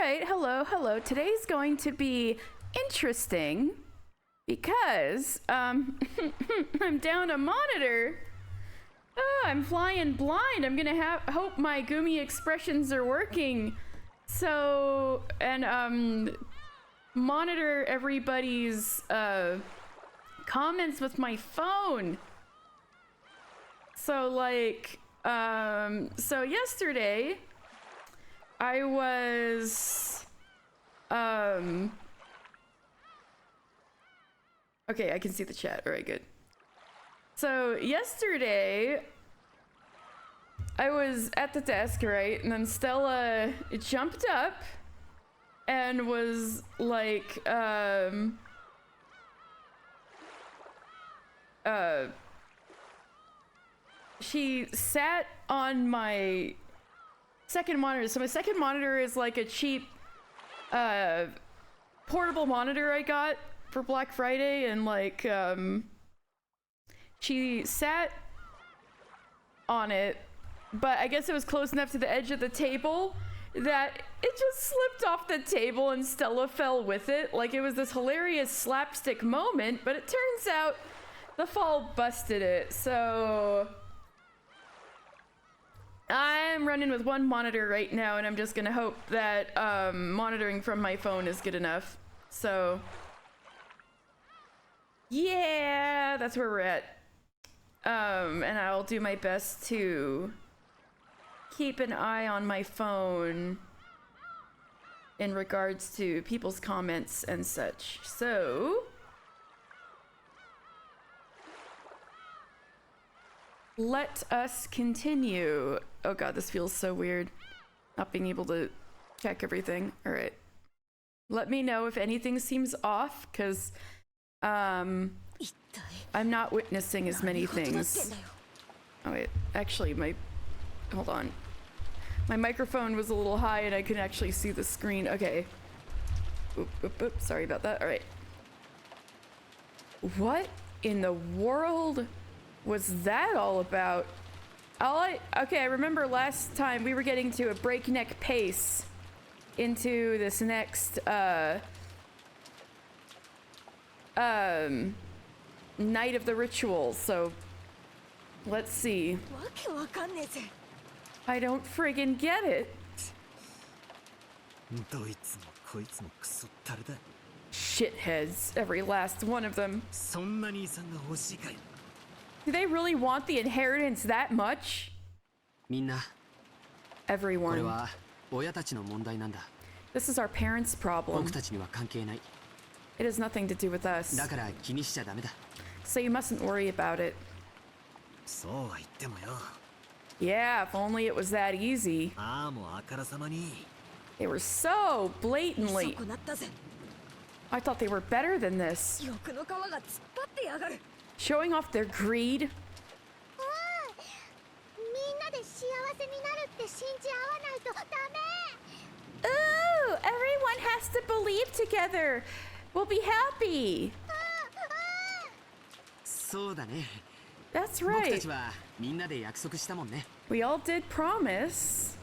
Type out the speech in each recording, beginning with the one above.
right, hello, hello. Today's going to be interesting because I'm down a monitor. Oh, I'm flying blind. I'm gonna hope my Gumi expressions are working. So, and monitor everybody's comments with my phone. So like, so yesterday I was, okay, I can see the chat. All right, good. So yesterday I was at the desk, right? And then Stella jumped up and was like, she sat on my second monitor. So my second monitor is like a cheap portable monitor I got for Black Friday, and like she sat on it, but I guess it was close enough to the edge of the table that it just slipped off the table and Stella fell with it. Like, it was this hilarious slapstick moment, but it turns out the fall busted it. So I'm running with one monitor right now, and I'm just gonna hope that monitoring from my phone is good enough. So yeah, that's where we're at. And I'll do my best to keep an eye on my phone in regards to people's comments and such. So let us continue. Oh god, this feels so weird, not being able to check everything. All right, let me know if anything seems off, because I'm not witnessing as many things. Oh wait, actually hold on. My microphone was a little high and I couldn't actually see the screen. Okay. Oop, oop, oop. Sorry about that. All right. What in the world was that all about? Okay, I remember last time we were getting to a breakneck pace into this next night of the ritual, so let's see. I don't friggin' get it. Shitheads, every last one of them. Do they really want the inheritance that much? Everyone. This is our parents' problem. It has nothing to do with us. So you mustn't worry about it. Yeah, if only it was that easy. They were so blatantly. I thought they were better than this. Showing off their greed. Ooh, everyone has to believe together. We'll be happy. That's right. We all did promise.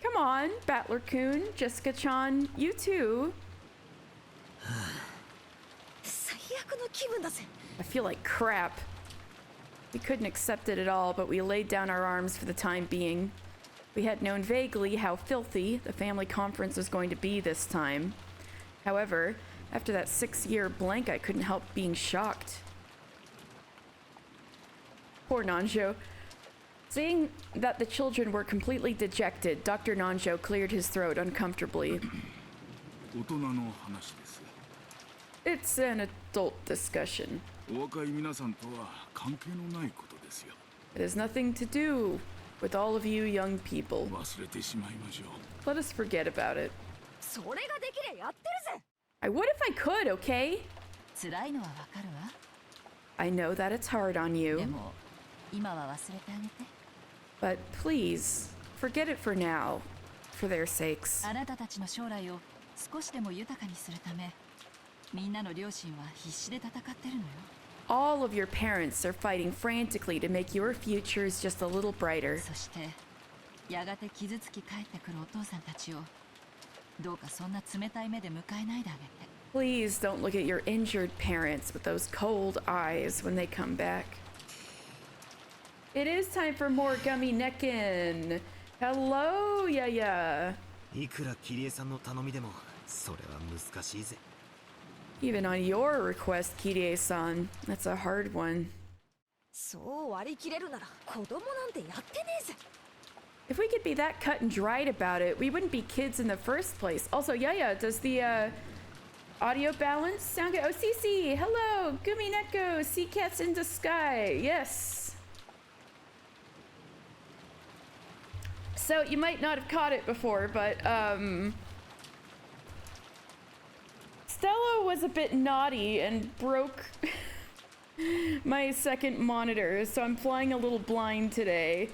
Come on, Battler-kun, Jessica-chan, you too. I feel like crap. We couldn't accept it at all, but we laid down our arms for the time being. We had known vaguely how filthy the family conference was going to be this time. However, after that 6-year blank, I couldn't help being shocked. Poor Nanjo. Seeing that the children were completely dejected, Dr. Nanjo cleared his throat uncomfortably. It's an adult discussion. It has nothing to do with all of you young people. Let us forget about it. I would if I could, okay? I know that it's hard on you. But please, forget it for now, for their sakes. All of your parents are fighting frantically to make your futures just a little brighter. やがて傷つき帰ってくるお父さんたちをどうかそんな冷たい目で迎えないであげて。 Please don't look at your injured parents with those cold eyes when they come back. It is time for more Gummy Neckin. Hello, yeah. いくらキリエさんの頼みでもそれは難しいぜ。 Even on your request, Kirie-san. That's a hard one. そう割り切れるなら子供なんてやってねえぜ。 If we could be that cut and dried about it, we wouldn't be kids in the first place. Also, yeah, does the audio balance sound good? Oh, Cece, hello, Umineko, sea cats in the sky. Yes. So you might not have caught it before, but Stella was a bit naughty and broke my second monitor, so I'm flying a little blind today.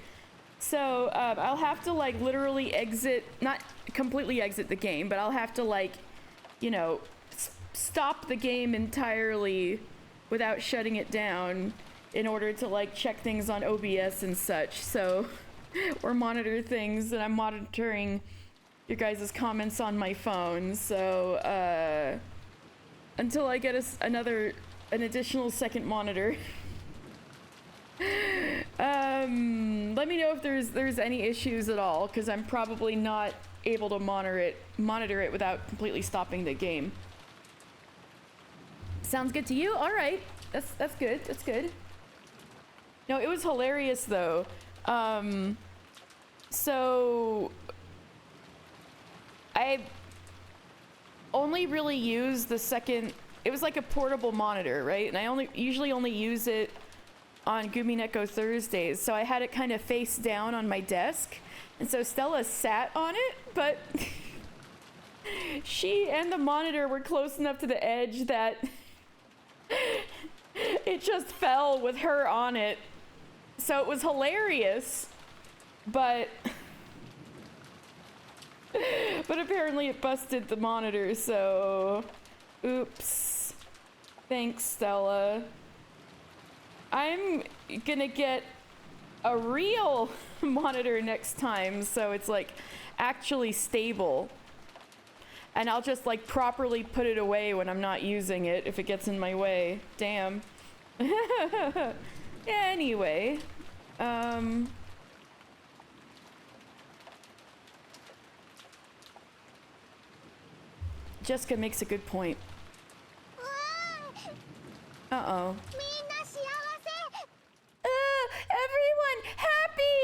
So I'll have to like literally exit, not completely exit the game, but I'll have to like, you know, stop the game entirely without shutting it down in order to like check things on OBS and such. So, or monitor things, and I'm monitoring your guys' comments on my phone. So until I get an additional second monitor. Let me know if there's any issues at all, because I'm probably not able to monitor it without completely stopping the game. Sounds good to you? All right, that's good. That's good. No, it was hilarious though. So I only really use the second. It was like a portable monitor, right? And I usually only use it on Umineko Thursdays, so I had it kind of face down on my desk, and so Stella sat on it, but she and the monitor were close enough to the edge that it just fell with her on it. So it was hilarious, but apparently it busted the monitor, so oops. Thanks, Stella. I'm gonna get a real monitor next time, so it's like actually stable. And I'll just like properly put it away when I'm not using it if it gets in my way. Damn. Anyway, Jessica makes a good point. Uh-oh. Everyone happy!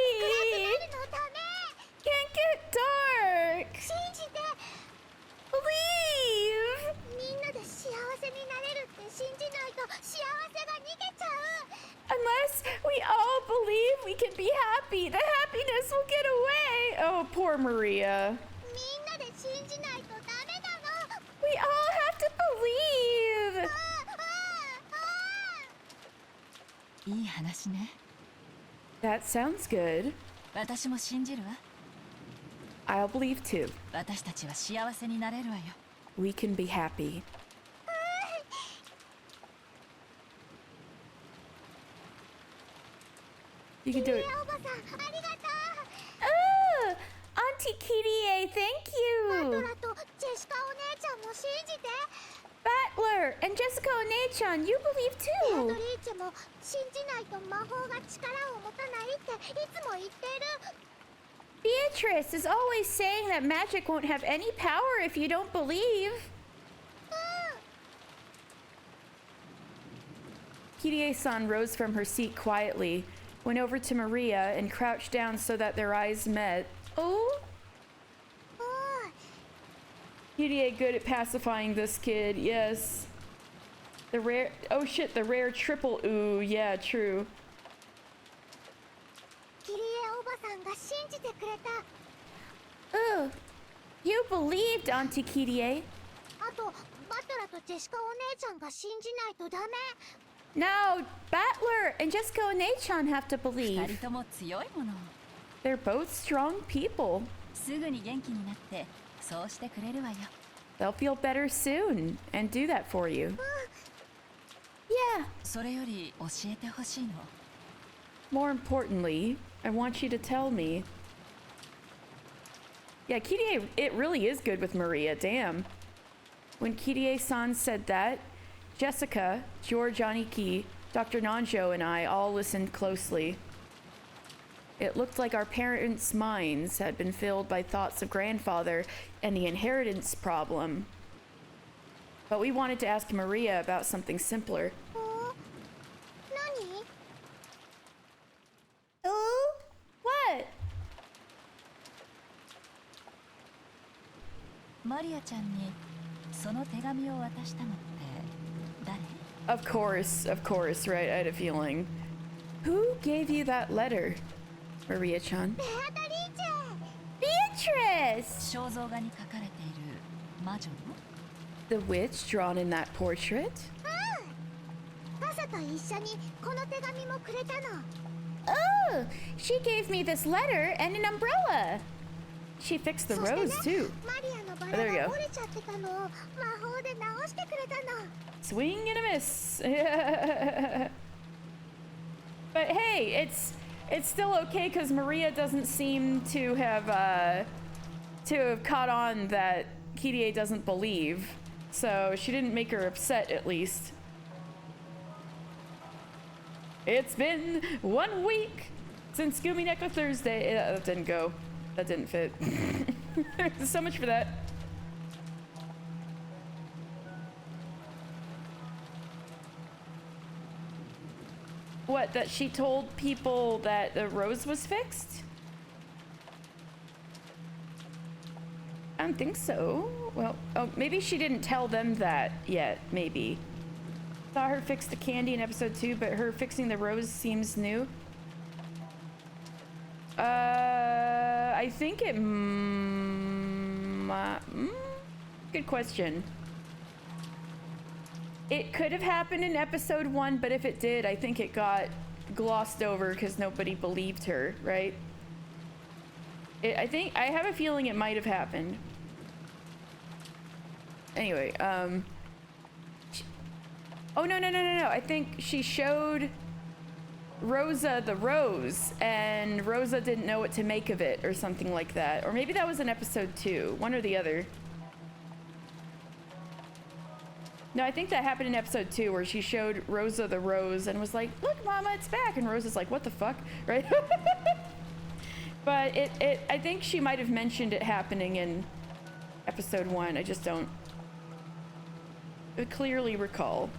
Can't get dark! Believe! Unless we all believe we can be happy, the happiness will get away! Oh, poor Maria. We all have to believe! いい話ね。 That sounds good. 私も信じるわ。 I'll believe too. 私たちは幸せになれるわよ。 We can be happy. You can do it. Oh, Auntie Kirie, thank you. Battler and Jessica Onechan, you believe too. Beatrice is always saying that magic won't have any power if you don't believe. Kirie-san rose from her seat quietly, went over to Maria, and crouched down so that their eyes met. Oh? Kirie good at pacifying this kid, yes. The rare, oh shit, the rare triple ooh, yeah, true. Oh, you believed, Auntie Kirie. No, Battler and Jessica Onechan have to 二 believe. 人とも強いもの。 They're both strong people. すぐに元気になってそうしてくれるわよ。 They'll feel better soon and do that for you. Yeah. それより教えてほしいの。 More importantly, I want you to tell me. Yeah, Kirie, it really is good with Maria, damn. When Kirie-san said that, Jessica, George Aniki, Dr. Nanjo, and I all listened closely. It looked like our parents' minds had been filled by thoughts of grandfather and the inheritance problem. But we wanted to ask Maria about something simpler. Nani? Oh? What? マリアちゃんにその手紙を渡したのって誰？ Of course, right? I had a feeling. Who gave you that letter, Maria-chan? Beatrice! 肖像画に描かれている魔女の？ The witch drawn in that portrait? パサと一緒にこの手紙もくれたの。 Oh, she gave me this letter and an umbrella. She fixed the そしてね rose too. マリアのバ Oh, there you ラ go. が折れちゃってたのを魔法で直してくれたの。 Swing and a miss. But hey, it's still okay because Maria doesn't seem to have caught on that Kirie doesn't believe. So she didn't make her upset, at least. It's been 1 week since Umineko Thursday. That didn't go. That didn't fit. So much for that. What, that she told people that the rose was fixed? I don't think so. Well, oh, maybe she didn't tell them that yet, maybe. Saw her fix the candy in episode 2, but her fixing the rose seems new. I think it... good question. It could have happened in episode 1, but if it did, I think it got glossed over because nobody believed her, right? I have a feeling it might have happened. Anyway, oh, no. I think she showed Rosa the rose, and Rosa didn't know what to make of it, or something like that. Or maybe that was in episode 2, one or the other. No, I think that happened in episode 2, where she showed Rosa the rose and was like, look, Mama, it's back. And Rosa's like, what the fuck? Right? But I think she might have mentioned it happening in episode 1. I just don't clearly recall.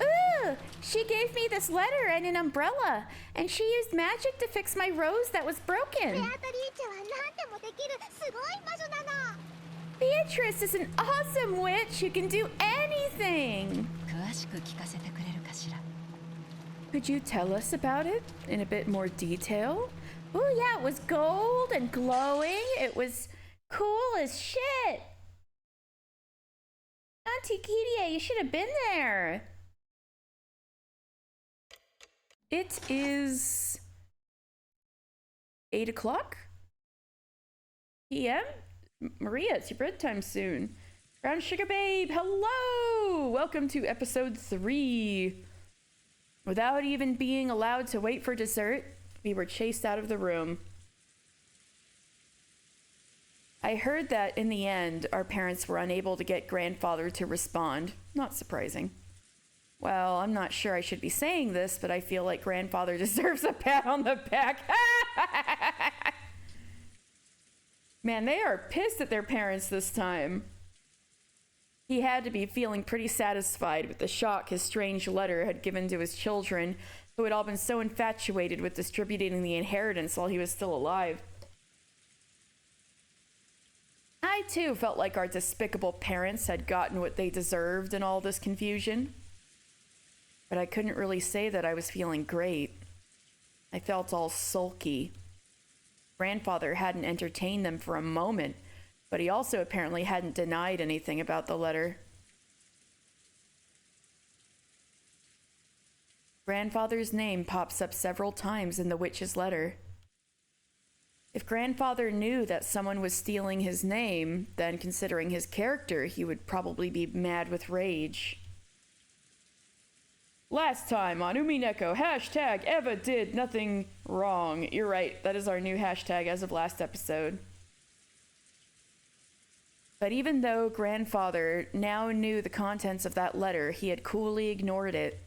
Ooh, she gave me this letter and an umbrella, and she used magic to fix my rose that was ベア broken. トリーチェは何でもできるすごい魔女なの。 Beatrice is an awesome witch who can do anything. 詳しく聞かせてくれるかしら？ Could you tell us about it in a bit more detail? Oh yeah, it was gold and glowing. It was cool as shit. Auntie Kirie, you should have been there. It is 8 o'clock p.m. Maria, it's your bedtime soon. Brown Sugar Babe, hello! Welcome to episode 3. Without even being allowed to wait for dessert, we were chased out of the room. I heard that in the end, our parents were unable to get grandfather to respond. Not surprising. Well, I'm not sure I should be saying this, but I feel like grandfather deserves a pat on the back. Man, they are pissed at their parents this time. He had to be feeling pretty satisfied with the shock his strange letter had given to his children, who had all been so infatuated with distributing the inheritance while he was still alive. I too felt like our despicable parents had gotten what they deserved in all this confusion. But I couldn't really say that I was feeling great. I felt all sulky. Grandfather hadn't entertained them for a moment, but he also apparently hadn't denied anything about the letter. Grandfather's name pops up several times in the witch's letter. If grandfather knew that someone was stealing his name, then considering his character, he would probably be mad with rage. Last time on Umineko, hashtag Eva did nothing wrong. You're right, that is our new hashtag as of last episode. But even though grandfather now knew the contents of that letter, he had coolly ignored it.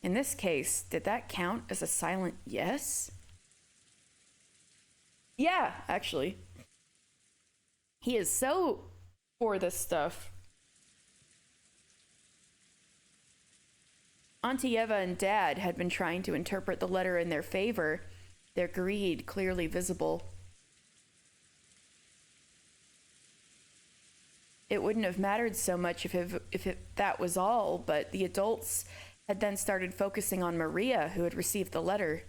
In this case, did that count as a silent yes? Yeah, actually. He is so for this stuff. Auntie Eva and Dad had been trying to interpret the letter in their favor, their greed clearly visible. It wouldn't have mattered so much if that was all, but the adults had then started focusing on Maria, who had received the letter.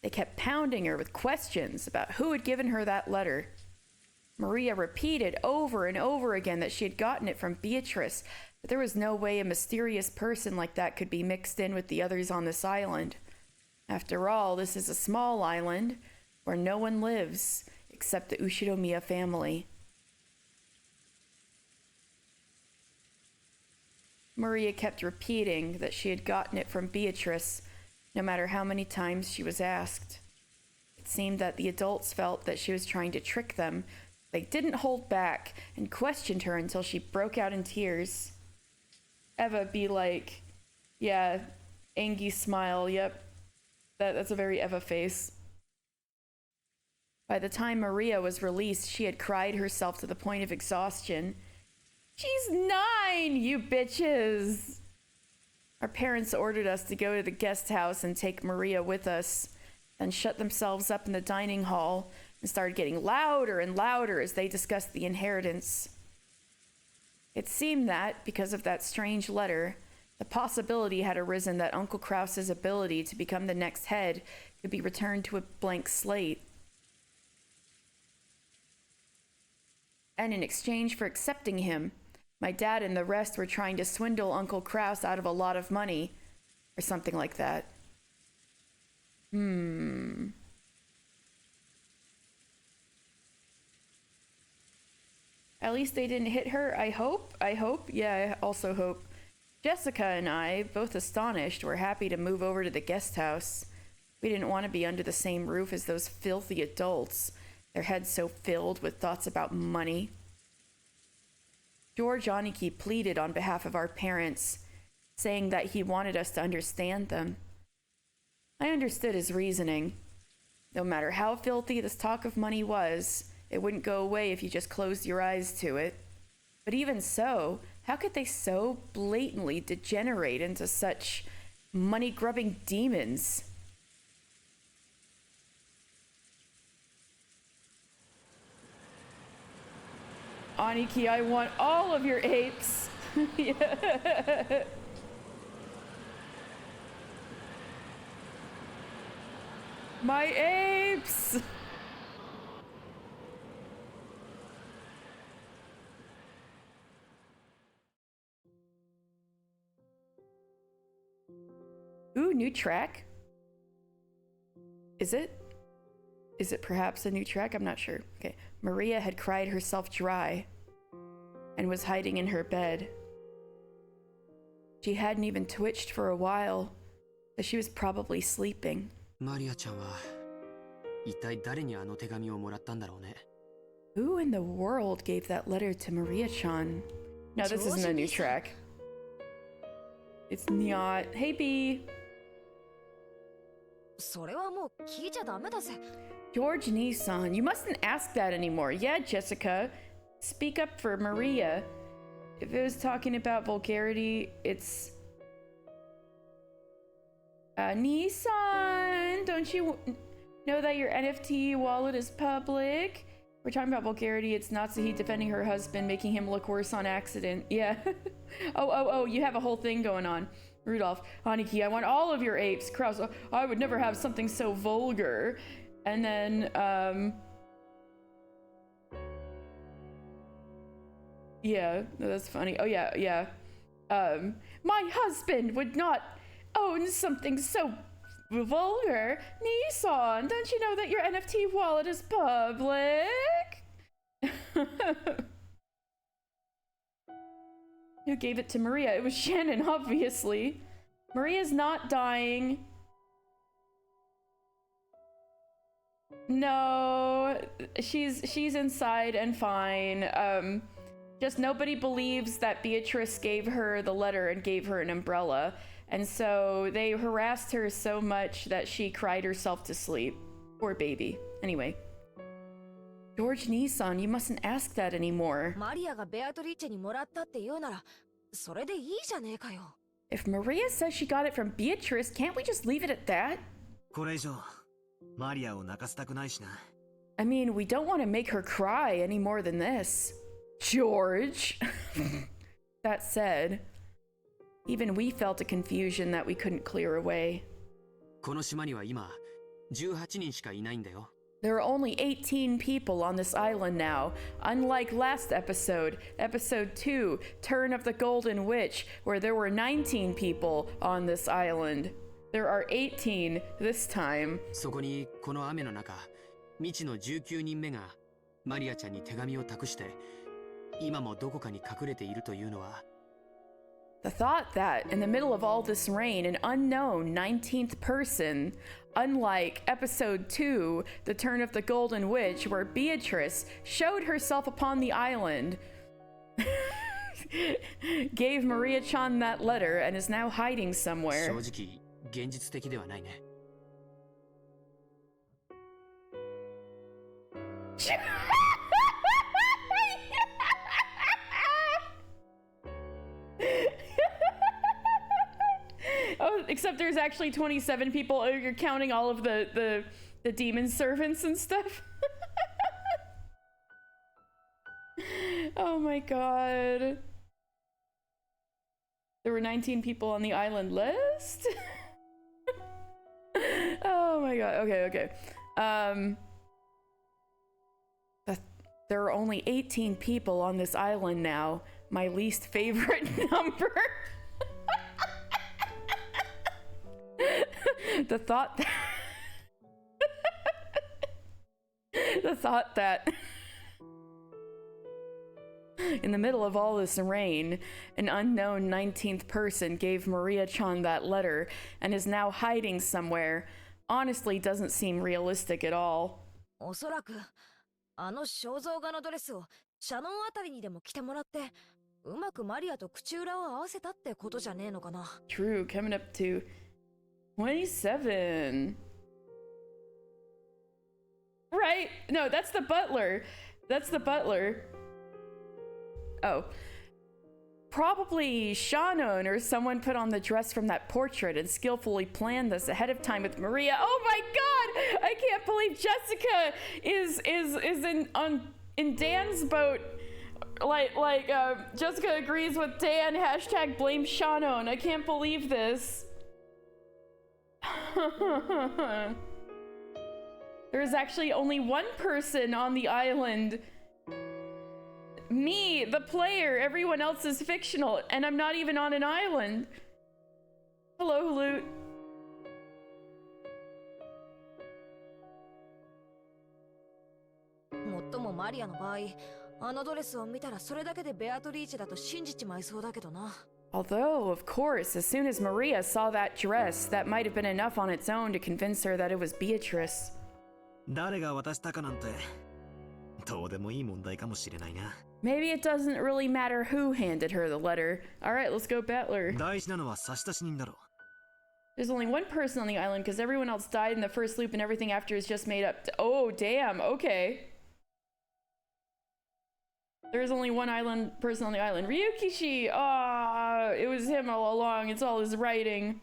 They kept pounding her with questions about who had given her that letter. Maria repeated over and over again that she had gotten it from Beatrice, but there was no way a mysterious person like that could be mixed in with the others on this island. After all, this is a small island where no one lives except the Ushiromiya family. Maria kept repeating that she had gotten it from Beatrice, no matter how many times she was asked. It seemed that the adults felt that she was trying to trick them. They didn't hold back and questioned her until she broke out in tears. Eva be like, yeah, Angie smile, yep. That's a very Eva face. By the time Maria was released, she had cried herself to the point of exhaustion. She's 9, you bitches! Our parents ordered us to go to the guest house and take Maria with us, then shut themselves up in the dining hall and started getting louder and louder as they discussed the inheritance. It seemed that, because of that strange letter, the possibility had arisen that Uncle Krause's ability to become the next head could be returned to a blank slate. And in exchange for accepting him, my dad and the rest were trying to swindle Uncle Krause out of a lot of money, or something like that. At least they didn't hit her, I hope. Yeah, I also hope. Jessica and I, both astonished, were happy to move over to the guest house. We didn't want to be under the same roof as those filthy adults, their heads so filled with thoughts about money. George Aniki pleaded on behalf of our parents, saying that he wanted us to understand them. I understood his reasoning. No matter how filthy this talk of money was, it wouldn't go away if you just closed your eyes to it. But even so, how could they so blatantly degenerate into such money-grubbing demons? Aniki, I want all of your apes. Yeah. My apes! Ooh, new track? Is it? Is it perhaps a new track? I'm not sure. Okay. Maria had cried herself dry and was hiding in her bed. She hadn't even twitched for a while, so she was probably sleeping. マリアちゃんは一体誰にあの手紙をもらったんだろうね。 Who in the world gave that letter to Maria-chan? No, this isn't a new track. It's not. Hey, B. それはもう聞いちゃダメだぜ。 George Nissan, you mustn't ask that anymore. Yeah, Jessica. Speak up for Maria. If it was talking about vulgarity, it's... Nissan! Don't you know that your NFT wallet is public? We're talking about vulgarity. It's Natsuhi defending her husband, making him look worse on accident. Yeah. Oh, you have a whole thing going on. Rudolph, Aniki, I want all of your apes. Krause, I would never have something so vulgar. And then, yeah, that's funny. Oh, yeah. My husband would not own something so vulgar. Nissan, don't you know that your NFT wallet is public? Who gave it to Maria? It was Shannon, obviously. Maria's not dying. No, she's inside and fine. Just nobody believes that Beatrice gave her the letter and gave her an umbrella. And so they harassed her so much that she cried herself to sleep. Poor baby. Anyway. George Nissan, you mustn't ask that anymore. マリアがベアトリーチェにもらったって言うなら、それでいいじゃねえかよ。If Maria says she got it from Beatrice, can't we just leave it at that? これ以上マリアを泣かせたくないしな。 I mean, we don't want to make her cry any more than this. George! That said, even we felt a confusion that we couldn't clear away. この島には今18人しかいないんだよ。 There are only 18 people on this island now, unlike last episode, episode 2, Turn of the Golden Witch, where there were 19 people on this island. There are 18 this time. そこにこの雨の中、未知の19人目がマリアちゃんに手紙を託して、今もどこかに隠れているというのは。 The thought that, in the middle of all this rain, an unknown 19th person, unlike episode 2, The Turn of the Golden Witch, where Beatrice showed herself upon the island, gave Maria-chan that letter and is now hiding somewhere. 正直現実的ではないね。Oh, except there's actually 27 people. Oh, you're counting all of the demon servants and stuff. Oh my god. There were 19 people on the island list? Oh my god. Okay. There are only 18 people on this island now. My least favorite number. The thought that in the middle of all this rain, an unknown 19th person gave Maria-chan that letter and is now hiding somewhere honestly doesn't seem realistic at all. おそらくあの肖像画のドレスをシャノンあたりにでも着てもらって、うまくマリアと口裏を合わせたってことじゃねえのかな。 True, coming up to 27. Right? No, that's the butler. Oh. Probably Shannon or someone put on the dress from that portrait and skillfully planned this ahead of time with Maria. Oh my god! I can't believe Jessica is in Dan's boat. Jessica agrees with Dan. Hashtag blame Shannon. I can't believe this. There's actually only one person on the island. Me, the player. Everyone else is fictional, and I'm not even on an island. Hello, Loot. もっともマリアの場合、あのドレスを見たらそれだけでベアトリーチェだと信じちまいそうだけどな。 Although, of course, as soon as Maria saw that dress, that might have been enough on its own to convince her that it was Beatrice. 誰が渡したかなんてどうでもいい問題かもしれないな。 Maybe it doesn't really matter who handed her the letter. Alright, let's go Battler. 大事なのは差出人だろ。 There's only one person on the island because everyone else died in the first loop and everything after is just made up. Oh, damn, okay. There's only one person on the island. Ryukishi! Ah, it was him all along. It's all his writing.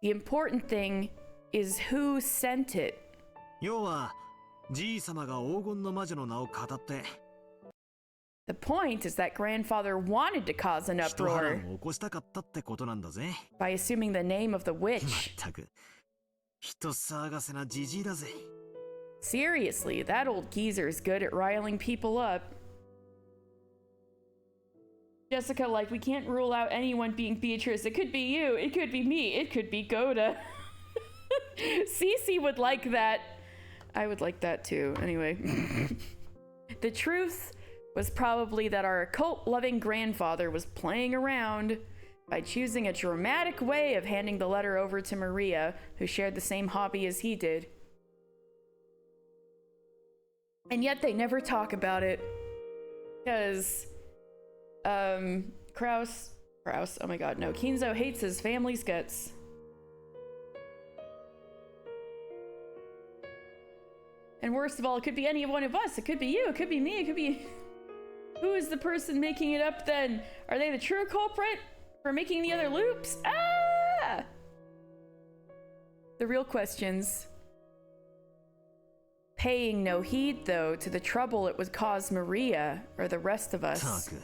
The important thing is who sent it. 要はじいさまが黄金の魔女の名を語って The point is that grandfather wanted to cause an 一波 uproar 乱を起こしたかったってことなんだぜ。 by assuming the name of the ま witch. ったく人騒がせなじじいだぜ。 Seriously, that old geezer is good at riling people up. Jessica, like, we can't rule out anyone being Beatrice. It could be you, it could be me, it could be Goda. Cece would like that. I would like that too. Anyway. The truth was probably that our occult-loving grandfather was playing around. by choosing a dramatic way of handing the letter over to Maria, who shared the same hobby as he did. And yet they never talk about it. Because, Kraus, oh my god, no, Kinzo hates his family's guts. And worst of all, it could be any one of us. It could be you, it could be me, it could be... Who is the person making it up then? Are they the true culprit for making the other loops? Ah! The real questions. Paying no heed, though, to the trouble it would cause Maria, or the rest of us. ったく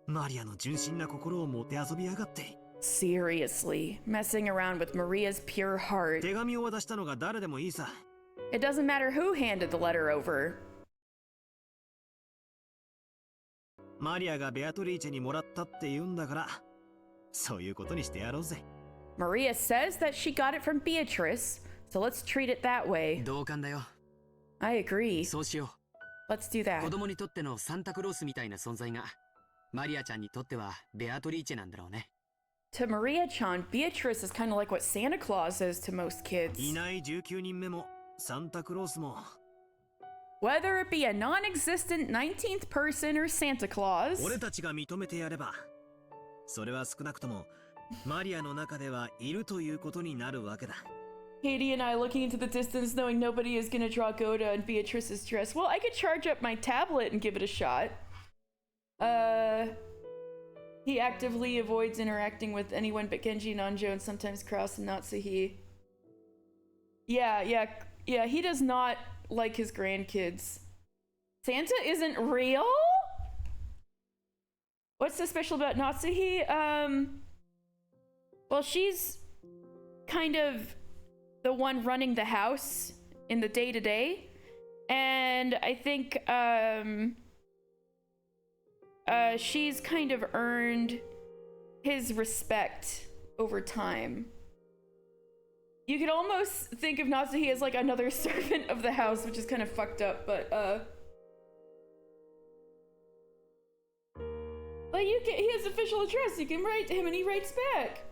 マリアの純真な心をもてあそびやがって。 Seriously, messing around with Maria's pure heart. 手紙を渡したのが誰でもいいさ。 It doesn't matter who handed the letter over. マリアがベアトリーチェにもらったって言うんだから、そういうことにしてやろうぜ。 Maria says that she got it from Beatrice, so let's treat it that way. 同感だよ。 I agree. そうしよ Let's do う。 that. 子供にとってのサンタクロースみたいな存在が、マリアちゃんにとってはベアトリーチェなんだろうね。 To Maria-chan, Beatrice is kind of like what Santa Claus is to most kids. いない19人目もサンタクロースも。 Whether it be a non-existent 19th person or Santa Claus. 俺たちが認めてやれば、それは少なくともマリアの中ではいるということになるわけだ。 Katie and I looking into the distance, knowing nobody is gonna draw Goda in Beatrice's dress. Well, I could charge up my tablet and give it a shot. He actively avoids interacting with anyone but Genji, Nanjo, and sometimes Kraus and Natsuhi. Yeah, he does not like his grandkids. Santa isn't real? What's so special about Natsuhi? Well, she's kind of the one running the house in the day-to-day. And I think, she's kind of earned his respect over time. You could almost think of Natsuhi as like another servant of the house, which is kind of fucked up, but you get his official address. You can write to him and he writes back.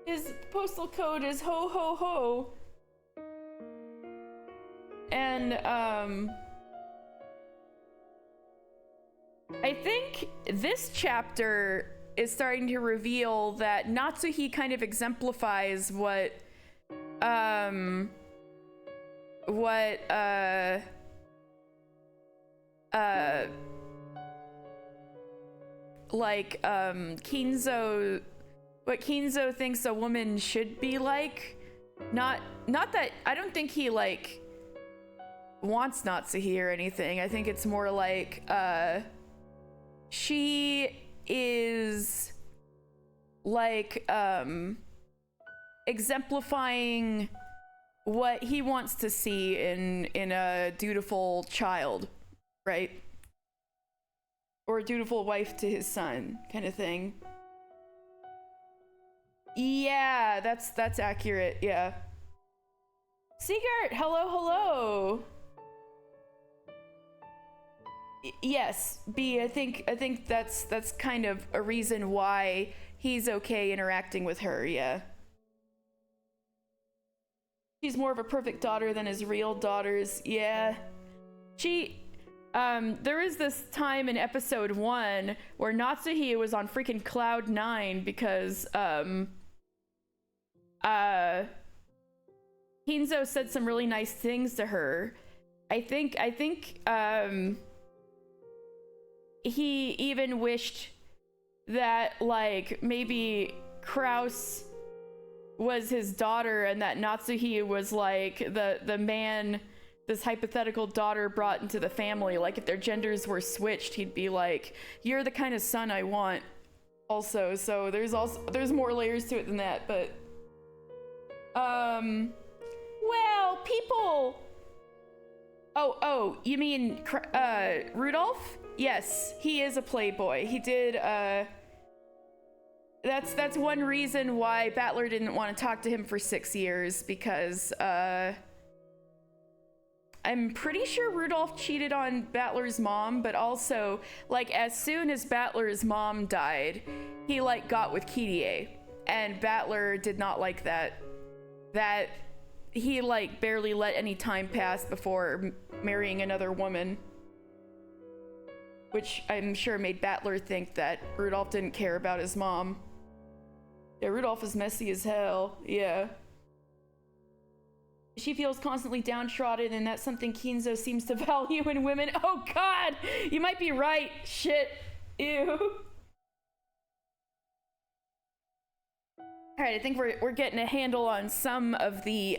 His postal code is ho ho ho. And I think this chapter is starting to reveal that Natsuhi kind of exemplifies what Kinzo, what Kinzo thinks a woman should be like. Not that, I don't think he like wants Natsuhi or anything. I think it's more like she is like exemplifying what he wants to see in a dutiful child, right? Or a dutiful wife to his son, kind of thing. Yeah, that's accurate, yeah. Sigurd, hello. Yes, B, I think that's kind of a reason why he's okay interacting with her, yeah. She's more of a perfect daughter than his real daughters, yeah. There was this time in episode 1 where Natsuhi was on freaking cloud 9 because, Kinzo said some really nice things to her. I think, he even wished that, like, maybe Kraus was his daughter and that Natsuhi was, like, the man this hypothetical daughter brought into the family. Like, if their genders were switched, he'd be like, you're the kind of son I want also. So there's more layers to it than that, but... Well, people... Oh, you mean, Rudolph? Yes, he is a playboy. He did, that's one reason why Battler didn't want to talk to him for 6 years, because, I'm pretty sure Rudolph cheated on Battler's mom, but also, like, as soon as Battler's mom died, he, like, got with Kirie. And Battler did not like that. That he, like, barely let any time pass before marrying another woman. Which I'm sure made Battler think that Rudolph didn't care about his mom. Yeah, Rudolph is messy as hell. Yeah. She feels constantly downtrodden, and that's something Kinzo seems to value in women. Oh god! You might be right. Shit. Ew. Alright, I think we're getting a handle on some of the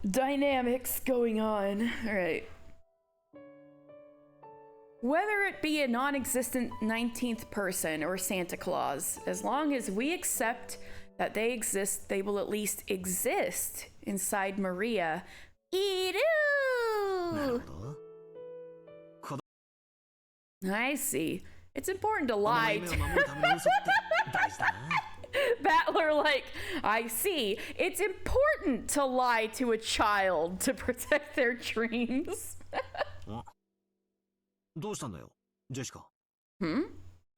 dynamics going on. Alright. Whether it be a non-existent 19th person or Santa Claus, as long as we accept that they exist, they will at least exist inside Maria. Ew! I see. It's important to lie. Battler, like, I see. It's important to lie to a child to protect their dreams. どうしたんだよ、ジェシカ。Hmm?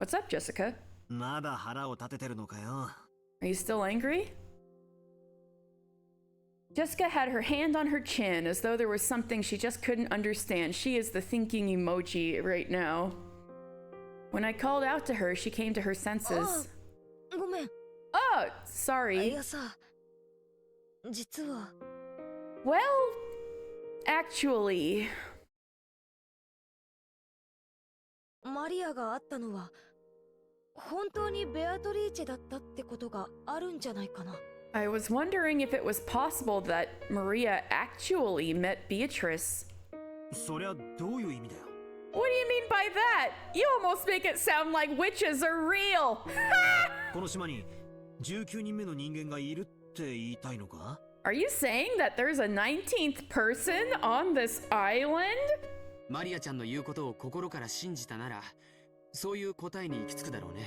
What's up, Jessica? まだ腹を立ててるのかよ。Are you still angry? Jessica had her hand on her chin as though there was something she just couldn't understand. She is the thinking emoji right now. When I called out to her, she came to her senses. ごめん。 Oh, い sorry. やさ、実は。 Well, actually... マリアが会ったのは本当にベアトリーチェだったってことがあるんじゃないかな。 I was wondering if it was possible that Maria actually met Beatrice. そりゃどういう意味だよ。 What do you mean by that? You almost make it sound like witches are real. この島に19人目の人間がいるって言いたいのか？ Are you saying that there's a 19th person on this island? マリアちゃんの言うことを心から信じたなら、そういう答えに行き着くだろうね。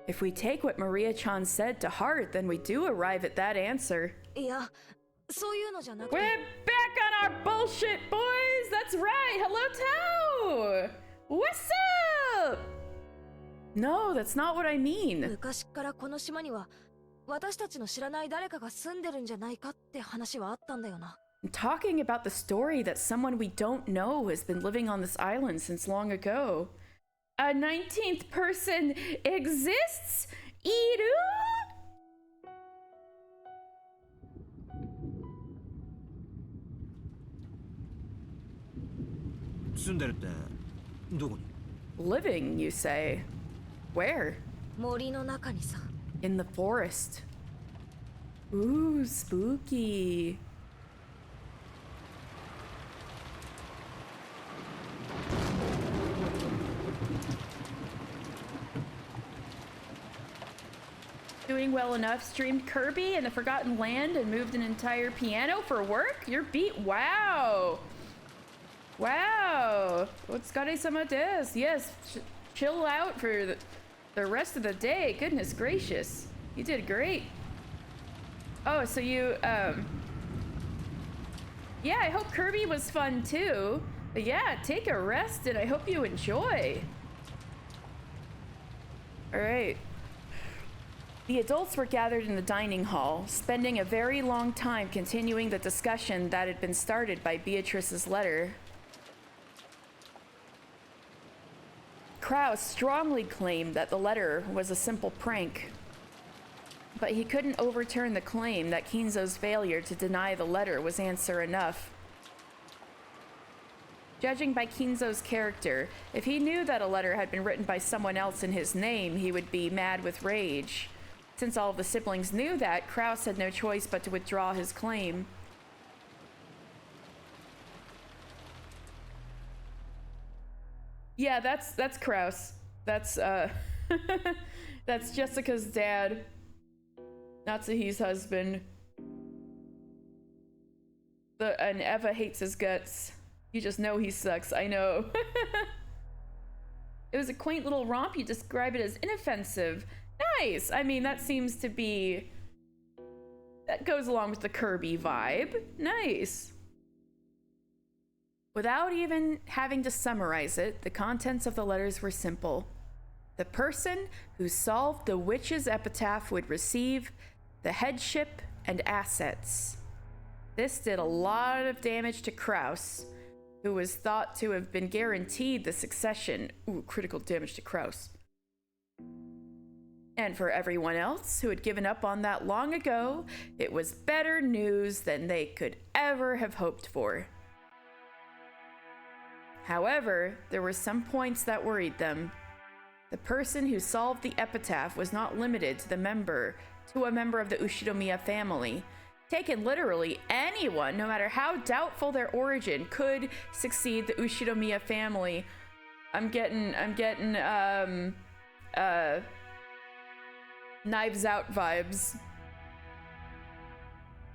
If we take what Maria-chan said to heart, then we do arrive at that answer. いや、そういうのじゃなく We're て。 back on our bullshit, boys! That's right! Hello, Tao! What's up? No, that's not what I mean. 昔からこの島には私たちの知らない誰かが住んでるんじゃないかって話はあったんだよな。 I'm talking about the story that someone we don't know has been living on this island since long ago. A 19th person exists? Iru? 住んでるってどこに？ Living, you say? Where? 森の中にさ。 In the forest. Ooh, spooky. Doing well enough, streamed Kirby and the Forgotten Land and moved an entire piano for work? Your beat, wow. Wow. Otsukare-sama desu. Yes, chill out for the rest of the day. Goodness gracious. You did great. Oh, so you, yeah, I hope Kirby was fun too. But yeah, take a rest and I hope you enjoy. All right. The adults were gathered in the dining hall, spending a very long time continuing the discussion that had been started by Beatrice's letter. Kraus strongly claimed that the letter was a simple prank, but he couldn't overturn the claim that Kinzo's failure to deny the letter was answer enough. Judging by Kinzo's character, if he knew that a letter had been written by someone else in his name, he would be mad with rage. Since all of the siblings knew that, Kraus had no choice but to withdraw his claim. Yeah, that's Kraus. That's that's Jessica's dad. Natsuhi's husband. And Eva hates his guts. You just know he sucks, I know. It was a quaint little romp. You describe it as inoffensive. Nice! I mean, that seems to be... That goes along with the Kirby vibe. Nice. Without even having to summarize it, the contents of the letters were simple. The person who solved the witch's epitaph would receive the headship and assets. This did a lot of damage to Kraus, who was thought to have been guaranteed the succession. Ooh, critical damage to Kraus. And for everyone else who had given up on that long ago, it was better news than they could ever have hoped for. However, there were some points that worried them. The person who solved the epitaph was not limited to a member of the Ushinomiya family. Taken literally, anyone, no matter how doubtful their origin, could succeed the Ushinomiya family. I'm getting Knives Out vibes.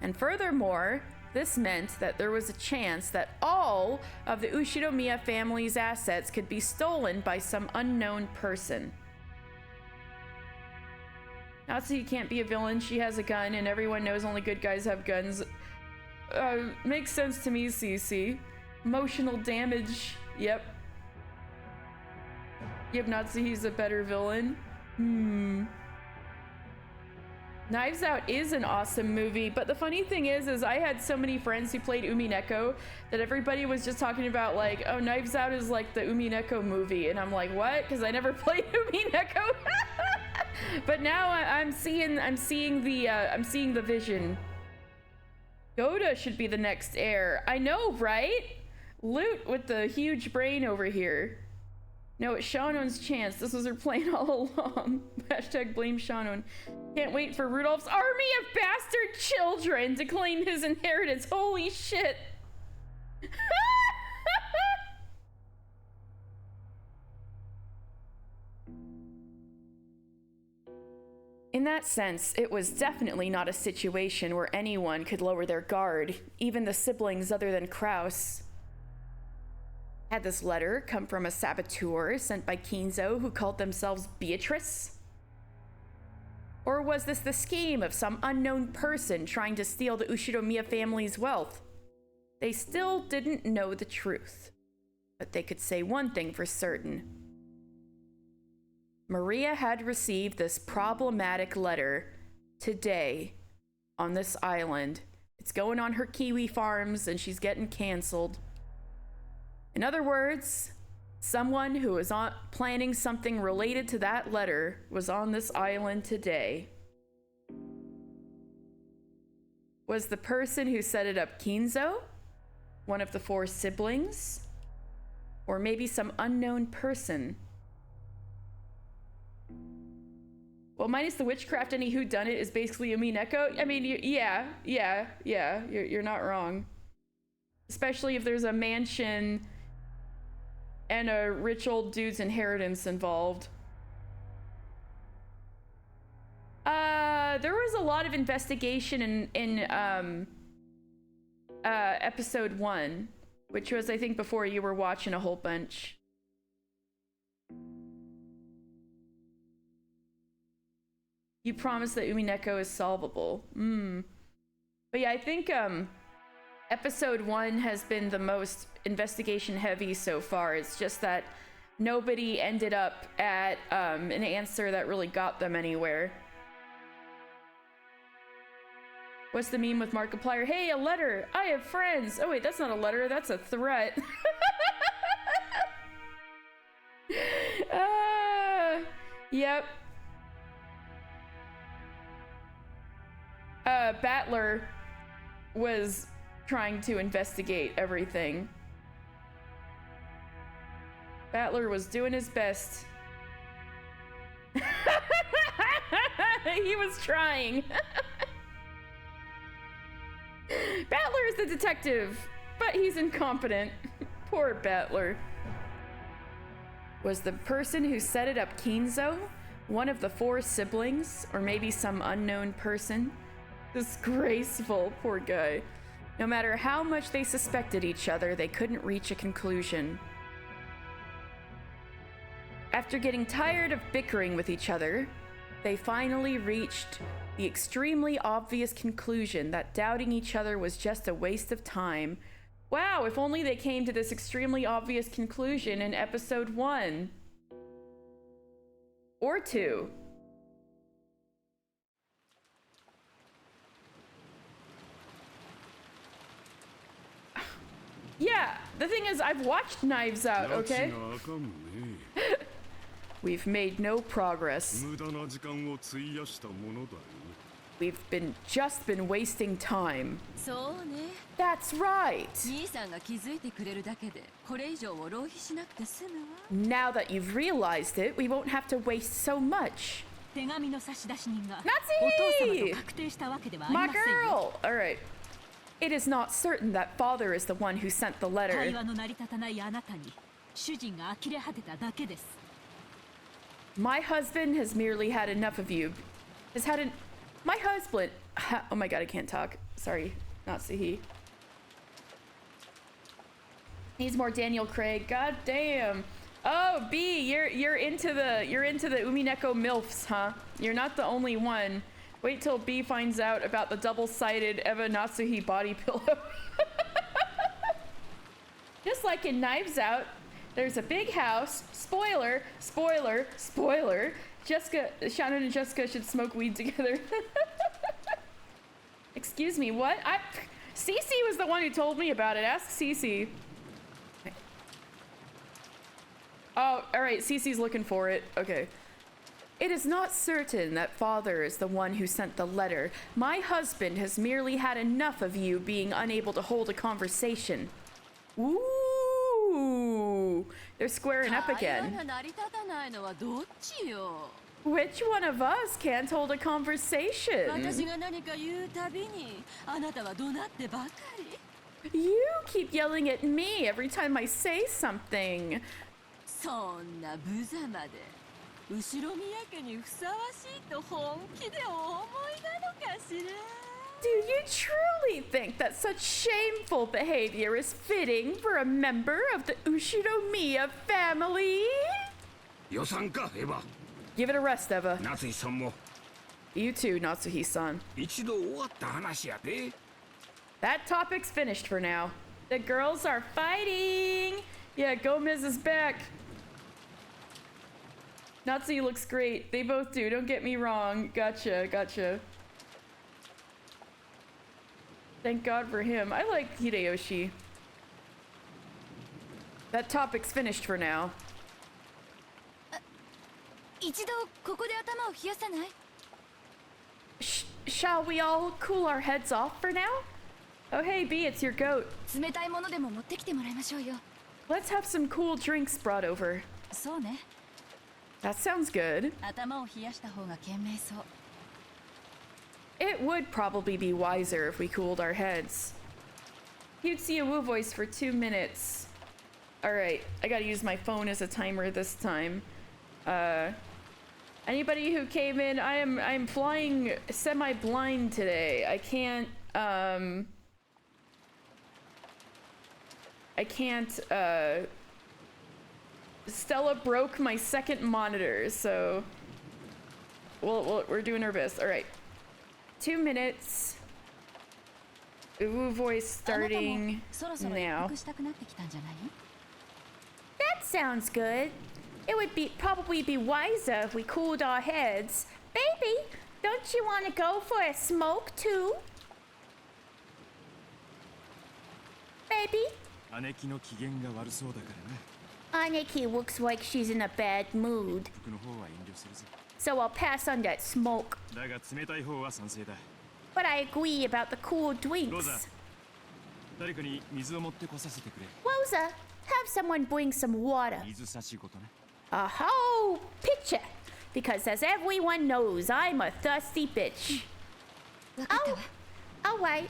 And furthermore, this meant that there was a chance that all of the Ushinomiya family's assets could be stolen by some unknown person. Natsuki can't be a villain, she has a gun, and everyone knows only good guys have guns. Makes sense to me, CC. Emotional damage, yep. Yep, Natsuki's a better villain. Knives Out is an awesome movie, but the funny thing is I had so many friends who played Umineko that everybody was just talking about like, oh, Knives Out is like the Umineko movie, and I'm like, what? Because I never played Umineko. But now I'm seeing the vision. Goda should be the next heir. I know, right? Loot with the huge brain over here. No, it's Shanon's chance. This was her plan all along. Hashtag blame Shannon. Can't wait for Rudolph's army of bastard children to claim his inheritance. Holy shit. In that sense, it was definitely not a situation where anyone could lower their guard, even the siblings other than Kraus. Had this letter come from a saboteur sent by Kinzo who called themselves Beatrice? Or was this the scheme of some unknown person trying to steal the Ushinomiya family's wealth? They still didn't know the truth, but they could say one thing for certain. Maria had received this problematic letter today on this island. It's going on her kiwi farms and she's getting canceled. In other words, someone who was planning something related to that letter was on this island today. Was the person who set it up Kinzo? One of the 4 siblings? Or maybe some unknown person? Well, minus the witchcraft, any whodunit is basically Umineko. I mean, yeah, you're not wrong. Especially if there's a mansion and a rich old dude's inheritance involved. There was a lot of investigation in episode 1, which was, I think, before you were watching a whole bunch. You promised that Umineko is solvable. But yeah, I think episode 1 has been the most investigation heavy so far. It's just that nobody ended up at an answer that really got them anywhere. What's the meme with Markiplier? Hey, a letter! I have friends! Oh wait, that's not a letter, that's a threat. Yep. Battler was trying to investigate everything. Battler was doing his best. He was trying. Battler is the detective, but he's incompetent. Poor Battler. Was the person who set it up Kinzo? One of the 4 siblings? Or maybe some unknown person? Disgraceful, poor guy. No matter how much they suspected each other, they couldn't reach a conclusion. After getting tired of bickering with each other, they finally reached the extremely obvious conclusion that doubting each other was just a waste of time. Wow, if only they came to this extremely obvious conclusion in episode 1. Or 2. Yeah, the thing is, I've watched Knives Out, okay? We've made no progress. We've just been wasting time. そうね That's right. 兄さんが気づいてくれるだけでこれ以上を浪費しなくて済むわ Now that you've realized it, we won't have to waste so much. 手紙の差出人が Nazi! お父様と確定したわけではあり My ませんよ girl! Alright. It is not certain that father is the one who sent the 会 letter. 話の成り立たないあなたに主人が呆れ果てただけです My husband has merely had enough of you. My husband. Oh my god, I can't talk. Sorry, not Sahi. Needs more Daniel Craig. God damn. Oh, B, you're into the Umineko MILFs, huh? You're not the only one. Wait till B finds out about the double-sided Eva Natsuhi body pillow. Just like in Knives Out, there's a big house. Spoiler, spoiler, spoiler. Shannon and Jessica should smoke weed together. Excuse me, what? Cece was the one who told me about it. Ask Cece. Oh, alright, Cece's looking for it. Okay. It is not certain that father is the one who sent the letter. My husband has merely had enough of you being unable to hold a conversation. Ooh, they're squaring up 会話 again. が成り立たないのはどっちよ Which one of us can't hold a conversation? 私が何か言うたびにあなたは怒鳴ってばかり You keep yelling at me every time I say something. そんな無様で後ろ宮家にふさわしいと本気でお思いなのかしら Do you truly think that such shameful behavior is fitting for a member of the Ushinomiya family? 予算かエヴァ Give it a rest, Eva. 夏井さんも You too, Natsuhi-san. 一度終わった話やで That topic's finished for now. The girls are fighting! Yeah, Gomez is back. Natsuhi looks great. They both do, don't get me wrong. Gotcha, gotcha. Thank God for him. I like Hideyoshi. That topic's finished for now. 一度ここで頭を冷やさない Shall we all cool our heads off for now? Oh hey B, it's your goat. 冷たいものでも持ってきてもらいましょうよ Let's have some cool drinks brought over. そうね That sounds good. 頭を冷やした方が賢明そう It would probably be wiser if we cooled our heads. You'd see a woo voice for 2 minutes. Alright, I gotta use my phone as a timer this time. Anybody who came in, I'm flying semi-blind today. I can't, Stella broke my second monitor, so we're doing our best. All right, 2 minutes. Ooh, voice あなたも starting そろそろ一 now. 服したくなってきたんじゃない That sounds good. It would probably be wiser if we cooled our heads. Baby, don't you want to go for a smoke too? Baby? 姉貴の機嫌が悪そうだからな。 Aniki looks like she's in a bad mood, 服の方は遠慮するぜ。 so I'll pass on that smoke. だが冷たい方は賛成だ。 But I agree about the cool drinks. ローザ、誰かに水を持ってこさせてくれ。 Rosa, have someone bring some water. 水差しごとね。 A whole pitcher. Because as everyone knows, I'm a thirsty bitch. わかったわ Alright.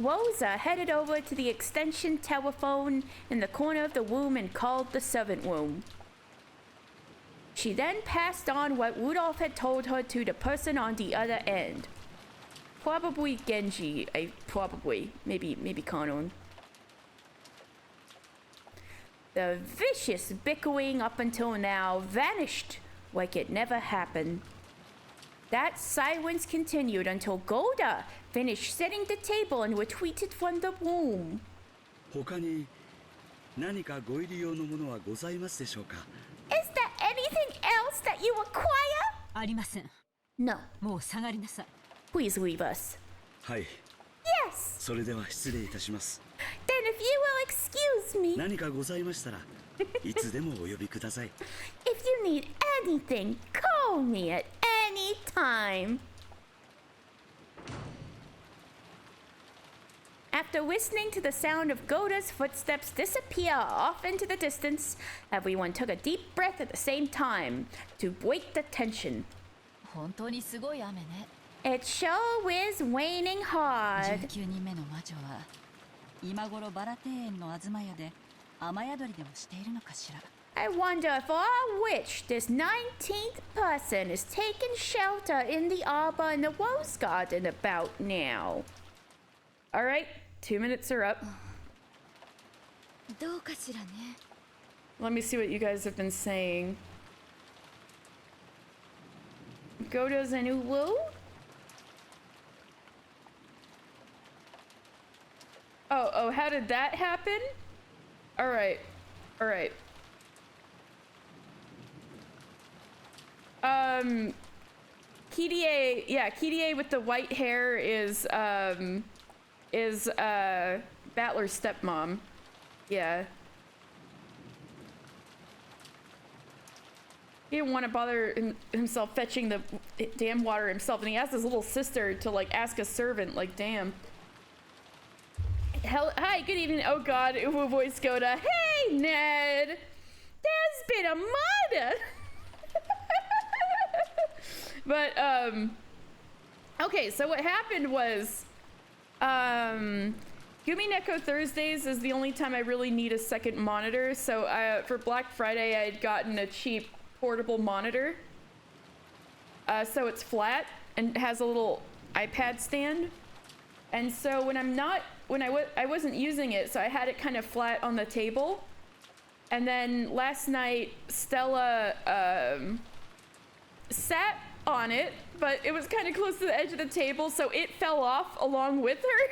Rosa headed over to the extension telephone in the corner of the room and called the servant room. She then passed on what Rudolph had told her to the person on the other end. Probably Genji. Maybe Kanon. The vicious bickering up until now vanished like it never happened. That silence continued until Golda finished setting the table and retreated from the room. 他に何かご入り用のものはございますでしょうか？ Is there anything else that you require? ありません。 No. もう下がりなさい。 Please leave us. はい。 Yes. それでは失礼いたします。 Then if you will excuse me, 何かございましたらいつでもお呼びください。 if you need anything, call me at any time. After listening to the sound of Golda's footsteps disappear off into the distance, everyone took a deep breath at the same time to break the tension. 本当にすごい雨ね。 It sure is raining hard. 19人目の魔女は今頃バラ庭園の東屋で雨宿りでもしているのかしら。 I wonder if our witch, this 19th person, is taking shelter in the arbor in the rose garden about now. All right, 2 minutes are up. どうかしらね。 Let me see what you guys have been saying. Goda's and Ulu? Oh, how did that happen? All right. Kirie with the white hair is Battler's stepmom. Yeah. He didn't want to bother himself fetching the damn water himself, and he asked his little sister to like ask a servant. Like, damn. Hi, good evening. Oh God, Uwu voice Goda. Hey, Ned. There's been a murder. But okay. So what happened was, Umineko Thursdays is the only time I really need a second monitor. So for Black Friday, I had gotten a cheap portable monitor. So it's flat and has a little iPad stand. And so when I wasn't using it, so I had it kind of flat on the table. And then last night, Stella sat on it, but it was kind of close to the edge of the table, so it fell off along with her,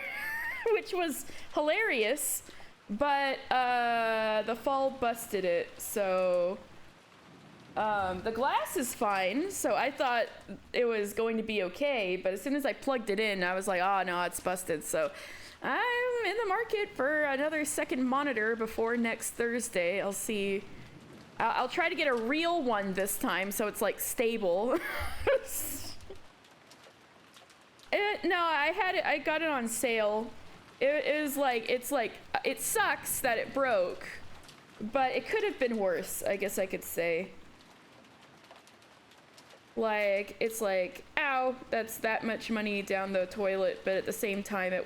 which was hilarious. But the fall busted it, so the glass is fine. So I thought it was going to be okay, but as soon as I plugged it in, I was like, oh no, it's busted. So I'm in the market for another second monitor before next Thursday. I'll see. I'll try to get a real one this time, so it's like stable. No, I got it on sale. It was like, it sucks that it broke, but it could have been worse, I guess I could say. Like, it's like, ow, that's that much money down the toilet, but at the same time,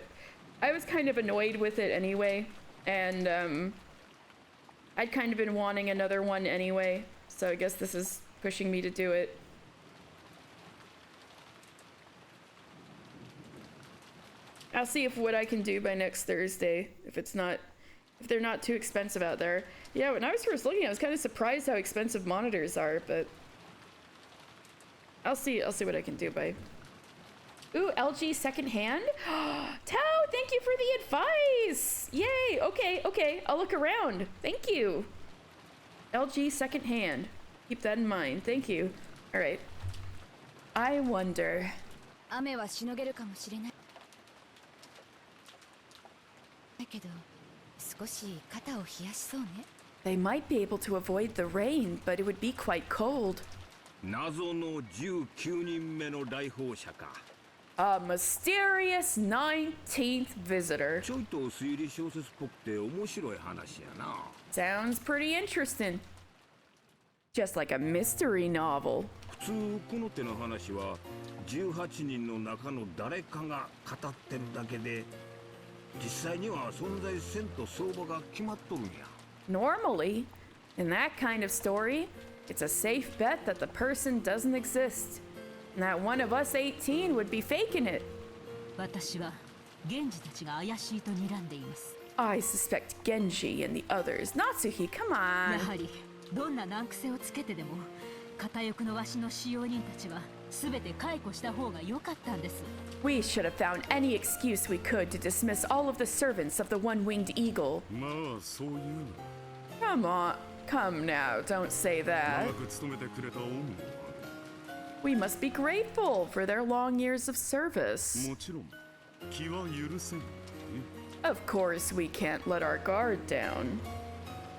I was kind of annoyed with it anyway, and I'd kind of been wanting another one anyway, so I guess this is pushing me to do it. I'll see what I can do by next Thursday, if they're not too expensive out there. Yeah, when I was first looking, I was kind of surprised how expensive monitors are, but I'll see what I can do by. Ooh, LG secondhand? Tao, thank you for the advice! Yay, okay, I'll look around. Thank you. LG secondhand. Keep that in mind, thank you. All right. I wonder. 雨はしのげるかもしれない。だけど、少し肩を冷やしそうね。 They might be able to avoid the rain, but it would be quite cold. 謎の19人目の来訪者か。 A mysterious 19th visitor. ちょいと推理小説っぽくて面白い話やな。 Sounds pretty interesting. Just like a mystery novel. 普通この手の話は18人の中の誰かが語ってるだけで、実際には存在せんと相場が決まっとるんや。 Normally, in that kind of story, it's a safe bet that the person doesn't exist. And that one of us 18 would be faking it. 私は源氏たちが怪しいと睨んでいます。 I suspect Genji and the others. Natsuhi, come や on. はりどんな難癖をつけてでも片翼のわしの使用人たちは全て解雇した方が良かったんです。 We should have found any excuse we could to dismiss all of the servants of the one-winged eagle. まあそういう Come on, come now, don't say 長 that. く勤めてくれた恩も We must be grateful for their long years of あ service. る。もちろん気は許せん。 Of course, we can't let our guard down.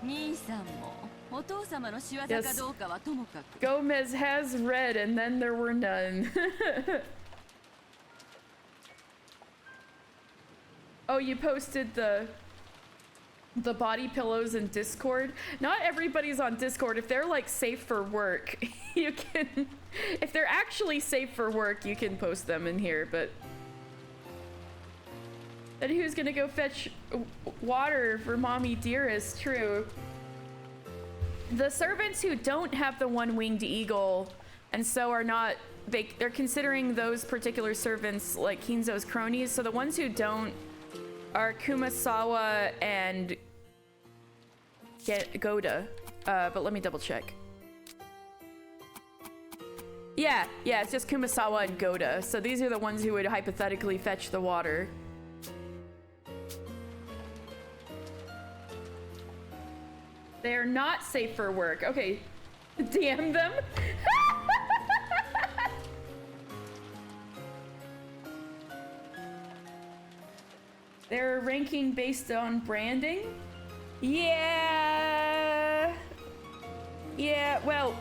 兄さんもお父様の仕業かどうかはともかく。 Gomez has read, and then there were none. Oh, you posted the body pillows in Discord. Not everybody's on Discord. If they're like safe for work, you can. If they're actually safe for work, you can post them in here. But then who's gonna go fetch water for mommy dearest? True. The servants who don't have the one-winged eagle and so are not, they're considering those particular servants like Kinzo's cronies. So the ones who don't are Kumasawa and Goda. But let me double check. Yeah, it's just Kumasawa and Goda. So these are the ones who would hypothetically fetch the water. They are not safe for work. Okay, DM them. They're ranking based on branding? Yeah, well,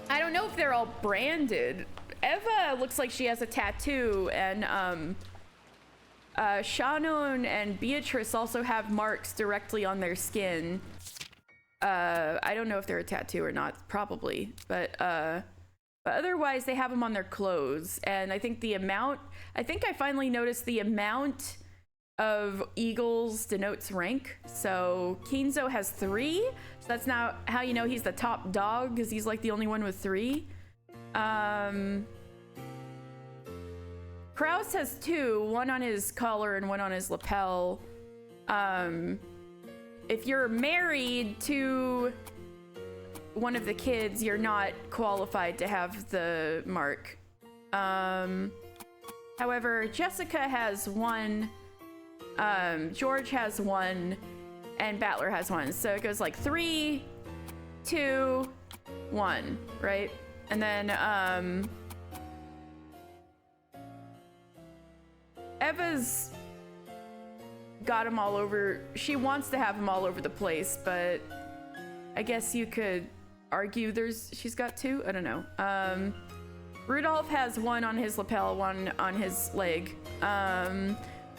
I don't know if they're all branded. Eva looks like she has a tattoo, and Shannon and Beatrice also have marks directly on their skin. I don't know if they're a tattoo or not, probably, but otherwise they have them on their clothes. And I think I finally noticed the amount of eagles denotes rank. So Kinzo has 3, so that's now how you know he's the top dog, because he's like the only one with 3. Kraus has 2, one on his collar and one on his lapel. If you're married to one of the kids, you're not qualified to have the mark. However, Jessica has 1, George has 1, and Battler has 1. So it goes like 3, 2, 1, right? And then Eva's got them all over. She wants to have them all over the place, but I guess you could argue she's got 2. I don't know. Rudolph has 1 on his lapel, 1 on his leg.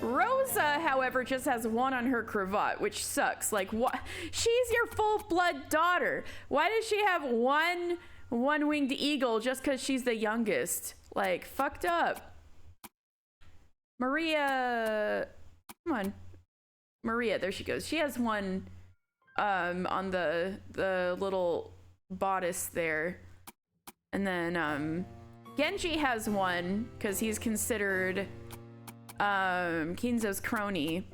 Rosa, however, just has 1 on her cravat, which sucks. Like, what? She's your full-blood daughter. Why does she have one-winged eagle just because she's the youngest? Like, fucked up. Maria, come on. Maria, there she goes. She has 1 on the little bodice there. And then Genji has 1 because he's considered Kinzo's crony.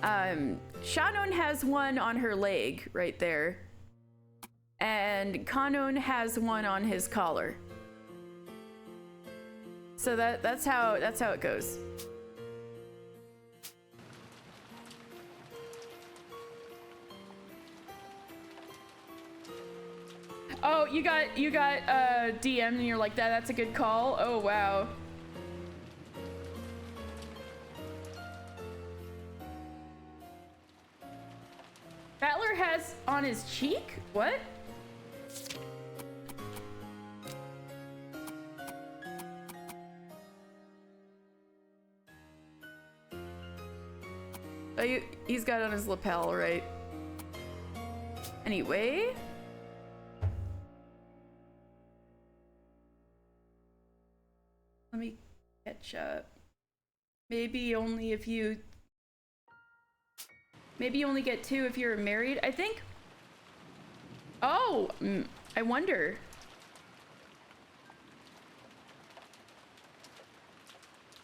Shannon has 1 on her leg right there. And Kanon has 1 on his collar. So that's how it goes. Oh, you got DM and you're like, that's a good call. Oh wow. Battler has on his cheek? What? Oh, he's got it on his lapel, right? Anyway. Let me catch up. Maybe only you only get 2 if you're married, I think. Oh, I wonder.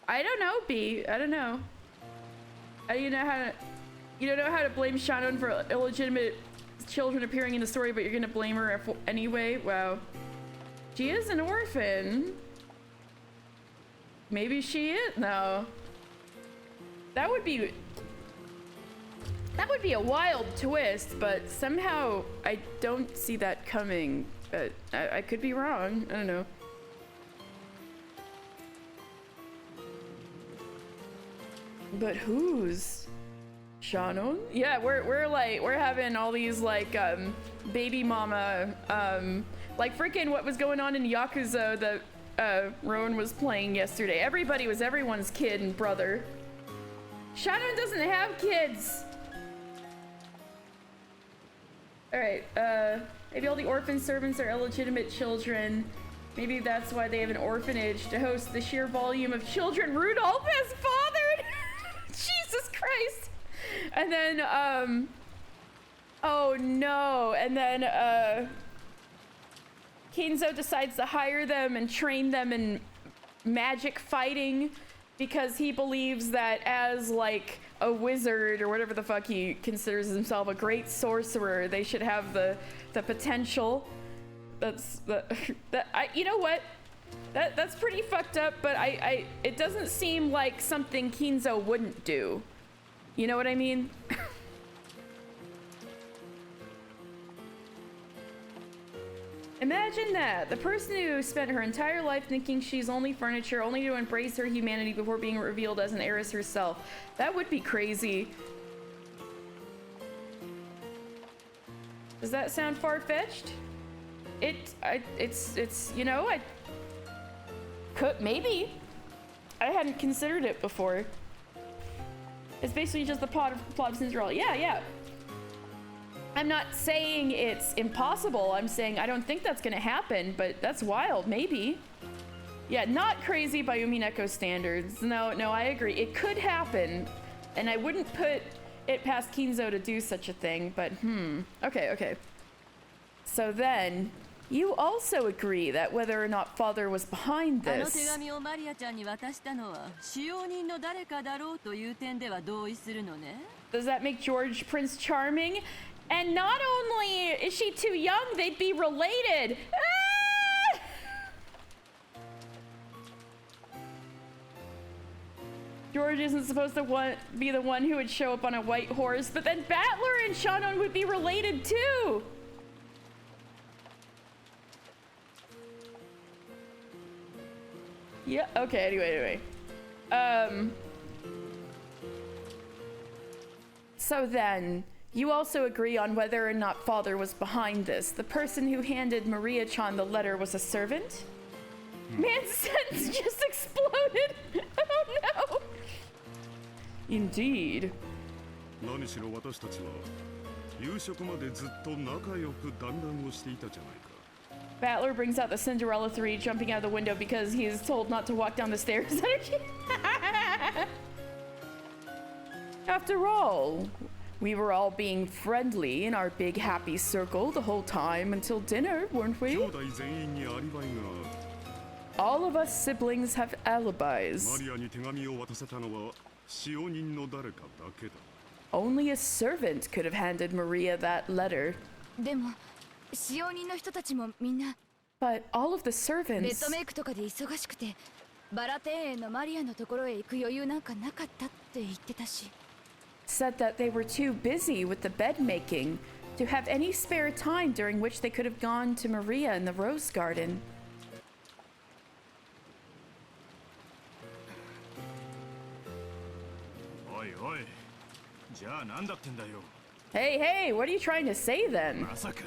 I don't know, B. I don't know. You don't know how to blame Shannon for illegitimate children appearing in the story, but you're gonna blame her anyway? Wow. She is an orphan. Maybe she is? No. That would be a wild twist, but somehow I don't see that coming. But I could be wrong. I don't know. But whose? Shannon? Yeah, we're having all these like baby mama like freaking what was going on in Yakuza that Rowan was playing yesterday. Everybody was everyone's kid and brother. Shannon doesn't have kids. Alright, maybe all the orphan servants are illegitimate children. Maybe that's why they have an orphanage to host the sheer volume of children Rudolph has fathered. Jesus Christ. And then, oh no. And then, Kinzo decides to hire them and train them in magic fighting because he believes that as like a wizard or whatever the fuck he considers himself, a great sorcerer, they should have the potential. You know what? That's pretty fucked up, but it doesn't seem like something Kinzo wouldn't do. You know what I mean? Imagine that. The person who spent her entire life thinking she's only furniture, only to embrace her humanity before being revealed as an heiress herself. That would be crazy. Does that sound far-fetched? It's, you know, I could, maybe. I hadn't considered it before. It's basically just the plot of Cinderella. Yeah. I'm not saying it's impossible. I'm saying I don't think that's gonna happen, but that's wild, maybe. Yeah, not crazy by Umineko standards. No, I agree. It could happen, and I wouldn't put it past Kinzo to do such a thing, but Okay. So then, you also agree that whether or not father was behind this. あの手紙をマリアちゃんに渡したのは使用人の誰かだろうという点では同意するのね。 Does that make George Prince Charming? And not only is she too young, they'd be related. Ah! George isn't supposed to be the one who would show up on a white horse, but then Battler and Shannon would be related too. Yeah, okay, anyway. So then, you also agree on whether or not father was behind this. The person who handed Maria-chan the letter was a servant? Man's sentence just exploded! Oh no! Indeed. 何しろ私たちは夕食までずっと仲良く団らんをしていたじゃないか。 Battler brings out the Cinderella 3 jumping out of the window because he is told not to walk down the stairs. After all, we were all being friendly in our big happy circle the whole time until dinner, weren't we? 兄弟全員にアリバイがある。 All of us siblings have alibis. マリアに手紙を渡せたのは使用人の誰かだけだ。 Only a servant could have handed Maria that letter. でも使用人の人たちもみんな But all of the ベ servants ッドメイクとかで忙しくてバラ庭園のマリアのところへ行く余裕なんかなかったって言ってたし said that they were too busy with the bed making to have any spare time during which they could have gone to Maria in the rose garden. おいおい。じゃあ何だってんだよ。 Hey, what are you trying to say then? まさか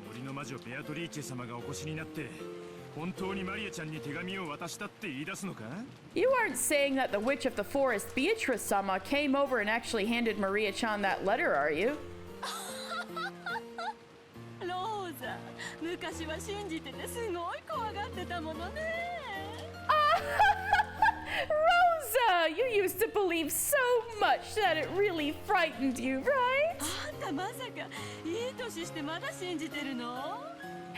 森の魔女ベアトリーチェ様がお越しになって本当にマリアちゃんに手紙を渡したって言い出すのか You aren't saying that the witch of the forest, Beatrice-sama, came over and actually handed Maria-chan that letter, are you? ローザ、昔は信じててすごい怖がってたものね。 Rosa, you used to believe so much that it really frightened you, right? あんたまさかいい年してまだ信じてるの？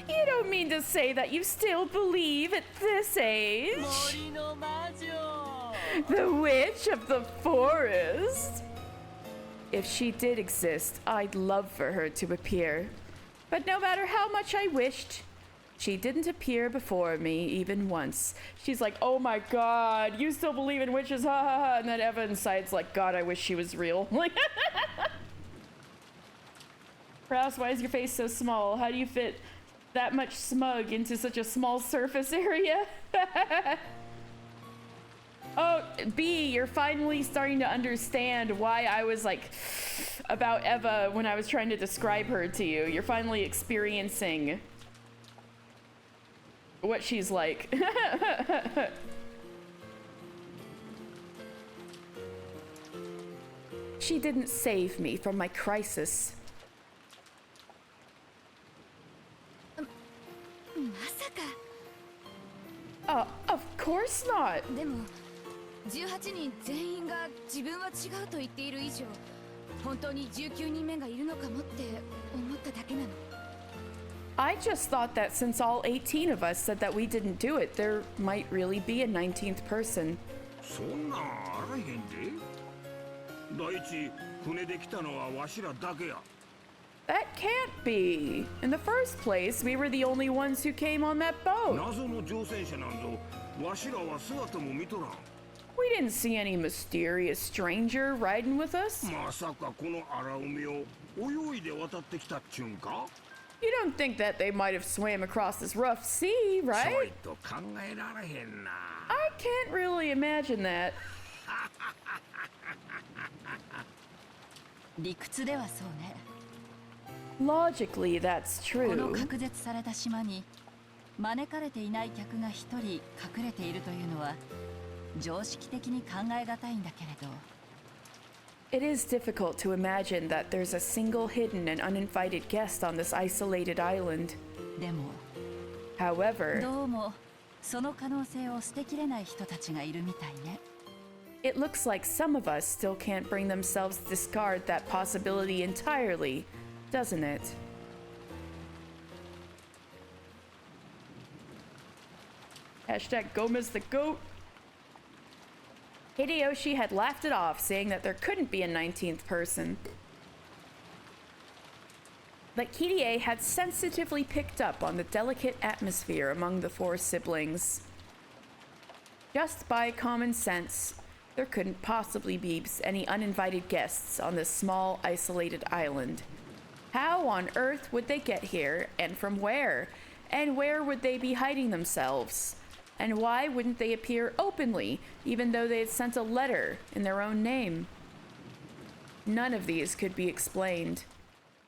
You don't mean to say that you still believe at this age? 森の魔女。 The witch of the forest? If she did exist, I'd love for her to appear. But no matter how much I wished, she didn't appear before me even once. She's like, oh my god, you still believe in witches, ha ha ha. And then Eva inside's like, God, I wish she was real. Like, Rouse, why is your face so small? How do you fit that much smug into such a small surface area? Oh, B, you're finally starting to understand why I was like about Eva when I was trying to describe her to you. You're finally experiencing what she's like. She didn't save me from my crisis. まさか Of course not. でも18人全員が自分は違うと言っている以上本当に19人目がいるのかもって思っただけなの I just thought that since all 18 of us said that we didn't do it, there might really be a 19th person. そんなんあらへんで。第一、船で来たのはわしらだけや。 That can't be. In the first place, we were the only ones who came on that boat. 謎の乗船者なんぞ、わしらは姿も見とらん。 We didn't see any mysterious stranger riding with us. まさかこの荒海を泳いで渡ってきたっちゅうんか You don't think that they might have swam across this rough sea, ちょ right? いと考えられへんな。 I can't really imagine that. 理屈ではそうね Logically, that's この true. 隔絶された島に招かれていない客が一人隠れているというのは常識的に考えがたいんだけれど It is difficult to imagine that there's a single hidden and uninvited guest on this isolated island. でも However, どうもその可能性を捨てきれない人たちがいるみたいね it looks like some of us still can't bring themselves to discard that possibility entirely, doesn't it? Hashtag Gomez the goat. Hideyoshi had laughed it off, saying that there couldn't be a 19th person. But Kirie had sensitively picked up on the delicate atmosphere among the four siblings. Just by common sense, there couldn't possibly be any uninvited guests on this small, isolated island. How on earth would they get here, and from where? And where would they be hiding themselves? And why wouldn't they appear openly, even though they had sent a letter in their own name? None of these could be explained.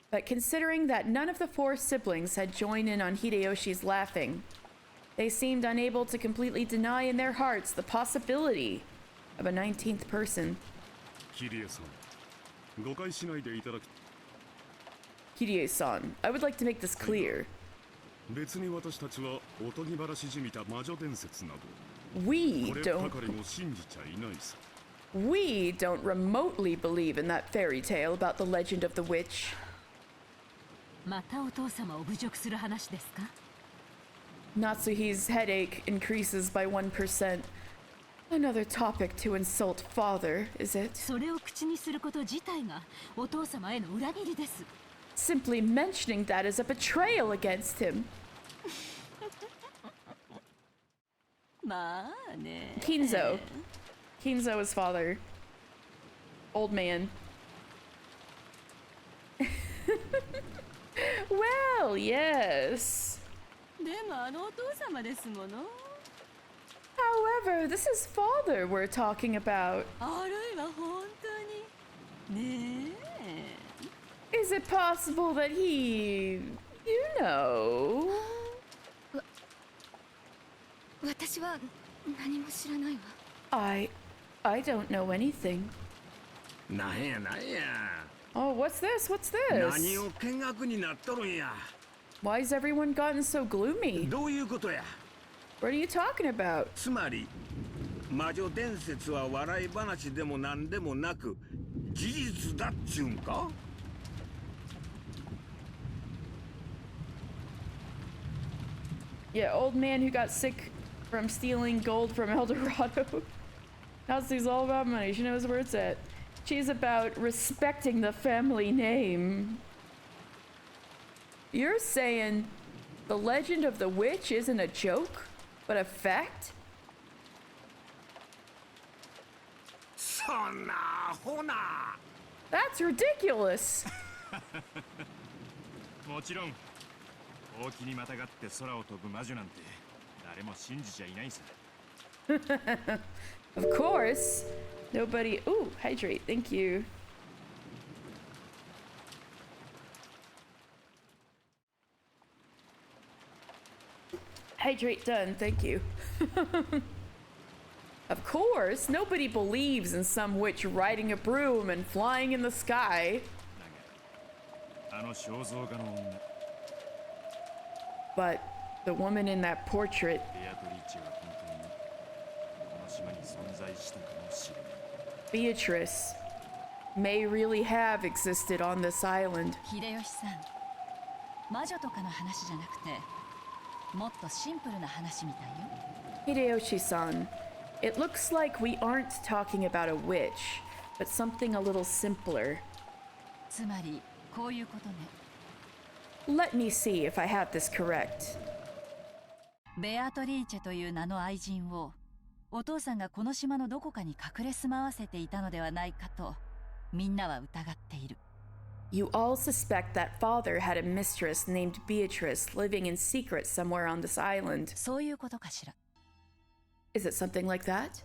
But considering that none of the four siblings had joined in on Hideyoshi's laughing, they seemed unable to completely deny in their hearts the possibility of a 19th person. キリエさん誤解しないでいただき Kirie-san, I would like to make this clear. 別に私たちはおとぎ話じみた魔女伝説など We これ don't ばかりも信じちゃいないさ We don't remotely believe in that fairy tale about the legend of the witch. またお父様を侮辱する話ですか Natsuhi's headache increases by 1%. Another topic to insult father, is it? それを口にすること自体がお父様への裏切りです Simply mentioning that is a betrayal against him. まあね Kinzo. Kinzo is father. Old man. Well, yes. でもあのお父様ですもの However, this is father we're talking about. あるいは本当にねえ Is it possible that he, you know? 私は何も知らないわ I don't know anything. なんやなんや。 Oh, what's this? What's 何 this? を見学になっとるんや。 Why's everyone gotten so gloomy? どういうことや。 What are you talking about? つまり魔女伝説は笑い話でも何でもなく事実だっちゅうんか Yeah, old man who got sick from stealing gold from El Dorado. Natsu's all about money. She knows where it's at. She's about respecting the family name. You're saying the legend of the witch isn't a joke, but a fact? そんなアホな。 That's ridiculous. もちろんほうきにまたがって空を飛ぶ魔女なんて誰も信じちゃいないさ。 Of course. Nobody. Ooh, hydrate. Thank you. Hydrate done. Thank you. Of course, nobody believes in some witch riding a broom and flying in the sky. あの肖像画の女 But the woman in that portrait, ベアトリーチェは本当にこの島に存在したかもしれない。 Beatrice, may really have existed on this island. 秀吉さん、魔女とかの話じゃなくてもっとシンプルな話みたいよ。 Hideyoshi-san, it looks like we aren't talking about a witch, but something a little simpler. つまりこういうことね。 Let me see if I have this correct. ベアトリーチェという名の愛人をお父さんがこの島のどこかに隠れ住まわせていたのではないかとみんなは疑っている。 You all suspect that father had a mistress named Beatrice living in secret somewhere on this island. そういうことかしら。 Is it something like that?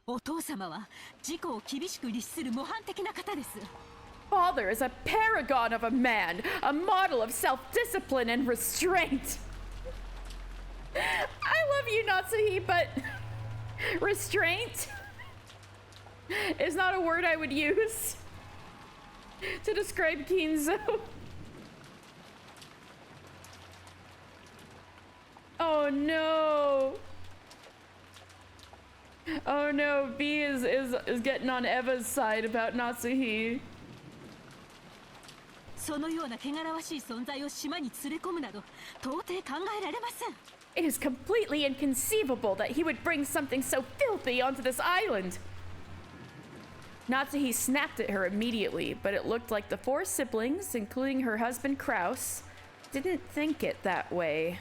お父様は自己を厳しく律する模範的な方です。 Father is a paragon of a man, a model of self-discipline and restraint. I love you, Natsuhi, but restraint is not a word I would use to describe Kinzo. Oh no. Oh no, B is getting on Eva's side about Natsuhi. そのような汚らわしい存在を島に連れ込むなど到底考えられません。 It is completely inconceivable that he would bring something so filthy onto this island. Natsuhi snapped at her immediately, but it looked like the four siblings, including her husband Kraus, didn't think it that way.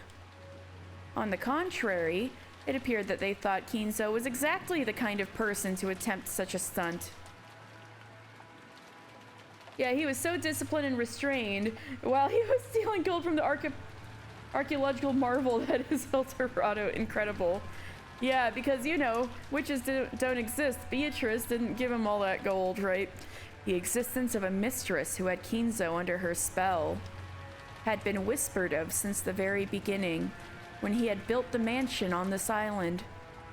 On the contrary, it appeared that they thought Kinzo was exactly the kind of person to attempt such a stunt. Yeah, he was so disciplined and restrained while he was stealing gold from the archaeological marvel that is El Dorado. Incredible. Yeah, because, you know, witches don't exist. Beatrice didn't give him all that gold, right? The existence of a mistress who had Kinzo under her spell had been whispered of since the very beginning, when he had built the mansion on this island.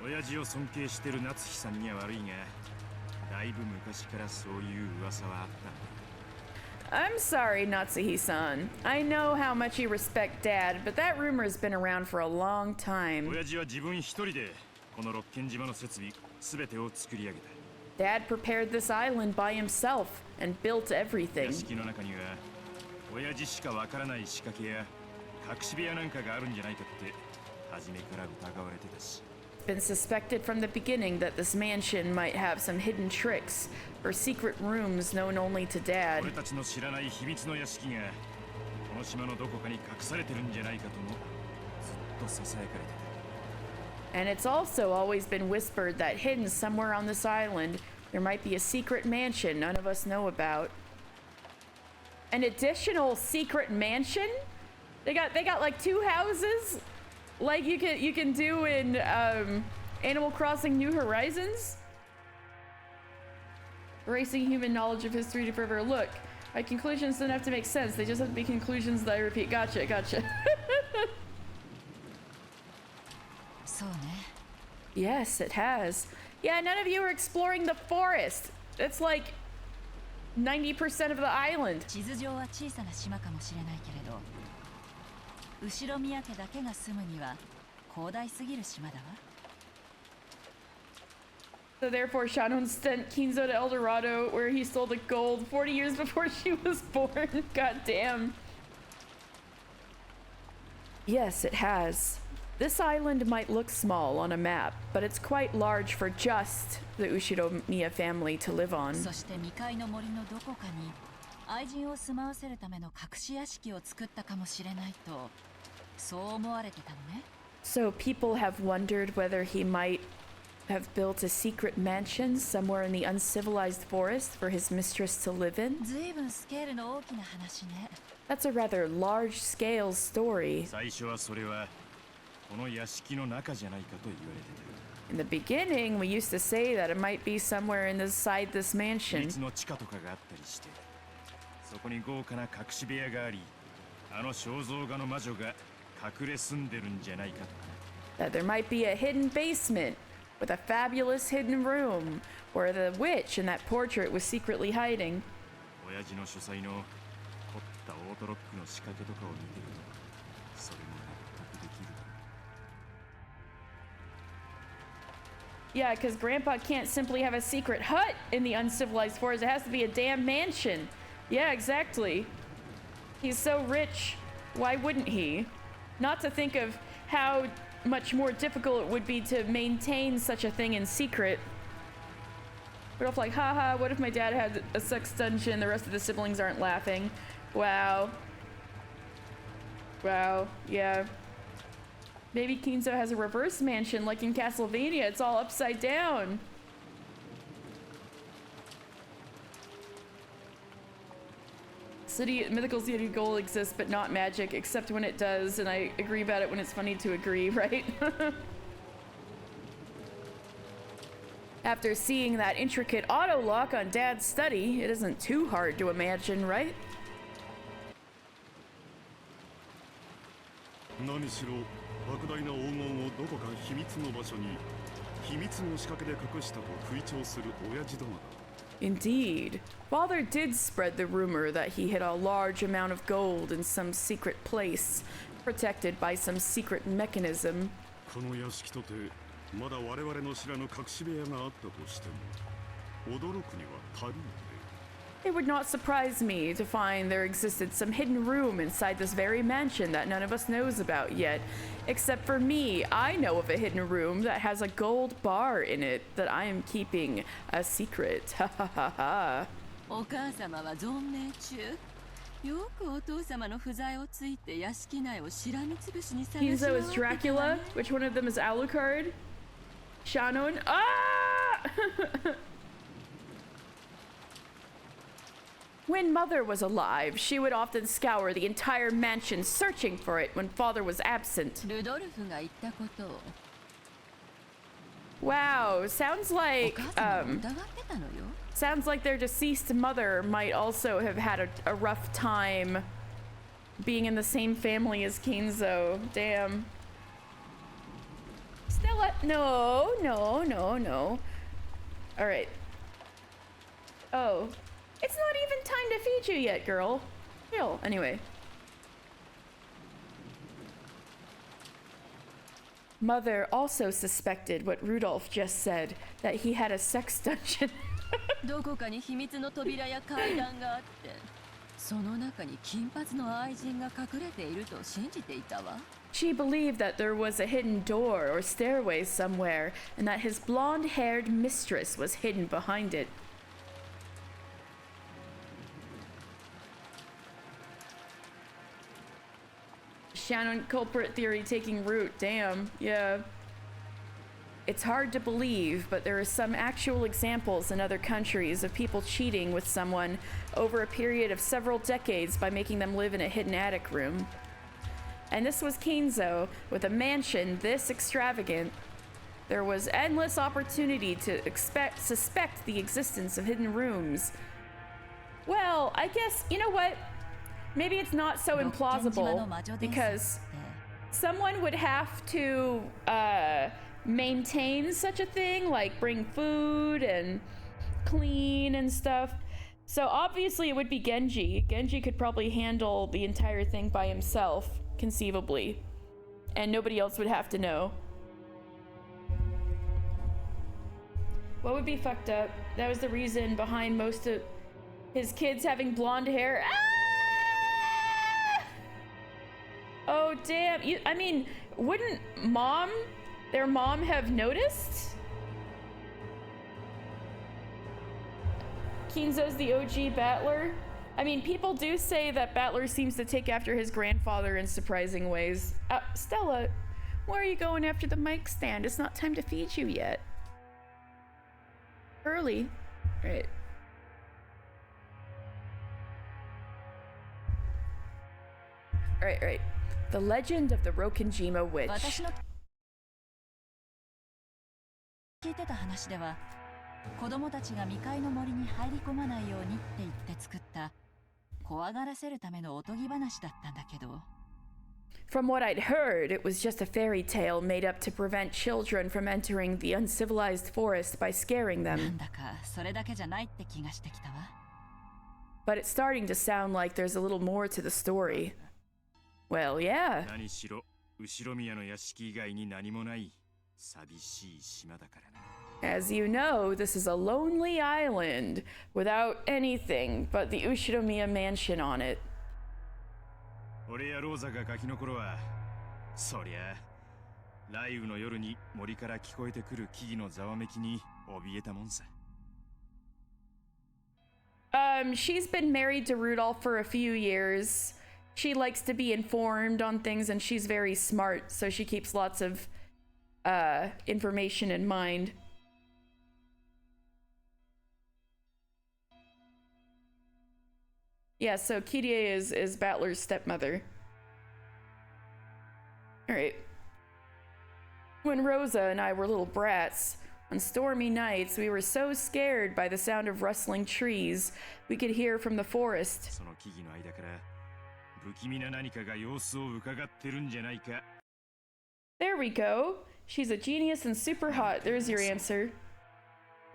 親父を尊敬してる夏日さんには悪いが、だいぶ昔からそういう噂はあった。 I'm sorry, Natsuhi-san. I know how much you respect Dad, but that rumor has been around for a long time. 親父は自分一人でこの六軒島の設備すべてを作り上げた。 Dad prepared this island by himself and built 屋 everything. 敷の中には親父しかわからない仕掛けや隠し部屋なんかがあるんじゃないかって初めから疑われてたし。 Been suspected from the beginning that this mansion might have some hidden tricks or secret rooms known only to Dad. 俺たちの知らない秘密の屋敷がこの島のどこかに隠されてるんじゃないかともずっと囁かれてた。 And it's also always been whispered that hidden somewhere on this island, there might be a secret mansion none of us know about. An additional secret mansion? They got like 2 houses? Like you can do in Animal Crossing New Horizons? Erasing human knowledge of history to forever. Look, my conclusions don't have to make sense. They just have to be conclusions that I repeat. Gotcha, gotcha. そうね。 Yes, it has. Yeah, none of you are exploring the forest. It's like 90% of the island. 地図上は小さな島かもしれないけれど、後ろ宮家だけが住むには広大すぎる島だわ。 So therefore, Shannon sent Kinzo to El Dorado, where he stole the gold 40 years before she was born. God damn. Yes, it has. This island might look small on a map, but it's quite large for just the Ushiromiya family to live on. そして未開の森のどこかに愛人を住まわせるための隠し屋敷を作ったかもしれないとそう思われてたのね。 So people have wondered whether he might have built a secret mansion somewhere in the uncivilized forest for his mistress to live in. ずいぶんスケールの大きな話ね。 That's a rather large-scale story. 最初はそれはこの屋敷の中じゃないかと言われてた。 In the beginning, we used to say that it might be somewhere inside this 秘 mansion. 密の地下とかがあったりして、そこに豪華な隠し部屋があり、あの肖像画の魔女が隠れ住んでるんじゃないかとか。 That there might be a hidden basement with a fabulous hidden room where the witch in that portrait was secretly hiding. 親父の書斎の凝ったオートロックの仕掛けとかを見てると、それも納得できるだろう。 Yeah, because Grandpa can't simply have a secret hut in the uncivilized forest. It has to be a damn mansion. Yeah, exactly. He's so rich. Why wouldn't he? Not to think of how much more difficult it would be to maintain such a thing in secret. We're off like, haha, what if my dad had a sex dungeon? The rest of the siblings aren't laughing. Wow. Wow, yeah. Maybe Kinzo has a reverse mansion like in Castlevania. It's all upside down. Mythical City Gold exists, but not magic, except when it does, and I agree about it when it's funny to agree, right? After seeing that intricate auto lock on Dad's study, it isn't too hard to imagine, right? 何しろ莫大な黄金をどこか秘密の場所に秘密の仕掛けで隠したと吹聴する親父どもだ。 Indeed. Father did spread the rumor that he hid a large amount of gold in some secret place, protected by some secret mechanism. この屋敷とてまだ我々の知らぬ隠し部屋があったとしても驚くには足りんで。 It would not surprise me to find there existed some hidden room inside this very mansion that none of us knows about yet. Except for me, I know of a hidden room that has a gold bar in it that I am keeping a secret. Ha ha ha ha. お母様は存命中。よくお父様の不在をついて屋敷内をしらみつぶしに探し Kinzo 回 is ってたわ Dracula? ね。 Which one of them is Alucard? Shannon? Ah! When Mother was alive, she would often scour the entire mansion searching for it when Father was absent. ルドルフが言ったことを Wow, sounds お like 母様も疑ってたのよ。 sounds like their deceased mother might also have had a rough time being in the same family as Kinzo. Damn. Stella, no. All right. Oh, it's not even time to feed you yet, girl. Chill. Anyway. Mother also suspected what Rudolph just said, that he had a sex dungeon. どこかに秘密の扉や階段があって、その中に金髪の愛人が隠れていると信じていたわ。 She believed that there was a hidden door or stairway somewhere, and that his blonde-haired mistress was hidden behind it. Shannon culprit theory taking root. Damn, yeah. It's hard to believe, but there are some actual examples in other countries of people cheating with someone over a period of several decades by making them live in a hidden attic room. And this was Kinzo, with a mansion this extravagant. There was endless opportunity to suspect the existence of hidden rooms. Well, I guess, you know what? Maybe it's not so implausible, because someone would have to maintain such a thing, like bring food and clean and stuff. So obviously it would be Genji. Genji could probably handle the entire thing by himself, conceivably, and nobody else would have to know. What would be fucked up? That was the reason behind most of his kids having blonde hair. Ah! Oh, damn. I mean, wouldn't their mom have noticed? Kinzo's the OG battler. I mean, people do say that Battler seems to take after his grandfather in surprising ways. Stella, why are you going after the mic stand? It's not time to feed you yet. Early. Right. Right. The Legend of the Rokenjima Witch. 私の聞いてた話では、子供たちが未開の森に入り込まないようにって言って作った怖がらせるためのおとぎ話だったんだけど。From what I'd heard, it was just a fairy tale made up to prevent children from entering the uncivilized forest by scaring な them. んだかそれだけじゃないって気がしてきたわ。But it's starting to sound like there's a little more to the story. Well, yeah. 何しろ後ろ宮の屋敷以外に何もない寂しい島だからな。As you know, this is a lonely island without anything but the Ushiromiya mansion on it. 俺やローザがガキの頃は、そりゃ雷雨の夜に森から聞こえてくる木々のざわめきに怯えたもんさ。She's been married to Rudolph for a few years. She likes to be informed on things and she's very smart, so she keeps lots of information in mind. Yeah, so Kirie is Battler's stepmother. Alright. When Rosa and I were little brats, on stormy nights, we were so scared by the sound of rustling trees we could hear from the forest. その木々の間から不気味な何かが様子を伺ってるんじゃないか。There we go. She's a genius and super hot. There's your answer.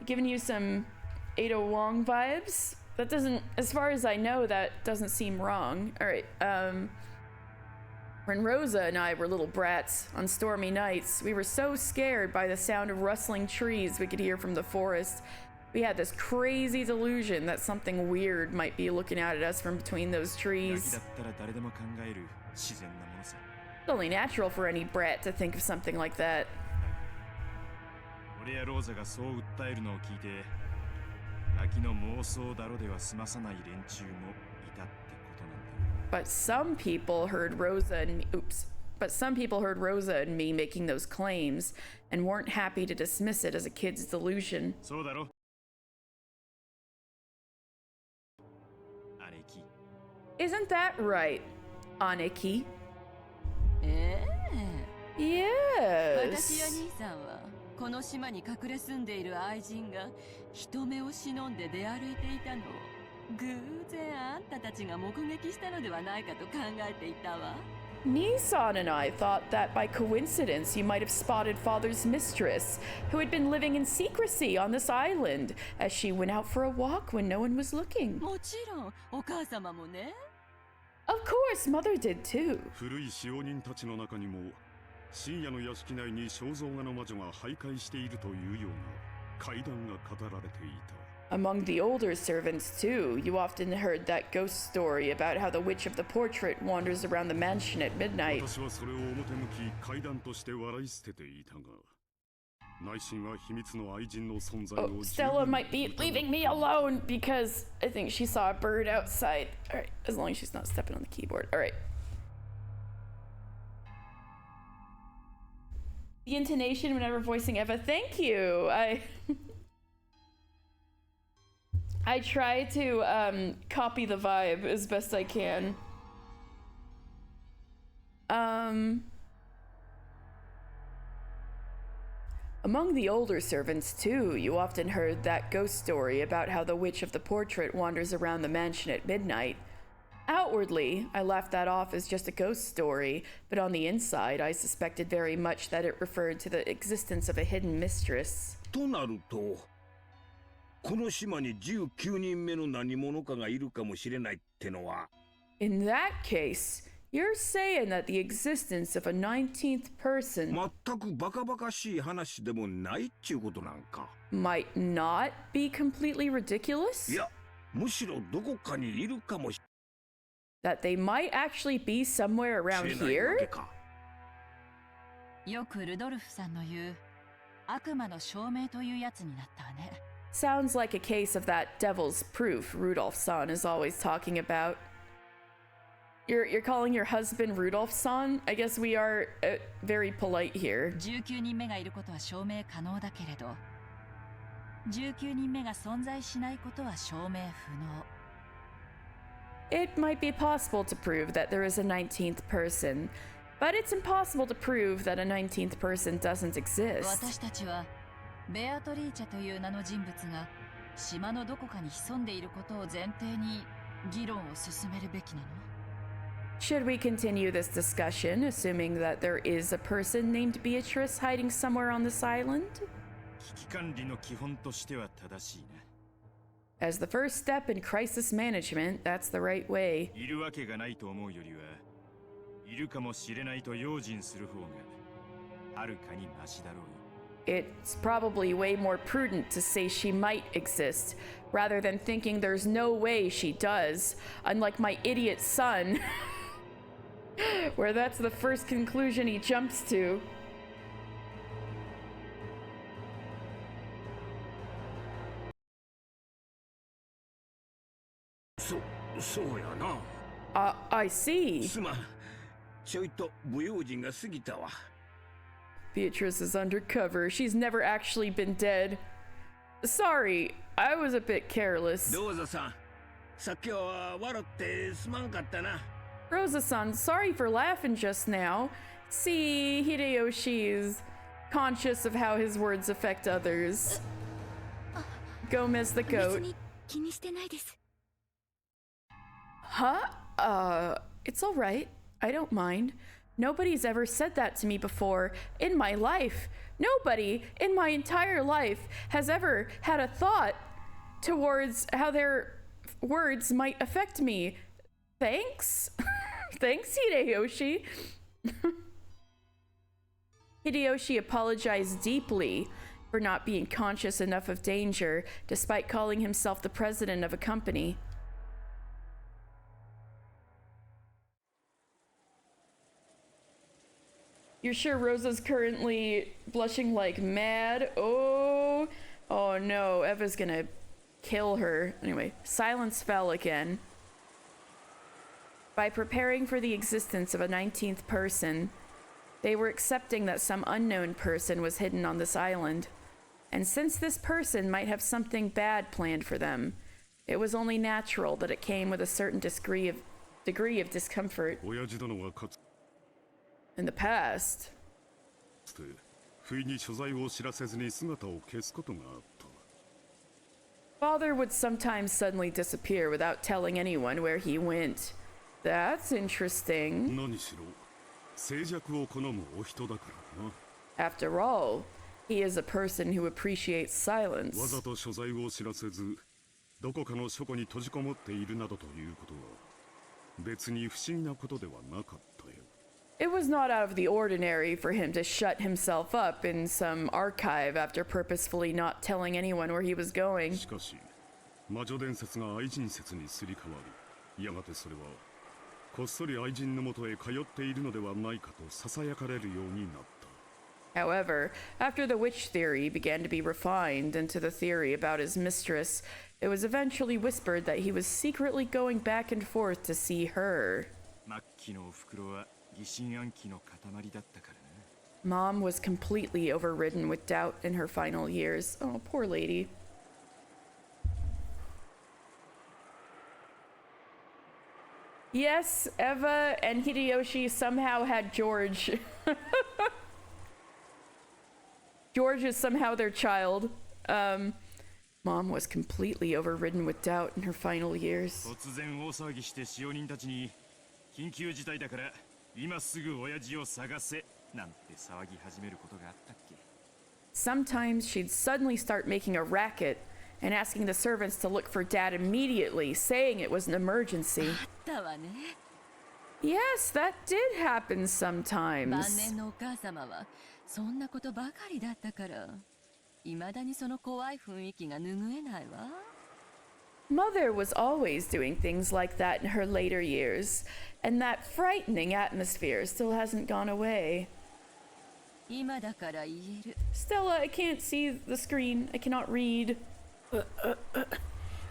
Giving you some Ada Wong vibes. That doesn't, as far as I know, that doesn't seem wrong. All right. When Rosa and I were little brats on stormy nights, we were so scared by the sound of rustling trees we could hear from the forest. We had this crazy delusion that something weird might be looking out at us from between those ガキ trees. だったら誰でも考える自然なものさ。 It's only natural for any brat to think of something like that. 俺やローザがそう訴えるのを聞いて、ガキの妄想だろでは済まさない連中もいたってことなんだよ。 But some people heard Rosa and me, But some people heard Rosa and me making those claims and weren't happy to dismiss it as a kid's delusion. そうだろ。姉貴。 Isn't that right, Aneki? 私や Yes. 兄さんはこの島に隠れ住んでいる愛人が人目を忍んで出歩いていたのを偶然あんたたちが目撃したのではないかと考えていたわ。 Nissan and I thought that by coincidence you might have spotted Father's mistress, who had been living in secrecy on this island as she went out for a walk when no one was looking. もちろんお母様もね。 Of course, Mother did too. 古い使用人たちの中にも深夜の屋敷内に肖像画の魔女が徘徊しているというような怪談が語られていた。 Among the older servants, too, you often heard that ghost story about how the witch of the portrait wanders around the mansion at midnight. 私はそれを表向き怪談として笑い捨てていたが、内心は秘密の愛人の存在 Oh, を Stella might be leaving me alone because I think she saw a bird outside. All right, as long as she's not stepping on the keyboard. All right. The intonation whenever voicing Eva. Thank you. I try to copy the vibe as best I can. Among the older servants, too, you often heard that ghost story about how the witch of the portrait wanders around the mansion at midnight. Outwardly, I laughed that off as just a ghost story, but on the inside, I suspected very much that it referred to the existence of a hidden mistress. となると、この島に19人目の何者かがいるかもしれないってのは。 In that case, you're saying that the existence of a 19th person 全くバカバカしい話でもないっちゅうことなんか。 might not be completely ridiculous? いや、むしろどこかにいるかもしれない。that they might actually be somewhere around 知れないわ here? けか。よくルドルフさんの言う悪魔の証明というやつになったわね。 Sounds like a case of that devil's proof Rudolph-san is always talking about. You're calling your husband Rudolph-san? I guess we are very polite here. 19人目がいることは証明可能だけれど、19人目が存在しないことは証明不能。 It might be possible to prove that there is a 19th person, but it's impossible to prove that a 19th person doesn't exist. 私たちはベアトリーチェという名の人物が島のどこかに潜んでいることを前提に議論を進めるべきなの？ Should we continue this discussion, assuming that there is a person named Beatrice hiding somewhere on this island? 危機管理の基本としては正しいな。 As the first step in crisis management, that's the right way. いるわけがないと思うよりは、いるかもしれないと用心する方がはるかにマシだろうよ。 It's probably way more prudent to say she might exist, rather than thinking there's no way she does, unlike my idiot son, where that's the first conclusion he jumps to. そうやな。I see. すまん。ちょいと不用心が過ぎたわ。 Beatrice is undercover. She's never actually been dead. Sorry, I was a bit careless. ローザさん、さっきは笑ってすまんかったな。 Rosa-san, sorry for laughing just now. See, Hideyoshi is conscious of how his words affect others. Gomez the 別 goat. に気にしてないです。 Huh? It's alright. I don't mind. Nobody's ever said that to me before in my life. Nobody in my entire life has ever had a thought towards how their words might affect me. Thanks? Thanks, Hideyoshi. Hideyoshi apologized deeply for not being conscious enough of danger, despite calling himself the president of a company. You're sure Rosa's currently blushing like mad? Oh no, Eva's gonna kill her. Anyway, silence fell again. By preparing for the existence of a 19th person, they were accepting that some unknown person was hidden on this island. And since this person might have something bad planned for them, it was only natural that it came with a certain degree of discomfort. 親父殿はかつ In the past, て不意に所在を知らせずに姿を消すことがあった。 Father would sometimes suddenly disappear without telling anyone where he went. That's interesting. 何しろ静寂を好むお人だからな。 After all, he is a person who appreciates わ silence. ざと所在を知らせずどこかの書庫に閉じこもっているなどということは別に不思議なことではなかったよ。 It was not out of the ordinary for him to shut himself up in some archive after purposefully not telling anyone where he was going. しかし魔女伝説が愛人説にすり替わりやがてそれはこっそり愛人のもとへ通っているのではないかと囁かれるようになった。 However, after the witch theory began to be refined into the theory about his mistress, it was eventually whispered that he was secretly going back and forth to see her. 末期のお袋は疑心暗鬼の塊だったからな。 Mom was completely overridden with doubt in her final years. Oh, poor lady. Yes, Eva and Hideyoshi somehow had George. George is somehow their child. Mom was completely overridden with doubt in her final years. 突然大騒ぎして使用人たちに緊急事態だから今すぐ親父を探せなんて騒ぎ始めることがあったっけ？ Sometimes she'd suddenly start making a racket and asking the servants to look for Dad immediately, saying it was an emergency. だわね。 Yes, that did happen 晩 sometimes. 年のお母様はそんなことばかりだったから、未だにその怖い雰囲気が拭えないわ。Mother was always doing things like that in her later years, and that frightening atmosphere still hasn't gone away. 今だから言える。 Stella, I can't see the screen. I cannot read.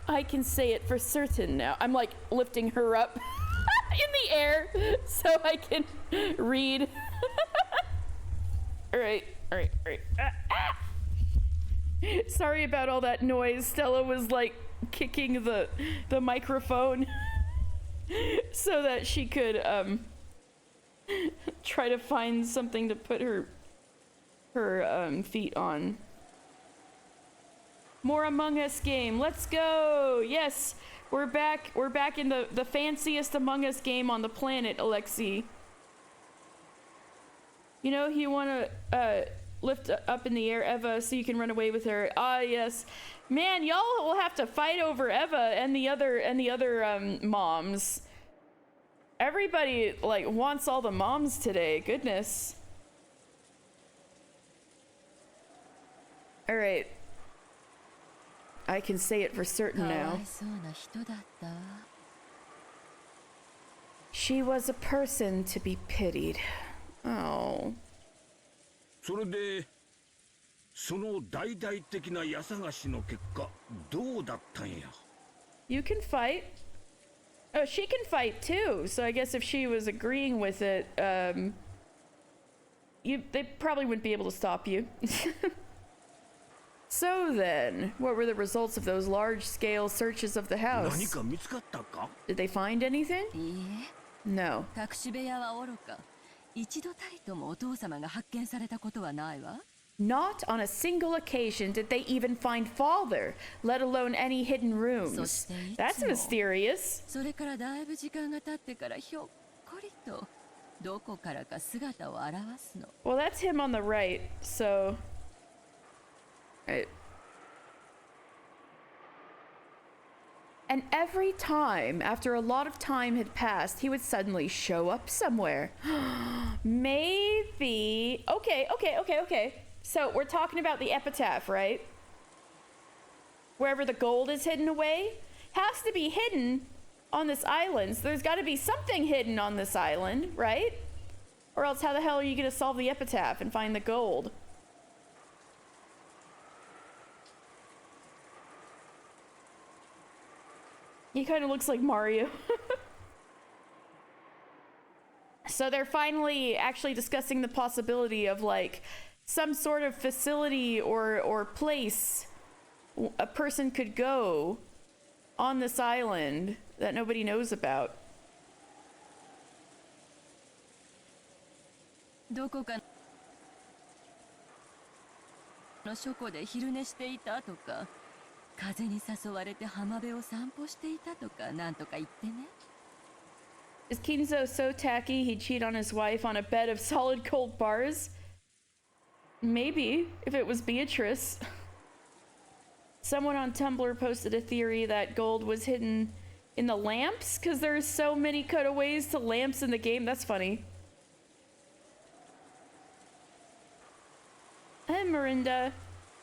I can say it for certain now. I'm like lifting her up in the air so I can read. All right. Sorry about all that noise. Stella was like kicking the microphone so that she could try to find something to put her feet on. More Among Us game. Let's go. Yes, we're back in the fanciest Among Us game on the planet, Alexi. You know, you want to lift up in the air Eva so you can run away with her. Ah, yes. Man, y'all will have to fight over Eva and the other moms. Everybody like wants all the moms today. Goodness. All right. I can say it for certain now. She was a person to be pitied. Oh. それでその大々的な家探しの結果どうだったんや You can fight. Oh, she can fight too. So I guess if she was agreeing with it, they probably wouldn't be able to stop you. So then, what were the results of those large-scale searches of the house? 何か見つかったか Did they find anything? いいえ。 No. 隠し部屋はおろか、一度たりともお父様が発見されたことはないわ。 Not on a single occasion did they even find father, let alone any hidden rooms. That's mysterious. それからだいぶ時間が経ってからひょっこりとどこからか姿を現すの。 Well, that's him on the right, so... Right. And every time, after a lot of time had passed, he would suddenly show up somewhere. Maybe... Okay. So we're talking about the epitaph, right? Wherever the gold is hidden away? Has to be hidden on this island. So there's got to be something hidden on this island, right? Or else how the hell are you going to solve the epitaph and find the gold? He kind of looks like Mario. So they're finally actually discussing the possibility of like some sort of facility or place a person could go on this island that nobody knows about. どこかの書庫で昼寝していたとか、風に誘われて浜辺を散歩していたとか、なんとか言ってね。 Is Kinzo so tacky he'd cheat on his wife on a bed of solid cold bars? Maybe, if it was Beatrice. Someone on Tumblr posted a theory that gold was hidden in the lamps, because there's so many cutaways to lamps in the game. That's funny. Hey, Marinda.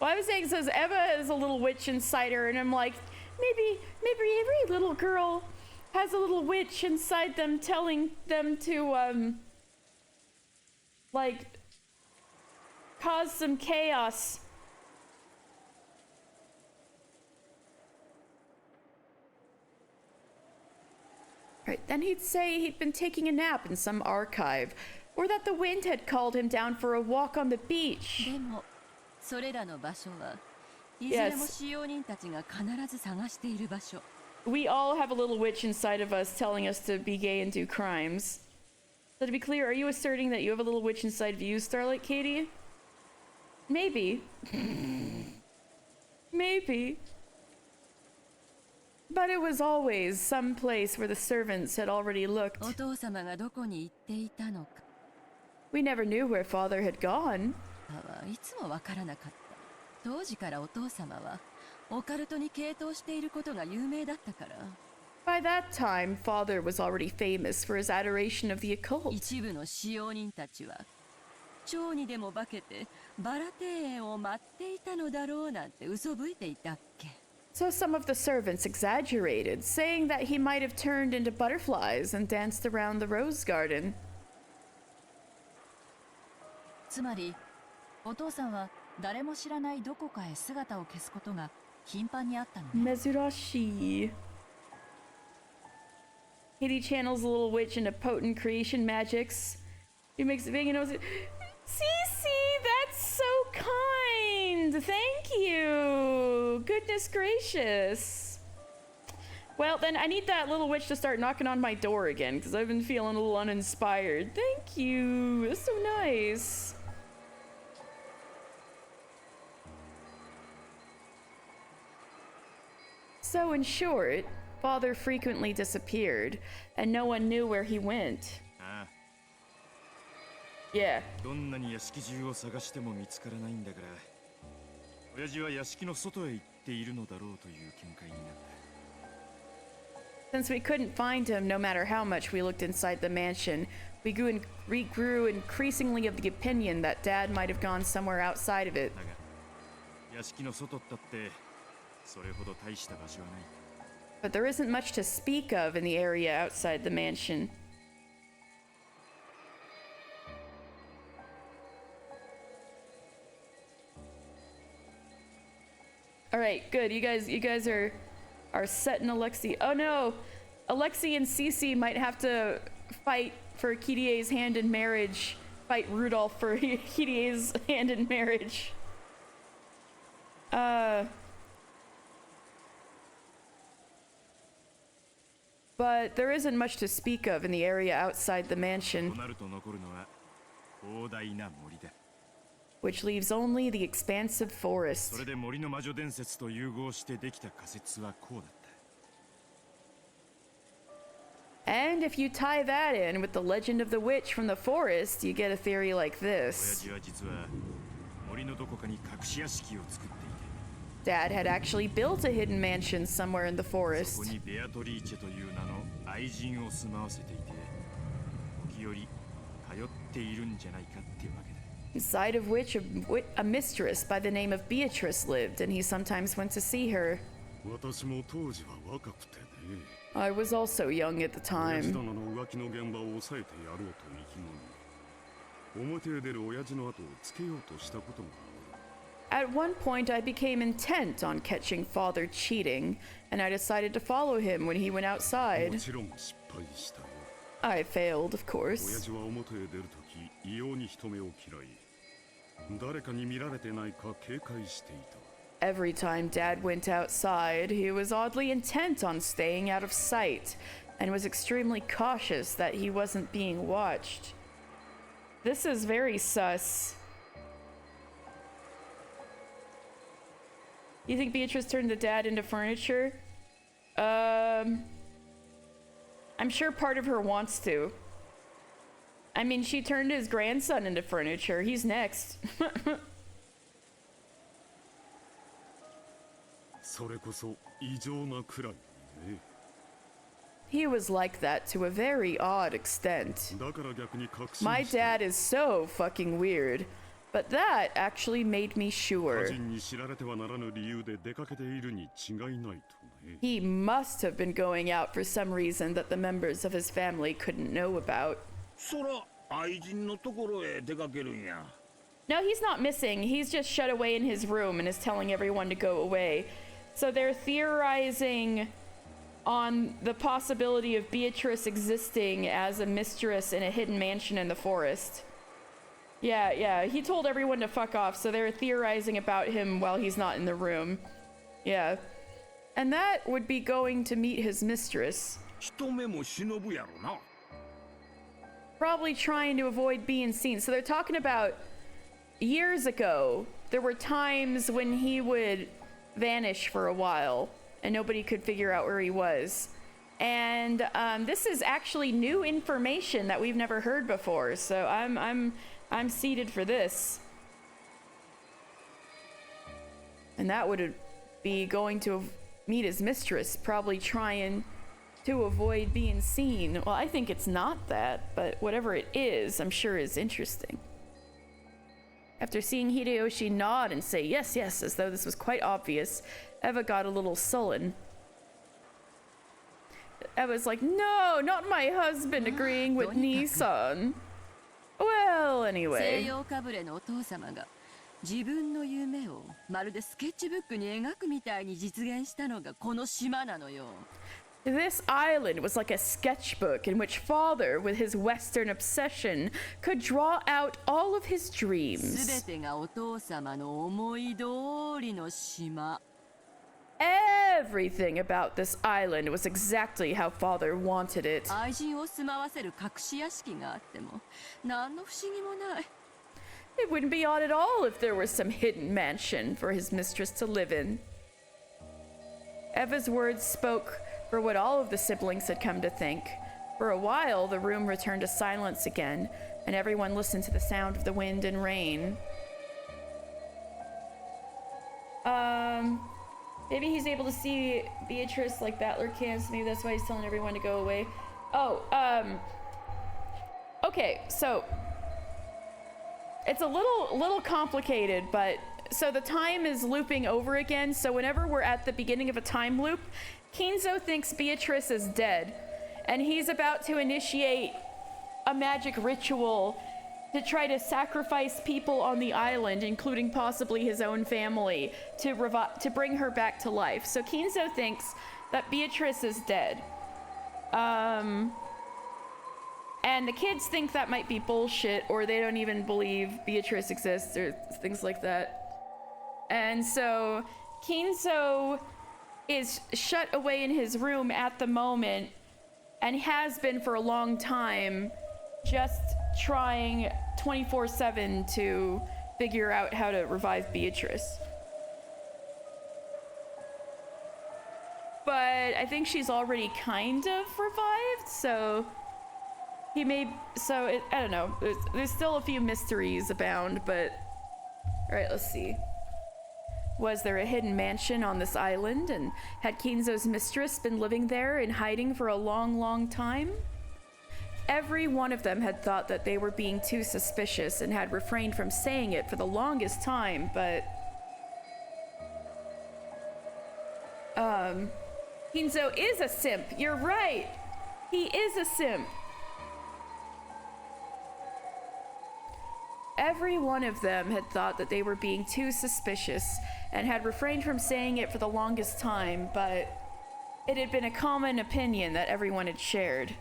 Well, I was saying, says Eva is a little witch inside her, and I'm like, maybe every little girl has a little witch inside them telling them to, like, cause some chaos. Right, then he'd say he'd been taking a nap in some archive, or that the wind had called him down for a walk on the beach. でも、それらの場所はいずれも使用人たちが必ず探している場所。 We all have a little witch inside of us telling us to be gay and do crimes. So to be clear, are you asserting that you have a little witch inside of you, Starlight Katie? Maybe. Maybe. But it was always some place where the servants had already looked. お父様がどこに行っていたのか We never knew where father had gone. はいつもわからなかった。当時からお父様はオカルトに傾倒していることが有名だったから。 By that time, father was already famous for his adoration of the occult. 一部の使用人たちは蝶にでも化けてバラ庭園を待っていたのだろうなんて嘘吹いていたっけ。So some of the servants exaggerated, saying that he might have turned into butterflies and danced around the rose garden. つまりお父さんは誰も知らないどこかへ姿を消すことが頻繁にあったのね。 Mezurashi. Kitty channels a little witch into potent creation magics. He makes it big and knows it. Cece, that's so kind. Thank you. Goodness gracious. Well, then I need that little witch to start knocking on my door again because I've been feeling a little uninspired. Thank you. That's so nice. So in short, Father frequently disappeared, and no one knew where he went. ああ Yeah. どんなに屋敷中を探しても見つからないんだから親父は屋敷の外へ行っているのだろうという見解になった Since we couldn't find him, no matter how much we looked inside the mansion, we grew increasingly of the opinion that Dad might have gone somewhere outside of it. だが屋敷の外ったってそれほど大した場所はない But there isn't much to speak of in the area outside the mansion. All right, good. You guys are setting Alexi. Oh no, Alexi and Cece might have to fight for Kirie's hand in marriage. Fight Rudolph for Kirie's hand in marriage. But there isn't much to speak of in the area outside the mansion, となると残るのは広大な森だ which leaves only the expansive そ forest. れで森の魔女伝説と融合してできた仮説はこうだった And if you tie that in with the legend of the witch from the forest, you get a theory like 親 this. 父は実は森のどこかに隠し屋敷を作っていて Dad had actually built a hidden mansion somewhere in the そこ forest, にベアトリーチェという名の愛人を住まわせていて時折通っているんじゃないかってわけだ inside of which a mistress by the name of Beatrice lived, and he sometimes went to see her. 私も当時は若くてね I was also young at the 親父 time. 殿の浮気の現場を抑えてやろうと意気込み表へ出る親父の後をつけようとしたことが At one point, I became intent on catching Father cheating, and I decided to follow him when he went ある outside. もちろん失敗したよ I failed, of 親 course. 父は表へ出るとき異様に人目を嫌い誰かに見られてないか警戒していた Every time Dad went outside, he was oddly intent on staying out of sight, and was extremely cautious that he wasn't being watched. This is very sus. You think Beatrice turned the dad into furniture? I'm sure part of her wants to. I mean, she turned his grandson into furniture. He's next. それこそ異常なくらいね He was like that to a very odd extent. だから逆に確信 My して dad is so fucking weird. But that actually made me 家 sure 人に知られてはならぬ理由で出かけているに違いないとね he must have been going out for some reason that the members of his family couldn't know about. そら愛人のところへ出かけるんや No, he's not missing. He's just shut away in his room and is telling everyone to go away. So they're theorizing on the possibility of Beatrice existing as a mistress in a hidden mansion in the forest. Yeah, he told everyone to fuck off, so they're theorizing about him while he's not in the room. Yeah. And that would be going to meet his mistress. 人目も忍ぶやろな Probably trying to avoid being seen. So they're talking about years ago, there were times when he would vanish for a while and nobody could figure out where he was. And this is actually new information that we've never heard before. So I'm seated for this. And that would be going to meet his mistress, probably trying to avoid being seen. Well, I think it's not that, but whatever it is, I'm sure is interesting. After seeing Hideyoshi nod and say yes, yes, as though this was quite obvious, Eva got a little sullen. Eva's like, no, not my husband agreeing with Nissan. Well, 西 anyway. 洋かぶれのお父様が自分の夢をまるでスケッチブックに描くみたいに実現したのがこの島なのよ。 This island was like a sketchbook in which father, with his Western obsession, could draw out all of his す dreams. べてがお父様の思い通りの島。 Everything about this island was exactly how father wanted it. 愛人を住まわせる隠し屋敷があっても何の不思議もない。 It wouldn't be odd at all if there was some hidden mansion for his mistress to live in. Eva's words spoke for what all of the siblings had come to think. For a while, the room returned to silence again, and everyone listened to the sound of the wind and rain. Maybe he's able to see Beatrice like Battler can't, so maybe that's why he's telling everyone to go away. Oh, okay, so it's a little complicated, but so the time is looping over again. So whenever we're at the beginning of a time loop, Kinzo thinks Beatrice is dead, and he's about to initiate a magic ritual to try to sacrifice people on the island, including possibly his own family, to bring her back to life. So Kinzo thinks that Beatrice is dead. And the kids think that might be bullshit, or they don't even believe Beatrice exists, or things like that. And so Kinzo is shut away in his room at the moment, and has been for a long time, just trying 24/7 to figure out how to revive Beatrice. But I think she's already kind of revived, so he may, I don't know, there's still a few mysteries abound, but all right, let's see. Was there a hidden mansion on this island, and had Kinzo's mistress been living there in hiding for a long, long time? Every one of them had thought that they were being too suspicious and had refrained from saying it for the longest time, but Kinzo is a simp. You're right. He is a simp. Every one of them had thought that they were being too suspicious and had refrained from saying it for the longest time, but it had been a common opinion that everyone had shared.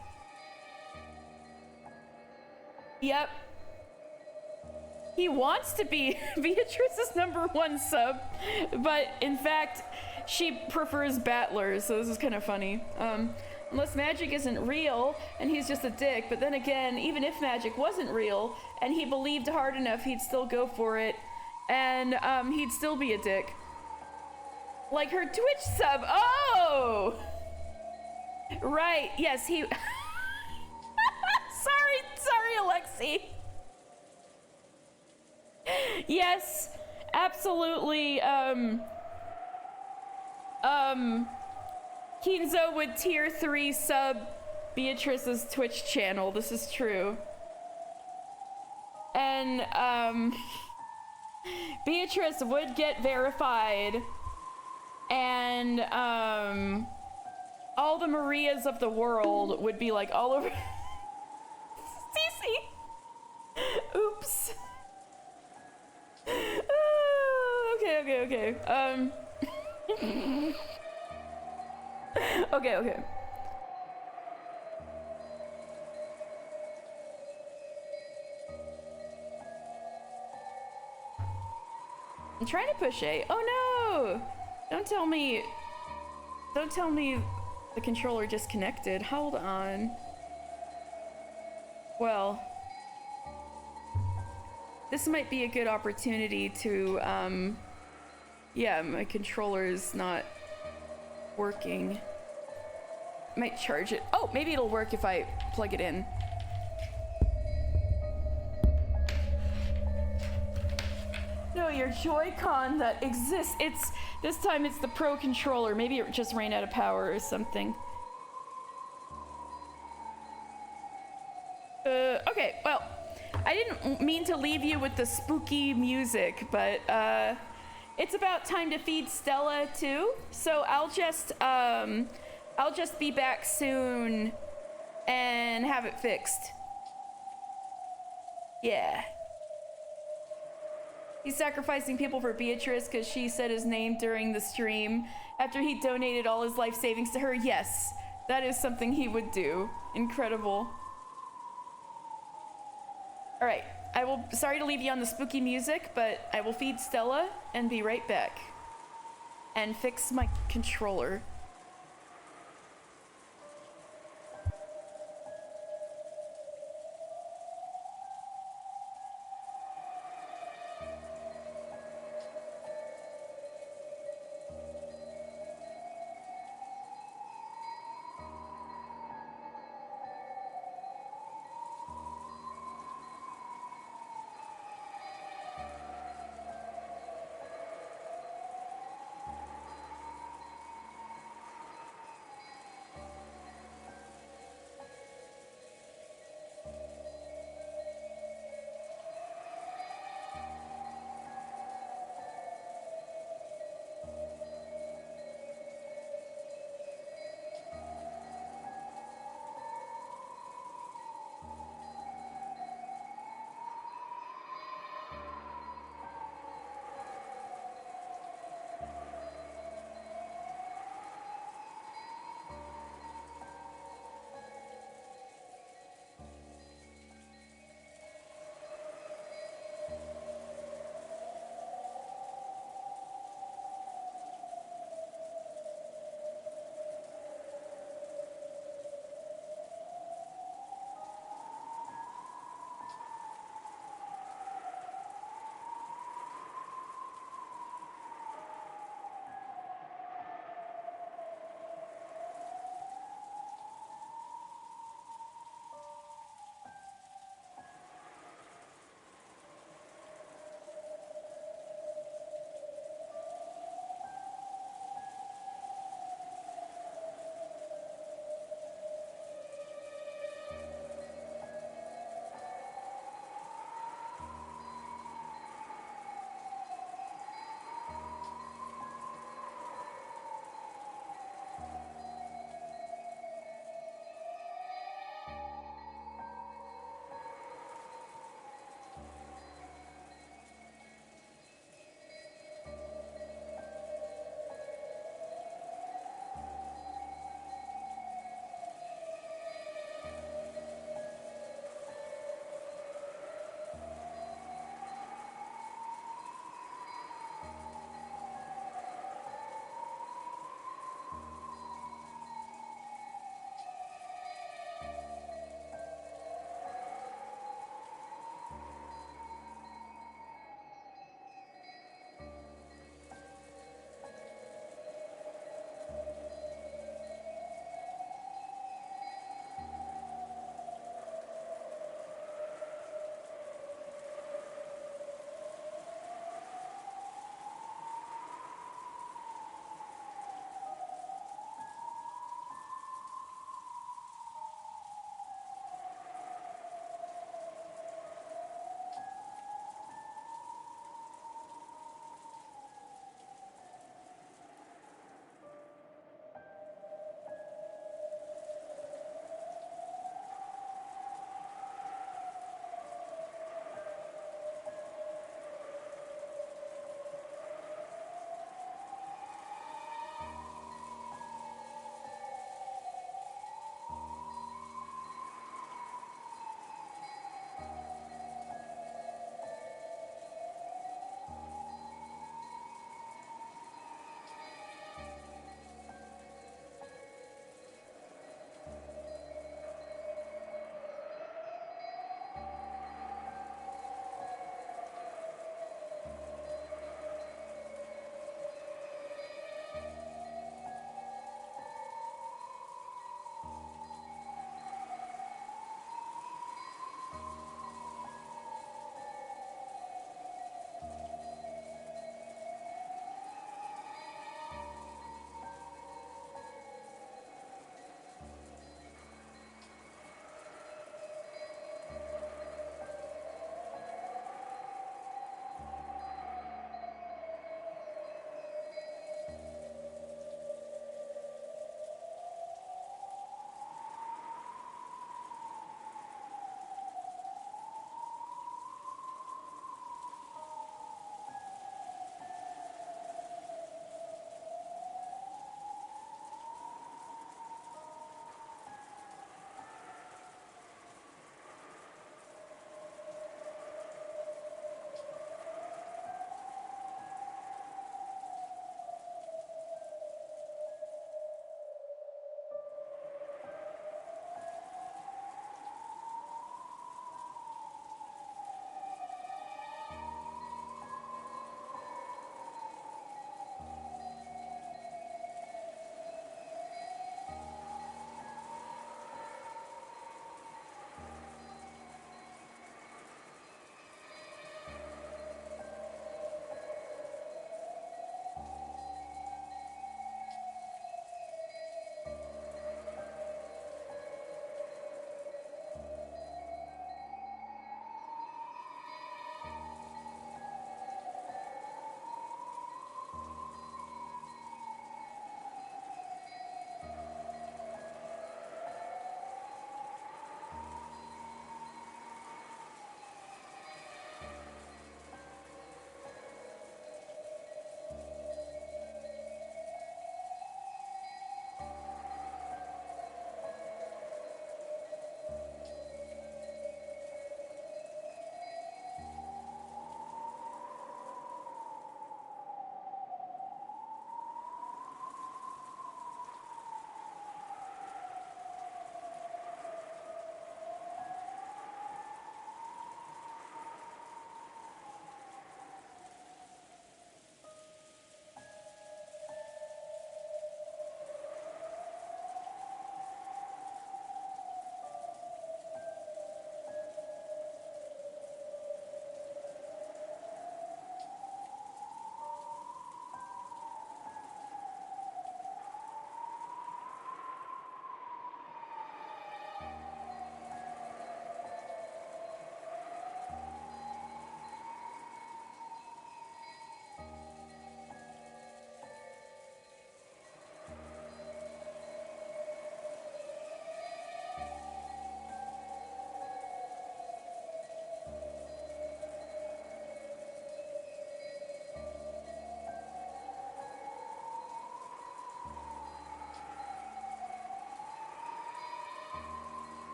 Yep. He wants to be Beatrice's #1 sub, but in fact, she prefers battlers, so this is kind of funny. Unless magic isn't real and he's just a dick, but then again, even if magic wasn't real and he believed hard enough, he'd still go for it, and he'd still be a dick. Like her Twitch sub. Oh! Right, yes, he... Sorry, Alexi. Yes, absolutely, Kinzo would tier 3 sub Beatrice's Twitch channel. This is true. And, Beatrice would get verified, and, all the Marias of the world would be like all over... Cece! Oops. Okay. Okay. I'm trying to push A. Oh no! Don't tell me the controller disconnected. Hold on. Well, this might be a good opportunity to, yeah, my controller is not working. Might charge it. Oh, maybe it'll work if I plug it in. No, your Joy-Con that exists. This time it's the Pro controller. Maybe it just ran out of power or something. Okay, well, I didn't mean to leave you with the spooky music, but it's about time to feed Stella too. So I'll just be back soon and have it fixed. Yeah. He's sacrificing people for Beatrice because she said his name during the stream after he donated all his life savings to her. Yes, that is something he would do. Incredible. All right, sorry to leave you on the spooky music, but I will feed Stella and be right back. And fix my controller.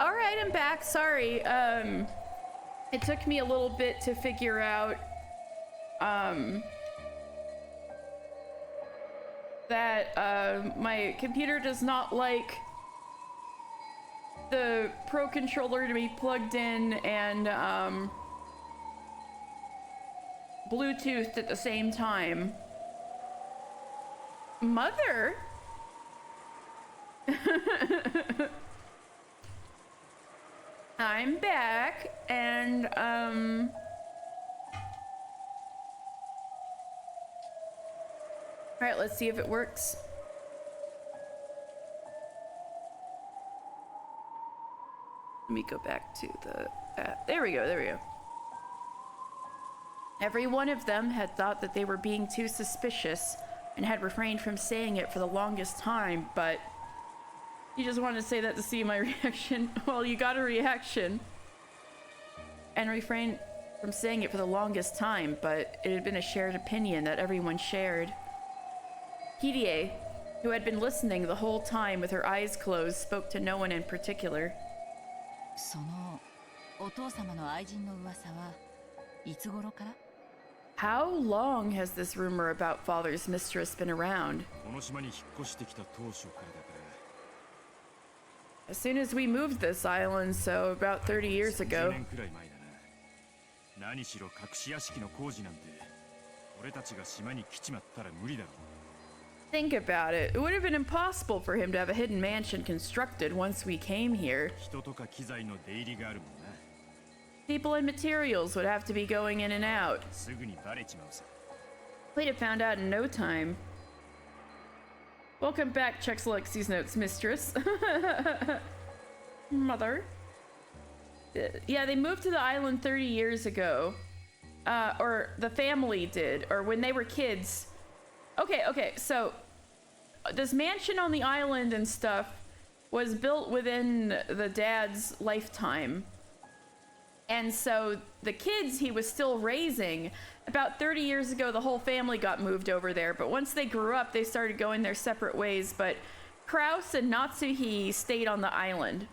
All right, I'm back. Sorry. It took me a little bit to figure out that my computer does not like the Pro controller to be plugged in and Bluetoothed at the same time. Mother? I'm back, and, alright, let's see if it works. Let me go back to the, there we go, there we go. Every one of them had thought that they were being too suspicious and had refrained from saying it for the longest time, but you just wanted to say that to see my reaction. Well, you got a reaction. And refrained from saying it for the longest time, but it had been a shared opinion that everyone shared. Hirie, who had been listening the whole time with her eyes closed, spoke to no one in particular. そのお父様の愛人の噂はいつ頃から？ How long has this rumor about father's mistress been around? この島に引っ越してきた当初からだから As soon as we moved this island, so about 30 years 10 ago. 年くらい前だな。何しろ隠し屋敷の工事なんて俺たちが島に来ちまったら無理だろう。 Think about it. It would have been impossible for him to have a hidden mansion constructed once we came here. 人とか機材の出入りがあるもんな。 People and materials would have to be going in and out. すぐにバレちまうさ。 We'd have found out in no time. Welcome back, checks Lexi's notes, mistress. Mother. Yeah, they moved to the island 30 years ago. Or the family did, or when they were kids. Okay, so this mansion on the island and stuff was built within the dad's lifetime. And so the kids he was still raising, about 30 years ago, the whole family got moved over there. But once they grew up, they started going their separate ways. But Kraus and Natsuhi stayed on the island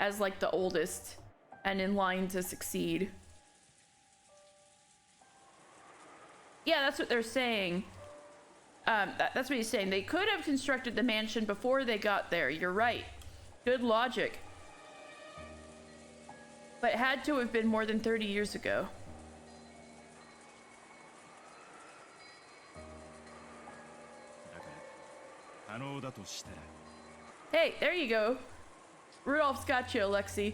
as like the oldest and in line to succeed. Yeah, that's what they're saying. That's what he's saying. They could have constructed the mansion before they got there. You're right. Good logic. But it had to have been more than 30 years ago. Hey, there you go. Rudolph's got you, Alexi.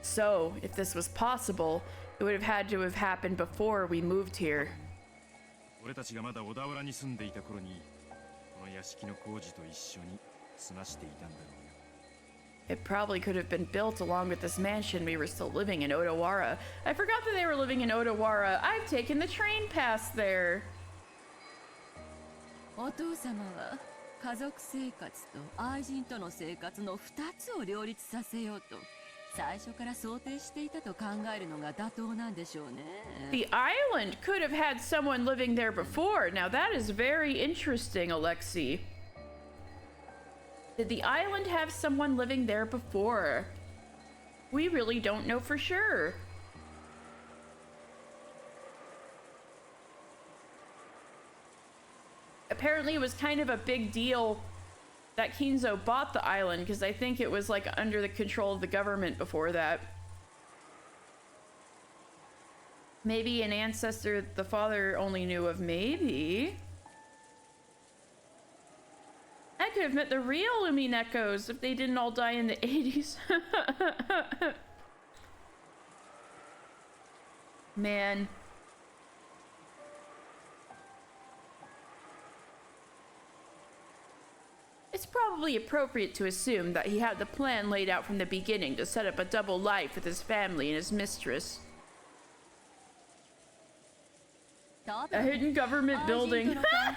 So, if this was possible, it would have had to have happened before we moved here. It probably could have been built along with this mansion. We were still living in Odawara. I forgot that they were living in Odawara. I've taken the train past there. お父様は家族生活と愛人との生活の2つを両立させようと最初から想定していたと考えるのが妥当なんでしょうね。The island could have had someone living there before. Now that is very interesting, Alexi. Did the island have someone living there before? We really don't know for sure. Apparently it was kind of a big deal that Kinzo bought the island because I think it was like under the control of the government before that. Maybe an ancestor the father only knew of, maybe. I could have met the real Uminekos if they didn't all die in the 80s. Man. It's probably appropriate to assume that he had the plan laid out from the beginning to set up a double life with his family and his mistress. A hidden government building. I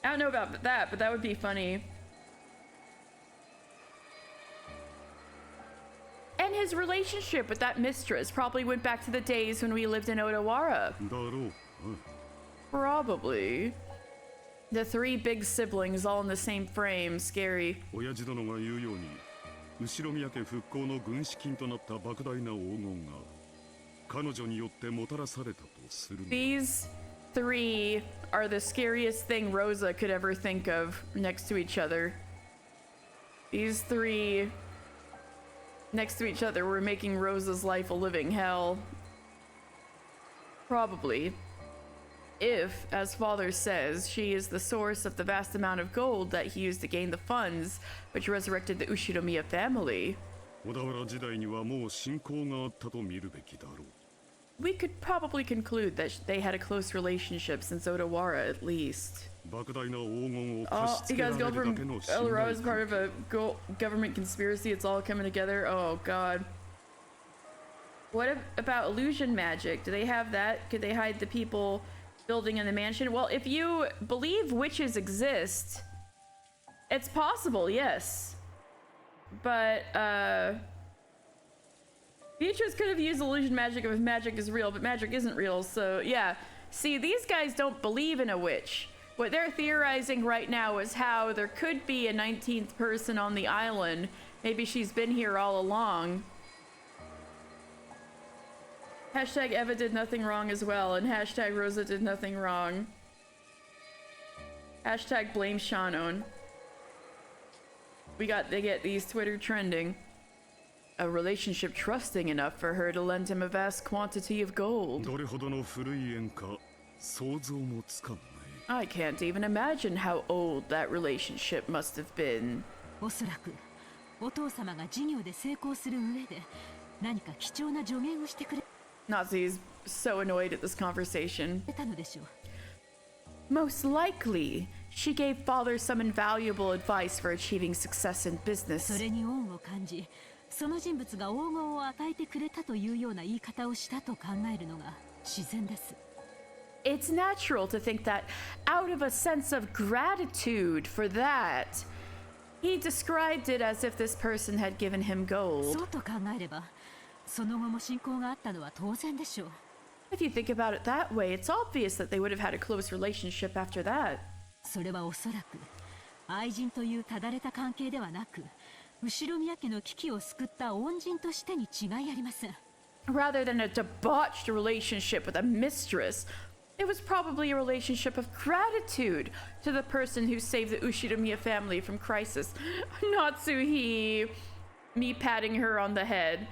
don't know about that, but that would be funny. And his relationship with that mistress probably went back to the days when we lived in Odawara. Probably. The three big siblings all in the same frame. Scary. 親父殿が言うように後ろ宮家復興の軍資金となった莫大な黄金が彼女によってもたらされたとするの。 These three are the scariest thing Rosa could ever think of next to each other. These three next to each other were making Rosa's life a living hell. Probably. If, as father says, she is the source of the vast amount of gold that he used to gain the funds which resurrected the Ushinomiya family. 小田原時代にはもう親交があったと見るべきだろう。 We could probably conclude that they had a close relationship since Odawara, at least. 莫大な黄金を Oh, 貸し you 付けら guys れ go るだ from けの信 Odawara 頼 as part of a government conspiracy. It's all coming together. Oh, God. What about illusion magic? Do they have that? Could they hide the people building in the mansion? Well, if you believe witches exist, it's possible, yes. But, Beatrice could have used illusion magic if magic is real, but magic isn't real, so yeah. See, these guys don't believe in a witch. What they're theorizing right now is how there could be a 19th person on the island. Maybe she's been here all along. Hashtag Eva did nothing wrong as well, and hashtag Rosa did nothing wrong. Hashtag blame Shannon. They get these Twitter trending. A relationship trusting enough for her to lend him a vast quantity of gold. どれほどの古い縁か想像もつかんね。 I can't even imagine how old that relationship must have been. おそらくお父様が事業で成功する上で何か貴重な助言をしてくれ Nazi's so annoyed at this conversation. たのでしょう。 Most likely, she gave father some invaluable advice for achieving success in そ business. れに恩を感じ、その人物が黄金を与えてくれたというような言い方をしたと考えるのが自然です。 It's natural to think that out of a sense of gratitude for that, he described it as if this person had given him そ gold. うと考えれば、その後も親交があったのは当然でしょう。 If you think about it that way, it's obvious that they would have had a close relationship after that. それはおそらく愛人というただれた関係ではなく、後ろ宮家の危機を救った恩人としてに違いありません。 Rather than a debauched relationship with a mistress, it was probably a relationship of gratitude to the person who saved the Ushinomiya family from crisis. Natsuhi, me patting her on the head.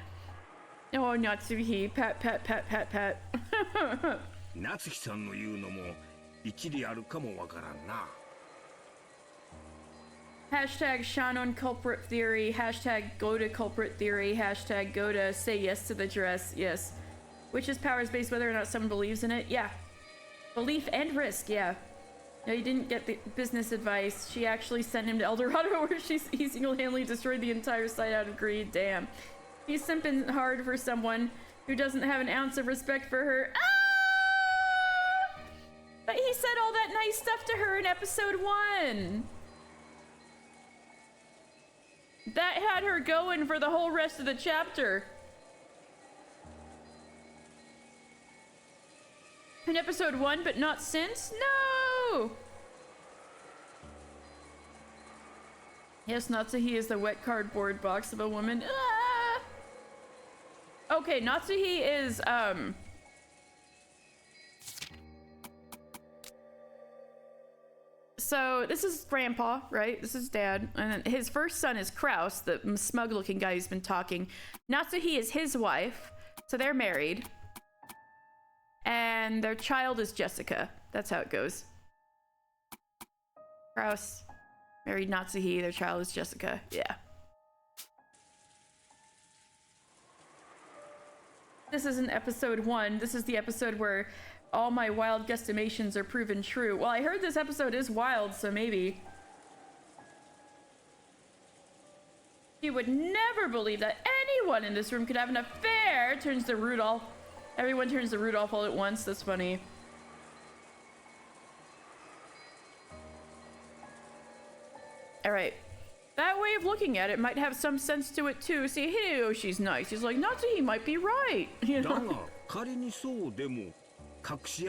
Oh, Natsuhi, pat, pat, pat, pat, pat. 夏希さんの言うのも一理あるかもわからんな。 Hashtag Shannon culprit theory, hashtag go to culprit theory, hashtag go to say yes to the dress, yes. Witch's power is based whether or not someone believes in it, yeah. Belief and risk, yeah. No, you didn't get the business advice. She actually sent him to El Dorado where he single-handedly destroyed the entire site out of greed, damn. He's simping hard for someone who doesn't have an ounce of respect for her. Ah! But he said all that nice stuff to her in episode 1. That had her going for the whole rest of the chapter. In episode 1, but not since? No! Yes, Natsuhi is the wet cardboard box of a woman. Ah! Okay, Natsuhi is, So, this is Grandpa, right? This is Dad. And then his first son is Kraus, the smug-looking guy who's been talking. Natsuhi is his wife, so they're married. And their child is Jessica. That's how it goes. Kraus married Natsuhi, their child is Jessica. Yeah. This isn't episode 1. This is the episode where all my wild guesstimations are proven true. Well, I heard this episode is wild, so maybe. You would never believe that anyone in this room could have an affair. Turns to Rudolph. Everyone turns to Rudolph all at once. That's funny. Alright. That way of looking at it might have some sense to it too. See, Hideyoshi's nice. He's like, Natsuhi might be right. You だが know? 仮にそうでも隠し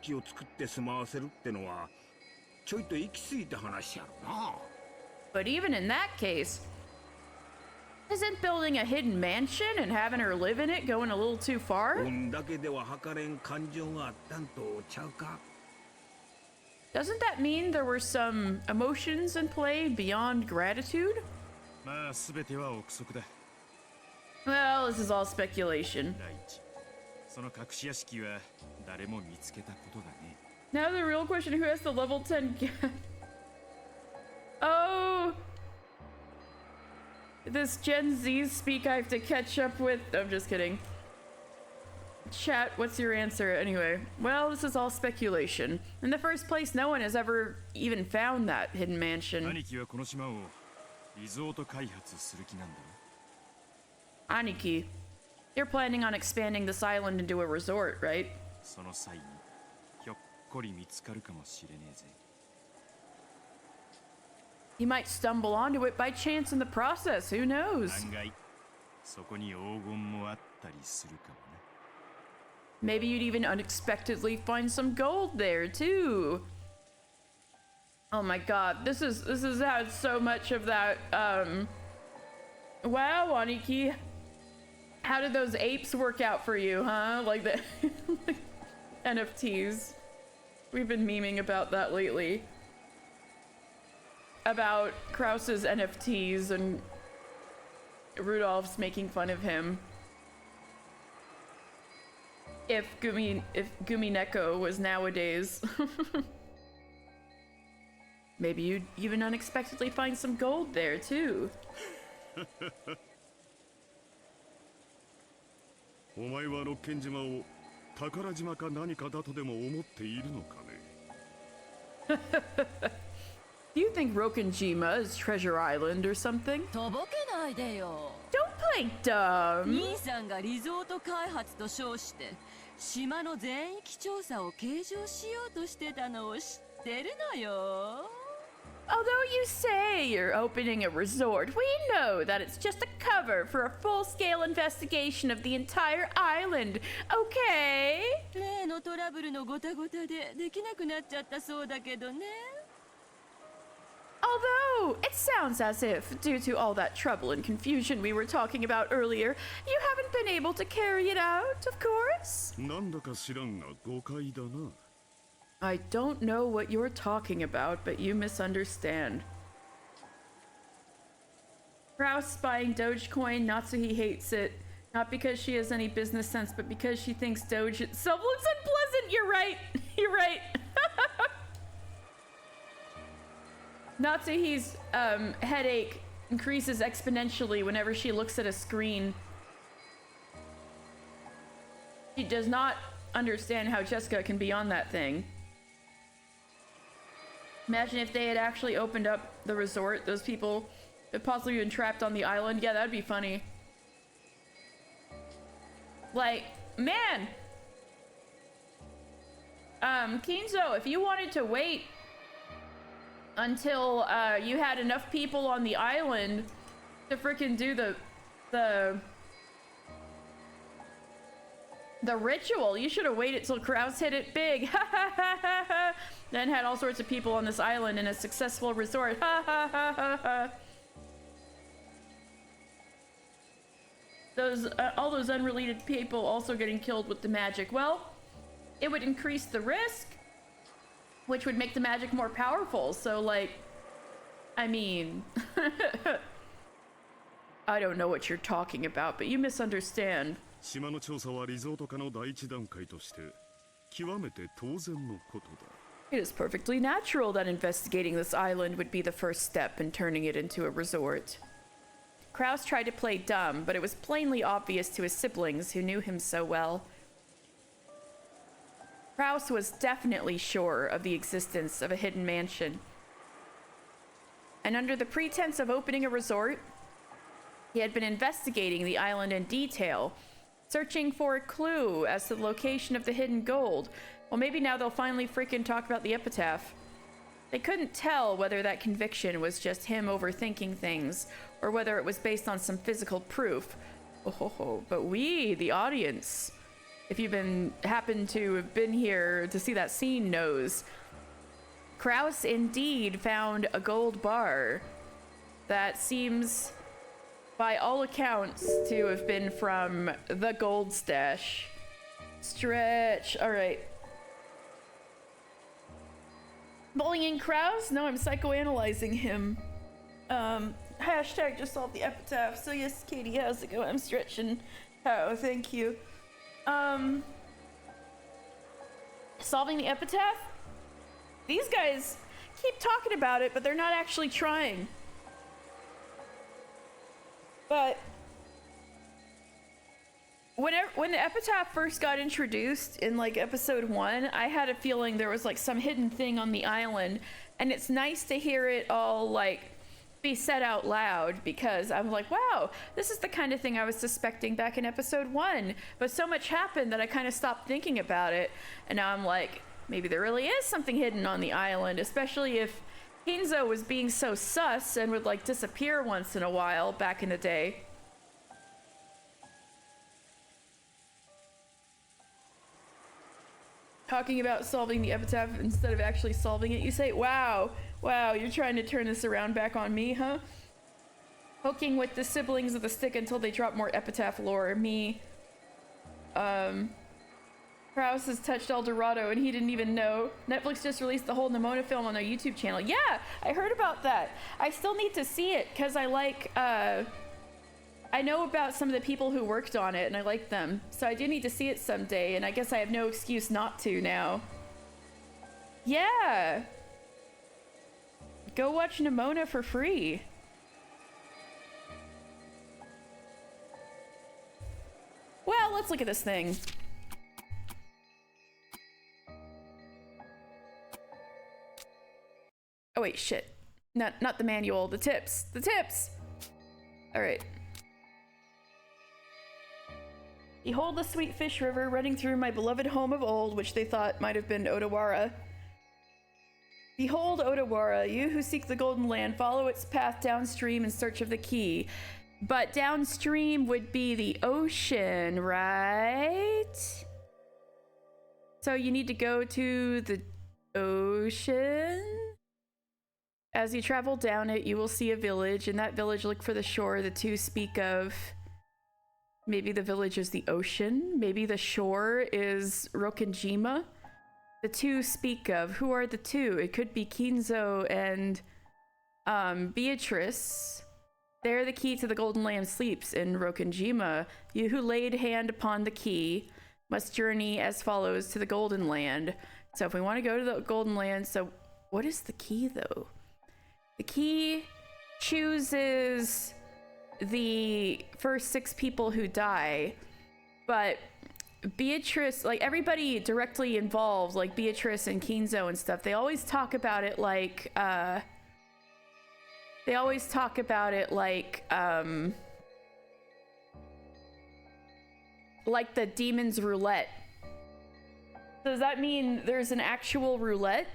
式を作って住まわせるってのはちょいと行き過ぎた話やろな。 But even in that case, isn't building a hidden mansion and having her live in it going a little too far? 運だけでは測れん感情があったんとちゃうか。 Doesn't that mean there were some emotions in play beyond gratitude? まあ全ては憶測だ。 Well, this is all speculation. 第一、その隠し屋敷は誰も見つけたことがね。 Now the real question, who has the level 10 gap? Oh! This Gen Z speak I have to catch up with. I'm just kidding. Chat, what's your answer? Anyway, well, this is all speculation. In the first place, no one has ever even found that hidden mansion. 兄貴はこの島をリゾート開発する気なんだろ。 Aniki, you're planning on expanding this island into a resort, right? その際にひょっこり見つかるかもしれねえぜ。 You might stumble onto it by chance in the process, who knows? 案外そこに黄金もあったりするかもね。 Maybe you'd even unexpectedly find some gold there too. Oh my god, this has had so much of that wow, Aniki. How did those apes work out for you, huh? Like the NFTs. We've been memeing about that lately. About Krause's NFTs and Rudolph's making fun of him. If Umineko was nowadays. Maybe you'd even unexpectedly find some gold there too. お前は六軒島を宝島か何かだとでも思っているのかね。 Do you think Rokenjima is Treasure Island or something? とぼけないでよ。 Don't play dumb. 兄さんがリゾート開発と称して島の全域調査を計上しようとしてたのを知ってるのよ。 Although you say you're opening a resort, we know that it's just a cover for a full-scale investigation of the entire island, okay? 例のトラブルのごたごたでできなくなっちゃったそうだけどね。 Although, it sounds as if, due to all that trouble and confusion we were talking about earlier, you haven't been able to carry it out, of course? なんだか知らんが誤解だな。 I don't know what you're talking about, but you misunderstand. Krause buying Dogecoin, Natsuhi hates it. Not because she has any business sense, but because she thinks Doge itself looks unpleasant. You're right. You're right. Natsuhi's headache increases exponentially whenever she looks at a screen. She does not understand how Jessica can be on that thing. Imagine if they had actually opened up the resort, those people had possibly been trapped on the island. Yeah, that'd be funny. Like, man! Kinzo, if you wanted to wait until you had enough people on the island to frickin' do the ritual, you should have waited till Krause hit it big. Ha ha ha ha ha. Then had all sorts of people on this island in a successful resort. Ha ha ha ha ha. Those all those unrelated people also getting killed with the magic. Well, it would increase the risk, which would make the magic more powerful. So, like, I mean, I don't know what you're talking about, but you misunderstand. 島の調査はリゾート化の第一段階として極めて当然のことだ。 It is perfectly natural that investigating this island would be the first step in turning it into a resort. Krause tried to play dumb, but it was plainly obvious to his siblings who knew him so well. Krause was definitely sure of the existence of a hidden mansion. And under the pretense of opening a resort, he had been investigating the island in detail, searching for a clue as to the location of the hidden gold. Well, maybe now they'll finally freaking talk about the epitaph. They couldn't tell whether that conviction was just him overthinking things, or whether it was based on some physical proof. Oh, but we, the audience, if you've happened to have been here to see that scene, knows. Kraus indeed found a gold bar that seems, by all accounts, to have been from the gold stash. Stretch. All right. Bullying Kraus? No, I'm psychoanalyzing him. Hashtag just solve the epitaph. So yes, Katie, how's it going? I'm stretching. Oh, thank you. Solving the epitaph? These guys keep talking about it, but they're not actually trying. But when the epitaph first got introduced in like episode 1, I had a feeling there was like some hidden thing on the island, and it's nice to hear it all like be said out loud, because I'm like, wow, this is the kind of thing I was suspecting back in episode 1, but so much happened that I kind of stopped thinking about it, and now I'm like, maybe there really is something hidden on the island, especially if Kinzo was being so sus and would like disappear once in a while back in the day. Talking about solving the epitaph instead of actually solving it, you say, wow, you're trying to turn this around back on me, huh? Poking with the siblings of the stick until they drop more epitaph lore. Me. Kraus has touched El Dorado and he didn't even know. Netflix just released the whole Nimona film on their YouTube channel. Yeah, I heard about that. I still need to see it because I like, I know about some of the people who worked on it and I like them. So I do need to see it someday, and I guess I have no excuse not to now. Yeah. Go watch Nimona for free. Well, let's look at this thing. Oh wait, shit. Not the manual, the tips. The tips! Alright. Behold the sweet fish river running through my beloved home of old, which they thought might have been Odawara. Behold Odawara, you who seek the golden land, follow its path downstream in search of the key. But downstream would be the ocean, right? So you need to go to the ocean? As you travel down it, you will see a village. In that village, look for the shore the two speak of. Maybe the village is the ocean. Maybe the shore is Rokenjima. The two speak of. Who are the two? It could be Kinzo and Beatrice. There the key to the Golden Lamb sleeps in Rokenjima. You who laid hand upon the key must journey as follows to the Golden Land. So if we want to go to the Golden Land, so what is the key though? The key chooses the first 6 people who die, but Beatrice, like everybody directly involved, like Beatrice and Kinzo and stuff, they always talk about it like the Demon's Roulette. So does that mean there's an actual roulette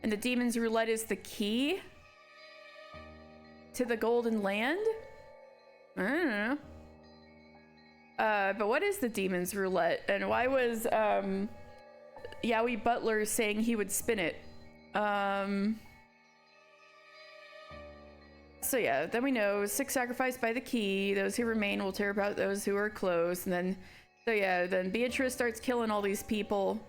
and the Demon's Roulette is the key to the Golden Land? I don't know. But what is the Demon's Roulette? And why was Yowie Butler saying he would spin it? So yeah, then we know 6 sacrificed by the key. Those who remain will tear about those who are close. And then, so yeah, then Beatrice starts killing all these people.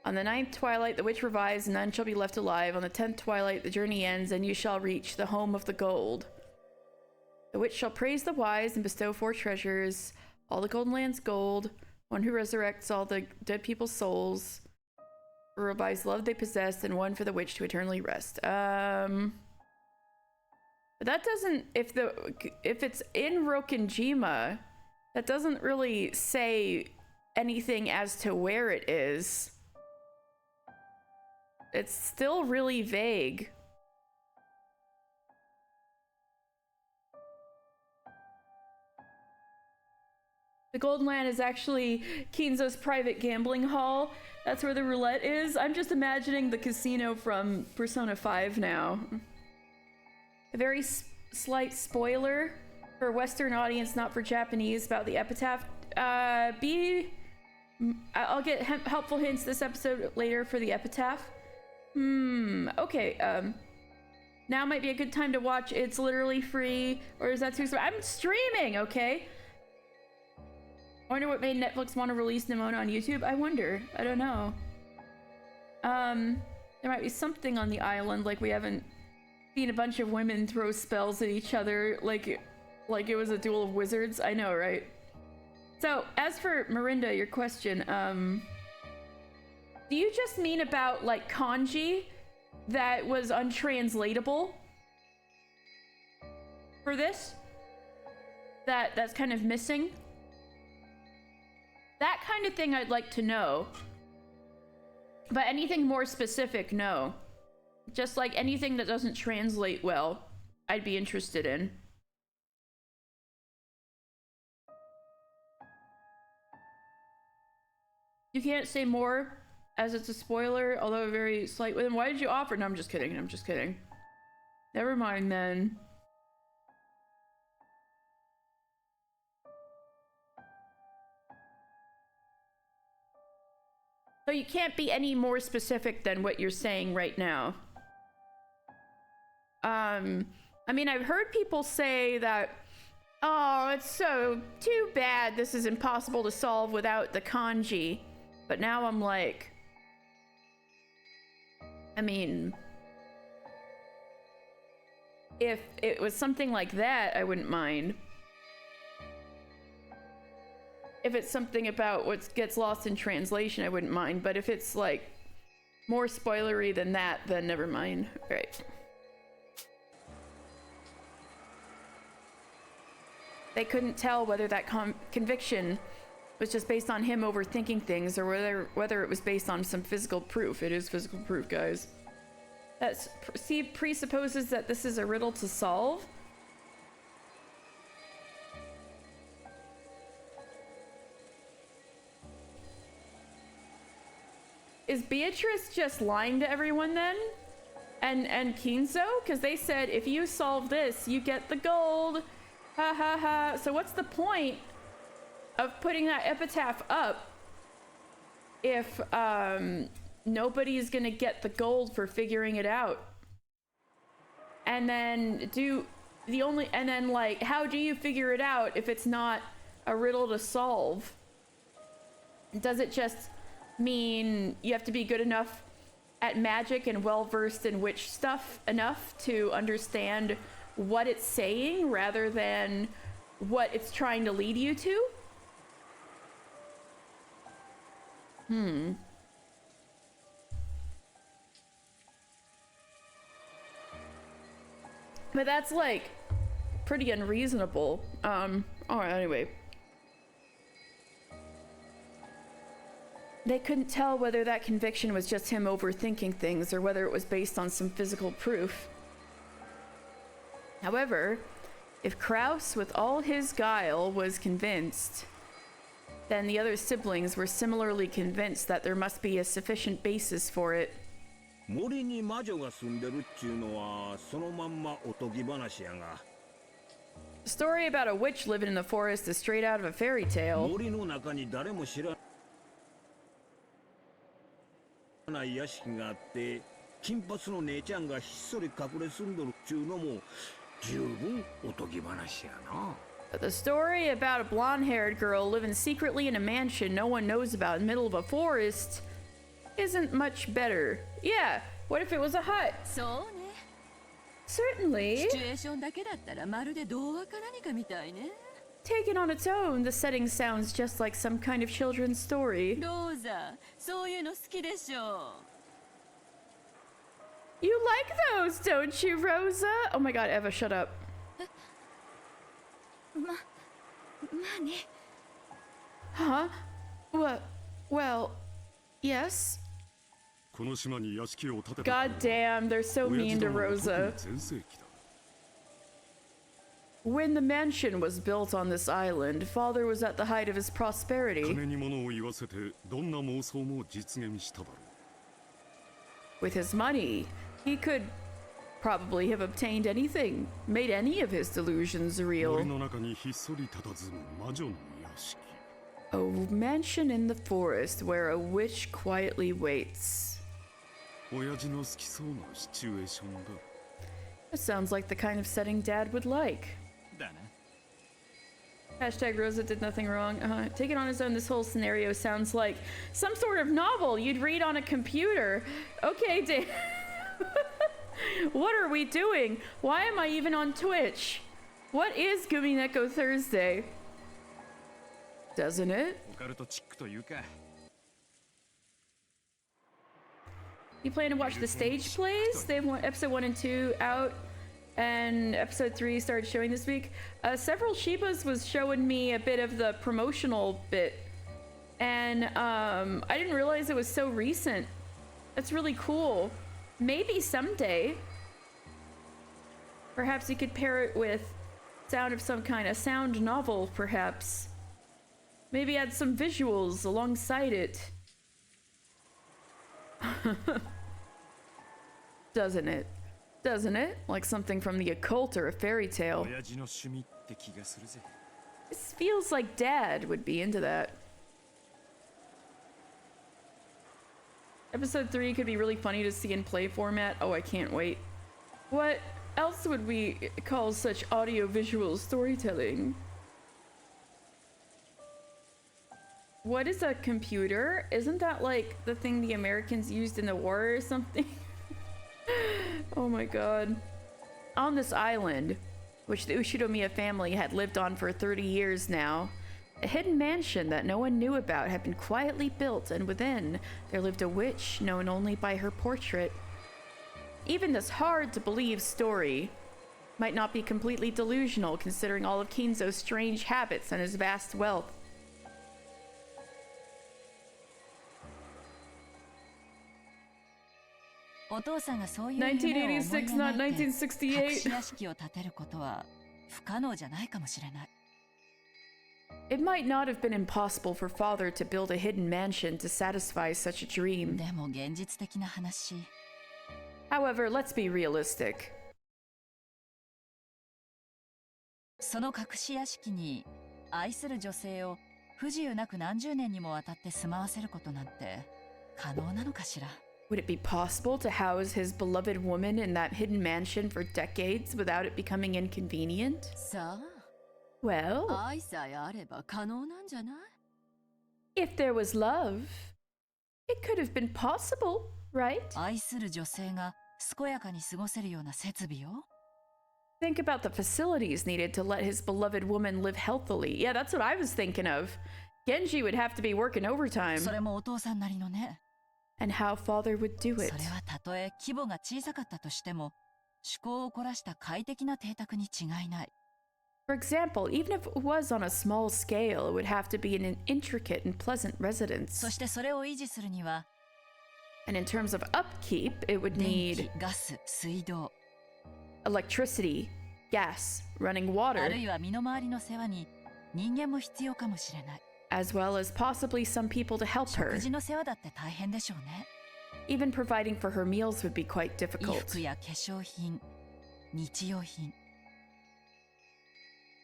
On the 9th twilight, the witch revives, and none shall be left alive. On the 10th twilight, the journey ends, and you shall reach the home of the gold. The witch shall praise the wise and bestow 4 treasures, all the Golden Land's gold, one who resurrects all the dead people's souls, revives love they possess, and one for the witch to eternally rest. But that doesn't, if it's in Rokenjima, that doesn't really say anything as to where it is. It's still really vague. The Golden Land is actually Kinzo's private gambling hall. That's where the roulette is. I'm just imagining the casino from Persona 5 now. A very slight spoiler for a Western audience, not for Japanese, about the epitaph I'll get helpful hints this episode later for the epitaph. Okay, now might be a good time to watch. It's literally free, or is that too expensive? I'm streaming, okay? I wonder what made Netflix want to release Nimona on YouTube. I wonder. I don't know. There might be something on the island, like we haven't seen a bunch of women throw spells at each other, like it was a duel of wizards. I know, right? So, as for Mirinda, your question, do you just mean about, like, kanji that was untranslatable for this? That's kind of missing? That kind of thing I'd like to know. But anything more specific, no. Just like anything that doesn't translate well, I'd be interested in. You can't say more as it's a spoiler, although a very slight one. Why did you offer? No, I'm just kidding. I'm just kidding. Never mind then. So you can't be any more specific than what you're saying right now. I mean, I've heard people say that, oh, it's so too bad this is impossible to solve without the kanji. But now I'm like, I mean, if it was something like that, I wouldn't mind. If it's something about what gets lost in translation, I wouldn't mind. But if it's like more spoilery than that, then never mind. Right. They couldn't tell whether that conviction was just based on him overthinking things or whether it was based on some physical proof. It is physical proof, guys. That presupposes that this is a riddle to solve. Is Beatrice just lying to everyone then? And Kinzo? Because they said, if you solve this, you get the gold. Ha ha ha. So what's the point of putting that epitaph up if nobody's gonna get the gold for figuring it out? And then like, how do you figure it out if it's not a riddle to solve? Does it just mean you have to be good enough at magic and well versed in witch stuff enough to understand what it's saying rather than what it's trying to lead you to? But that's like pretty unreasonable. Alright, anyway. They couldn't tell whether that conviction was just him overthinking things or whether it was based on some physical proof. However, if Kraus, with all his guile, was convinced, then the other siblings were similarly convinced that there must be a sufficient basis for it. 森に魔女が住んでるっちゅうのはそのまんまおとぎ話やが。 The story about a witch living in the forest is straight out of a fairy tale. 森の中に誰も知らない屋敷があって、金髪の姉ちゃんがひっそり隠れ住んどるっちゅうのも十分おとぎ話やな。 But the story about a blonde-haired girl living secretly in a mansion no one knows about in the middle of a forest isn't much better. Yeah, what if it was a hut? そうね。 Certainly. シチュエーションだけだったらまるで童話か何かみたいね。 Taken on its own, the setting sounds just like some kind of children's story. ローザ、そういうの好きでしょ。 You like those, don't you, Rosa? Oh my god, Eva, shut up. まあね。 Huh? Well, yes? この島に屋敷を建てた God damn, they're so mean to Rosa. 全盛期だ。 When the mansion was built on this island, father was at the height of his prosperity. 金に物を言わせてどんな妄想も実現しただろう。 With his money, he could probably have obtained anything, made any of his delusions 森 real. の中にひっそり佇む魔女の屋敷。A mansion in the forest where a witch quietly waits. 親父の好きそうなシチュエーションだ。 That sounds like the kind of setting Dad would like. だな。 Hashtag Rosa did nothing wrong. Take it on his own. This whole scenario sounds like some sort of novel you'd read on a computer. Okay, Dad. What are we doing? Why am I even on Twitch? What is Umineko Thursday? Doesn't it? オカルトチックというか。 You plan to watch the stage plays? They have episode 1 and 2 out, and episode 3 started showing this week. Several Shibas was showing me a bit of the promotional bit, and I didn't realize it was so recent. That's really cool. Maybe someday, perhaps you could pair it with sound of some kind, a sound novel, perhaps. Maybe add some visuals alongside it. Doesn't it? Doesn't it? Like something from the occult or a fairy tale. 親父の趣味って気がするぜ。 This feels like Dad would be into that. Episode 3 could be really funny to see in play format. Oh, I can't wait. What else would we call such audio-visual storytelling? What is a computer? Isn't that like the thing the Americans used in the war or something? Oh my god. On this island, which the Ushiromiya family had lived on for 30 years now, a hidden mansion that no one knew about had been quietly built, and within there lived a witch known only by her portrait. Even this hard-to-believe story might not be completely delusional, considering all of Kinzo's strange habits and his vast wealth. お父さんがそういう夢を思い1986, 描 not いて隠し1968. 屋敷を建てることは不可能じゃないかもしれない。 It might not have been impossible for father to build a hidden mansion to satisfy such a dream. でも現実的な話、 However, let's be realistic. その隠し屋敷に愛する女性を不自由なく何十年にもわたって住まわせることなんて可能なのかしら。 Would it be possible to house his beloved woman in that hidden mansion for decades without it becoming inconvenient? さ Well, あ、愛さえあれば可能なんじゃない？ if there was love, it could have been possible, right? 愛する女性が健やかに過ごせるような設備を Think about the facilities needed to let his beloved woman live healthily. Yeah, that's what I was thinking of. Genji would have to be working overtime. それもお父さんなりのね。 And how father would do そ it. れはたとえ規模が小さかったとしても趣向を凝らした快適な邸宅に違いない。 For example, even if it was on a small scale, it would have to be in an intricate and pleasant residence. そしてそれを維持するには And in terms of upkeep, it would 電 need 気、ガス、水道 electricity, gas, running ある water, いは身の回りの世話に人間も必要かもしれない。 as well as possibly some people to help 食 her. 事の世話だって大変でしょうね。 Even providing for her meals would be quite 衣 difficult. 服や化粧品、日用品、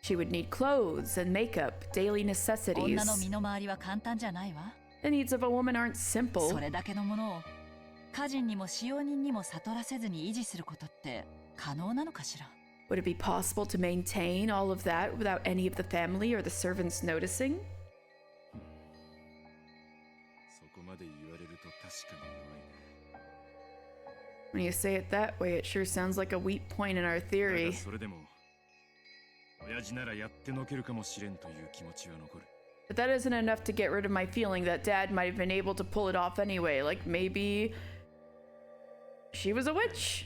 She would need clothes and makeup, daily 女 necessities. の身の回りは簡単じゃないわ。 The needs of a woman aren't そ simple. れだけのものを家人にも使用人にも悟らせずに維持することって可能なのかしら。 Would it be possible to maintain all of that without any of the family or the servants noticing? そこまで言われると確かに弱いね。 When you say it that way, it sure sounds like a weak point in our だが theory. それでも親父ならやってのけるかもしれんという気持ちは残る。 But that isn't enough to get rid of my feeling that Dad might have been able to pull it off anyway. Like maybe she was a witch.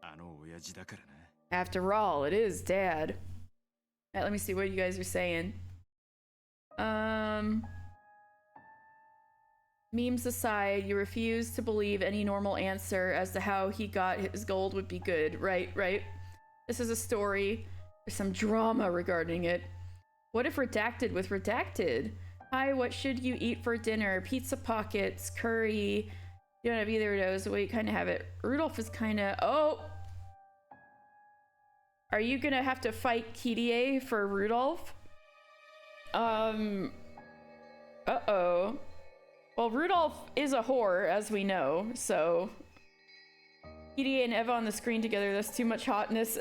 あの親父だからな。 After all, it is Dad. Alright, let me see what you guys are saying. Memes aside, you refuse to believe any normal answer as to how he got his gold would be good. Right, right. This is a story. There's some drama regarding it. What if redacted with redacted? Hi, what should you eat for dinner? Pizza pockets, curry. You don't have either of those. Well, you kind of have it. Rudolph is kind of... Oh! Are you gonna have to fight Kirie for Rudolph? Uh-oh. Well, Rudolph is a whore, as we know, so... PDA and Eva on the screen together, that's too much hotness.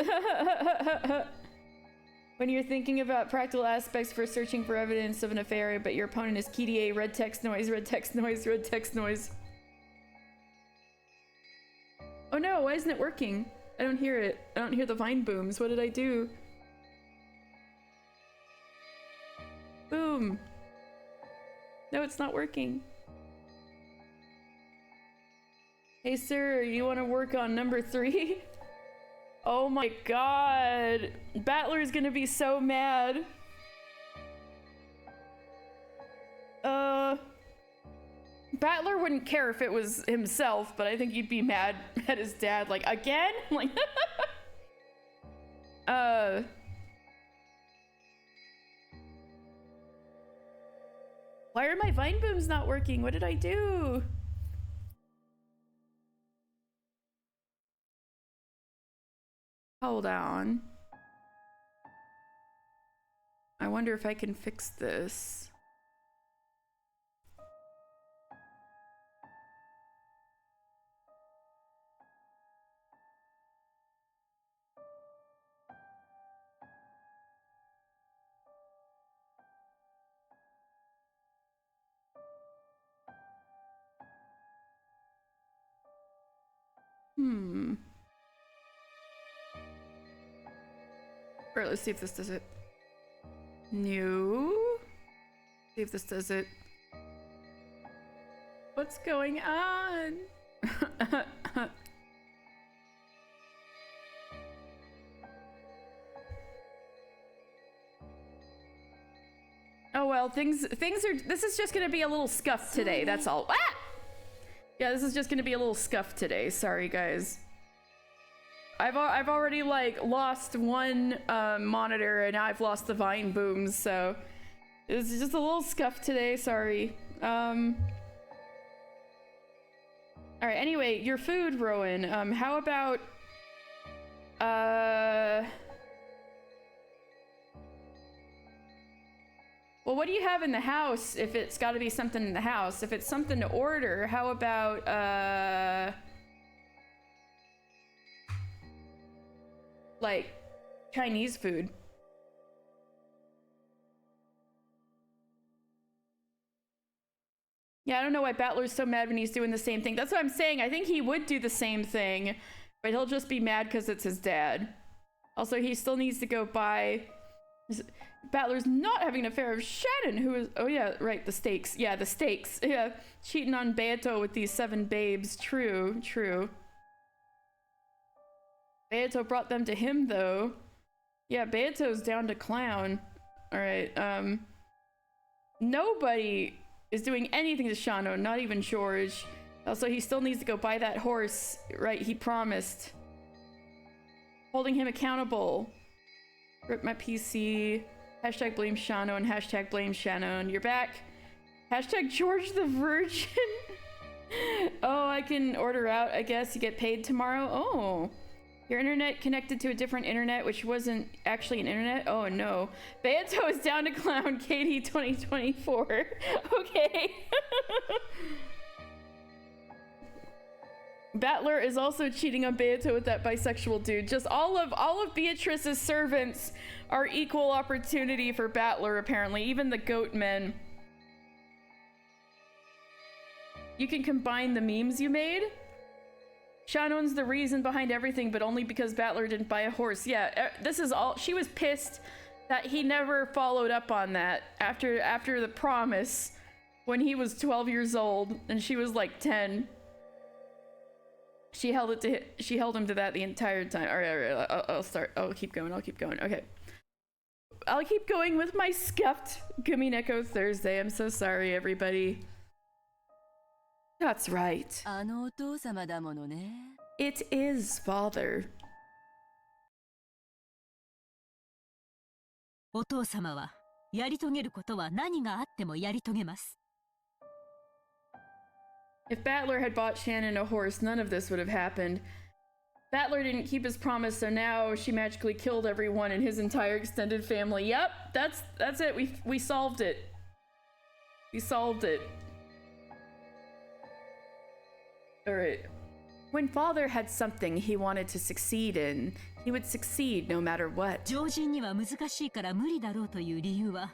When you're thinking about practical aspects for searching for evidence of an affair, but your opponent is KDA, red text noise, red text noise, red text noise. Oh no, why isn't it working? I don't hear it. I don't hear the vine booms. What did I do? Boom. No, it's not working. Hey sir, you want to work on number 3? Oh my god. Battler's gonna be so mad. Battler wouldn't care if it was himself, but I think he'd be mad at his dad, like, again? Like, why are my vine booms not working? What did I do? Hold on. I wonder if I can fix this. Alright, let's see if this does it. No. See if this does it. What's going on? Oh well, things are, this is just gonna be a little scuffed today, that's all. Ah! Yeah, this is just gonna be a little scuffed today, sorry guys. I've already like lost one monitor and now I've lost the vine booms, so it's just a little scuffed today, sorry. Alright, anyway, your food, Rowan. How about well, what do you have in the house if it's gotta be something in the house? If it's something to order, how about like Chinese food? Yeah, I don't know why Battler's so mad when he's doing the same thing. That's what I'm saying. I think he would do the same thing, but he'll just be mad because it's his dad. Also, he still needs to go buy... Battler's not having an affair with Shannon, who is... Oh yeah, right, the stakes. Yeah, the stakes. Yeah, cheating on Beato with these 7 babes. True, true. Beato brought them to him, though. Yeah, Beato's down to clown. Alright, nobody is doing anything to Shano, not even George. Also, he still needs to go buy that horse, right? He promised. Holding him accountable. Rip my PC. Hashtag blame Shano and hashtag blame Shannon. You're back. Hashtag George the Virgin. Oh, I can order out, I guess. You get paid tomorrow. Oh. Your internet connected to a different internet, which wasn't actually an internet? Oh no. Beato is down to clown Katie 2024. Okay. Battler is also cheating on Beato with that bisexual dude. Just all of Beatrice's servants are equal opportunity for Battler, apparently. Even the goat men. You can combine the memes you made? Shannon's the reason behind everything, but only because Battler didn't buy a horse. Yeah, this is all. She was pissed that he never followed up on that after the promise when he was 12 years old and she was like 10. She held him to that the entire time. All right, I'll start. I'll keep going. Okay. I'll keep going with my scuffed Umineko Thursday. I'm so sorry, everybody. That's right. It is father. お父様はやり遂げることは何があってもやり遂げます。 If Battler had bought Shannon a horse, none of this would have happened. Battler didn't keep his promise, so now she magically killed everyone in his entire extended family. Yep, that's it. We solved it. We solved it. Alright. When father had something he wanted to succeed in, he would succeed no matter what. 常人には難しいから無理だろうという理由は、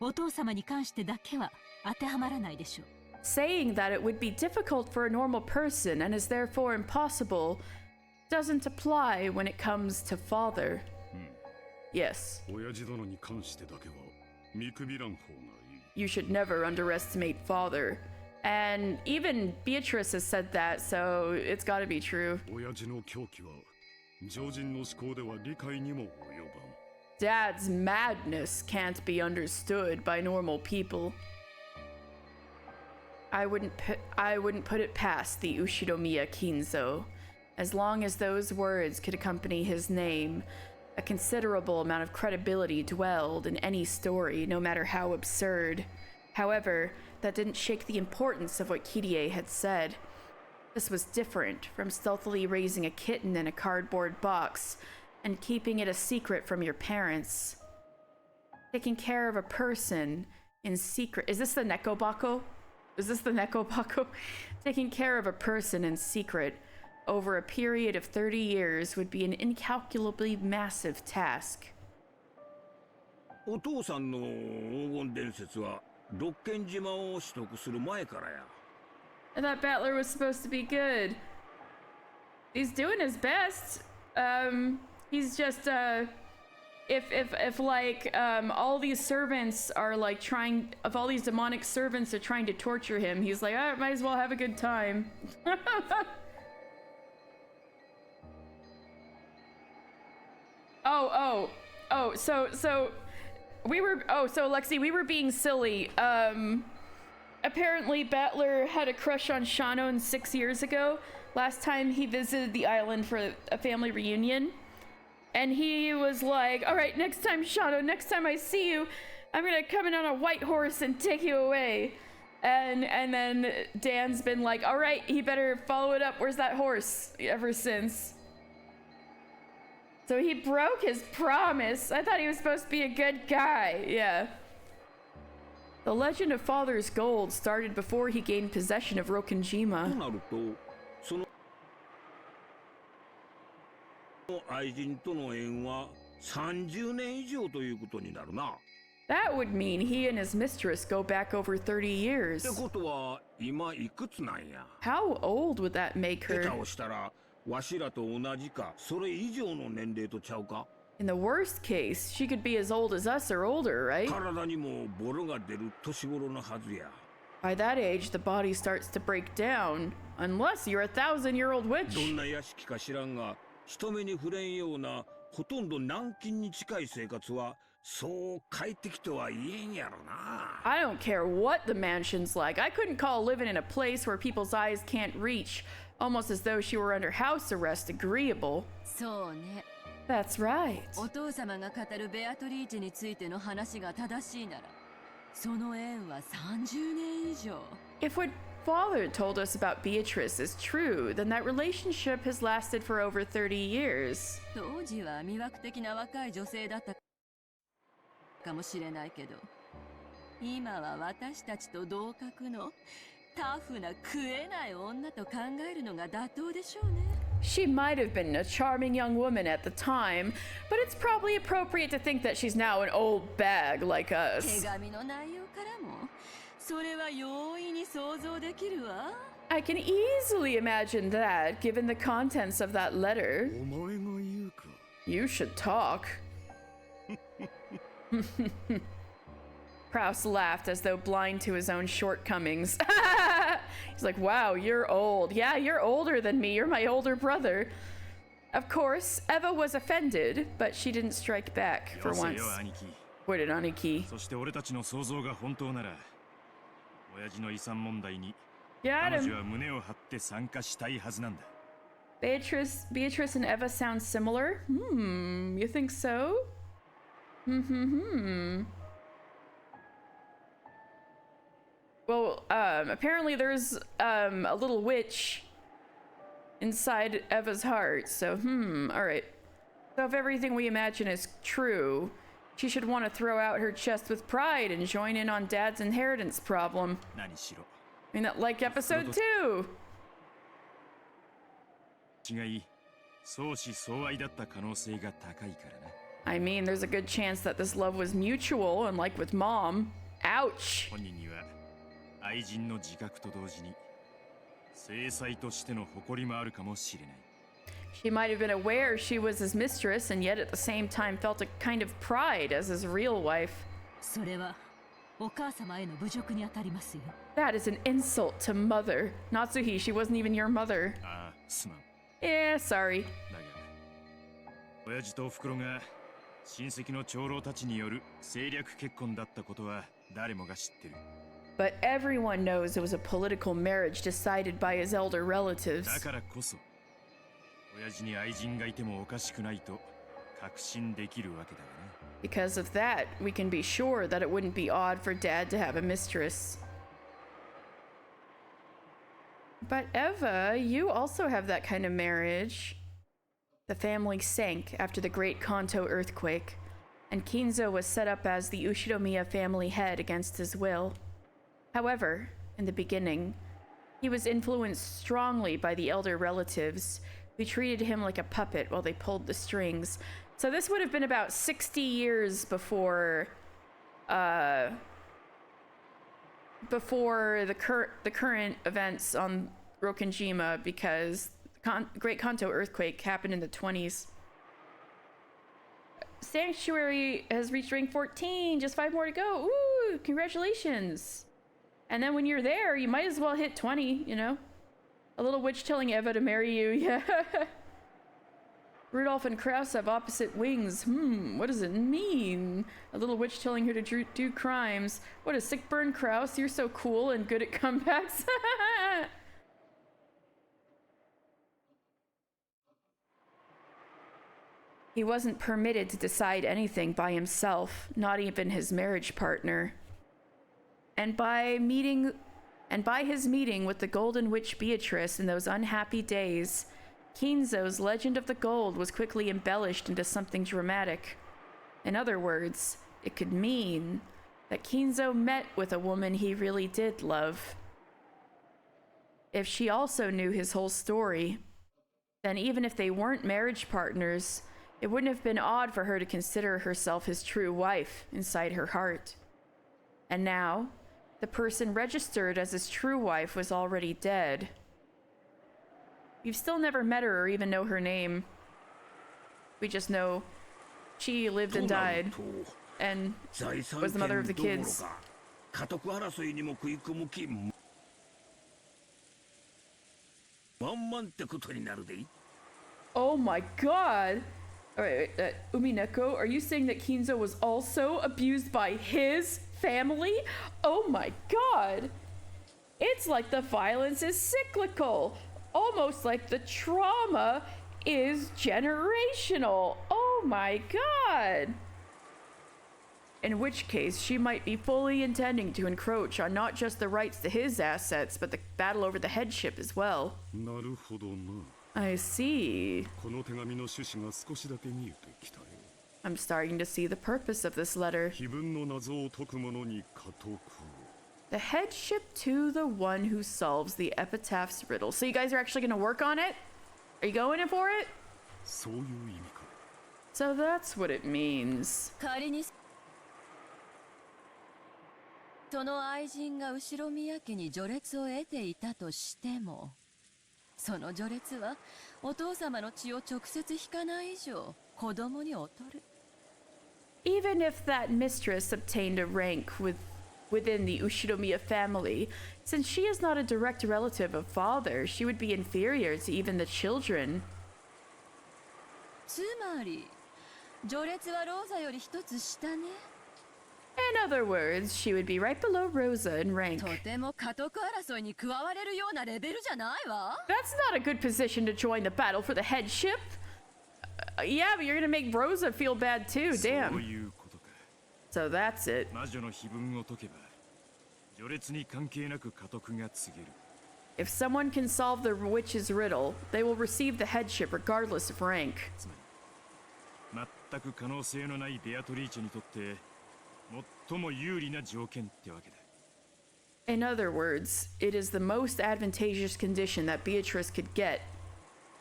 お父様に関してだけは当てはまらないでしょう。Saying that it would be difficult for a normal person and is therefore impossible doesn't apply when it comes to father. Yes. 親父殿に関してだけは見くびらん方がいい。 You should never underestimate father. And even Beatrice has said that, so it's gotta be true. 親父の狂気は常人の思考では理解にも及ばん。 Dad's madness can't be understood by normal people. I wouldn't put it past the Ushinomiya Kinzo. As long as those words could accompany his name, a considerable amount of credibility dwelled in any story, no matter how absurd. However, that didn't shake the importance of what Kirie had said. This was different from stealthily raising a kitten in a cardboard box and keeping it a secret from your parents. Taking care of a person in secret. Is this the Nekobako? Is this the Nekobako? Taking care of a person in secret over a period of 30 years would be an incalculably massive task. お父さんの黄金伝説は六軒島を取得する前からや。 I thought Battler was supposed to be good. He's doing his best. He's just if like all these servants are like trying, if all these demonic servants are trying to torture him, he's like, I might as well have a good time. So we were, so Lexi, we were being silly. Apparently Battler had a crush on Shannon 6 years ago, last time he visited the island for a family reunion. And he was like, all right, next time, Shannon, next time I see you, I'm gonna come in on a white horse and take you away. And then Dan's been like, all right, he better follow it up. Where's that horse? Ever since. So he broke his promise. I thought he was supposed to be a good guy. Yeah. The legend of Father's Gold started before he gained possession of Rokenjima. 愛人との縁は30年以上ということになるな。 That would mean he and his mistress go back over 30 years. ってことは今いくつなんや。 How old would that make 下 her? 手をしたらわしらと同じかそれ以上の年齢とちゃうか。 In the worst case, she could be as old as us or older, right? 体にもボロが出る年頃のはずや。 By that age, the body starts to break down. Unless you're a 1,000-year-old ど witch. んな屋敷か知らんが、人目に触れんようなほとんど軟禁に近い生活はそう快適とは言えんやろな。 I don't care what the mansion's like. I couldn't call living in a place where people's eyes can't reach, almost as though she were under house arrest, agreeable. そうね。 That's right. お父様が語るベアトリーチェについての話が正しいなら、その縁は30年以上。 If what father told us about Beatrice is true, then that relationship has lasted for over 30 years. 当時は魅惑的な若い女性だったかもしれないけど、今は私たちと同格のタフな食えない女と考えるのが妥当でしょうね。 She might have been a charming young woman at the time, but it's probably appropriate to think that she's now an old bag like 手 us. 紙の内容からも、それは容易に想像できるわ。 I can easily imagine that, given the contents of that letter. お前が言うか。 You should talk. Prouse laughed as though blind to his own shortcomings. He's like, wow, you're old. Yeah, you're older than me. You're my older brother. Of course, Eva was offended, but she didn't strike back for よせ once. よ兄貴。 What did Aniki? そして俺たちの想像が本当なら、親父の遺産問題に Got 彼 him. 女は胸を張って参加したいはずなんだ。 Beatrice and Eva sound similar? You think so? Well, apparently there's a little witch inside Eva's heart, so alright. So if everything we imagine is true, She should want to throw out her chest with pride and join in on Dad's inheritance problem. 何しろ I mean, that like episode 2. 違い相思相愛だった可能性が高いからな I mean, there's a good chance that this love was mutual, and like with Mom. Ouch. 本人には愛人の自覚と同時に正妻としての誇りもあるかもしれない She might have been aware she was his mistress, and yet at the same time felt a kind of pride as his real wife. それはお母様への侮辱にあたりますよ That is an insult to mother. Natsuhi, she wasn't even your mother. ああすまん Yeah, sorry. だが親父とおふくろが親戚の長老たちによる政略結婚だったことは誰もが知ってる But everyone knows it was a political marriage decided by his elder relatives. だからこそ親父に愛人がいてもおかしくないと確信できるわけだがね Because of that, we can be sure that it wouldn't be odd for Dad to have a mistress. But Eva, you also have that kind of marriage. The family sank after the Great Kanto earthquake, and Kinzo was set up as the Ushiromiya family head against his will. However, in the beginning, he was influenced strongly by the elder relatives, who treated him like a puppet while they pulled the strings. So this would have been about 60 years before the current events on Rokkenjima, because the Great Kanto earthquake happened in the 20s. Sanctuary has reached rank 14, just 5 more to go. Ooh, congratulations. And then when you're there, you might as well hit 20, you know? A little witch telling Eva to marry you, yeah. Rudolph and Kraus have opposite wings. What does it mean? A little witch telling her to do crimes. What a sick burn, Kraus. You're so cool and good at comebacks. He wasn't permitted to decide anything by himself, not even his marriage partner. And by his meeting with the Golden Witch Beatrice in those unhappy days, Kinzo's legend of the gold was quickly embellished into something dramatic. In other words, it could mean that Kinzo met with a woman he really did love. If she also knew his whole story, then even if they weren't marriage partners, it wouldn't have been odd for her to consider herself his true wife inside her heart. And now, the person registered as his true wife was already dead. We've still never met her or even know her name. We just know she lived and died and was the mother of the kids. Oh my god! Alright, Umineko, are you saying that Kinzo was also abused by his family? Oh my god! It's like the violence is cyclical. Almost like the trauma is generational. Oh my god! In which case, she might be fully intending to encroach on not just the rights to his assets, but the battle over the headship as well. I see. I'm starting to see the purpose of this letter. The headship to the one who solves the epitaph's riddle. So you guys are actually going to work on it? Are you going in for it? So that's what it means. その愛人が後ろ宮家に序列を得ていたとしても、その序列はお父様の血を直接引かない以上、子供に劣る。Even if that mistress obtained a rank within the Ushiromiya family, since she is not a direct relative of father, she would be inferior to even the children. つまり、序列はローザより一つ下ね。In other words, she would be right below Rosa in rank. とても家督争いに加われるようなレベルじゃないわ。That's not a good position to join the battle for the headship. Yeah, but you're gonna make Rosa feel bad too, damn. So that's it. 魔女の碑文を解けば、序列に関係なく家督が告げる。If someone can solve the witch's riddle, they will receive the headship regardless of rank. 全く可能性のないベアトリーチェにとって最も有利な条件ってわけだ。 In other words, it is the most advantageous condition that Beatrice could get,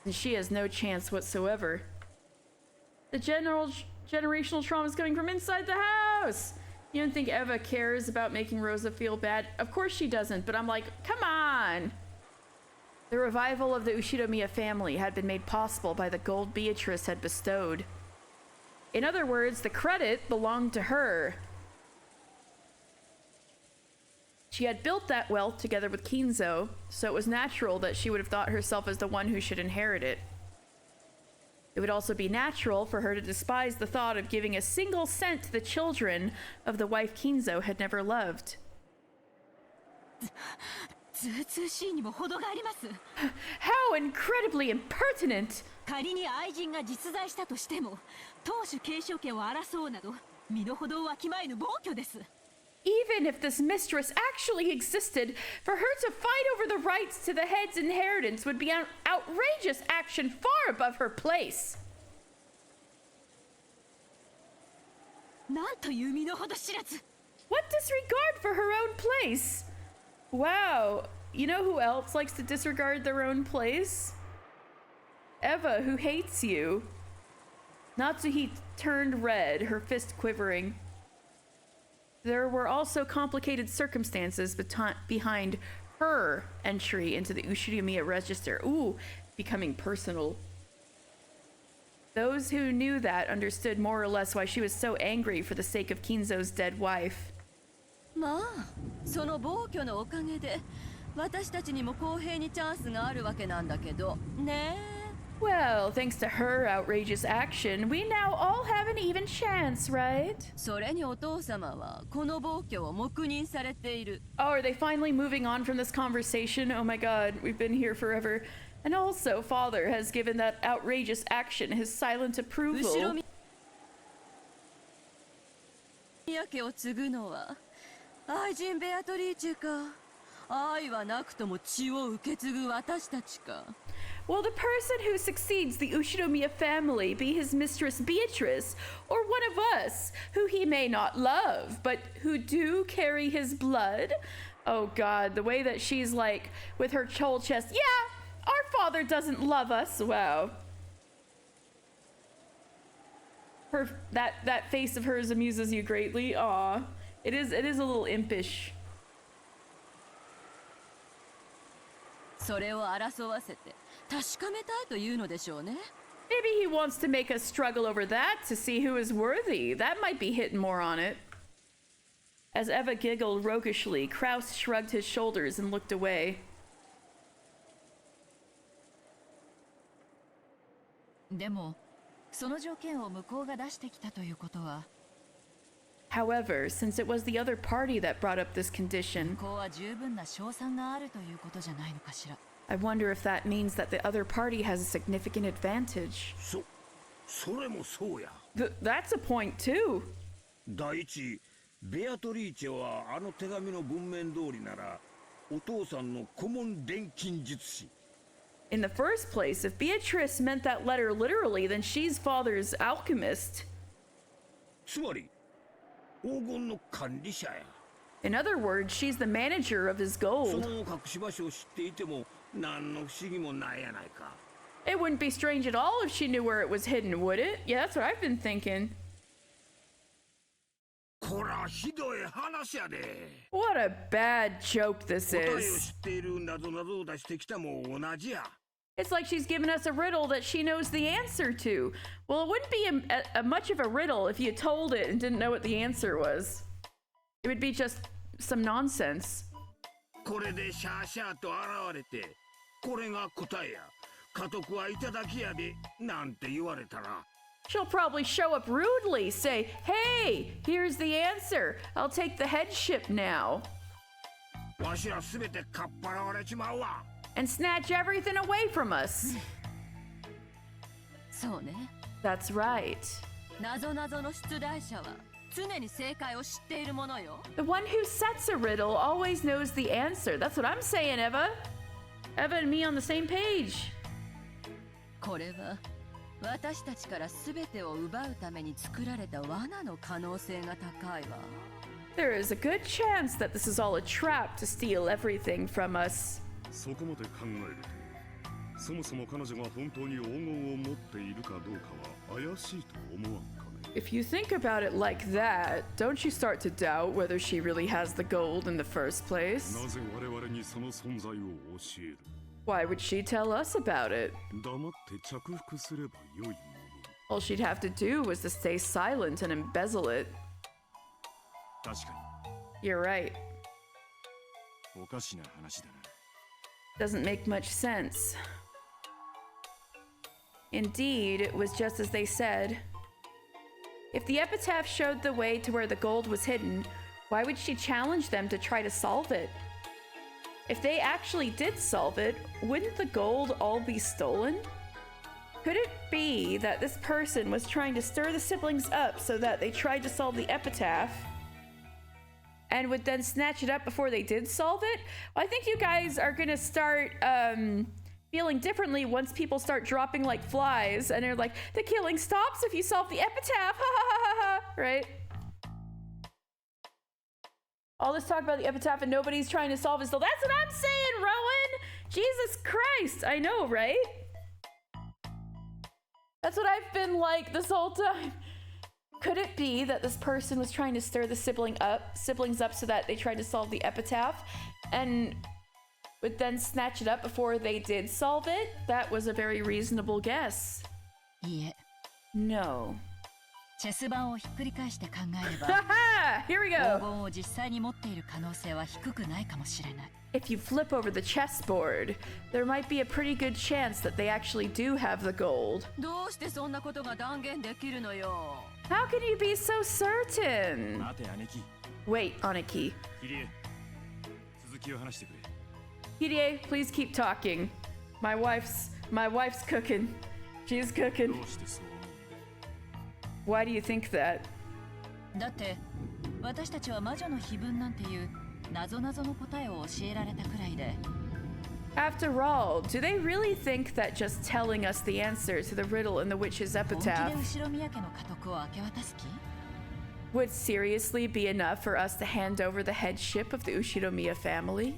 and she has no chance whatsoever. The generational trauma is coming from inside the house. You don't think Eva cares about making Rosa feel bad? Of course she doesn't, but I'm like, come on! The revival of the Ushinomiya family had been made possible by the gold Beatrice had bestowed. In other words, the credit belonged to her. She had built that wealth together with Kinzo, so it was natural that she would have thought herself as the one who should inherit it. It would also be natural for her to despise the thought of giving a single cent to the children of the wife Kinzo had never loved. How incredibly impertinent! 仮に愛人が実在したとしても、当主継承権を争うなど、身の程をわきまえぬ暴挙です。 Even if this mistress actually existed, for her to fight over the rights to the head's inheritance would be an outrageous action far above her place. なんという身の程知らず。 What disregard for her own place? Wow, you know who else likes to disregard their own place? Eva, who hates you. Natsuhi turned red, her fist quivering. There were also complicated circumstances behind her entry into the Ushinomiya register. Ooh, becoming personal. Those who knew that understood more or less why she was so angry for the sake of Kinzo's dead wife. まあ、その暴挙のおかげで私たちにも公平にチャンスがあるわけなんだけどね。 Well, thanks to her outrageous action, we now all have an even chance, right? それにお父様はこの暴挙を黙認されている。 Oh, are they finally moving on from this conversation? Oh my god, we've been here forever. And also, Father has given that outrageous action his silent approval. 後ろ宮家を継ぐのは愛人ベアトリーチェか、愛はなくとも血を受け継ぐ私たちか。 Will the person who succeeds the Ushinomiya family be his mistress Beatrice, or one of us, who he may not love, but who do carry his blood? Oh god, the way that she's like, with her whole chest, yeah, our father doesn't love us. Wow. That face of hers amuses you greatly. Aw. It is a little impish. それを争わせて確かめたいというのでしょうね。 Maybe he wants to make us struggle over that to see who is worthy. That might be hitting more on it. As Eva giggled roguishly, Kraus shrugged his shoulders and looked away. でもその条件を向こうが出してきたということは。 However, since it was the other party that brought up this condition, 向こうは十分な勝算があるということじゃないのかしら。 I wonder if that means that the other party has a significant advantage. それもそうや。 That's a point too. 第一、ベアトリーチェはあの手紙の文面通りならお父さんの顧問錬金術師。 In the first place, if Beatrice meant that letter literally, then she's father's alchemist. つまり黄金の管理者や。 In other words, she's the manager of his そ gold. の隠し場所を知っていても何の不思議もないやないか。 It wouldn't be strange at all if she knew where it was hidden, would it? Yeah, that's what I've been thinking. こらひどい話やで。 What a bad joke this 答えを is. 知っている謎々を出してきたも同じや。 It's like she's given us a riddle that she knows the answer to. Well, it wouldn't be a much of a riddle if you told it and didn't know what the answer was. It would be just some nonsense. これでシャーシャーと現れて、これが答えや。家督はいただきやで、なんて言われたら。 She'll probably show up rudely, say, "Hey, here's the answer. I'll take the headship now." わしらすべてかっぱらわれちまうわ。 And snatch everything away from us. そうね。 That's right. 謎々の出題者は常に正解を知っているものよ。 The one who sets a riddle always knows the answer. That's what I'm saying, Eva. Eva and me on the same page. これは私たちから全てを奪うために作られた罠の可能性が高いわ。 There is a good chance that this is all a trap to steal everything from us. そこまで考えると、そもそも彼女が本当に黄金を持っているかどうかは怪しいと思わんかね。If you think about it like that, don't you start to doubt whether she really has the gold in the first place? なぜ我々にその存在を教える？ Why would she tell us about it? 黙って着服すればよいもの。 All she'd have to do was to stay silent and embezzle it. 確か You're right. におかしな話だな。 Doesn't make much sense. Indeed, it was just as they said. If the epitaph showed the way to where the gold was hidden, why would she challenge them to try to solve it? If they actually did solve it, wouldn't the gold all be stolen? Could it be that this person was trying to stir the siblings up so that they tried to solve the epitaph and would then snatch it up before they did solve it? Well, I think you guys are gonna start feeling differently once people start dropping like flies and they're like, the killing stops if you solve the epitaph, ha ha ha ha ha, right? All this talk about the epitaph and nobody's trying to solve it still. That's what I'm saying, Rowan! Jesus Christ, I know, right? That's what I've been like this whole time. Could it be that this person was trying to stir the siblings up so that they tried to solve the epitaph and would then snatch it up before they did solve it? That was a very reasonable guess. いいえ、 No. チェス盤をひっくり返して考えれば Haha! Here we 黄 go! 金を実際に持っている可能性は低くないかもしれない。 If you flip over the chessboard, there might be a pretty good chance that they actually do have the gold. どうしてそんなことが断言できるのよ。 How can you be so certain? 待て姉貴。 Wait, Aniki. キリエ、続きを話してくれ。 Hirie, please keep talking. My wife's cooking. She's cooking. どうしてそう思う？ Why do you think that? だって私たちは魔女の碑文なんていう謎々の答えを教えられたくらいで。 After all, do they really think that just telling us the answer to the riddle in the witch's 本気で epitaph 後ろ宮家の家督を明け渡す気？ would seriously be enough for us to hand over the headship of the Ushinomiya family?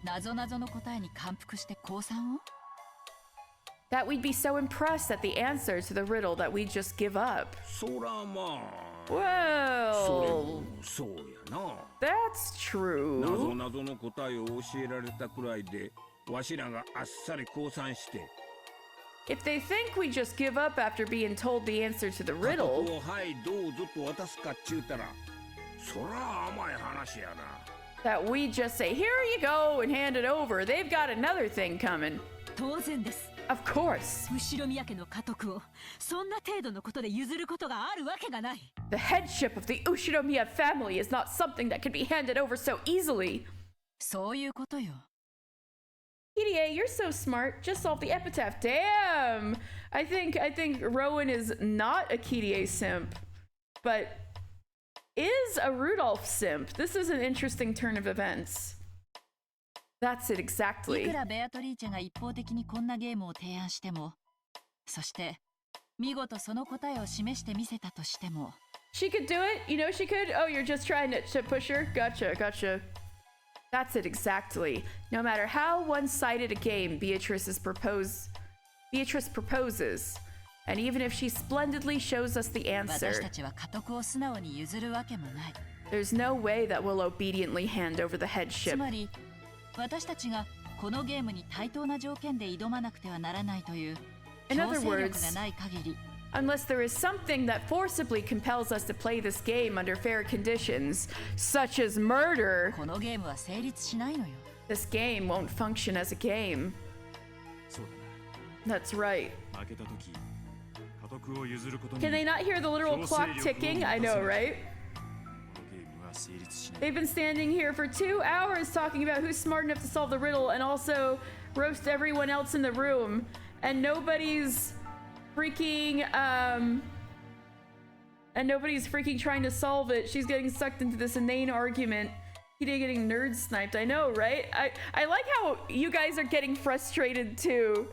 謎々の答えに感服して降参を？ That we'd be so impressed at the answer to the riddle that we'd just give up. そらまあ、それ Well, もそうやな。 that's true. 謎々の答えを教えられたくらいで、わしらがあっさり降参して、 If they think we just give up after being told the answer to the 家 riddle, 督をはいどうぞと渡すかっちゅうたら、そら甘い話やな。 that we just say, here you go, and hand it over, they've got another thing coming. 当然です。 Of course. 後ろ宮家の家督をそんな程度のことで譲ることがあるわけがない。 The headship of the Ushinomiya family is not something that can be handed over so easily. そういうことよ。 Hirie, you're so smart. Just solve the epitaph. Damn. I think Rowan is not a Kirie simp, but is a Rudolph simp. This is an interesting turn of events. That's it い exactly. くらベアトリーチェが一方的にこんなゲームを提案しても、そして見事その答えを示してみせたとしても、 She could do it. You know she could. Oh, you're just trying to push her? Gotcha. That's it exactly. No matter how one-sided a game Beatrice proposes, and even if she splendidly shows us the 私 answer, たちは家督を素直に譲るわけもない。 there's no way that we'll obediently hand over the つ headship. まり私たちがこのゲームに対等な条件で挑まなくてはならないという In 強 other 制力 words, がない限り、 unless there is something that forcibly compels us to play this game under fair conditions, such as murder, このゲームは成立しないのよ。 this game won't function as a game. そうだ That's right. な。負けた時、家督を譲ることに Can they not hear the literal clock ticking? I know, right? このゲームは成立しない。 They've been standing here for 2 hours talking about who's smart enough to solve the riddle and also roast everyone else in the room. And nobody's freaking trying to solve it. She's getting sucked into this inane argument. Hide getting nerd sniped. I know, right? I like how you guys are getting frustrated too.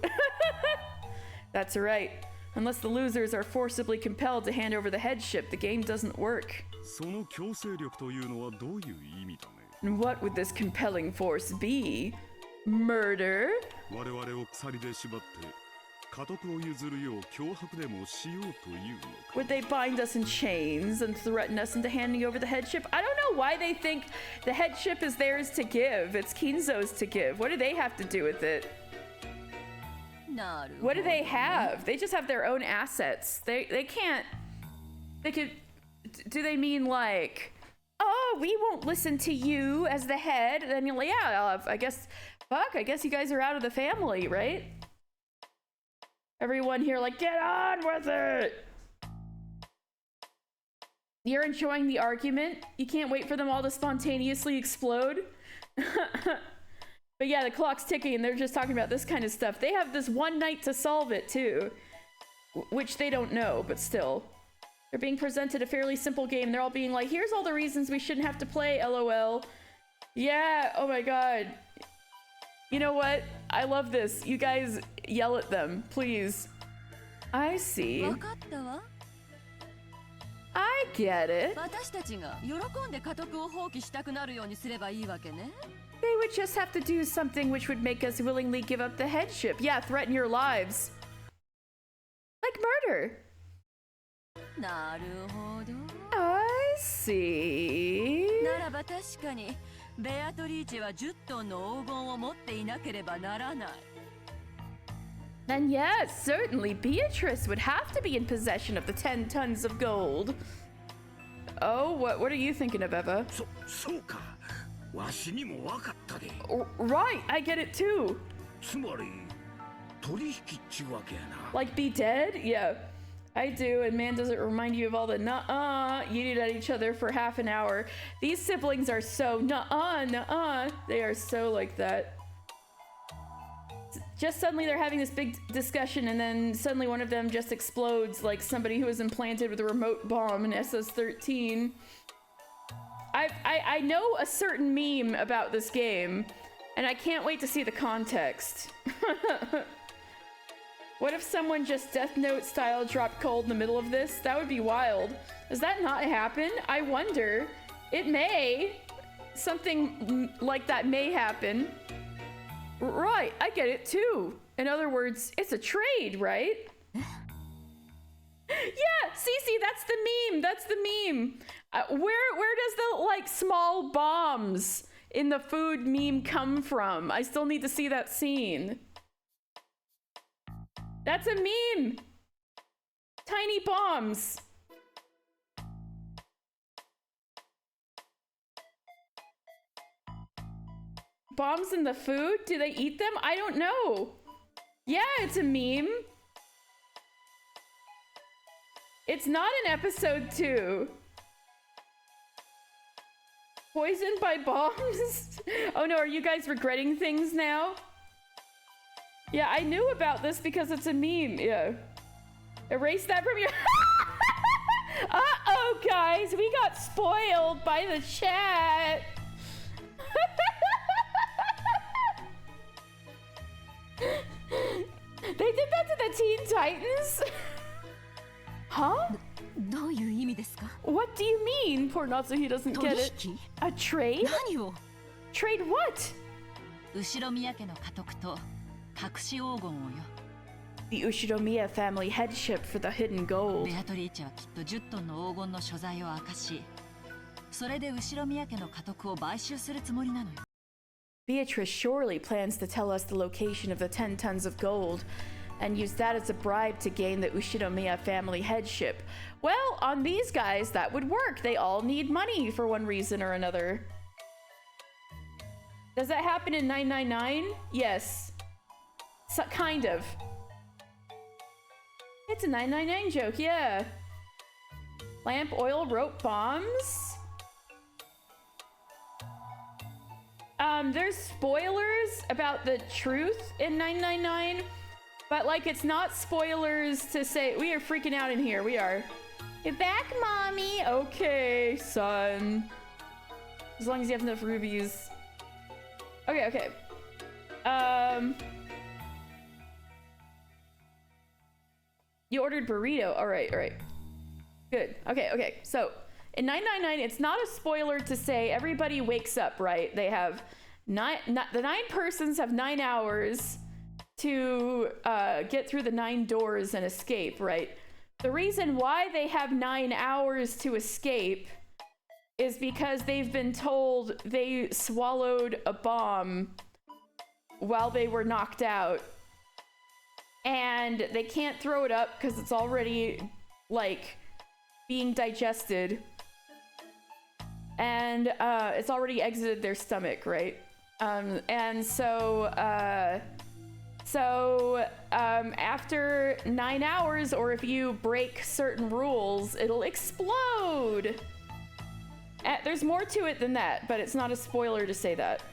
That's right. Unless the losers are forcibly compelled to hand over the headship, the game doesn't work. その強制力というのはどういう意味だね。 And what would this compelling force be? Murder? 我々を鎖で縛って家督を譲るよう脅迫でもしようというのか。 Would they bind us in chains and threaten us into handing over the headship? I don't know why they think the headship is theirs to give. It's Kinzo's to give. What do they have to do with it? What do they have? They just have their own assets. They can't. They could. Do they mean like, oh, we won't listen to you as the head? And then you're like, yeah, I guess. Fuck, I guess you guys are out of the family, right? Everyone here like, get on with it! You're enjoying the argument? You can't wait for them all to spontaneously explode? But yeah, the clock's ticking and they're just talking about this kind of stuff. They have this one night to solve it too. Which they don't know, but still. They're being presented a fairly simple game. They're all being like, here's all the reasons we shouldn't have to play, LOL. Yeah, oh my god. You know what? I love this. You guys yell at them, please. I see. I get it. They would just have to do something which would make us willingly give up the headship. Yeah, threaten your lives. Like murder. I see. ベアトリーチェは10トンの黄金を持っていなければならない。 And yes, certainly Beatrice would have to be in possession of the 10 tons of gold. Oh, what are you thinking of, Eva? そうか。わしにもわかったで。Right, I get it too. つまり取引っちゅうわけやな。Like be dead? Yeah. I do, and man, does it remind you of all the nuh-uh you did at each other for half an hour. These siblings are so nuh-uh, nuh-uh. They are so like that. Just suddenly they're having this big discussion, and then suddenly one of them just explodes like somebody who was implanted with a remote bomb in SS-13. I know a certain meme about this game, and I can't wait to see the context. What if someone just Death Note style dropped cold in the middle of this? That would be wild. Does that not happen? I wonder. It may. Something like that may happen. Right, I get it too. In other words, it's a trade, right? Yeah, Cece, that's the meme. That's the meme. Where does the like small bombs in the food meme come from? I still need to see that scene. That's a meme! Tiny bombs! Bombs in the food? Do they eat them? I don't know. Yeah, it's a meme. It's not in episode 2. Poisoned by bombs? Oh no, are you guys regretting things now? Yeah, I knew about this because it's a meme. Yeah. Erase that from your... Uh-oh, guys. We got spoiled by the chat. They did that to the Teen Titans? Huh? What do you mean? Poor Natsuhi doesn't get it. A trade? Trade what? 後ろ宮家の家督と隠し黄金をよ。The Ushiromiya family headship for the hidden gold. ベアトリーチェはきっと10トンの黄金の所在を明かし、それで後ろ宮家の家督を買収するつもりなのよ。Beatrice surely plans to tell us the location of the 10 tons of gold and use that as a bribe to gain the Ushiromiya family headship. Well, on these guys, that would work. They all need money for one reason or another. Does that happen in 999? Yes. So, kind of. It's a 999 joke, yeah. Lamp, oil, rope, bombs? There's spoilers about the truth in 999, but like it's not spoilers to say we are freaking out in here. We are. Get back, mommy. Okay, son. As long as you have enough rubies. Okay, okay. You ordered burrito. All right, all right. Good. Okay. So in 999, it's not a spoiler to say everybody wakes up, right? They have the 9 persons have 9 hours to get through the 9 doors and escape, right? The reason why they have 9 hours to escape is because they've been told they swallowed a bomb while they were knocked out. And they can't throw it up because it's already, like, being digested. And it's already exited their stomach, right? And so after 9 hours, or if you break certain rules, it'll explode. There's more to it than that, but it's not a spoiler to say that.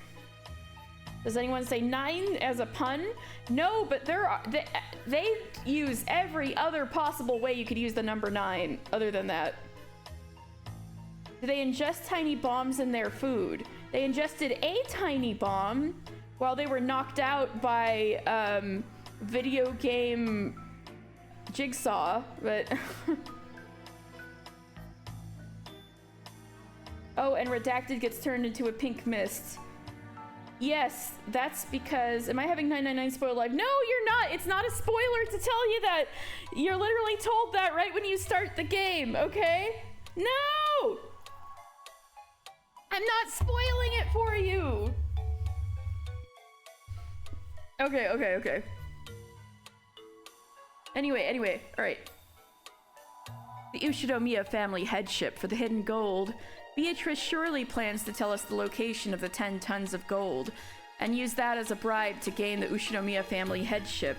Does anyone say 9 as a pun? No, but they use every other possible way you could use the number 9 other than that. Do they ingest tiny bombs in their food? They ingested a tiny bomb while they were knocked out by video game Jigsaw, but... Oh, and Redacted gets turned into a pink mist. Yes, that's because... Am I having 999 spoiled live? No, you're not! It's not a spoiler to tell you that! You're literally told that right when you start the game, okay? No! I'm not spoiling it for you! Okay. Anyway, alright. The Ushinomiya family headship for the hidden gold. Beatrice surely plans to tell us the location of the 10 tons of gold, and use that as a bribe to gain the Ushinomiya family headship.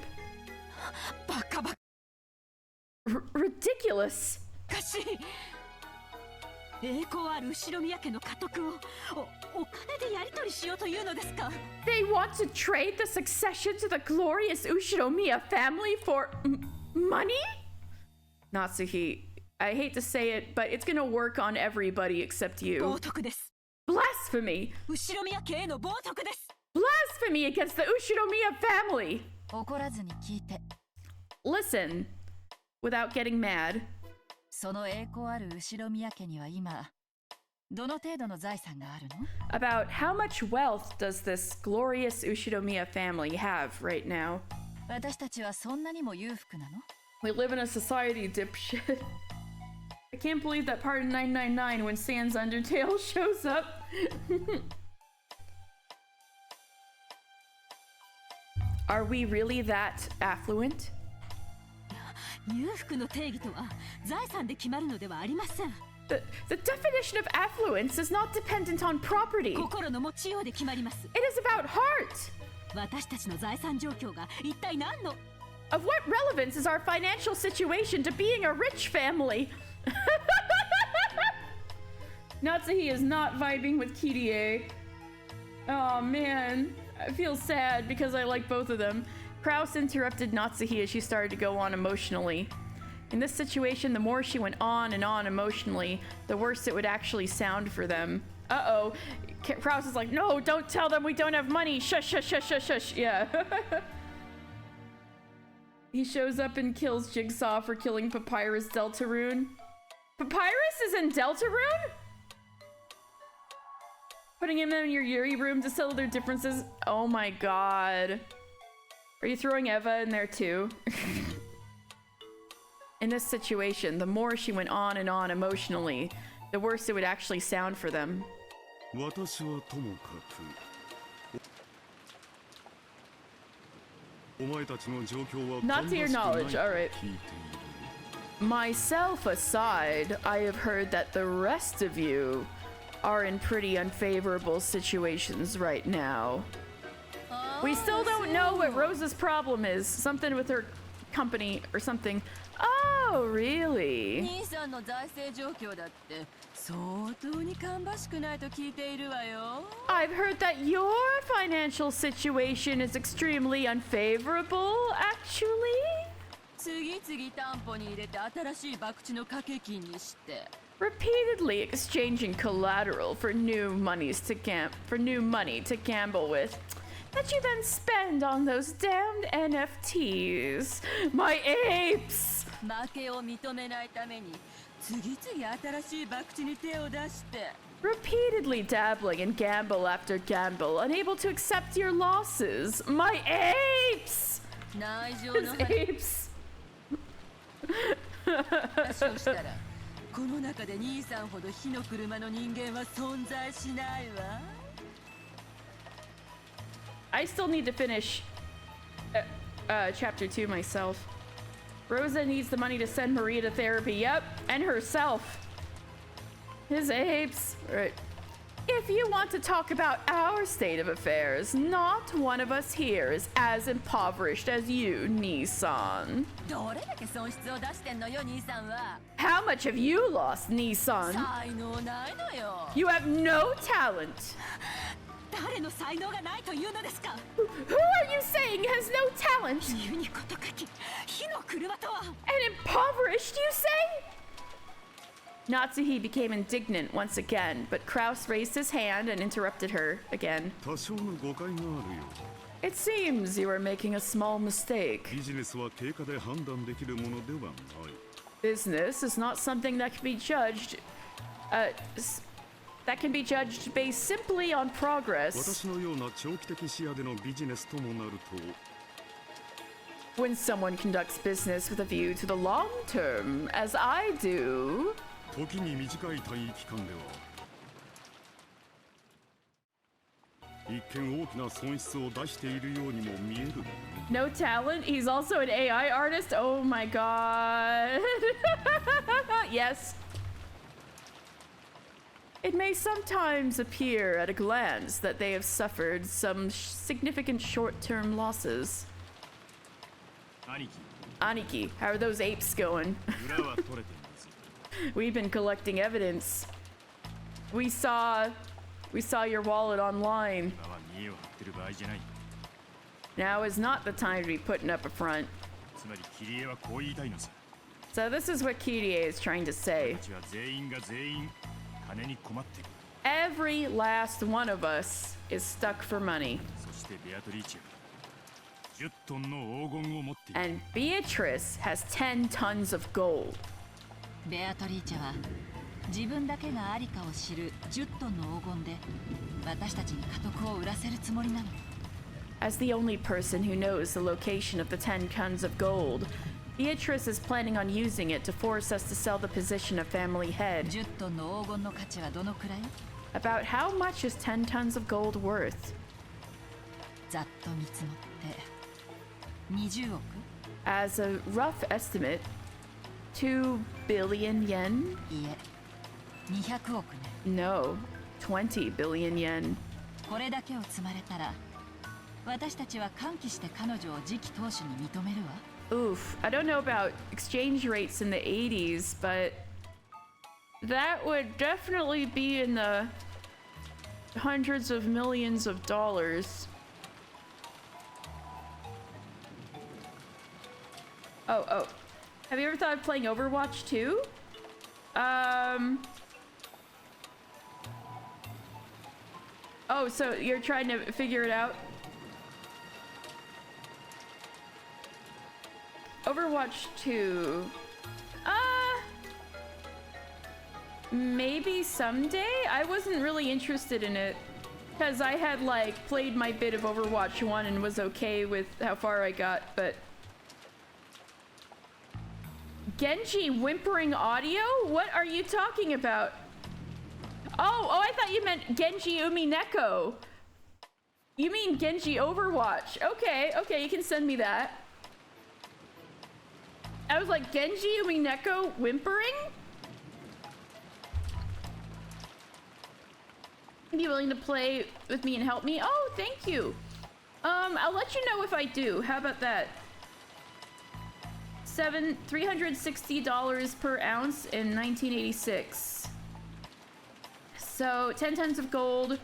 Ridiculous! 栄光ある後ろ宮家の家督をお金でやり取りしようというのですか? They want to trade the succession to the glorious Ushinomiya family for money? Natsuhi, I hate to say it, but it's gonna work on everybody except you. 冒涜です。 Blasphemy! 後ろ宮家への冒涜です。 Blasphemy against the Ushinomiya family! 怒らずに聞いて。 Listen, without getting mad. その栄光ある後ろ宮家には今どの程度の財産があるの? About how much wealth does this glorious Ushinomiya family have right now? 私たちはそんなにも裕福なの? We live in a society, dipshit. I can't believe that part in 999 when Sans Undertale shows up. Are we really that affluent? 裕福の定義とは財産で決まるのではありません。The definition of affluence is not dependent on property. 心の持ちようで決まります。It is about heart. 私たちの財産状況が一体何の Of what relevance is our financial situation to being a rich family? Natsuhi is not vibing with Kirie. Oh man, I feel sad because I like both of them. Kraus interrupted Natsuhi as she started to go on emotionally. In this situation, the more she went on and on emotionally, the worse it would actually sound for them. Uh-oh. Kraus is like, no, don't tell them we don't have money. Shush, shush, shush, shush, shush. Yeah. He shows up and kills Jigsaw for killing Papyrus Deltarune. Papyrus is in Deltarune? Putting him in your Yuri room to settle their differences. Oh my god. Are you throwing Eva in there too? In this situation, the more she went on and on emotionally, the worse it would actually sound for them. Not to your knowledge, alright. Myself aside, I have heard that the rest of you are in pretty unfavorable situations right now. We still don't know what Rosa's problem is. Something with her company or something. Oh, really? 兄さんの財政状況だって相当に芳しくないと聞いているわよ。 I've heard that your financial situation is extremely unfavorable, actually. 次々担保に入れて新しい博打の掛け金にして。 Repeatedly exchanging collateral for new money to gamble with. That you then spend on those damned NFTs. My apes! 負けを認めないために次々新しい博打に手を出して Repeatedly dabbling in gamble after gamble, unable to accept your losses. My apes! 内情 His の apes! 話をしたらこの中で兄さんほど火の車の人間は存在しないわ I still need to finish chapter 2 myself. Rosa needs the money to send Maria to therapy. Yep, and herself. His apes. Right. If you want to talk about our state of affairs, not one of us here is as impoverished as you, Nissan. どれだけ損失を出してんのよ兄さんは How much have you lost, Nissan? 才能ないのよ You have no talent. 誰の才能がないというのですか Who are you saying has no talent? ユニコと書き火の車とは And impoverished, you say? Natsuhi became indignant once again, but Kraus raised his hand and interrupted her again. 多少の誤解があるよ It seems you are making a small mistake. ビジネスは経過で判断できるものではない Business is not something that can be judged, that can be judged based simply on progress. 私のような長期的視野でのビジネスともなると When someone conducts business with a view to the long term, as I do, 時に短い単位期間では一見大きな損失を出しているようにも見える no talent. He's also an AI artist. Oh my god. Yes. It may sometimes appear at a glance that they have suffered some significant short-term losses. 兄貴 Aniki, how are those apes going? 裏は取れています We've been collecting evidence. We saw your wallet online. 今は見栄を張ってる場合じゃない Now is not the time to be putting up a front. つまりキリエはこう言いたいのさ So this is what Kirie is trying to 俺 say. たちは全員が全員金に困っている Every last one of us is stuck for money. そしてベアトリーチェは10トンの黄金を持っている And Beatrice has 10 tons of gold. ベアトリーチェは自分だけがありかを知る10トンの黄金で私たちに家督を売らせるつもりなの As the only person who knows the location of the 10 tons of gold, Beatrice is planning on using it to force us to sell the position of family head. 10トンの黄金の価値はどのくらい About how much is 10 tons of gold worth? ざっと見積もって20億 As a rough estimate, 2 billion yen? いえ200億ね No, 20 billion yen. これだけを積まれたら私たちは歓喜して彼女を次期当主に認めるわ Oof, I don't know about exchange rates in the 80s, but that would definitely be in the hundreds of millions of dollars. Oh. Have you ever thought of playing Overwatch 2? Oh, so you're trying to figure it out? Overwatch 2. Maybe someday? I wasn't really interested in it. Because I had, like, played my bit of Overwatch 1 and was okay with how far I got, but... Genji whimpering audio? What are you talking about? Oh, I thought you meant Genji Umineko. You mean Genji Overwatch. Okay, you can send me that. I was like, Genji Umineko whimpering? Be willing to play with me and help me? Oh, thank you. I'll let you know if I do. How about that? $360 per ounce in 1986. So 10 tons of gold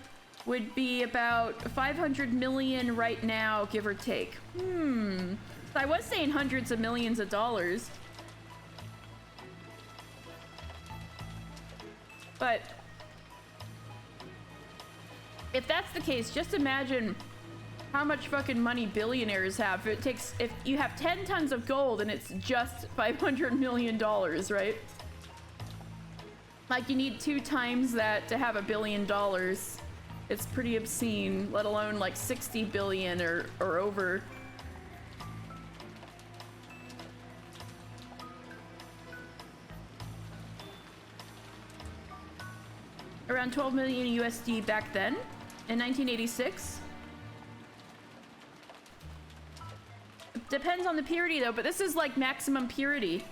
would be about 500 million right now, give or take. I was saying hundreds of millions of dollars. But if that's the case, just imagine how much fucking money billionaires have. If you have 10 tons of gold and it's just $500 million, right? Like, you need 2 times that to have $1 billion. It's pretty obscene, let alone like 60 billion or over. Around 12 million USD back then, in 1986. Depends on the purity though, but this is like maximum purity.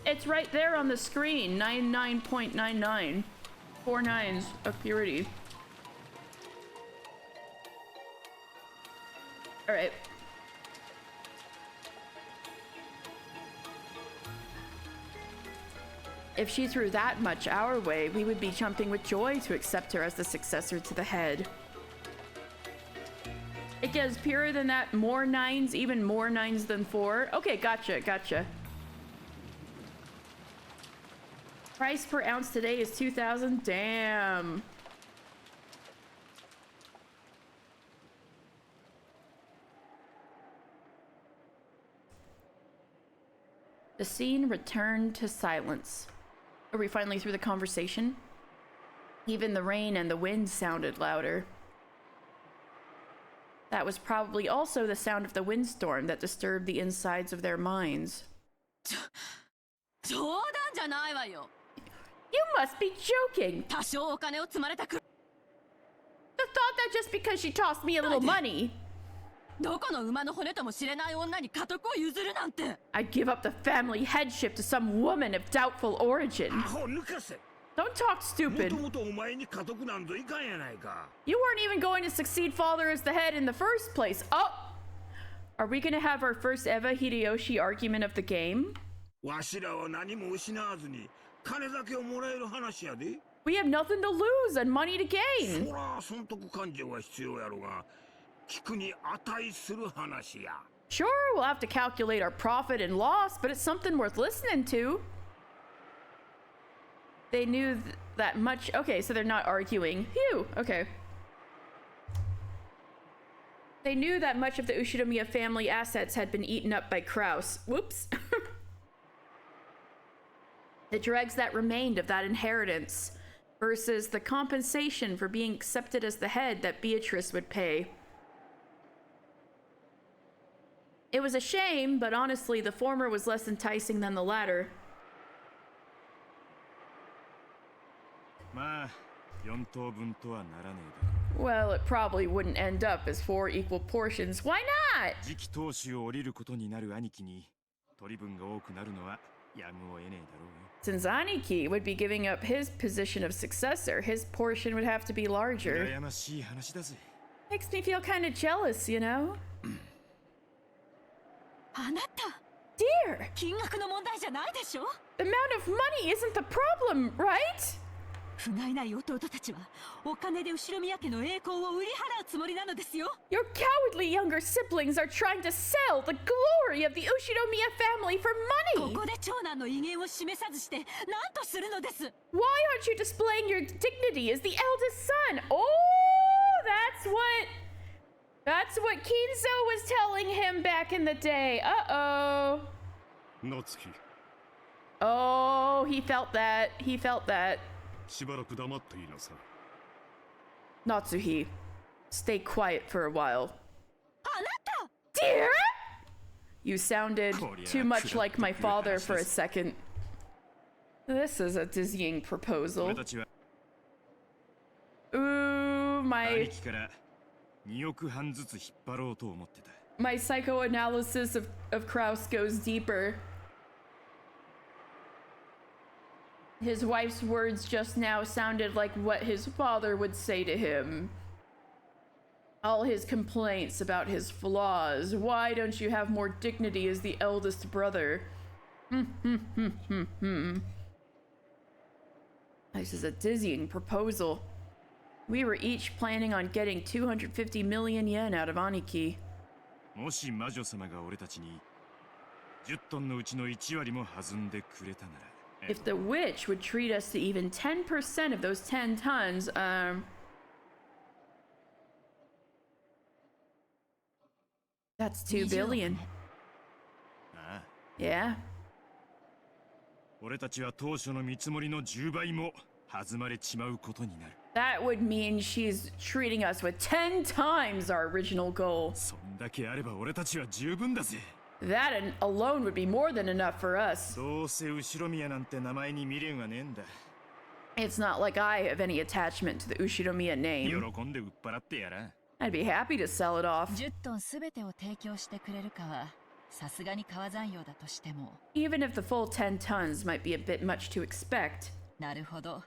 It's right there on the screen, 99.99. 4 nines of purity. All right. If she threw that much our way, we would be jumping with joy to accept her as the successor to the head. It gets purer than that, more 9s, even more 9s than 4. Okay, gotcha, gotcha. Price per ounce today is 2,000. Damn. The scene returned to silence. Are we finally through the conversation? Even the rain and the wind sounded louder. That was probably also the sound of the windstorm that disturbed the insides of their minds. You must be joking! The thought that just because she tossed me a little money, I'd give up the family headship to some woman of doubtful origin. Don't talk stupid. You weren't even going to succeed father as the head in the first place. Oh! Are we gonna have our first ever Hideyoshi argument of the game? We have nothing to lose and money to gain. Sure, we'll have to calculate our profit and loss, but it's something worth listening to. They knew that much. Okay, so they're not arguing. Phew, okay. They knew that much of the Ushinomiya family assets had been eaten up by Kraus. Whoops. The dregs that remained of that inheritance versus the compensation for being accepted as the head that Beatrice would pay. It was a shame, but honestly, the former was less enticing than the latter. Well, it probably wouldn't end up as 4 equal portions. Why not? Since Aniki would be giving up his position of successor, his portion would have to be larger. Makes me feel kind of jealous, you know? Dear! The amount of money isn't the problem, right? Your cowardly younger siblings are trying to sell the glory of the Ushinomiya family for money! Why aren't you displaying your dignity as the eldest son? Oh, that's what Kinzo was telling him back in the day. Uh-oh. Natsuki. Oh, he felt that. He felt that. Natsuhi, stay quiet for a while. Dear? You sounded too much like my father for a second. This is a dizzying proposal. Ooh, my psychoanalysis of Kraus goes deeper. His wife's words just now sounded like what his father would say to him. All his complaints about his flaws. Why don't you have more dignity as the eldest brother? This is a dizzying proposal. We were each planning on getting 250 million yen out of Aniki. 10トンのうちの1割も弾んでくれたなら。 If the witch would treat us to even 10% of those 10 tons, that's 2 billion. ああ、 Yeah. 俺たちは当初の見積もりの10倍も弾まれちまうことになる。 That would mean she's treating us with 10 times our original goal. そんだけあれば俺たちは十分だぜ。 That alone would be more than enough for us. どうせ後ろ宮なんて名前に未練はねえんだ。 It's not like I have any attachment to the Ushinomiya name. 喜んで売っ払ってやら。 I'd be happy to sell it off. 10トンすべてを提供してくれるかはさすがに川山用だとしても。 Even if the full 10 tons might be a bit much to expect. なるほど。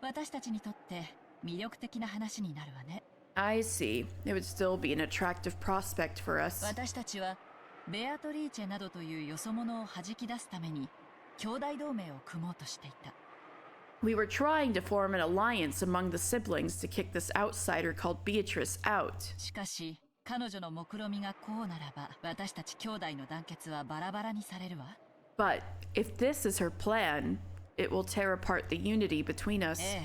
私たちにとって魅力的な話になるわね。 I see. It would still be an attractive prospect for us. 私たちはベアトリーチェなどというよそ者を弾き出すために兄弟同盟を組もうとしていた。 We were trying to form an alliance among the siblings to kick this outsider called Beatrice out. しかし彼女の目論見がこうならば私たち兄弟の団結はバラバラにされるわ。 But if this is her plan, it will tear apart the unity between us. ええ、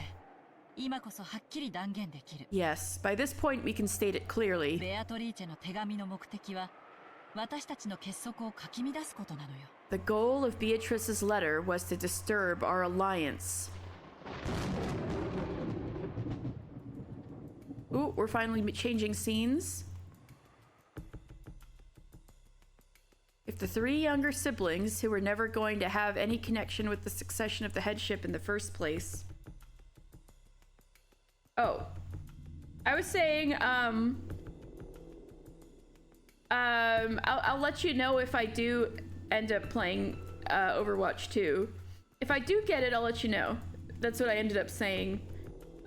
今こそはっきり断言できる。 Yes, by this point we can state it clearly. ベアトリーチェの手紙の目的は私たちの結束をかき乱すことなのよ。 The goal of Beatrice's letter was to disturb our alliance. Ooh, we're finally changing scenes. If the 3 younger siblings, who were never going to have any connection with the succession of the headship in the first place... Oh. I was saying, I'll let you know if I do end up playing Overwatch 2. If I do get it, I'll let you know. That's what I ended up saying,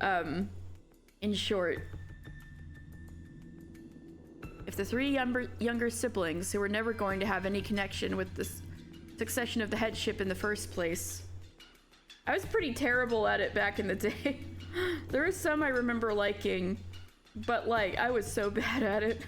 in short. If the 3 younger siblings, who were never going to have any connection with the succession of the headship in the first place. I was pretty terrible at it back in the day. There were some I remember liking, but like, I was so bad at it.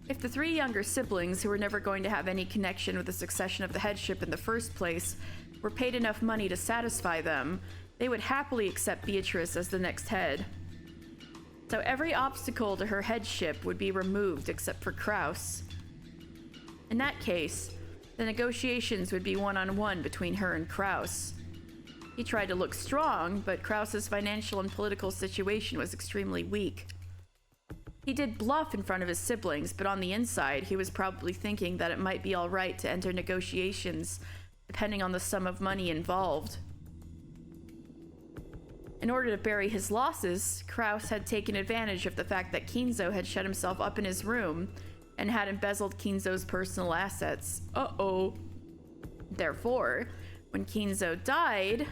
If the 3 younger siblings, who were never going to have any connection with the succession of the headship in the first place, were paid enough money to satisfy them, they would happily accept Beatrice as the next head. So every obstacle to her headship would be removed except for Kraus. In that case, the negotiations would be one-on-one between her and Kraus. He tried to look strong, but Kraus's financial and political situation was extremely weak. He did bluff in front of his siblings, but on the inside, he was probably thinking that it might be all right to enter negotiations, depending on the sum of money involved. In order to bury his losses, Kraus had taken advantage of the fact that Kinzo had shut himself up in his room and had embezzled Kinzo's personal assets. Uh-oh. Therefore, when Kinzo died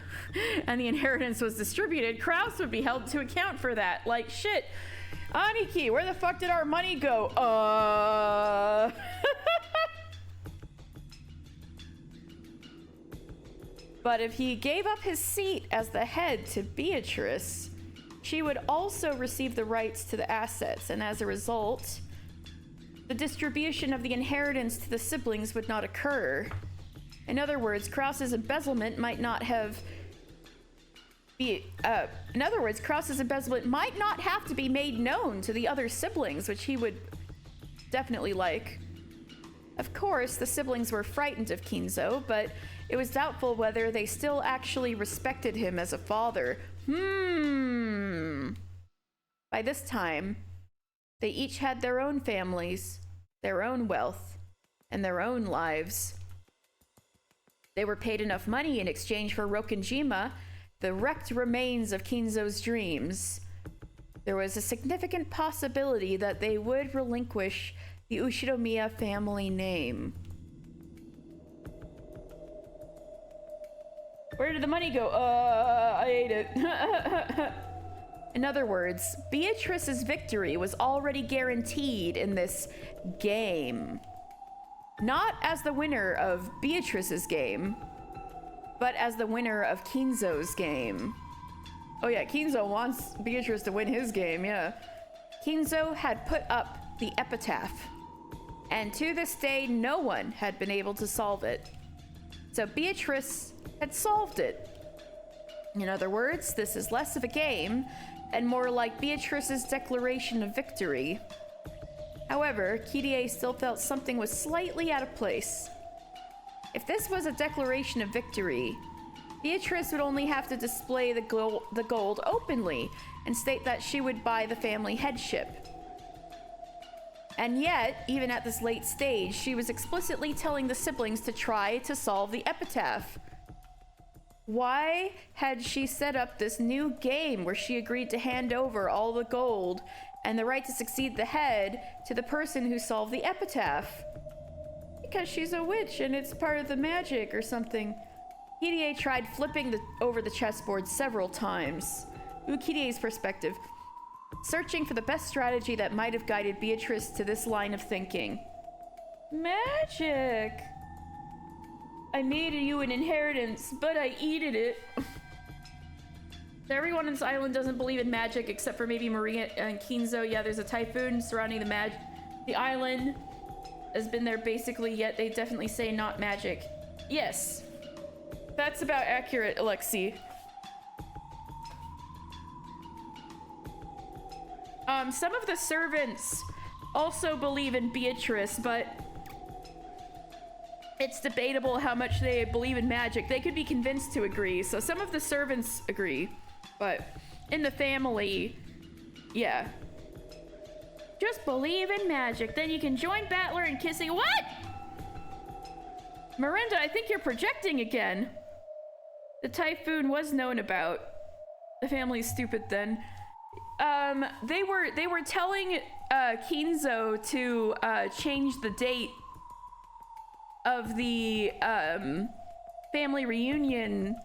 and the inheritance was distributed, Kraus would be held to account for that. Like, shit. Aniki, where the fuck did our money go? But if he gave up his seat as the head to Beatrice, she would also receive the rights to the assets, and as a result, the distribution of the inheritance to the siblings would not occur. In other words, Kraus's embezzlement might not have Kraus's embezzlement might not have to be made known to the other siblings, which he would definitely like. Of course, the siblings were frightened of Kinzo, but it was doubtful whether they still actually respected him as a father. By this time, they each had their own families, their own wealth, and their own lives. They were paid enough money in exchange for Rokenjima, the wrecked remains of Kinzo's dreams. There was a significant possibility that they would relinquish the Ushinomiya family name. Where did the money go? I ate it. In other words, Beatrice's victory was already guaranteed in this game. Not as the winner of Beatrice's game, but as the winner of Kinzo's game. Oh yeah, Kinzo wants Beatrice to win his game, yeah. Kinzo had put up the epitaph, and to this day, no one had been able to solve it. So Beatrice had solved it. In other words, this is less of a game and more like Beatrice's declaration of victory. However, Kirie still felt something was slightly out of place. If this was a declaration of victory, Beatrice would only have to display the gold openly and state that she would buy the family headship. And yet, even at this late stage, she was explicitly telling the siblings to try to solve the epitaph. Why had she set up this new game where she agreed to hand over all the gold and the right to succeed the head to the person who solved the epitaph? Because she's a witch and it's part of the magic or something. Kirie tried flipping over the chessboard several times. Kirie's perspective, searching for the best strategy that might have guided Beatrice to this line of thinking. Magic! I made you an inheritance, but I eated it. Everyone on this island doesn't believe in magic except for maybe Maria and Kinzo. Yeah, there's a typhoon surrounding the island has been there basically, yet they definitely say not magic. Yes. That's about accurate, Alexi. Some of the servants also believe in Beatrice, but it's debatable how much they believe in magic. They could be convinced to agree. So some of the servants agree, but in the family, yeah. Just believe in magic, then you can join Battler in kissing. What? Miranda, I think you're projecting again. The typhoon was known about. The family's stupid then. They were telling Kinzo to change the date of the family reunion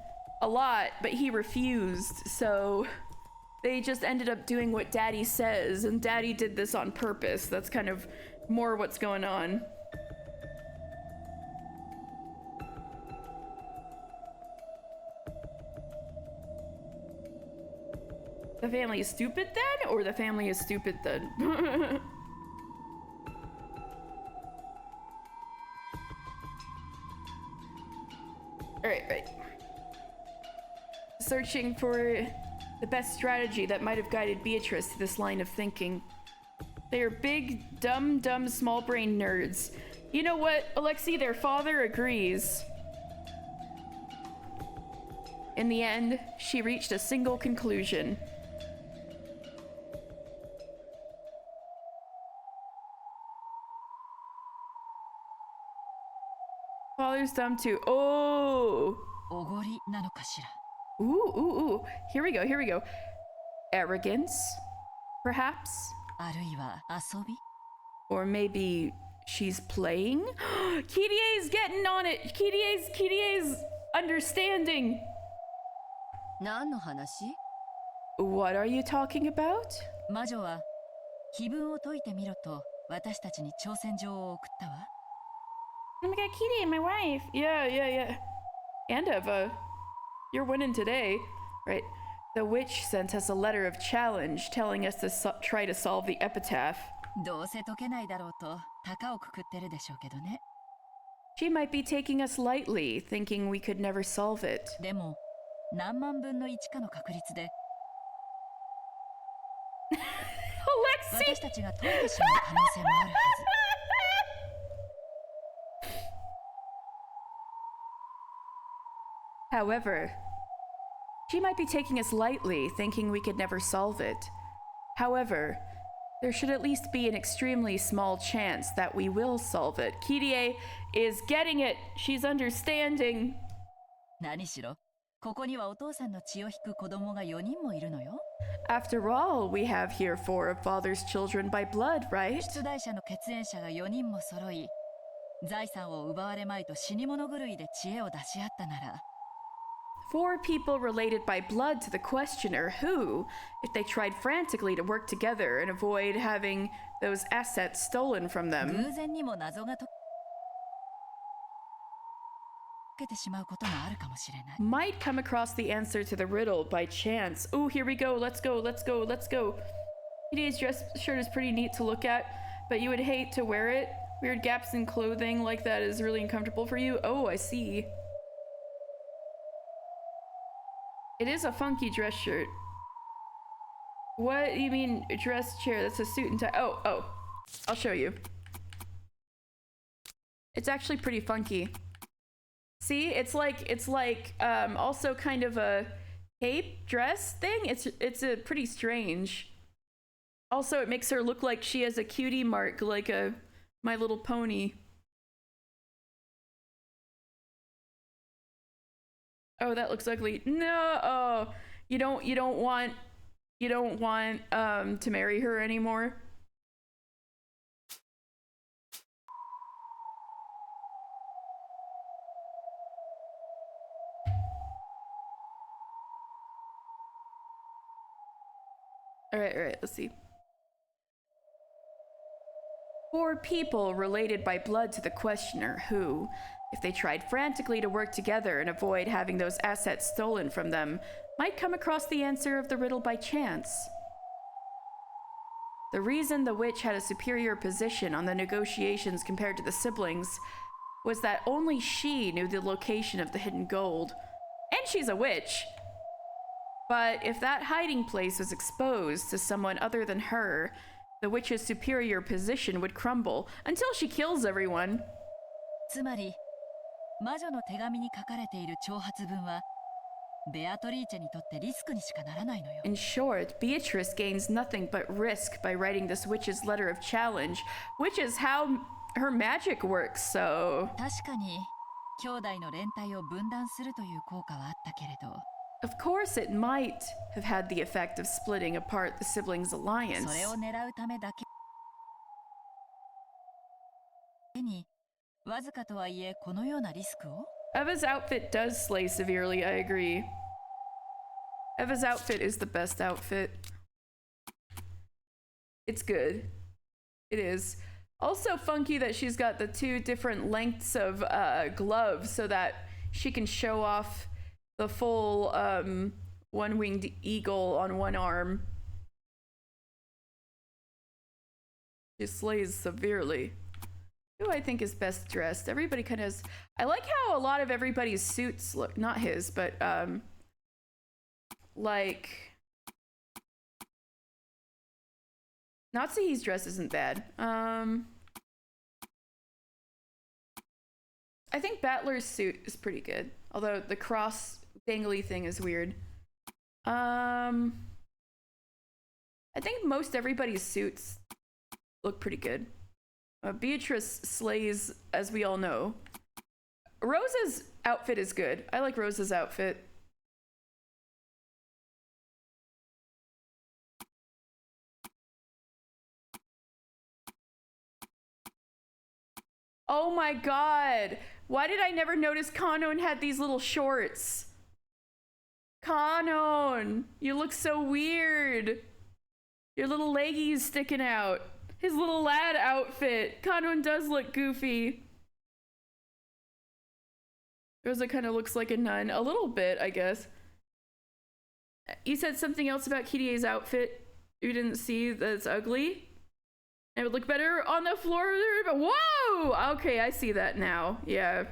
a lot, but he refused, so they just ended up doing what Daddy says, and Daddy did this on purpose. That's kind of more what's going on. The family is stupid then, or the family is stupid then? Right. Searching for the best strategy that might have guided Beatrice to this line of thinking. They are big, dumb, small brain nerds. You know what, Alexi? Their father agrees. In the end, she reached a single conclusion. Father's dumb too. Oh. Ooh. Here we go. Arrogance, perhaps? Or maybe she's playing? Kirie's getting on it. Kirie's understanding. What are you talking about? 魔女は気分を解いてみろと私たちに挑戦状を送ったわ。Oh my god, Kirie, my wife. Yeah. And Eva, you're winning today. Right. The witch sent us a letter of challenge telling us to try to solve the epitaph. どうせ解けないだろうと高をくくってるでしょうけどね。She might be taking us lightly, thinking we could never solve it. でも何万分の1かの確率で Alexi! 私たちが解いてしまう可能性もあるはず。However, she might be taking us lightly, thinking we could never solve it. However, there should at least be an extremely small chance that we will solve it. Kirie is getting it. She's understanding. 何しろ、ここにはお父さんの血を引く子供が4人もいるのよ。After all, we have here 4 of father's children by blood, right? 出題者の血縁者が4人も揃い、財産を奪われまいと死に物狂いで知恵を出し合ったなら、4 people related by blood to the questioner who, if they tried frantically to work together and avoid having those assets stolen from them, 偶然にも謎が解けてしまうこともあるかもしれない。 might come across the answer to the riddle by chance. Ooh, here we go. Let's go. PDA's dress shirt is pretty neat to look at, but you would hate to wear it. Weird gaps in clothing like that is really uncomfortable for you. Oh, I see. It is a funky dress shirt. What do you mean dress chair? That's a suit and tie. Oh. I'll show you. It's actually pretty funky. See, it's like also kind of a cape dress thing. It's a pretty strange. Also, it makes her look like she has a cutie mark, like a My Little Pony. Oh, that looks ugly. No, oh, you don't want to marry her anymore. All right, let's see. 4 people related by blood to the questioner who, if they tried frantically to work together and avoid having those assets stolen from them, might come across the answer of the riddle by chance. The reason the witch had a superior position on the negotiations compared to the siblings was that only she knew the location of the hidden gold. And she's a witch! But if that hiding place was exposed to someone other than her, the witch's superior position would crumble until she kills everyone. つまり、魔女の手紙に書かれている挑発文は、ベアトリーチェにとってリスクにしかならないのよ。In short, Beatrice gains nothing but risk by writing this witch's letter of challenge, which is how her magic works, so... 確かに、兄弟の連帯を分断するという効果はあったけれど、Of course, it might have had the effect of splitting apart the siblings' alliance. それを狙うためだけに、わずかとはいえこのようなリスクを Eva's outfit does slay severely, I agree. Eva's outfit is the best outfit. It's good. It is. Also funky that she's got the 2 different lengths of gloves so that she can show off the full one-winged eagle on one arm. She slays severely. Who I think is best dressed? Everybody kind of has... I like how a lot of everybody's suits look... Not his, but like... Natsuhi's dress isn't bad. I think Battler's suit is pretty good. Although the cross dangly thing is weird. I think most everybody's suits look pretty good. Beatrice slays, as we all know. Rosa's outfit is good. I like Rosa's outfit. Oh my god! Why did I never notice Kanon had these little shorts? Kanon! You look so weird! Your little leggies sticking out. His little lad outfit. Kanon does look goofy. Rosa kind of looks like a nun. A little bit, I guess. You said something else about Kirie's outfit you didn't see that's ugly? It would look better on the floor. But whoa! Okay, I see that now. Yeah.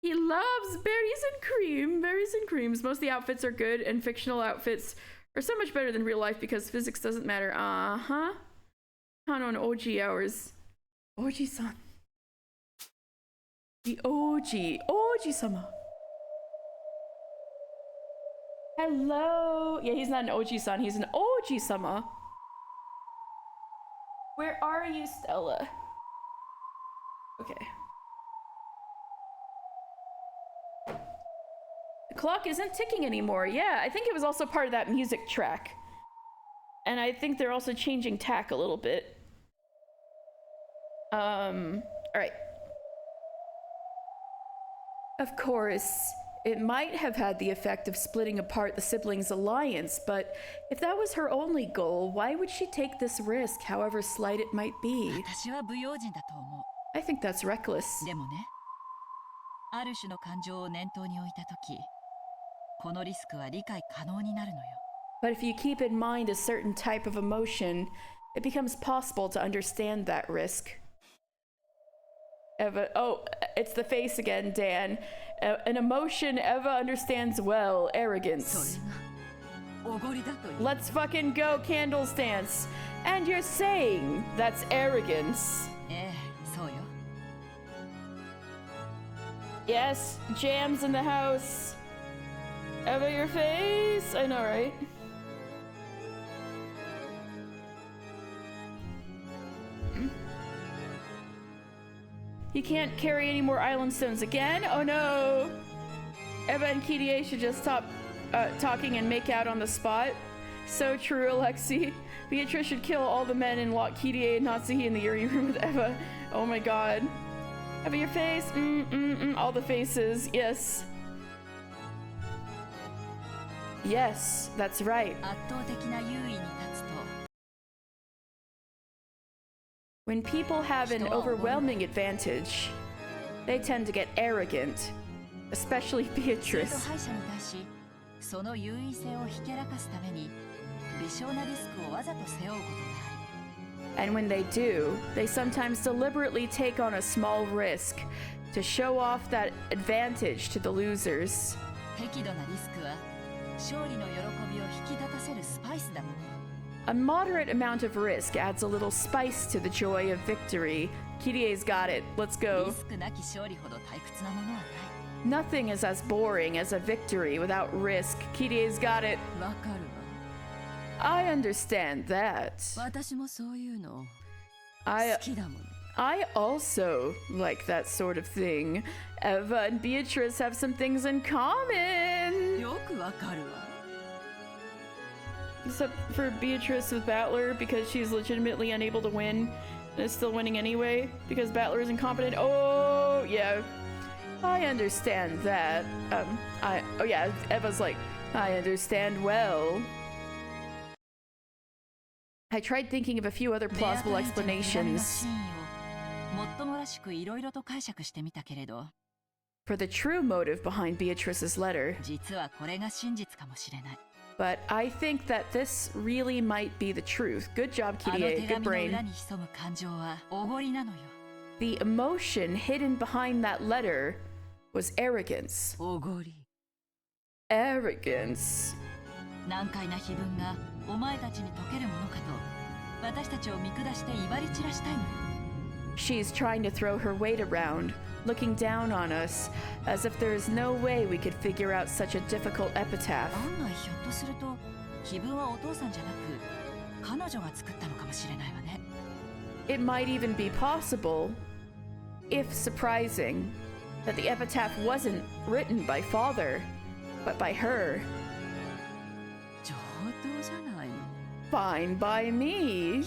He loves berries and cream. Berries and creams. Most of the outfits are good, and fictional outfits are so much better than real life because physics doesn't matter. Uh-huh. Kanon OG hours. OG-san. The OG. OG-sama. Hello. Yeah, he's not an OG-san. He's an OG-sama. Where are you, Stella? Okay. The clock isn't ticking anymore. Yeah, I think it was also part of that music track. And I think they're also changing tack a little bit. Alright. Of course, it might have had the effect of splitting apart the siblings' alliance, but if that was her only goal, why would she take this risk, however slight it might be? 私は不用心だと思う。 I think that's reckless. でもね、ある種の感情を念頭に置いたとき、このリスクは理解可能になるのよ。But if you keep in mind a certain type of emotion, it becomes possible to understand that risk. Eva, oh, it's the face again, Dan. An emotion Eva understands well, arrogance. Let's fucking go, candles dance. And you're saying that's arrogance. Yes, Jam's in the house. Eva, your face? I know, right? You can't carry any more island stones again? Oh no! Eva and Kirie should just stop talking and make out on the spot. So true, Alexi. Beatrice should kill all the men and lock Kirie and Natsuhi in the Yuri room with Eva. Oh my god. Eva, your face? All the faces. Yes. Yes, that's right. When people have an overwhelming advantage, they tend to get arrogant, especially Beatrice. And when they do, they sometimes deliberately take on a small risk to show off that advantage to the losers. A moderate amount of risk adds a little spice to the joy of victory. Kirie's got it. Let's go. Nothing is as boring as a victory without risk. Kirie's got it. I understand that. I also like that sort of thing. Eva and Beatrice have some things in common. Except for Beatrice with Battler, because she's legitimately unable to win and is still winning anyway because Battler is incompetent. Oh, yeah. I understand that. Oh yeah, Eva's like, I understand well. I tried thinking of a few other plausible explanations for the true motive behind Beatrice's letter. But I think that this really might be the truth. Good job, Kirie. Good brain. The emotion hidden behind that letter was arrogance. Arrogance. She's trying to throw her weight around, looking down on us, as if there is no way we could figure out such a difficult epitaph. It might even be possible, if surprising, that the epitaph wasn't written by Father, but by her. Fine by me.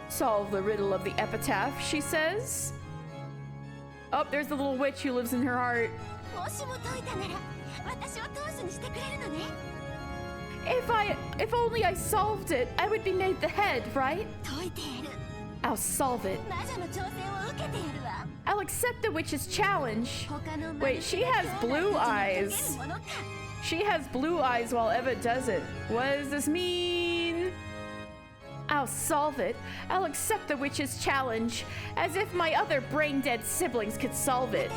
Solve the riddle of the epitaph, she says. Oh, there's the little witch who lives in her heart. If only I solved it, I would be made the head, right? I'll solve it. I'll accept the witch's challenge. Wait, she has blue eyes. She has blue eyes while Eva doesn't. What does this mean? I'll solve it. I'll accept the witch's challenge, as if my other brain-dead siblings could solve it.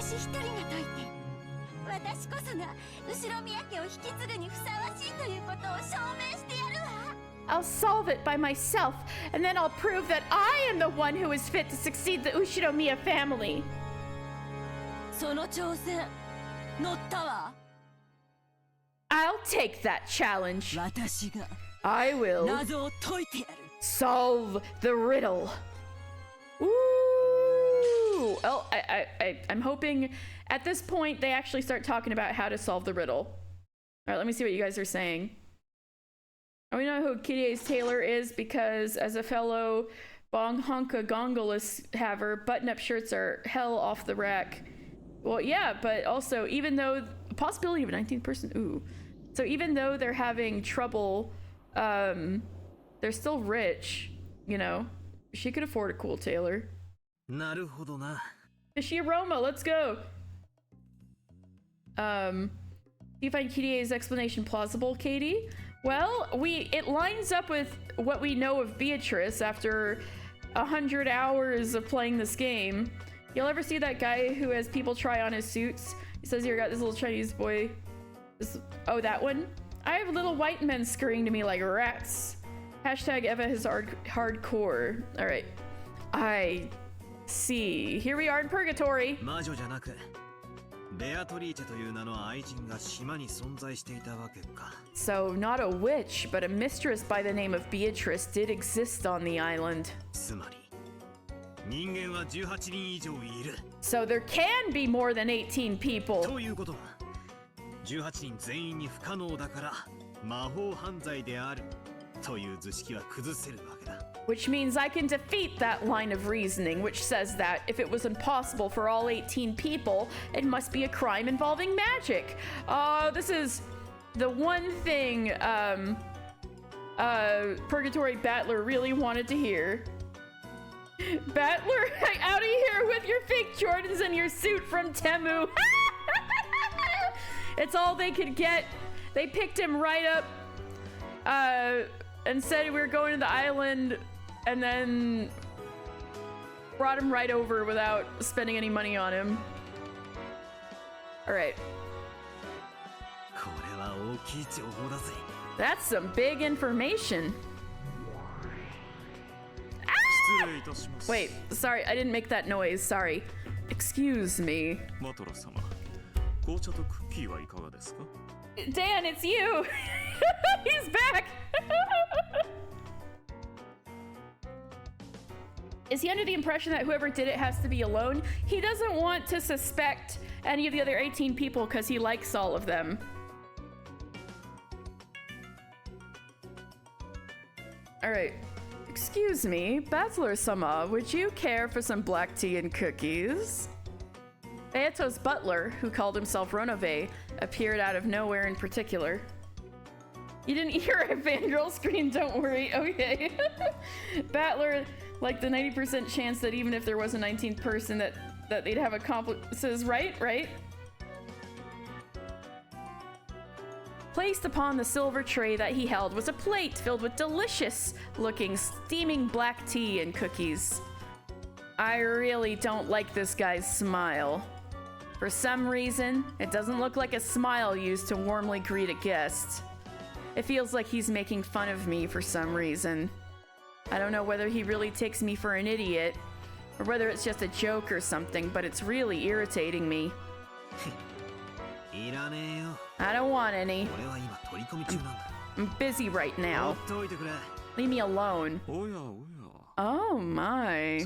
I'll solve it by myself, and then I'll prove that I am the one who is fit to succeed the Ushinomiya family. I'll take that challenge. I will solve the riddle. Ooh. Well, I'm hoping at this point they actually start talking about how to solve the riddle. All right, let me see what you guys are saying. We know who Kirie's tailor is because as a fellow Bonghonka Gongolus haver, button-up shirts are hell off the rack. Well, yeah, but also even though possibility of a 19th person, ooh. So even though they're having trouble, they're still rich, you know. She could afford a cool tailor. Ishiroma, let's go. Do you find KDA's explanation plausible, Katie? Well, it lines up with what we know of Beatrice after 100 hours of playing this game. You'll ever see that guy who has people try on his suits? He says here, got this little Chinese boy. Oh, that one? I have little white men scurrying to me like rats. Hashtag Eva is hardcore. All right. I see. Here we are in purgatory. 魔女じゃなく、ベアトリーチェという名の愛人が島に存在していたわけか。So, not a witch, but a mistress by the name of Beatrice did exist on the island. つまり、人間は18人以上いる。So there can be more than 18 people. ということは、18人全員に不可能だから魔法犯罪であるという図式は崩せるわけだ。Which means I can defeat that line of reasoning, which says that if it was impossible for all 18 people, it must be a crime involving magic. This is the one thing Purgatory Battler really wanted to hear. Battler, out of here with your fake Jordans and your suit from Temu. It's all they could get. They picked him right up and said we were going to the island, and then brought him right over without spending any money on him. All right. That's some big information. Ah! Wait, sorry, I didn't make that noise. Sorry. Excuse me. Dan, it's you. He's back. Is he under the impression that whoever did it has to be alone? He doesn't want to suspect any of the other 18 people because he likes all of them. Alright. Excuse me, Bachelor-sama, would you care for some black tea and cookies? Beato's butler, who called himself Ronove, appeared out of nowhere in particular. You didn't hear a fangirl scream, don't worry, okay. Battler, like the 90% chance that even if there was a 19th person that they'd have accomplices, right? Placed upon the silver tray that he held was a plate filled with delicious-looking steaming black tea and cookies. I really don't like this guy's smile. For some reason, it doesn't look like a smile used to warmly greet a guest. It feels like he's making fun of me for some reason. I don't know whether he really takes me for an idiot, or whether it's just a joke or something, but it's really irritating me. I don't want any. I'm busy right now. Leave me alone. Oh my.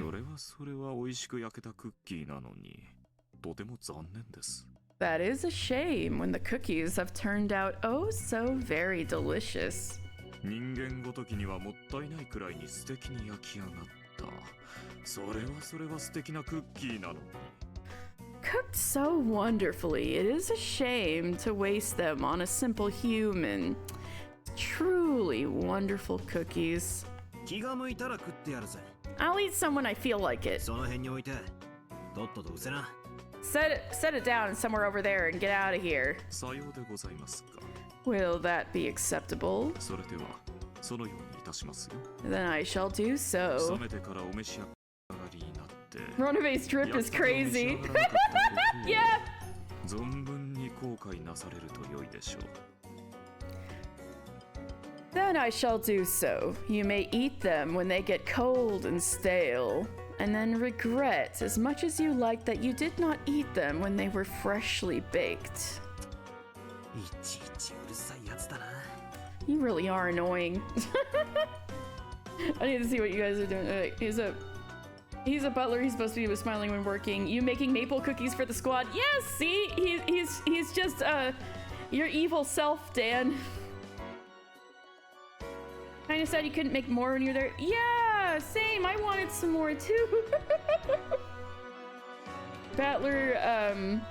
That is a shame when the cookies have turned out oh so very delicious. Cooked so wonderfully, it is a shame to waste them on a simple human. Truly wonderful cookies. I'll eat some when I feel like it. Set it down somewhere over there and get out of here. Will that be acceptable? Then I shall do so. Ronove's drip is crazy. Yeah! Then I shall do so. You may eat them when they get cold and stale, and then regret as much as you like that you did not eat them when they were freshly baked. You really are annoying. I need to see what you guys are doing. He's a butler. He's supposed to be smiling when working. You making maple cookies for the squad? Yes. See, he's just your evil self, Dan. Kinda sad you couldn't make more when you're there. Yeah, same. I wanted some more too. Battler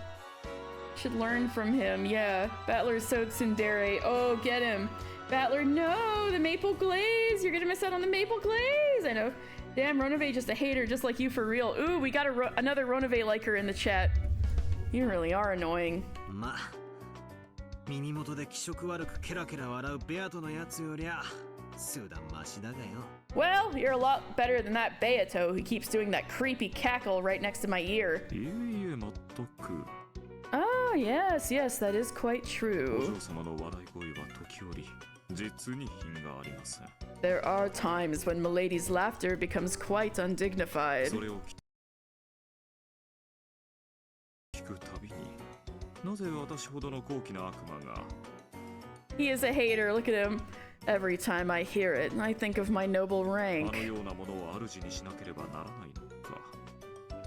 should learn from him. Yeah, Battler's so tsundere. Oh, get him. Battler, no, the maple glaze. You're gonna miss out on the maple glaze. I know. Damn, Ronove just a hater, just like you for real. Ooh, we got another Ronove liker in the chat. You really are annoying. 耳元で気色悪くケラケラ笑うベアトのやつよりゃ数段マシだがよ。 Well, you're a lot better than that Beato who keeps doing that creepy cackle right next to my ear. いえいえ、まったく。Ah, yes, yes, that is quite true. お嬢様の笑い声は時折、実に品があります。There are times when Milady's laughter becomes quite undignified. それを聞くたびに、なぜ私ほどの高貴な悪魔が。 He is a hater, look at him. Every time I hear it, I think of my noble あ rank. のようなものを主にしなければならないのか。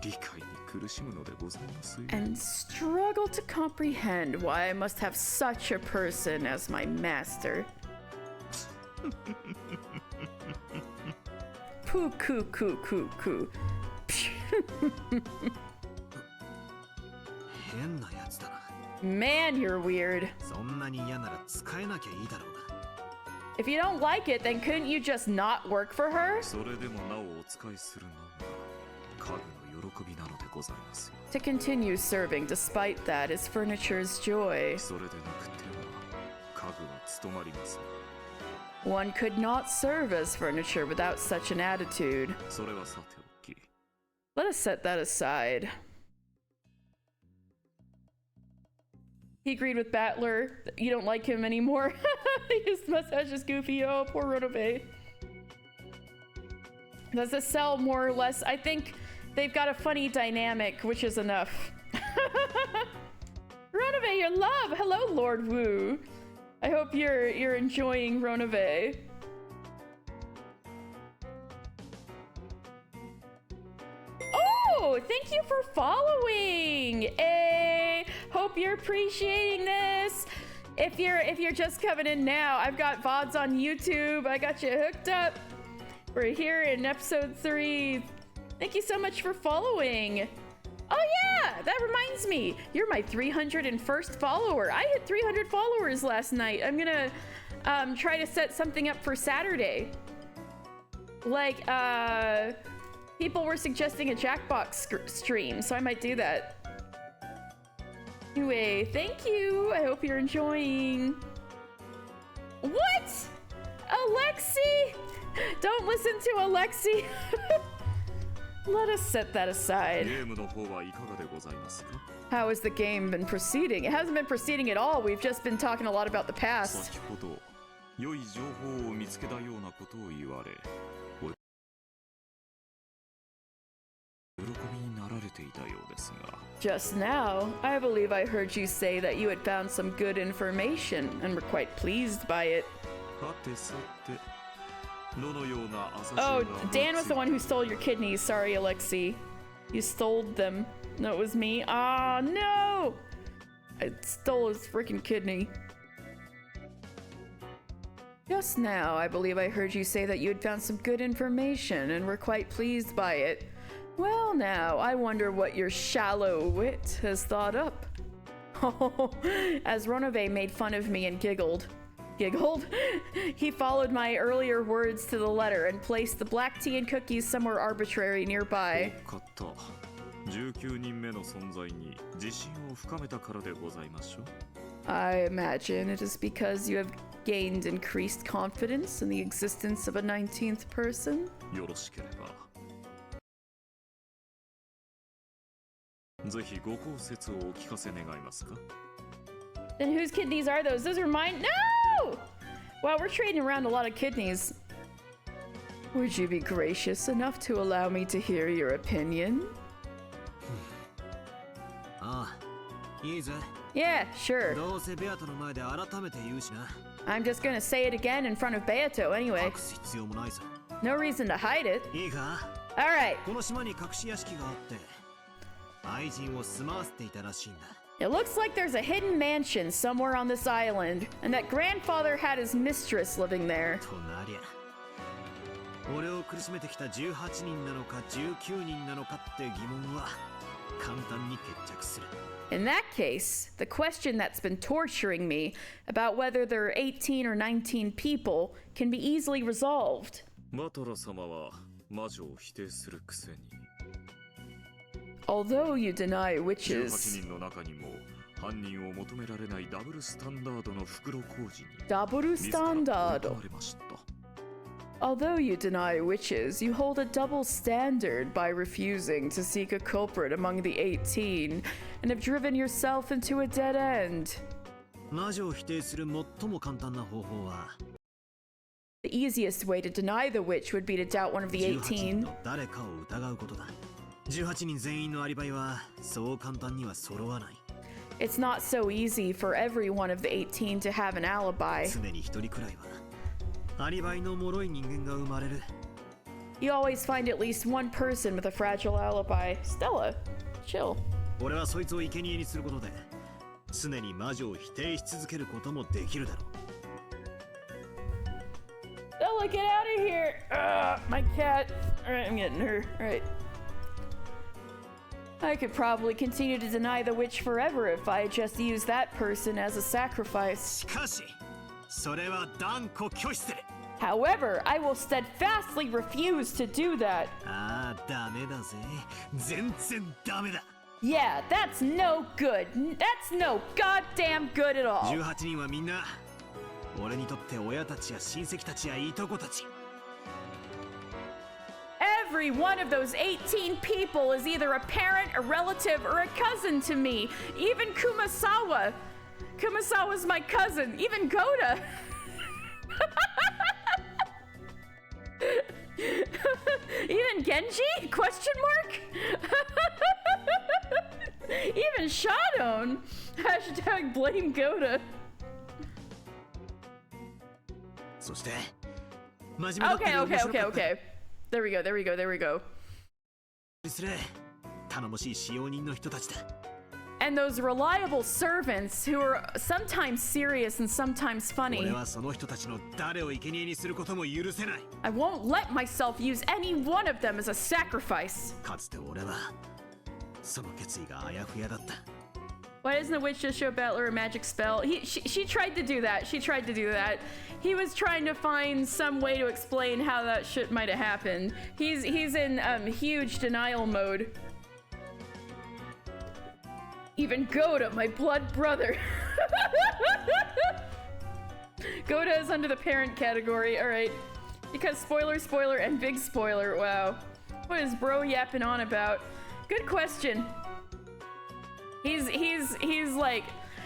理解に苦しむのでございますよ。 And struggle to comprehend why I must have such a person as my master. Poo coo coo coo coo. 変なやつだな。 Man, you're weird. そんなに嫌なら使えなきゃいいだろうが。 If you don't like it, then couldn't you just not work for her? それでもなおお使いするのが家具の喜びなのでございますよ。 To continue serving despite that is furniture's joy. それでなくては家具は務まりません。 One could not serve as furniture without such an attitude. それはさておき。 Let us set that aside. He agreed with Battler. You don't like him anymore. His mustache is goofy. Oh, poor Ronobe. Does this sell more or less? I think they've got a funny dynamic, which is enough. Ronobe, your love! Hello, Lord Wu. I hope you're enjoying Ronobe. Oh, thank you for following. Hey, hope you're appreciating this. If you're just coming in now, I've got VODs on YouTube. I got you hooked up. We're here in episode 3. Thank you so much for following. Oh yeah, that reminds me. You're my 301st follower. I hit 300 followers last night. I'm gonna try to set something up for Saturday. Like, people were suggesting a Jackbox stream, so I might do that. Anyway, thank you. I hope you're enjoying. What? Alexi? Don't listen to Alexi. Let us set that aside. ゲームの方はいかがでございますか? How has the game been proceeding? It hasn't been proceeding at all. We've just been talking a lot about the past. 先ほど良い情報を見つけたようなことを言われ、お喜びになられていたようですが。 Just now, I believe I heard you say that you had found some good information and were quite pleased by it. さてさて、どのような朝 Oh, Dan was the one who stole your kidneys. Sorry, Alexi. You stole them. No, it was me. Ah, no! I stole his freaking kidney. Just now, I believe I heard you say that you had found some good information and were quite pleased by it. Well, now, I wonder what your shallow wit has thought up. As Ronobe made fun of me and giggled. Giggled? He followed my earlier words to the letter and placed the black tea and cookies somewhere arbitrary nearby. 19人目の存在に自信を深めたからでございましょう。 I imagine it is because you have gained increased confidence in the existence of a 19th person. よろしければ。ぜひご考説をお聞かせ願いますか? Then whose kidneys are those? Those are mine. No! Wow, we're trading around a lot of kidneys. Would you be gracious enough to allow me to hear your opinion? Yeah, sure. I'm just gonna say it again in front of Beato anyway. No reason to hide it. Alright. It looks like there's a hidden mansion somewhere on this island, and that grandfather had his mistress living there. In that case, the question that's been torturing me about whether there are 18 or 19 people can be easily resolved. マトラ様は魔女を否定するくせに。 Although you deny witches, 18人の中にも犯人を求められないダブルスタンダードの袋小路にダブルスタンダード。追い込まれました。 Although you deny witches, you hold a double standard by refusing to seek a culprit among the 18 and have driven yourself into a dead end. 魔女を否定する最も簡単な方法は The easiest way to deny the witch would be to doubt one of the 18. の誰かを疑うことだ。18人全員のアリバイはそう簡単には揃わない。 It's not so easy for every one of the 18 to have an alibi. 常に一人くらいはアリバイの脆い人間が生まれる。 You always find at least one person with a fragile alibi. Stella, chill. 俺はそいつを生贄にすることで常に魔女を否定し続けることもできるだろう。 Stella, get out of here! My cat. Alright, I'm getting her. Alright. I could probably continue to deny the witch forever if I just used that person as a sacrifice. しかし、それは断固拒否する。 However, I will steadfastly refuse to do that. ああ、ダメだぜ。全然ダメだ。 Yeah, that's no good. That's no goddamn good at all. 18人はみんな俺にとって親たちや親戚たちやいとこたち。 Every one of those 18 people is either a parent, a relative, or a cousin to me. Even Kumasawa. Kumasawa's my cousin. Even Goda. Even Genji? Question mark? Even Shadone. Hashtag blame Goda. そして真面目だったり面白かった Okay. There we go, there we go, there we go. すれ頼もしい使用人の人たちだ。 And those reliable servants who are sometimes serious and sometimes funny. 俺はその人たちの誰を生贄にすることも許せない。 I won't let myself use any one of them as a sacrifice. かつて俺はその決意があやふやだった。 Why doesn't the witch just show Battler a magic spell? She tried to do that. She tried to do that. He was trying to find some way to explain how that shit might have happened. He's in huge denial mode. Even Goda, my blood brother. Goda is under the parent category. All right, because spoiler, and big spoiler. Wow, what is bro yapping on about? Good question. He's like,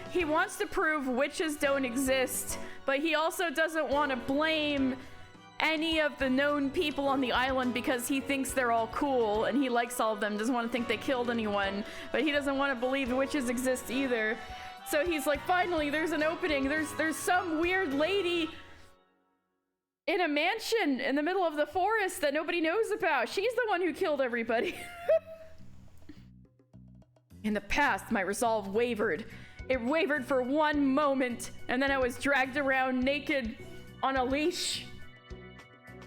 he wants to prove witches don't exist, but he also doesn't want to blame any of the known people on the island because he thinks they're all cool and he likes all of them, doesn't want to think they killed anyone, but he doesn't want to believe witches exist either. So he's like, finally, there's an opening. There's some weird lady in a mansion in the middle of the forest that nobody knows about. She's the one who killed everybody. In the past, my resolve wavered. It wavered for one moment, and then I was dragged around naked on a leash.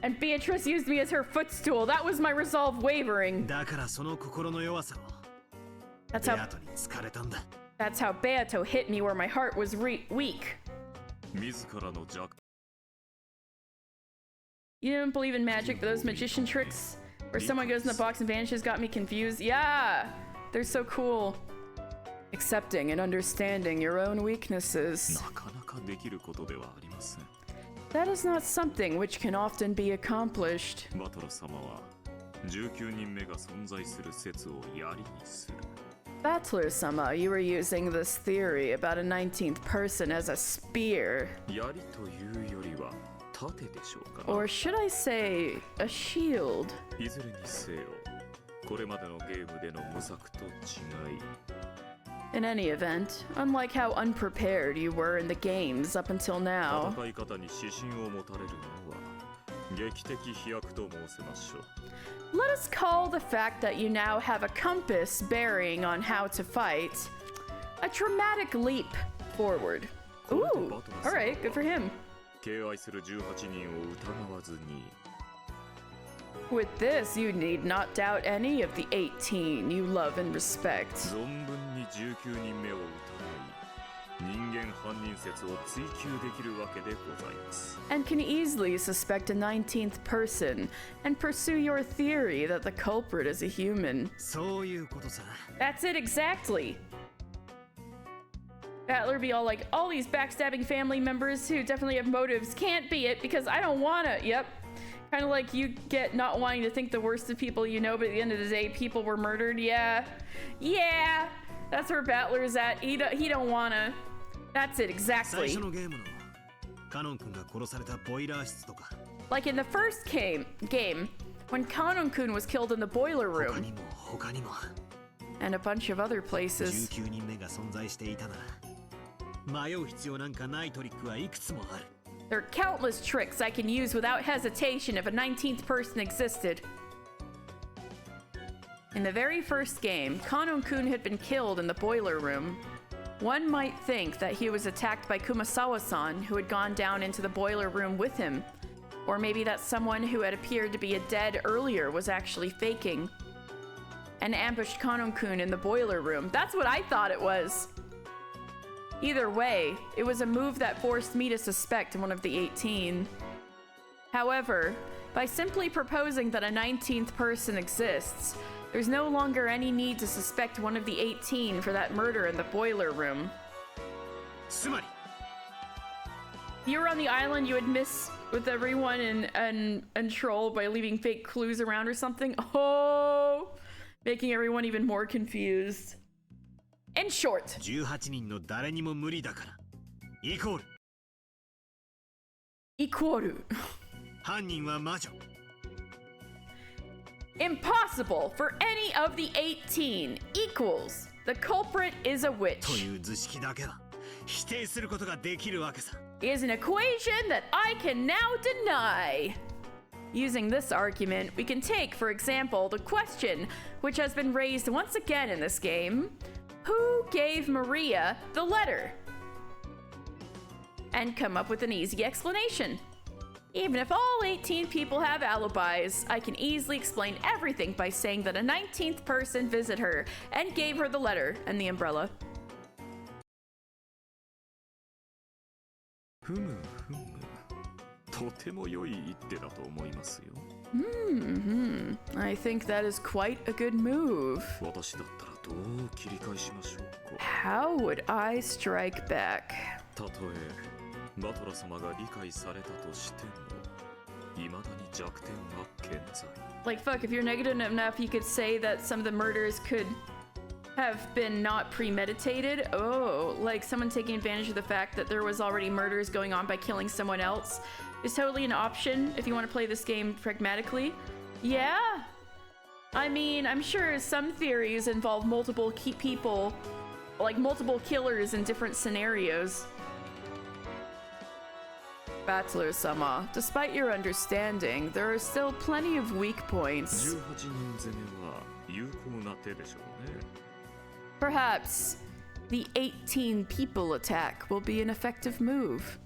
And Beatrice used me as her footstool. That was my resolve wavering. That's how Beato hit me where my heart was weak. You didn't believe in magic, but those magician tricks where someone goes in the box and vanishes got me confused. Yeah! They're so cool. Accepting and understanding your own weaknesses. That is not something which can often be accomplished. Battler-sama, you were using this theory about a 19th person as a spear. Or should I say, a shield? In any event, unlike how unprepared you were in the games up until now, let us call the fact that you now have a compass bearing on how to fight a dramatic leap forward. Ooh, alright, good for him. With this, you need not doubt any of the 18 you love and respect. And can easily suspect a 19th person and pursue your theory that the culprit is a human. That's it exactly. Battler be all like, all these backstabbing family members who definitely have motives can't be it because I don't wanna. Yep. Kind of like you get not wanting to think the worst of people you know, but at the end of the day, people were murdered. Yeah. Yeah. That's where Battler's at. He don't wanna. That's it, exactly. Like in the first game, when Kanon-kun was killed in the boiler room. And a bunch of other places. There are countless tricks I can use without hesitation if a 19th person existed. In the very first game, Kanon-kun had been killed in the boiler room. One might think that he was attacked by Kumasawa-san, who had gone down into the boiler room with him. Or maybe that someone who had appeared to be dead earlier was actually faking and ambushed Kanon-kun in the boiler room. That's what I thought it was. Either way, it was a move that forced me to suspect one of the 18. However, by simply proposing that a 19th person exists, there's no longer any need to suspect one of the 18 for that murder in the boiler room. If you were on the island, you would miss with everyone and troll by leaving fake clues around or something. Oh, making everyone even more confused. In short, Ikoru. Impossible for any of the 18 equals the culprit is a witch. Is an equation that I can now deny. Using this argument, we can take, for example, the question which has been raised once again in this game. Who gave Maria the letter? And come up with an easy explanation. Even if all 18 people have alibis, I can easily explain everything by saying that a 19th person visited her and gave her the letter and the umbrella. I think that is quite a good move. How would I strike back? Like, fuck, if you're negative enough, you could say that some of the murders could have been not premeditated. Oh, like someone taking advantage of the fact that there was already murders going on by killing someone else is totally an option if you want to play this game pragmatically. Yeah. I mean, I'm sure some theories involve multiple people, like multiple killers in different scenarios. Battler-sama, despite your understanding, there are still plenty of weak points. Perhaps the 18 people attack will be an effective move.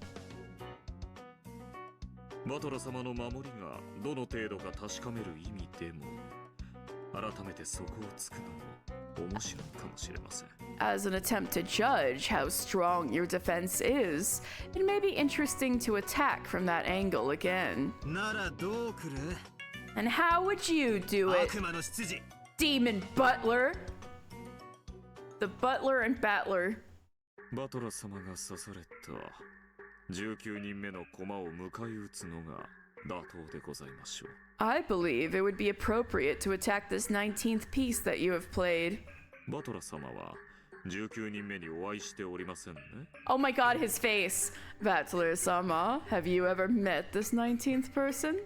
As an attempt to judge how strong your defense is, it may be interesting to attack from that angle again. And how would you do it, Demon Butler? The Butler and Battler. I believe it would be appropriate to attack this 19th piece that you have played. Oh my god, his face. Battler-sama, have you ever met this 19th person?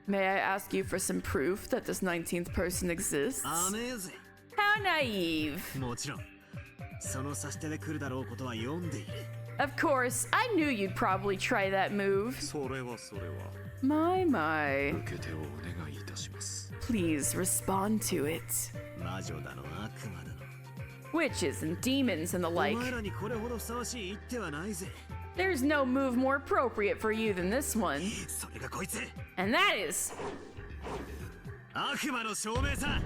May I ask you for some proof that this 19th person exists? How naive. Of course, I knew you'd probably try that move. My. Please respond to it. Witches and demons and the like. There's no move more appropriate for you than this one. And that is...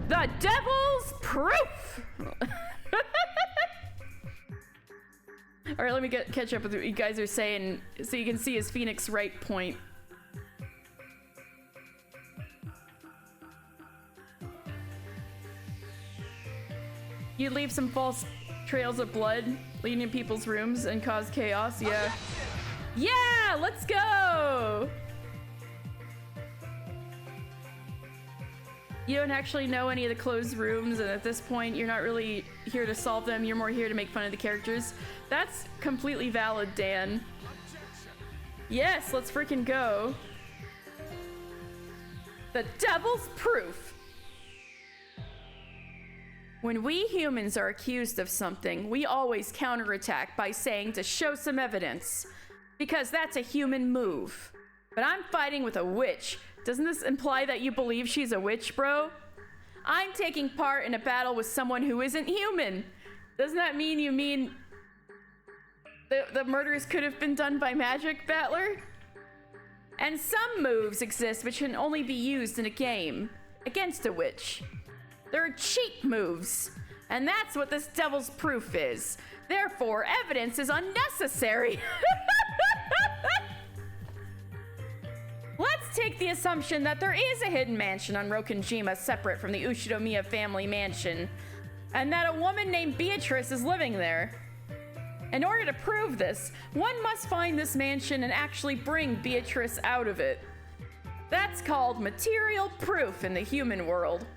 the Devil's Proof! Alright, let me catch up with what you guys are saying so you can see his Phoenix Wright point. You'd leave some false trails of blood leading in people's rooms and cause chaos, yeah. Yeah, let's go! You don't actually know any of the closed rooms, and at this point, you're not really here to solve them. You're more here to make fun of the characters. That's completely valid, Dan. Yes, let's freaking go. The Devil's Proof. When we humans are accused of something, we always counterattack by saying to show some evidence, because that's a human move. But I'm fighting with a witch. Doesn't this imply that you believe she's a witch, bro? I'm taking part in a battle with someone who isn't human. Doesn't that mean you mean the murders could have been done by magic, Battler? And some moves exist which can only be used in a game against a witch. They're cheat moves, and that's what this Devil's Proof is. Therefore, evidence is unnecessary. Let's take the assumption that there is a hidden mansion on Rokenjima separate from the Ushinomiya family mansion, and that a woman named Beatrice is living there. In order to prove this, one must find this mansion and actually bring Beatrice out of it. That's called material proof in the human world.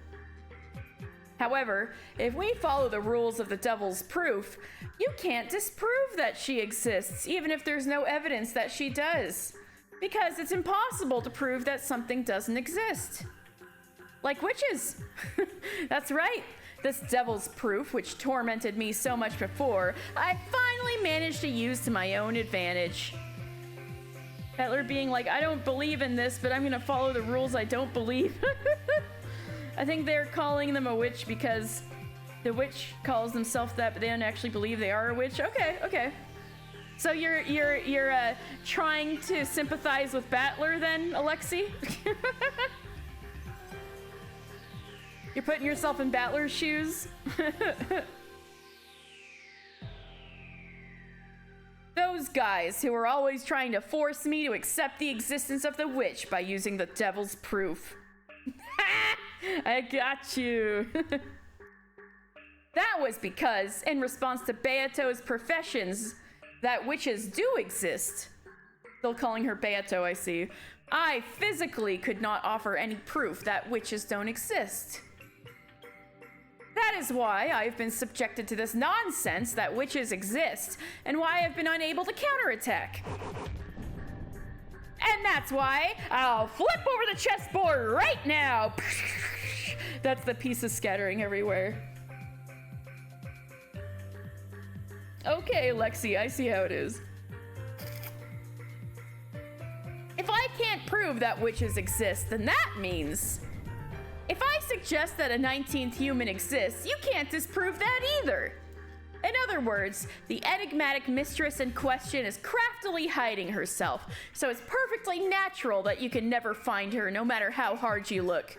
However, if we follow the rules of the Devil's Proof, you can't disprove that she exists, even if there's no evidence that she does. Because it's impossible to prove that something doesn't exist. Like witches. That's right. This Devil's Proof, which tormented me so much before, I finally managed to use to my own advantage. Hitler being like, I don't believe in this, but I'm gonna follow the rules I don't believe. I think they're calling them a witch because the witch calls themselves that, but they don't actually believe they are a witch. Okay, okay. So you're trying to sympathize with Battler then, Alexi? You're putting yourself in Battler's shoes? Those guys who are always trying to force me to accept the existence of the witch by using the Devil's Proof. I got you. That was because, in response to Beato's professions that witches do exist, still calling her Beato, I see, I physically could not offer any proof that witches don't exist. That is why I've been subjected to this nonsense that witches exist, and why I've been unable to counterattack. And that's why I'll flip over the chessboard right now. That's the pieces scattering everywhere. Okay, Lexi, I see how it is. If I can't prove that witches exist, then that means if I suggest that a 19th human exists, you can't disprove that either. In other words, the enigmatic mistress in question is craftily hiding herself, so it's perfectly natural that you can never find her no matter how hard you look.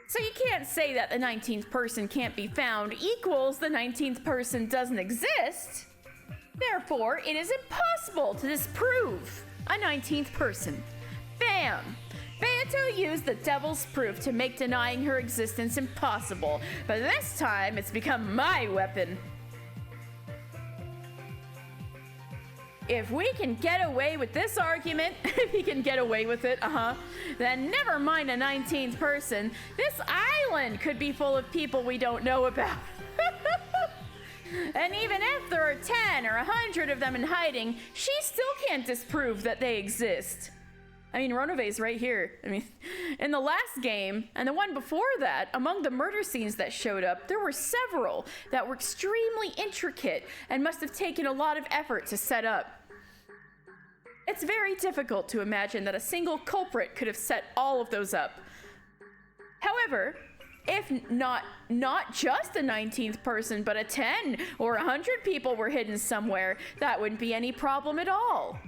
So you can't say that the 19th person can't be found equals the 19th person doesn't exist. Therefore, it is impossible to disprove a 19th person. Bam! Beato used the Devil's Proof to make denying her existence impossible, but this time it's become my weapon. If we can get away with this argument, if we can get away with it, then never mind a 19th person, this island could be full of people we don't know about. And even if there are 10 or 100 of them in hiding, she still can't disprove that they exist. I mean, Ronove's right here. I mean, in the last game, and the one before that, among the murder scenes that showed up, there were several that were extremely intricate and must have taken a lot of effort to set up. It's very difficult to imagine that a single culprit could have set all of those up. However, if not just a 19th person, but a 10 or 100 people were hidden somewhere, that wouldn't be any problem at all.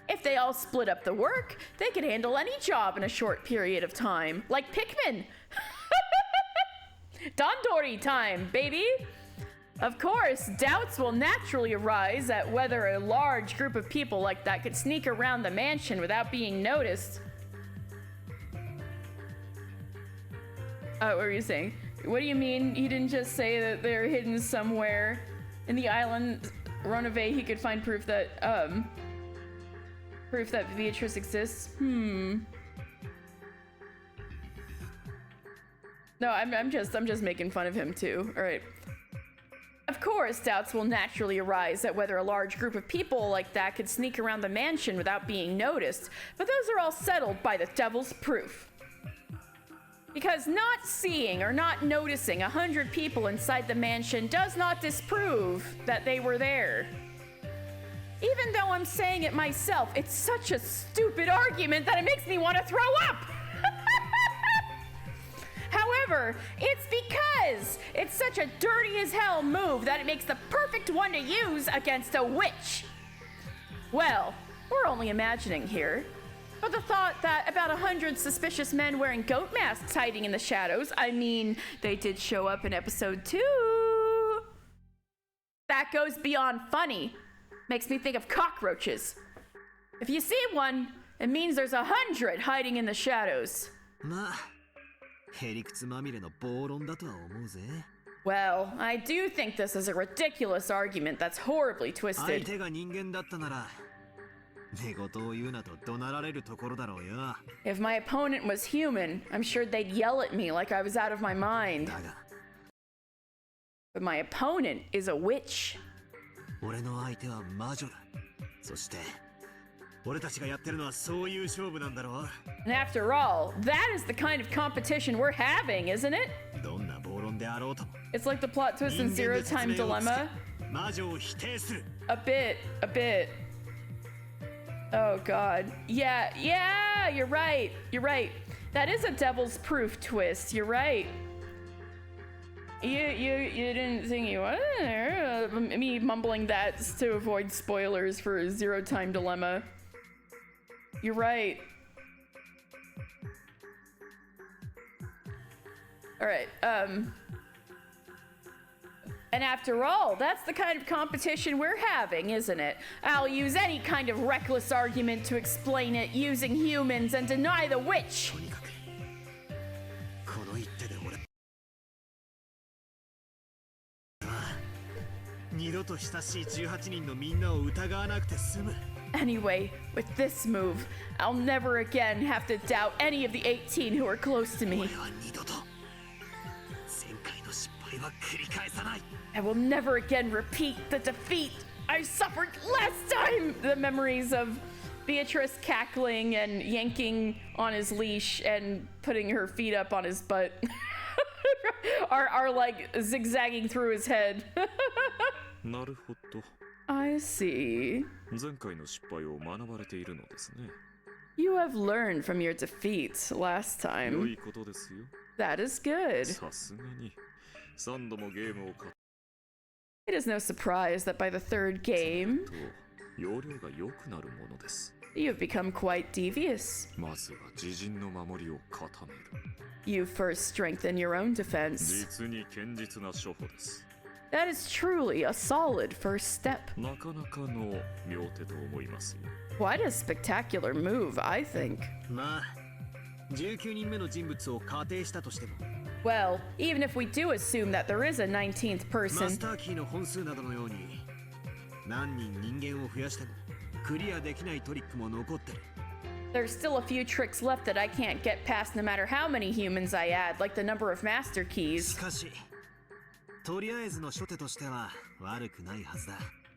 If they all split up the work, they could handle any job in a short period of time, like Pikmin. Dandori time, baby! Of course, doubts will naturally arise at whether a large group of people like that could sneak around the mansion without being noticed. What were you saying? What do you mean he didn't just say that they're hidden somewhere in the island Ronave he could find proof that Beatrice exists? No, I'm just making fun of him too. All right. Of course, doubts will naturally arise at whether a large group of people like that could sneak around the mansion without being noticed, but those are all settled by the devil's proof. Because not seeing or not noticing 100 people inside the mansion does not disprove that they were there. Even though I'm saying it myself, it's such a stupid argument that it makes me want to throw up! However, it's because it's such a dirty as hell move that it makes the perfect one to use against a witch. Well, we're only imagining here. But the thought that about 100 suspicious men wearing goat masks hiding in the shadows, I mean, they did show up in episode 2. That goes beyond funny. Makes me think of cockroaches. If you see one, it means there's 100 hiding in the shadows. Well, I do think this is a ridiculous argument that's horribly twisted. If my opponent was human, I'm sure they'd yell at me like I was out of my mind. But my opponent is a witch. And after all, that is the kind of competition we're having, isn't it? It's like the plot twist in Zero Time Dilemma. A bit. Oh god. Yeah, you're right. That is a devil's proof twist, you're right. You didn't think you wanted there. Me mumbling that to avoid spoilers for Zero Time Dilemma. You're right. Alright, and after all, that's the kind of competition we're having, isn't it? I'll use any kind of reckless argument to explain it using humans and deny the witch! Anyway, with this move, I'll never again have to doubt any of the 18 who are close to me. I will never again repeat the defeat I suffered last time! The memories of Beatrice cackling and yanking on his leash and putting her feet up on his butt are like zigzagging through his head. I see. You have learned from your defeat last time. That is good. It is no surprise that by the third game, you have become quite devious. You first strengthen your own defense. That is truly a solid first step. Quite a spectacular move, I think. Well, even if we do assume that there is a 19th person, there's still a few tricks left that I can't get past no matter how many humans I add, like the number of master keys.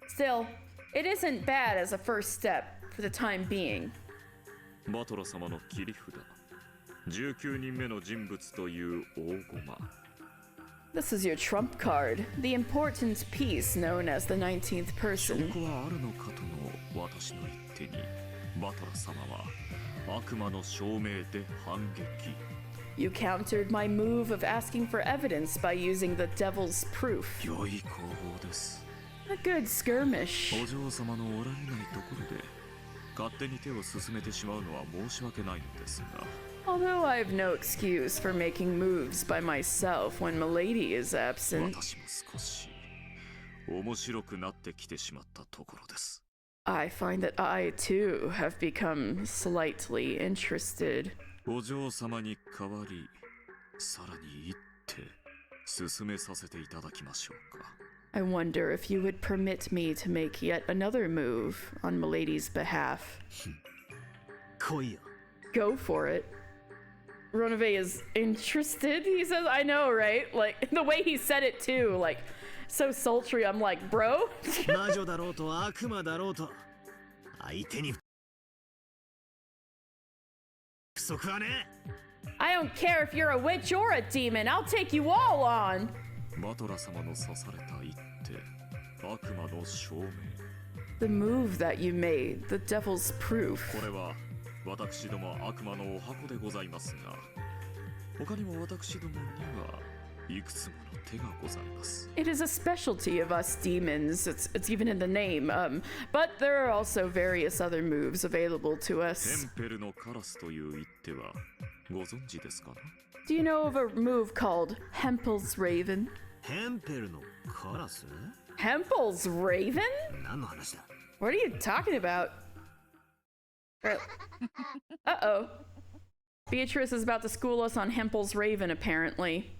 Still, it isn't bad as a first step for the time being. This is your trump card, the important piece known as the 19th person. You countered my move of asking for evidence by using the devil's proof. A good skirmish. Although I have no excuse for making moves by myself when Milady is absent, I find that I too have become slightly interested. 進めさせていただきましょうか。 I wonder if you would permit me to make yet another move on Milady's behalf. 来いよ。 Go for it. Ronove is interested. He says, I know, right? Like, the way he said it too, like, so sultry. I'm like, bro? 魔女だろうと悪魔だろうと相手に不足はね。 I don't care if you're a witch or a demon. I'll take you all on. マトラ様の刺された一手、悪魔の証明。 The move that you made, the devil's proof. これは私ども悪魔のお箱でございますが、他にも私どもにはいくつもの手がございます。 It is a specialty of us demons. It's even in the name. But there are also various other moves available to テ us. ンペルのカラスという一手はご存知ですかな？ Do you know of a move called Hempel's Raven? ヘンペルのカラス？ Hempel's Raven? 何の話だ？ What are you talking about? Uh-oh. Beatrice is about to school us on Hempel's Raven, apparently.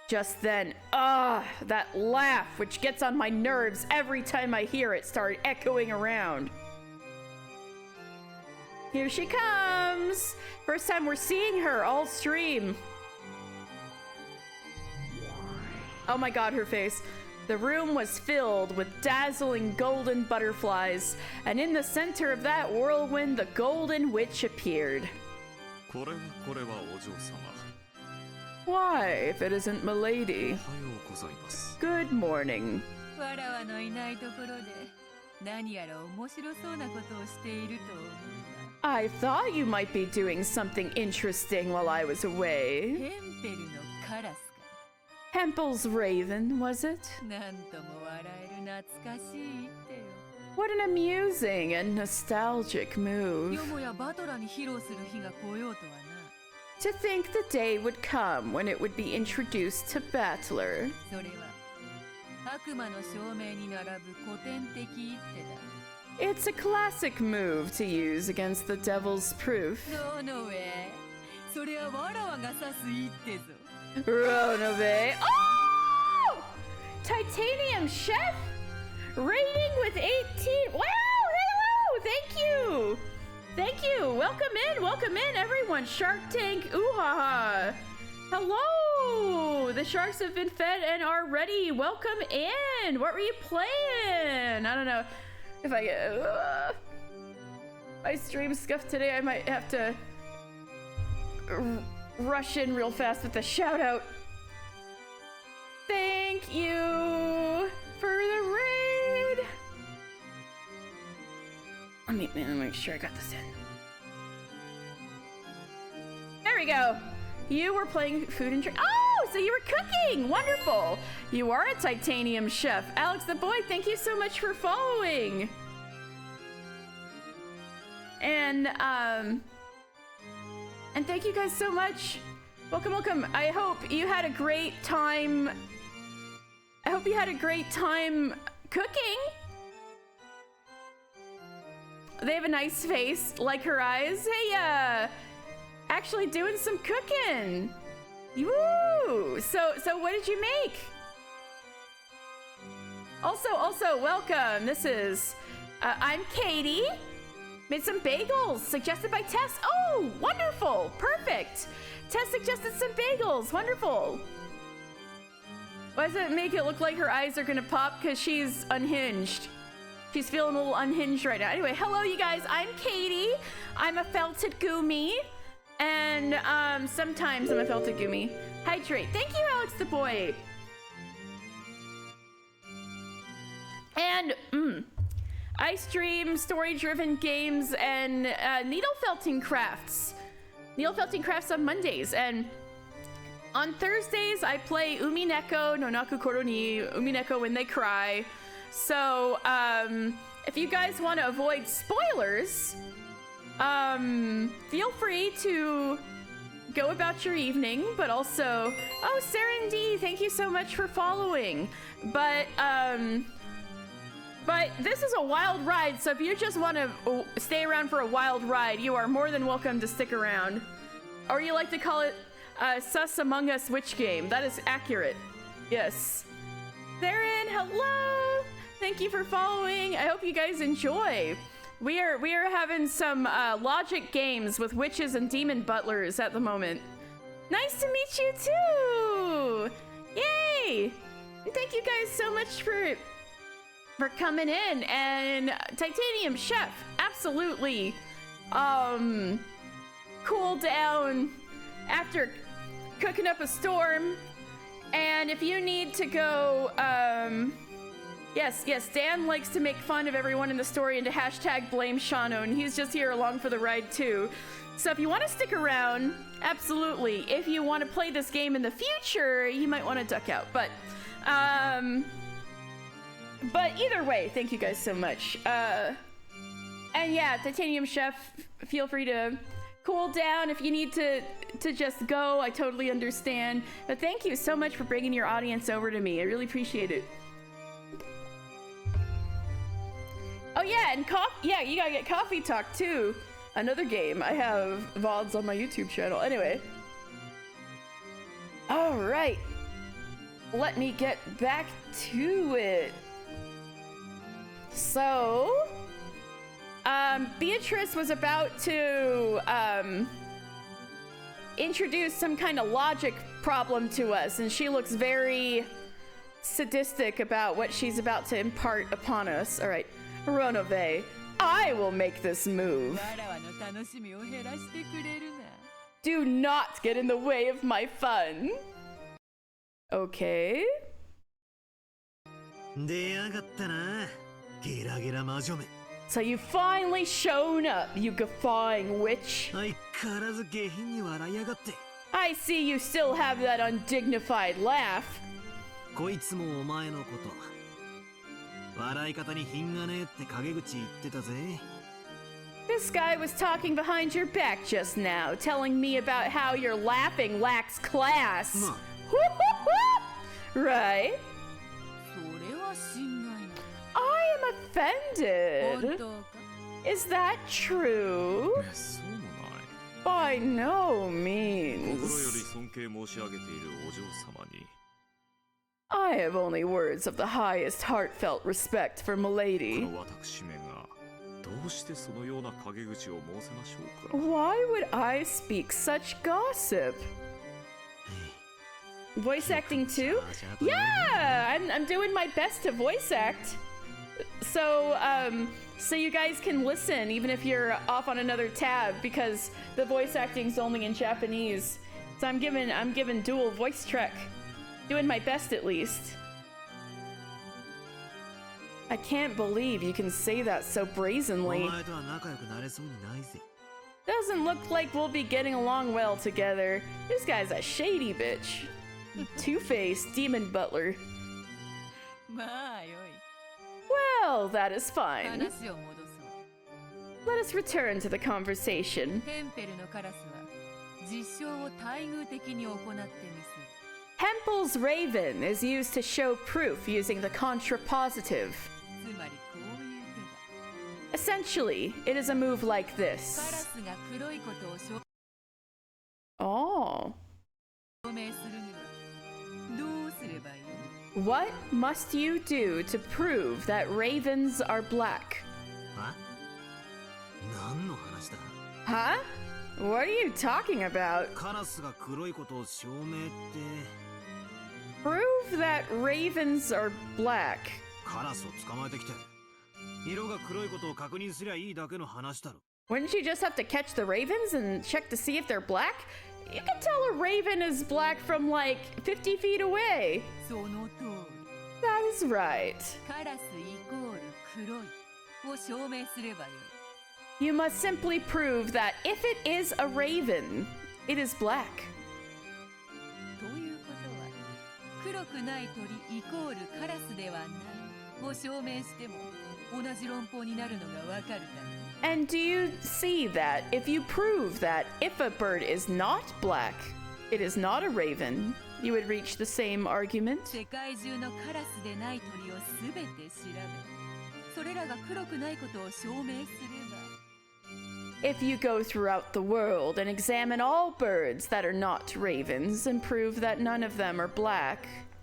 Just then, that laugh, which gets on my nerves every time I hear it, started echoing around. Here she comes! First time we're seeing her all stream. Oh my god, her face. The room was filled with dazzling golden butterflies, and in the center of that whirlwind, the Golden Witch appeared. これはお嬢様。 Why, if it isn't Milady? おはようございます。 Good morning. わらわのいないところで何やら面白そうなことをしていると思うが。 I thought you might be doing something interesting while I was away. ヘンペルのカラスか。 Hempel's Raven, was it? なんとも笑える懐かしい一手よ。 What an amusing and nostalgic よ move. もやバトラに披露する日が来ようとはな。 To think the day would come when it would be introduced to Battler. それは悪魔の証明に並ぶ古典的一手だ。 It's a classic move to use against the devil's proof. ノーノウェイ。それはわらわが指す一手ぞ。 Ronove. Oh! Titanium Chef? Rating with 18. Wow! Hello! Thank you! Thank you! Welcome in, everyone! Shark Tank, ooh ha ha! Hello! The sharks have been fed and are ready. Welcome in! What were you playing? I don't know. If I get... my stream scuffed today, I might have to... rush in real fast with a shout out. Thank you for the raid. Let me make sure I got this in. There we go. You were playing food and drink. Oh, so you were cooking. Wonderful. You are a titanium chef. Alex the boy, thank you so much for following. And thank you guys so much. Welcome. I hope you had a great time. Cooking. They have a nice face, like her eyes. Hey, actually doing some cooking. Woo! So what did you make? Also, welcome. This is, I'm Katie. Made some bagels, suggested by Tess. Oh, wonderful, perfect. Tess suggested some bagels, wonderful. Why does it make it look like her eyes are gonna pop? Because she's unhinged. She's feeling a little unhinged right now. Anyway, hello you guys, I'm Katie. I'm a felted gumi. And sometimes I'm a felted gumi. Hydrate. Thank you, Alex the boy. And I stream story-driven games and needle felting crafts. Needle felting crafts on Mondays, and on Thursdays I play Umineko no Naku Koro ni Umineko When They Cry. So if you guys want to avoid spoilers, feel free to go about your evening. But also, oh, But this is a wild ride, so if you just want to stay around for a wild ride, you are more than welcome to stick around. Or you like to call it Sus Among Us Witch Game. That is accurate. Yes. Therein, hello! Thank you for following. I hope you guys enjoy. We are having some logic games with witches and demon butlers at the moment. Nice to meet you too! Yay! Thank you guys so much for coming in. And Titanium Chef, absolutely. Cool down after cooking up a storm. And if you need to go, yes, Dan likes to make fun of everyone in the story and to hashtag blame Shano, and he's just here along for the ride too. So if you want to stick around, absolutely. If you want to play this game in the future, you might want to duck out. But either way, thank you guys so much. And yeah, Titanium Chef, feel free to cool down if you need to just go. I totally understand. But thank you so much for bringing your audience over to me. I really appreciate it. Oh yeah, and yeah, you gotta get Coffee Talk too. Another game. I have VODs on my YouTube channel. Anyway. All right. Let me get back to it. So, Beatrice was about to introduce some kind of logic problem to us, and she looks very sadistic about what she's about to impart upon us. All right, run away. I will make this move. Do not get in the way of my fun. Okay. So you finally shown up, you guffawing witch. I see you still have that undignified laugh. This guy was talking behind your back just now, telling me about how your laughing lacks class. Right? I am offended. Is that true? By no means. I have only words of the highest heartfelt respect for Milady. Why would I speak such gossip? Voice acting too? Yeah! I'm doing my best to voice act. So, so you guys can listen even if you're off on another tab, because the voice acting's only in Japanese. So I'm giving dual voice track. Doing my best at least. I can't believe you can say that so brazenly. Doesn't look like we'll be getting along well together. This guy's a shady bitch. Two-faced demon butler. Well, that is fine. Let us return to the conversation. Hempel's raven is used to show proof using the contrapositive. Essentially, it is a move like this. Oh. What must you do to prove that ravens are black? Huh? What are you talking about? Prove that ravens are black. Wouldn't you just have to catch the ravens and check to see if they're black? You can tell a raven is black from like 50 feet away. That is right. You must simply prove that if it is a raven, it is black. And do you see that if you prove that if a bird is not black, it is not a raven, you would reach the same argument? それらが黒くないことを証明すれば If you go throughout the world and examine all birds that are not ravens and prove that none of them are black,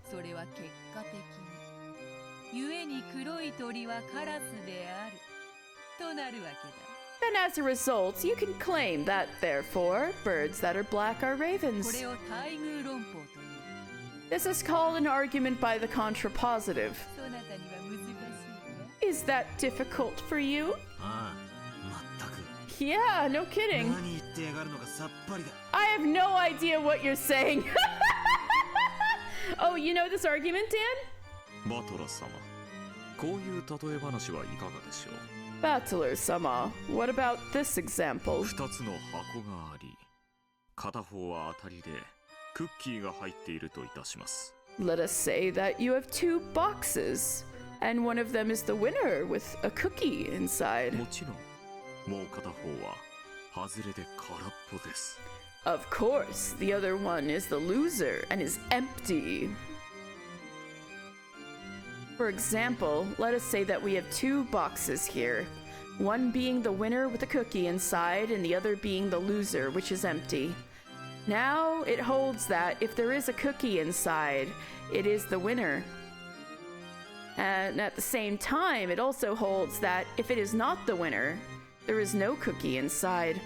それは結果的に故に黒い鳥はカラスであるとなるわけだ then as a result, you can claim that, therefore, birds that are black are こ ravens. れを対偶論法という This is called an argument by the contrapositive. そなたには難しいか Is that difficult for you? ああ、まったく Yeah, no kidding. 何言ってやがるのかさっぱりだ I have no idea what you're saying. Oh, you know this argument, Dan? バトラ様、こういう例え話はいかがでしょう。 Battler-sama, what about this example? 2つの箱があり、片方は当たりでクッキーが入っているといたします。 Let us say that you have two boxes, and one of them is the winner with a cookie inside. もちろん、もう片方は外れで空っぽです。 Of course, the other one is the loser and is empty. For example, let us say that we have two boxes here, one being the winner with a cookie inside and the other being the loser, which is empty. Now, it holds that if there is a cookie inside, it is the winner. And at the same time, it also holds that if it is not the winner, there is no cookie inside.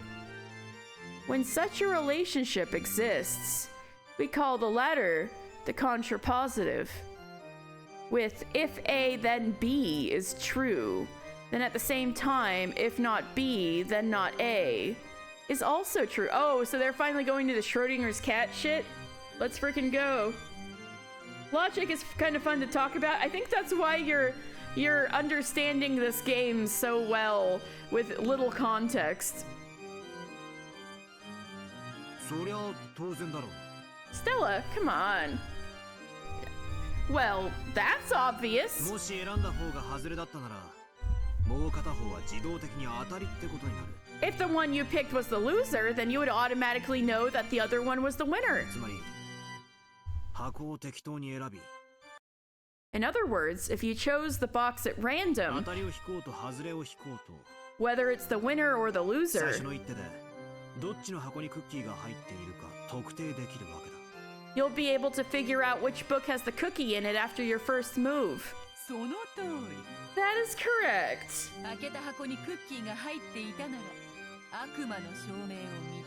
When such a relationship exists, we call the latter the contrapositive. With if A then B is true, then at the same time, if not B, then not A is also true. Oh, so they're finally going to the Schrodinger's cat shit? Let's freaking go. Logic is kind of fun to talk about. I think that's why you're understanding this game so well with little context. そりゃ当然だろう Stella, come on. Well, that's obvious. もし選んだ方が外れだったならもう片方は自動的に当たりってことになる If the one you picked was the loser, then you would automatically know that the other one was the winner. つまり箱を適当に選び In other words, if you chose the box at 当 random, たりを引こうと外れを引こうと whether it's the winner or the 最 loser, 初の一手でどっちの箱にクッキーが入っているか特定できるわけだ you'll be able to figure out which book has the cookie in it after your first move. その通り That is correct. 開けた箱にクッキーが入っていたなら悪魔の証明を満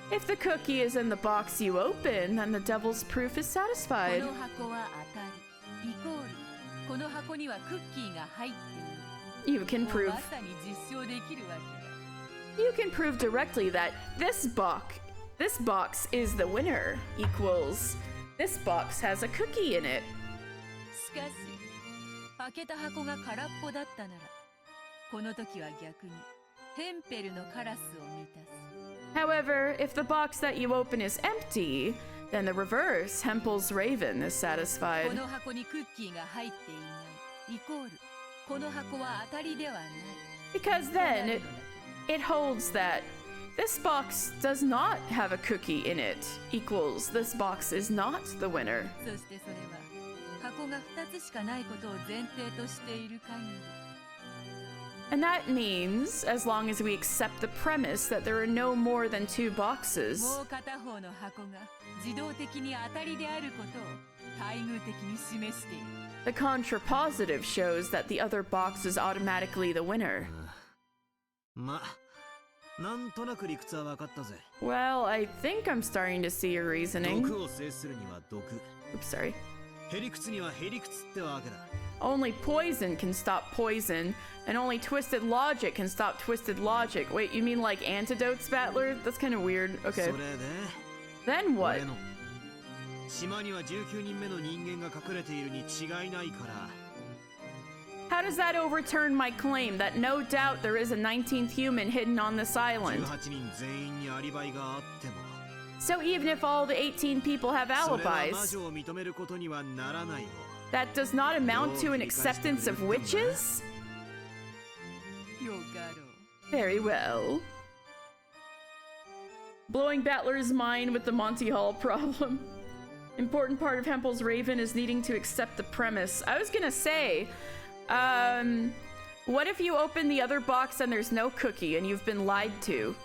た If the cookie is in the box you open, then the devil's proof is すこ satisfied. の箱は当たりイコールこの箱にはクッキーが入ってい You る can もう prove まさに実証できるわけだ You can prove directly that this box is the winner equals this box has a cookie in it. しかし開けた箱が空っぽだったならこの時は逆にヘンペルのカラスを満たす However, if the box that you open is empty, then the reverse, Hempel's raven, is こ satisfied. の箱にクッキーが入っていないイコールこの箱は当たりではない Because then it holds that this box does not have a cookie in it equals this box is not the winner. そしてそれは箱が2つしかないことを前提としている限り And that means, as long as we accept the premise that there are no more than two も boxes, う片方の箱が自動的に当たりであることを対偶的に示している the contrapositive shows that the other box is automatically the winner. まなんとなく理屈は分かったぜ Well, I think I'm starting to see your reasoning. 毒を制するには毒 Oops, sorry. へりくつにはへりくつってわけだ Only poison can stop poison, and only twisted logic can stop twisted logic. Wait, you mean like antidotes, Battler? That's kind of weird. そ Okay. れで Then what? 俺の島には19人目の人間が隠れているに違いないから How does that overturn my claim that no doubt there is a 19th human hidden on this island? 18人全員にアリバイがあっても So even if all the 18 people have それは魔 alibis, 女を認めることにはならないよ that does not amount to an acceptance of witches? よかろう Very well. Blowing Battler's mind with the Monty Hall problem. Important part of Hempel's Raven is needing to accept the premise. I was gonna say, What if you open the other box and there's no cookie and you've been lied to?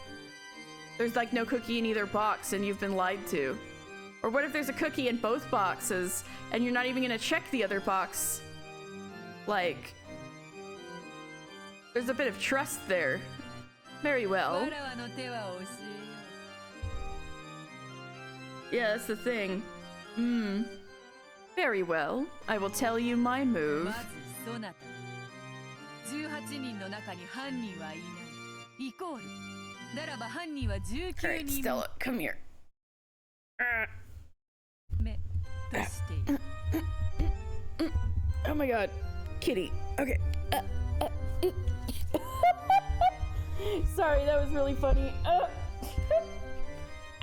There's like no cookie in either box and you've been lied to. Or what if there's a cookie in both boxes and you're not even gonna check the other box? Like, there's a bit of trust there. Very well. Yeah, that's the thing. Very well. I will tell you my move. Alright, Stella, come here. Oh my god. Kitty. Okay. Sorry, that was really funny.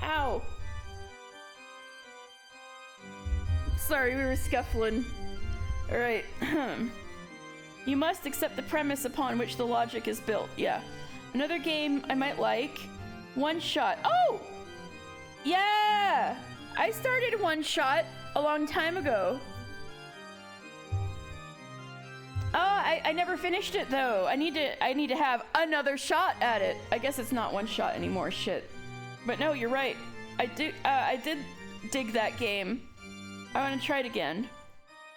Ow. Sorry, we were scuffling. Alright. You must accept the premise upon which the logic is built. Yeah. Another game I might like. One Shot. Oh! Yeah! I started One Shot a long time ago. Oh, I never finished it though. I need to have another shot at it. I guess it's not One Shot anymore. Shit. But no, you're right. I did dig that game. I want to try it again.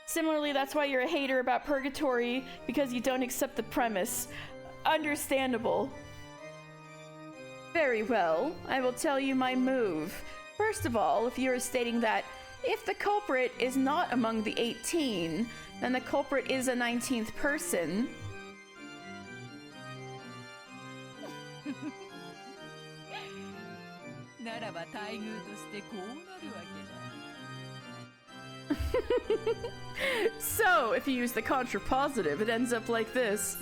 Similarly, that's why you're a hater about Purgatory, because you don't accept the premise. Understandable. Very well. I will tell you my move. First of all, if you're stating that if the culprit is not among the 18, then the culprit is a 19th person. So, if you use the contrapositive, it ends up like this.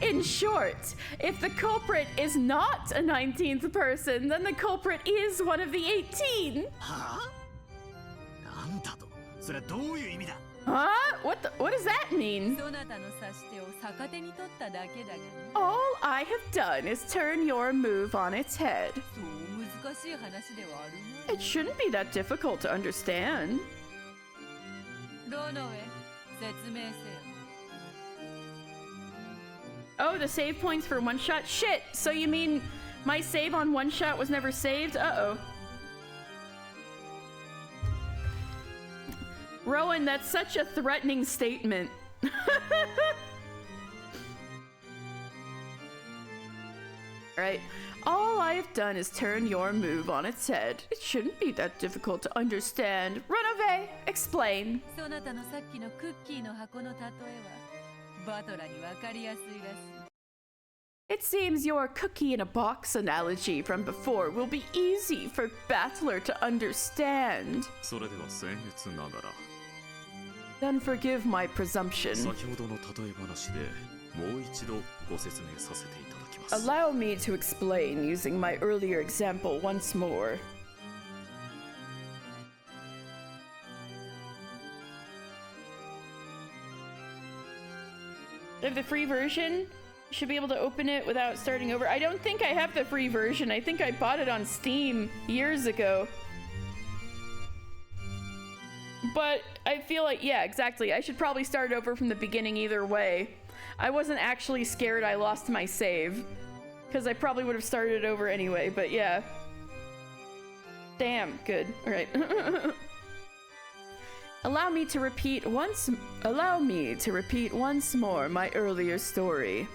In short, if the culprit is not a 19th person, then the culprit is one of the 18. Huh? What does that mean? All I have done is turn your move on its head. It shouldn't be that difficult to understand. Oh, the save points for One Shot? Shit! So you mean my save on One Shot was never saved? Uh-oh. Rowan, that's such a threatening statement. Alright. All I have done is turn your move on its head. It shouldn't be that difficult to understand. Run away. Explain. It seems your cookie in a box analogy from before will be easy for Battler to understand. Then forgive my presumption. Allow me to explain using my earlier example once more. I have the free version. You should be able to open it without starting over. I don't think I have the free version. I think I bought it on Steam years ago. But I feel like, yeah, exactly. I should probably start over from the beginning either way. I wasn't actually scared I lost my save, because I probably would have started over anyway, but yeah. Damn, good. Alright. Allow me to repeat once more my earlier story.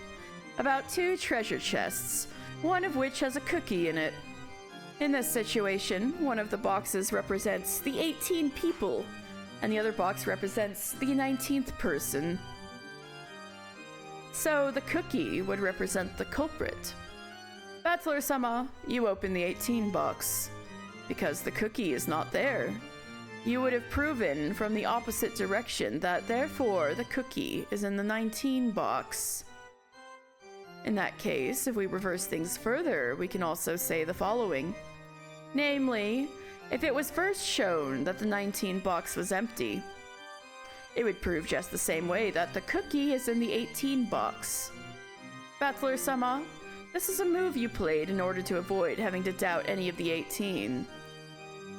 About two treasure chests, one of which has a cookie in it. In this situation, one of the boxes represents the 18 people, and the other box represents the 19th person. So the cookie would represent the culprit. Battler-sama, you open the 18 box. Because the cookie is not there, you would have proven from the opposite direction that therefore the cookie is in the 19 box. In that case, if we reverse things further, we can also say the following. Namely, if it was first shown that the 19 box was empty, it would prove just the same way that the cookie is in the 18 box. Battler-sama, This is a move you played in order to avoid having to doubt any of the 18.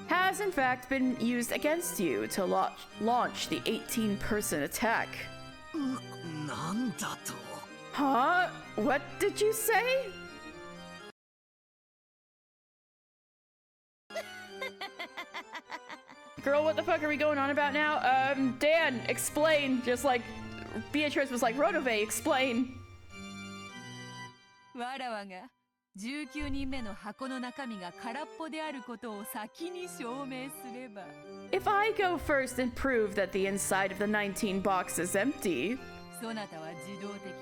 Has in fact been used against you to launch the 18-person attack. Huh? What did you say? Girl, what the fuck are we going on about now? Dan, explain. Just like Beatrice was like, Rodove, explain. わらわが19人目の箱の中身が空っぽであることを先に証明すれば If I go first and prove that the inside of the 19 box is empty, そなたは自動的に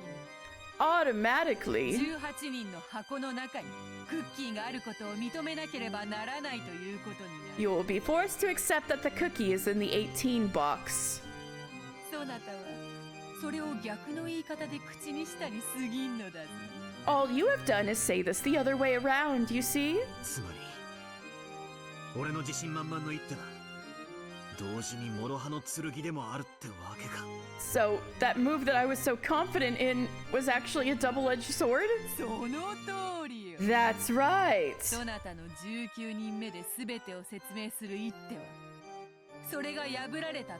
automatically 18人の箱の中にクッキーがあることを認めなければならないということになる you will be forced to accept that the cookie is in the 18 box. そなたはそれを逆の言い方で口にしたに過ぎんのだぞ All you have done is say this the other way around, you see? つまり俺の自信満々の一手は同時に諸刃の剣でもあるってわけか So, that move that I was so confident in was actually a double-edged sword? その通りよ That's right! そなたの19人目で全てを説明する一手はそれが破られた時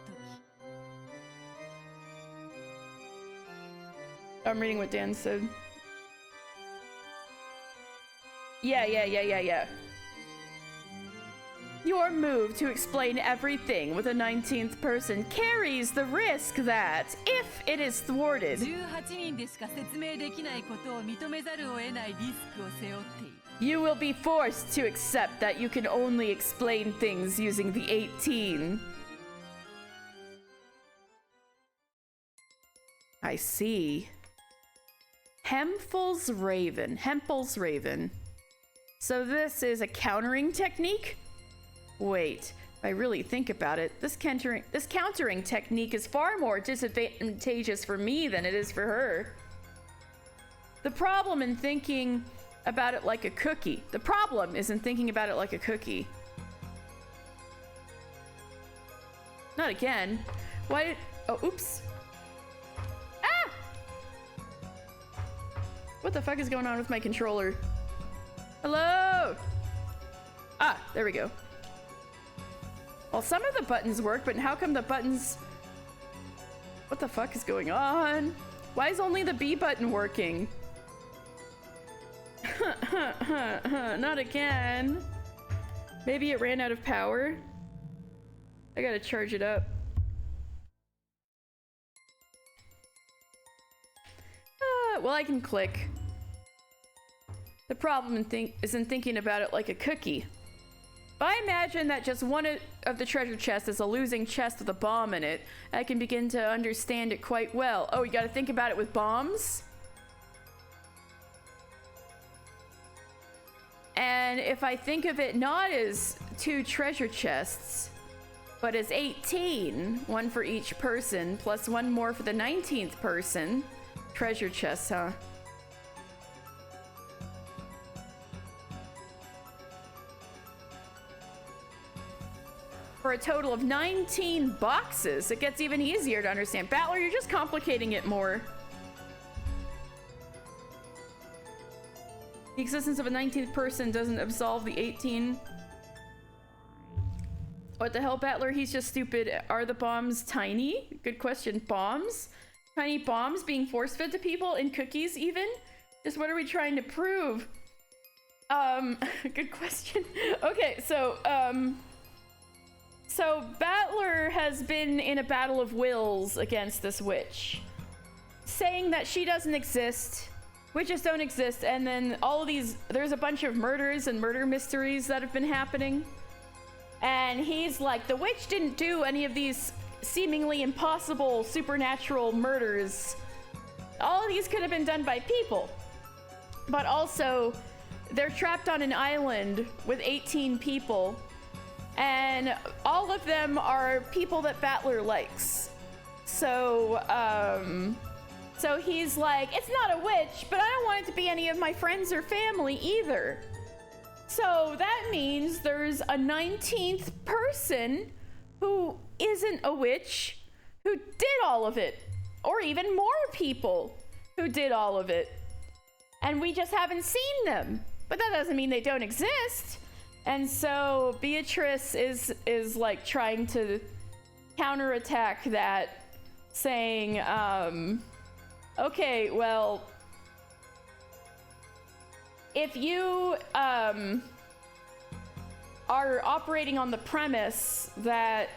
I'm reading what Dan said. Yeah. Your move to explain everything with a 19th person carries the risk that, if it is thwarted, 18人でしか説明できないことを認めざるを得ないリスクを背負っている you will be forced to accept that you can only explain things using the 18. I see. Hempel's Raven. So this is a countering technique? Wait, if I really think about it, this countering technique is far more disadvantageous for me than it is for her. The problem in thinking about it like a cookie. The problem is in thinking about it like a cookie. Not again. Why did... Oh, oops. Ah! What the fuck is going on with my controller? Hello? Ah, there we go. Well, some of the buttons work, but how come the buttons... What the fuck is going on? Why is only the B button working? Not again. Maybe it ran out of power? I gotta charge it up. Well, I can click. The problem is in thinking about it like a cookie. If I imagine that just one of the treasure chests is a losing chest with a bomb in it, I can begin to understand it quite well. Oh, you gotta think about it with bombs? And if I think of it not as 2 treasure chests, but as 18, one for each person, plus one more for the 19th person. Treasure chests, huh? For a total of 19 boxes, it gets even easier to understand. Battler, you're just complicating it more. The existence of a 19th person doesn't absolve the 18. What the hell, Battler? He's just stupid. Are the bombs tiny? Good question. Bombs? Tiny bombs being force-fed to people in cookies, even? Just what are we trying to prove? Good question. Okay, so Battler has been in a battle of wills against this witch, saying that she doesn't exist, witches don't exist, and then all of these, there's a bunch of murders and murder mysteries that have been happening. And he's like, the witch didn't do any of these seemingly impossible supernatural murders. All of these could have been done by people. But also, they're trapped on an island with 18 people. And all of them are people that Battler likes. So he's like, it's not a witch, but I don't want it to be any of my friends or family either. So that means there's a 19th person who isn't a witch who did all of it. Or even more people who did all of it. and we just haven't seen them. But that doesn't mean they don't exist. And so Beatrice is like trying to counterattack that, saying, okay, well, if you are operating on the premise that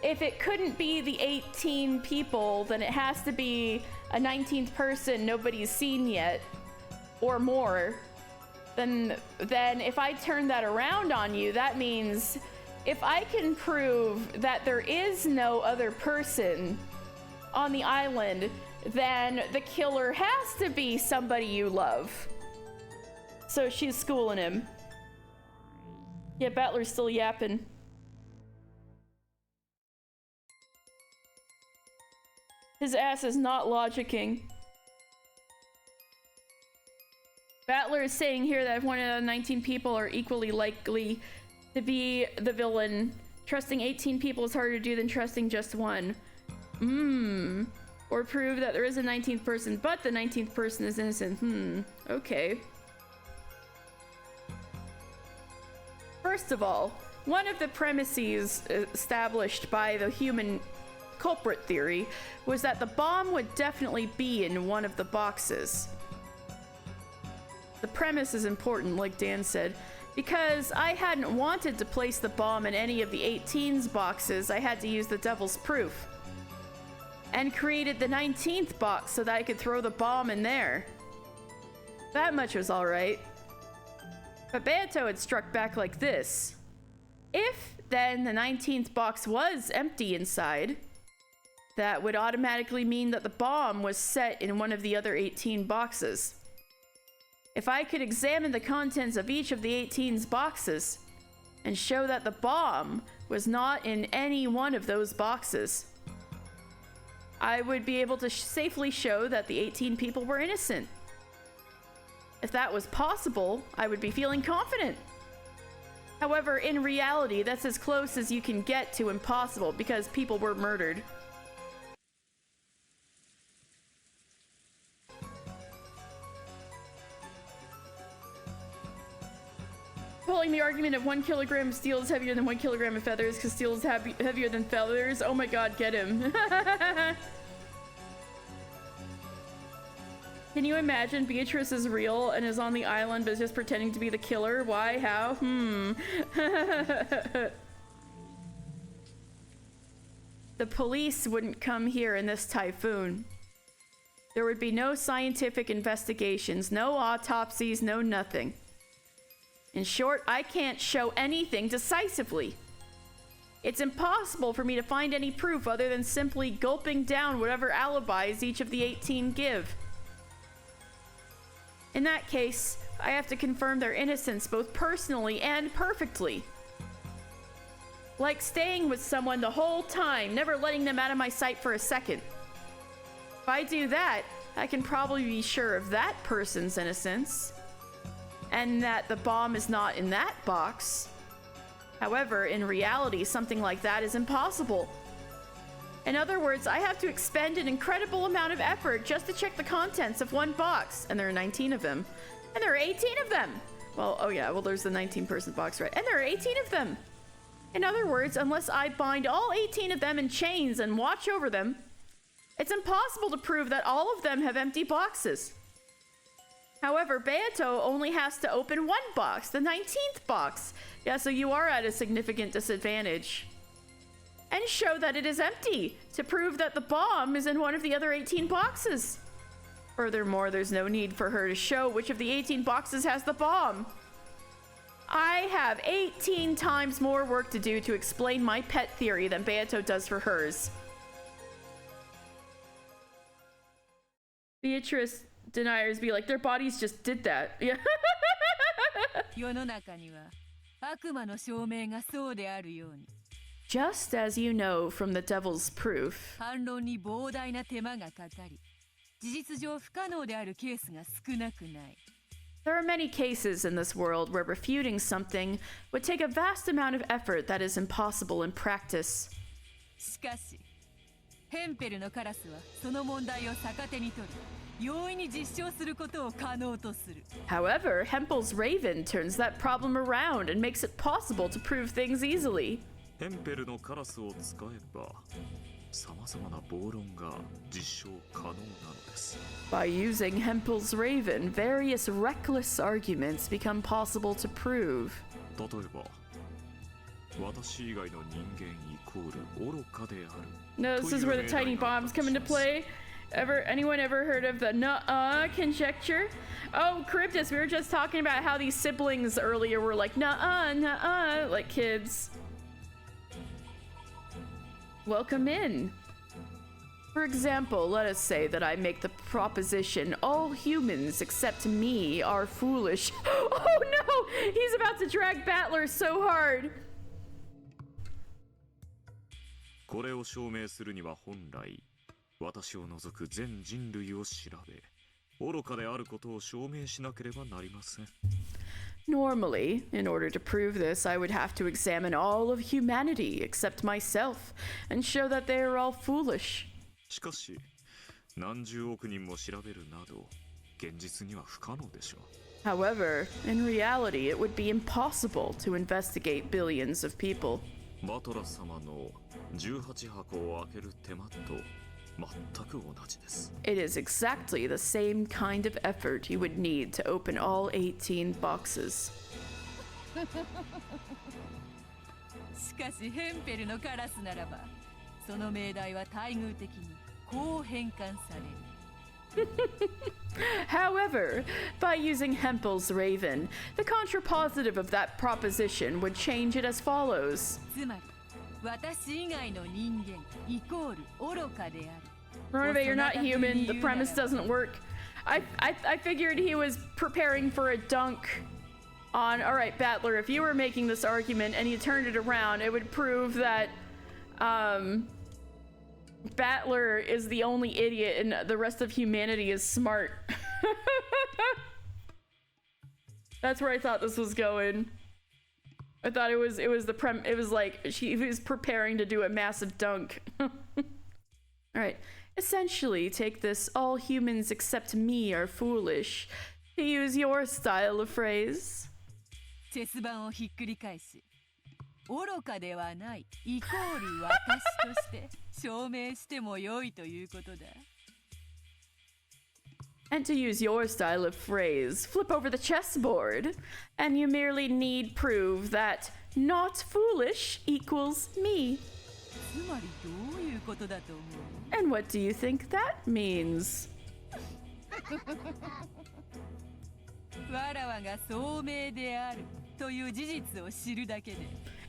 if it couldn't be the 18 people, then it has to be a 19th person nobody's seen yet or more, then if I turn that around on you, that means if I can prove that there is no other person on the island, then the killer has to be somebody you love. So she's schooling him. Yeah, Battler's still yapping. His ass is not logicking. Battler is saying here that if one out of 19 people are equally likely to be the villain, trusting 18 people is harder to do than trusting just one. Or prove that there is a 19th person, but the 19th person is innocent. Okay. First of all, one of the premises established by the human culprit theory was that the bomb would definitely be in one of the boxes. The premise is important, like Dan said, because I hadn't wanted to place the bomb in any of the 18's boxes. I had to use the devil's proof. And created the 19th box so that I could throw the bomb in there. That much was alright. But Beato had struck back like this. If then the 19th box was empty inside, that would automatically mean that the bomb was set in one of the other 18 boxes. If I could examine the contents of each of the 18's boxes and show that the bomb was not in any one of those boxes, I would be able to safely show that the 18 people were innocent. If that was possible, I would be feeling confident. However, in reality, that's as close as you can get to impossible because people were murdered. Pulling the argument of 1 kilogram of steel is heavier than 1 kilogram of feathers because steel is heavier than feathers. Oh my god, get him. Can you imagine Beatrice is real and is on the island but is just pretending to be the killer? Why? How? The police wouldn't come here in this typhoon. There would be no scientific investigations, no autopsies, no nothing. In short, I can't show anything decisively. It's impossible for me to find any proof other than simply gulping down whatever alibis each of the 18 give. In that case, I have to confirm their innocence both personally and perfectly. Like staying with someone the whole time, never letting them out of my sight for a second. If I do that, I can probably be sure of that person's innocence, and that the bomb is not in that box. However, in reality, something like that is impossible. In other words, I have to expend an incredible amount of effort just to check the contents of one box, and there are 19 of them. And there are 18 of them! Well, oh yeah, well there's the 19-person box, right? And there are 18 of them! In other words, unless I bind all 18 of them in chains and watch over them, it's impossible to prove that all of them have empty boxes. However, Beato only has to open one box, the 19th box. Yeah, so you are at a significant disadvantage. And show that it is empty, to prove that the bomb is in one of the other 18 boxes. Furthermore, there's no need for her to show which of the 18 boxes has the bomb. I have 18 times more work to do to explain my pet theory than Beato does for hers. Beatrice deniers be like, their bodies just did that. Yeah. 世の中には悪魔の証明がそうであるように Just as you know from the devil's proof, 反論に膨大な手間がかかり、事実上不可能であるケースが少なくない。 there are many cases in this world where refuting something would take a vast amount of effort that is impossible in practice. しかし、ヘンペルのカラスはその問題を逆手に取り、容易に実証することを可能とする。 However, Hempel's Raven turns that problem around and makes it possible to prove things easily. ヘンペルのカラスを使えば様々な暴論が実証可能なのです。 By using Hempel's Raven, various reckless arguments become possible to prove. 例えば私以外の人間イコール愚かである。 No, this is where the tiny bombs come into play. Anyone ever heard of the nuh-uh conjecture? Oh, Cryptus, we were just talking about how these siblings earlier were like nuh-uh, nuh-uh, like kids. Welcome in. For example, let us say that I make the proposition, all humans except me are foolish. Oh no! He's about to drag Battler so hard. これを証明するには本来私を除く全人類を調べ愚かであることを証明しなければなりません。 Normally, in order to prove this, I would have to examine all of humanity except myself and show that they are all foolish. しかし何十億人も調べるなど現実には不可能でしょう。 However, in reality, it would be impossible to investigate billions of people. バトラ様の18箱を開ける手間と全く同じです。 It is exactly the same kind of effort you would need to open all 18 boxes. しかしヘンペルのカラスならばその命題は待遇的にこう変換される。 However, by using Hempel's Raven, the contrapositive of that proposition would change it as follows. つまり私以外の人間イコール愚かである。 Renove, you're not human. The premise doesn't work. I figured he was preparing for a dunk on. All right, Battler, if you were making this argument and you turned it around, it would prove that Battler is the only idiot and the rest of humanity is smart. That's where I thought this was going. I thought it was like he was preparing to do a massive dunk. All right. Essentially, take this all humans except me are foolish to use your style of phrase. チェス盤をひっくり返し愚かではないイコール私として証明しても良いということだ。 And to use your style of phrase, flip over the chessboard, and you merely need prove that not foolish equals me. つまりどういうことだと思う？ And what do you think that means? わらわが聡明であるという事実を知るだけで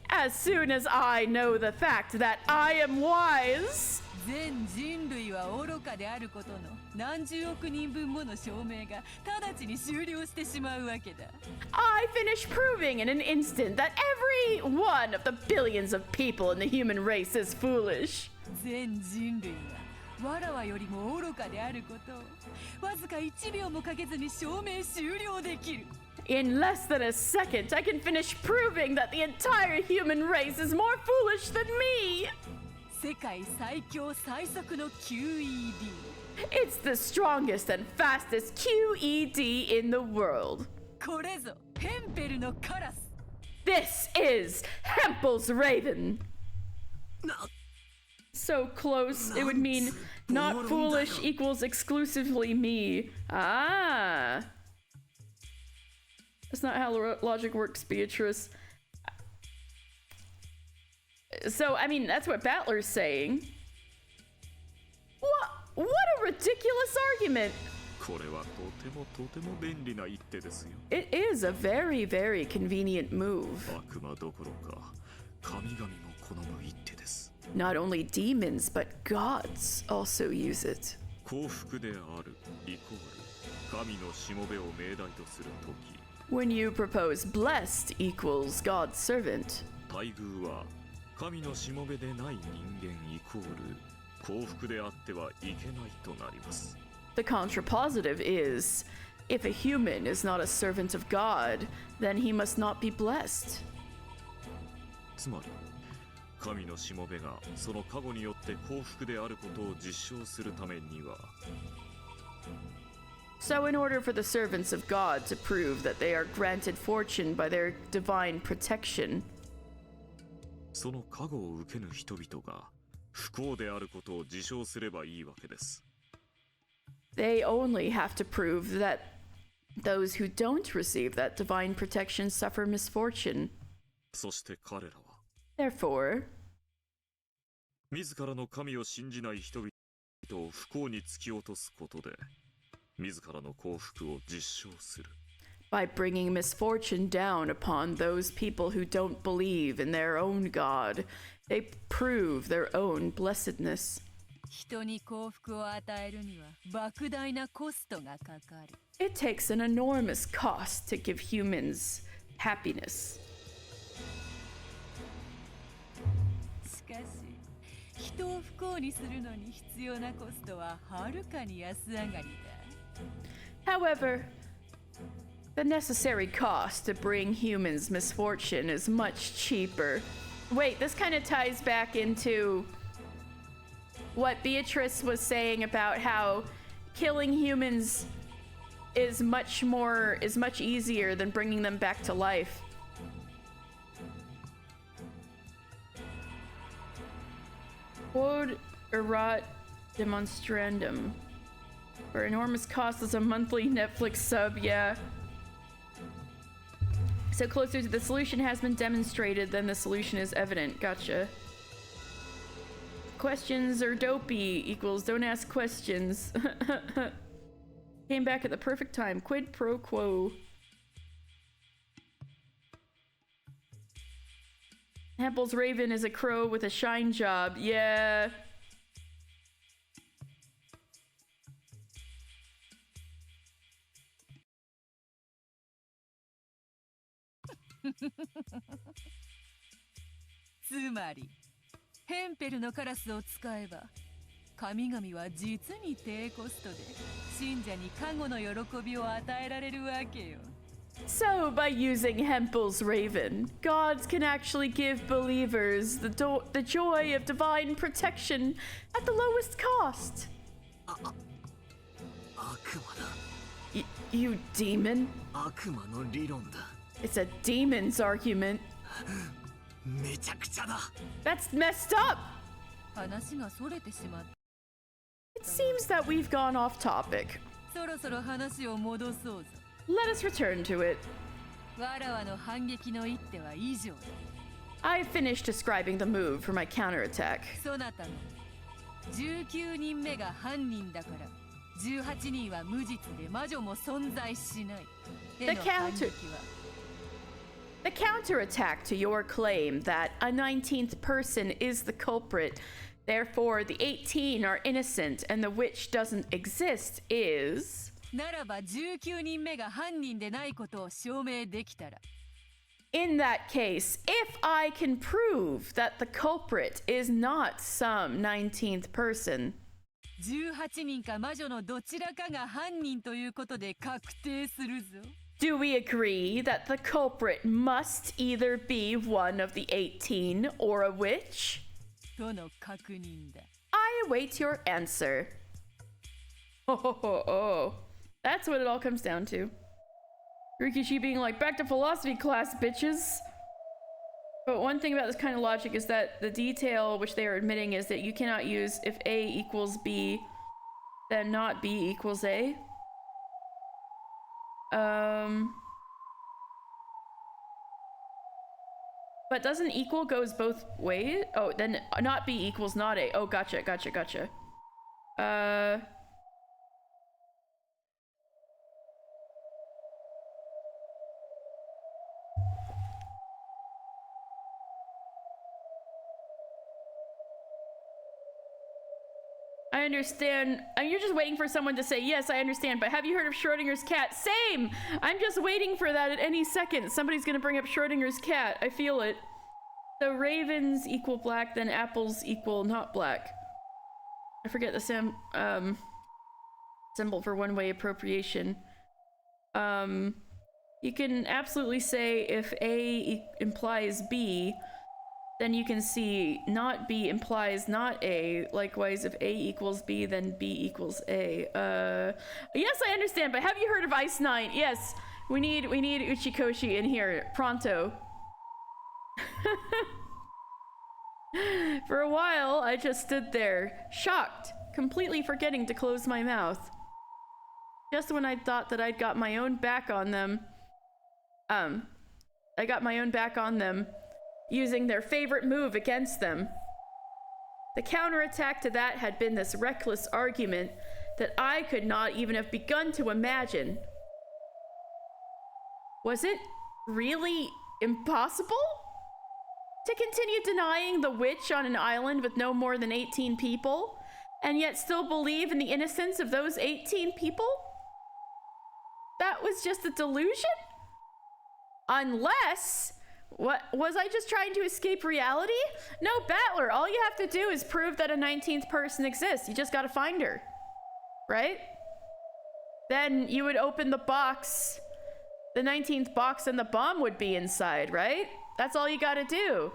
As soon as I know the fact that I am wise, 全人類は愚かであることの何十億人分もの証明が直ちに終了してしまうわけだ。 I finish proving in an instant that every one of the billions of people in the human race is foolish. 全人類はわらわよりも愚かであることをわずか1秒もかけずに証明終了できる。 In less than a second, I can finish proving that the entire human race is more foolish than me. 世界最強最速の QED。 It's the strongest and fastest QED in the world. これぞヘンペルのカラス。 This is Hempel's Raven. So close, it would mean not foolish equals exclusively me. Ah. That's not how logic works, Beatrice. So, I mean, that's what Battler's saying. What a ridiculous argument. これはとても便利な一手ですよ。 It is a very, very convenient move. 悪魔どころか神々も好む一手です。 Not only demons, but gods also use it. 幸福であるイコール神のしもべを命題とするとき。 When you propose blessed equals God's servant. 待遇は神のしもべでない人間イコール幸福であってはいけないとなります。 The contrapositive is, if a human is not a servant of God, then he must not be blessed. つまり神のしもべがその加護によって幸福であることを実証するためには So in order for the servants of God to prove that they are granted fortune by their divine protection, その加護を受けぬ人々が不幸であることを自称すればいいわけです。they only have to prove that those who don't receive that divine protection suffer misfortune. そして彼らは Therefore, 自らの神を信じない人々を不幸に突き落とすことで自らの幸福を実証する。by bringing misfortune down upon those people who don't believe in their own God, they prove their own blessedness. 人に幸福を与えるには莫大なコストがかかる。It takes an enormous cost to give humans happiness. しかし、人を不幸にするのに必要なコストははるかに安上がりだ。However, the necessary cost to bring humans misfortune is much cheaper. Wait, this kind of ties back into what Beatrice was saying about how killing humans is much easier than bringing them back to life. Quod erat demonstrandum. For enormous cost as a monthly Netflix sub, yeah. So closer to the solution has been demonstrated than the solution is evident. Gotcha. Questions are dopey equals don't ask questions. Came back at the perfect time. Quid pro quo. Apple's Raven is a crow with a shine job. Yeah.つまりヘンペルのカラスを使えば神々は実に低コストで信者に加護の喜びを与えられるわけよ。So, by using Hempel's Raven, gods can actually give believers the joy of divine protection at the lowest cost. You demon? It's a demon's argument. That's messed up! 話がそれてしまった。It seems that we've gone off topic. そろそろ話を戻そうぞ。Let us return to it. わらわの反撃の一手は以上だ。I finished describing the move for my counterattack. そなたの19人目が犯人だから18人は無実で魔女も存在しない。The counterattack to your claim that a 19th person is the culprit, therefore the 18 are innocent and the witch doesn't exist is... ならば19人目が犯人でないことを証明できたら In that case, if I can prove that the culprit is not some 19th person, 18人か魔女のどちらかが犯人ということで確定するぞ。do we agree that the culprit must either be one of the 18 or a witch? との確認だ。I await your answer. Oh. That's what it all comes down to. Rikishi being like, back to philosophy class, bitches. But one thing about this kind of logic is that the detail which they are admitting is that you cannot use if A equals B, then not B equals A. But doesn't equal goes both ways? Oh, then not B equals not A. Oh, gotcha. I understand. You're just waiting for someone to say, yes, I understand, but have you heard of Schrodinger's cat? Same! I'm just waiting for that at any second. Somebody's gonna bring up Schrodinger's cat. I feel it. So ravens equal black, then apples equal not black. I forget the symbol for one-way appropriation. You can absolutely say if A implies B, then you can see not B implies not A. Likewise, if A equals B, then B equals A. Yes, I understand, but have you heard of Ice Knight? Yes, we need Uchikoshi in here, pronto. For a while, I just stood there, shocked, completely forgetting to close my mouth. Just when I thought that I'd got my own back on them, I got my own back on them, using their favorite move against them. The counterattack to that had been this reckless argument that I could not even have begun to imagine. Was it really impossible to continue denying the witch on an island with no more than 18 people, and yet still believe in the innocence of those 18 people? That was just a delusion? Unless, what was I just trying to escape reality? No, Battler, all you have to do is prove that a 19th person exists. You just gotta find her, right? Then you would open the box, the 19th box, and the bomb would be inside, right? That's all you gotta do.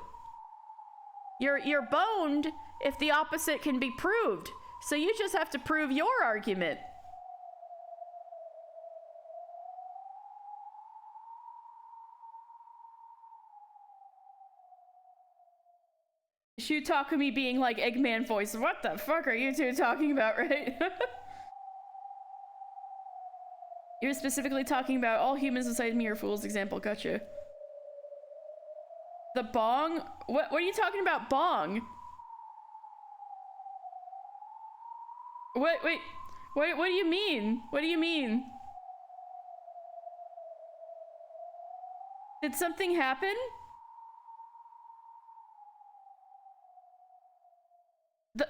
You're boned if the opposite can be proved. So you just have to prove your argument. Shu Takumi being like Eggman voice. What the fuck are you two talking about, right? You're specifically talking about all humans beside me are fools example. Gotcha. The bong? What are you talking about, bong? Wait, what do you mean? What do you mean? Did something happen?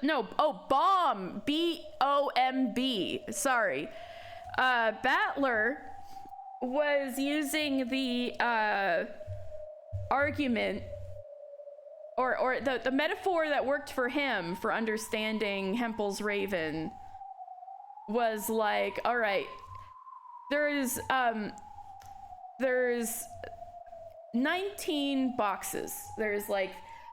No, oh, bomb. B-O-M-B. Sorry. Battler was using the, argument, or the metaphor that worked for him for understanding Hempel's Raven was like, all right, there's 19 boxes. There's like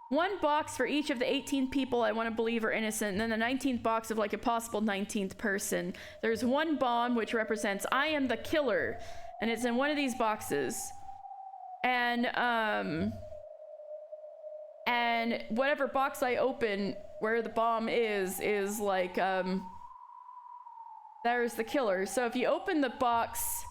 one box for each of the 18 people I want to believe are innocent, and then the 19th box of like a possible 19th person. There's one bomb which represents I am the killer, and it's in one of these boxes. And whatever box I open where the bomb is like, there's the killer. So if you open the box,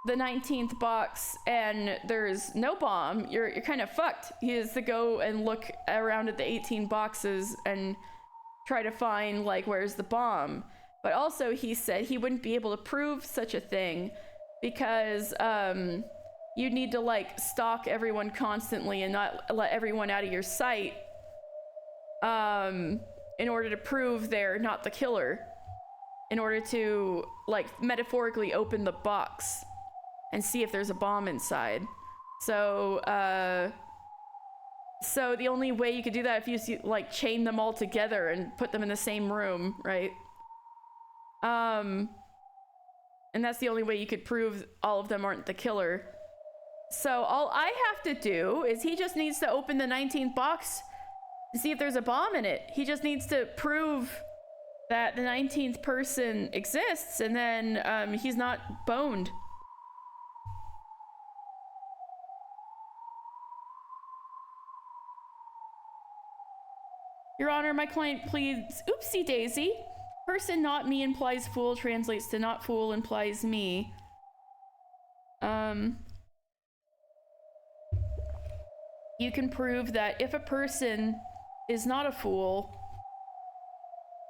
the 19th box, and there's no bomb, you're kind of fucked. He has to go and look around at the 18 boxes and try to find like where's the bomb. But also he said he wouldn't be able to prove such a thing because you'd need to like stalk everyone constantly and not let everyone out of your sight in order to prove they're not the killer, in order to like metaphorically open the box and see if there's a bomb inside. So so the only way you could do that if you like chain them all together and put them in the same room, right? And that's the only way you could prove all of them aren't the killer. So all I have to do is he just needs to open the 19th box and see if there's a bomb in it. He just needs to prove that the 19th person exists, and then he's not boned. Your Honor, my client pleads, oopsie daisy. Person not me implies fool translates to not fool implies me. You can prove that if a person is not a fool,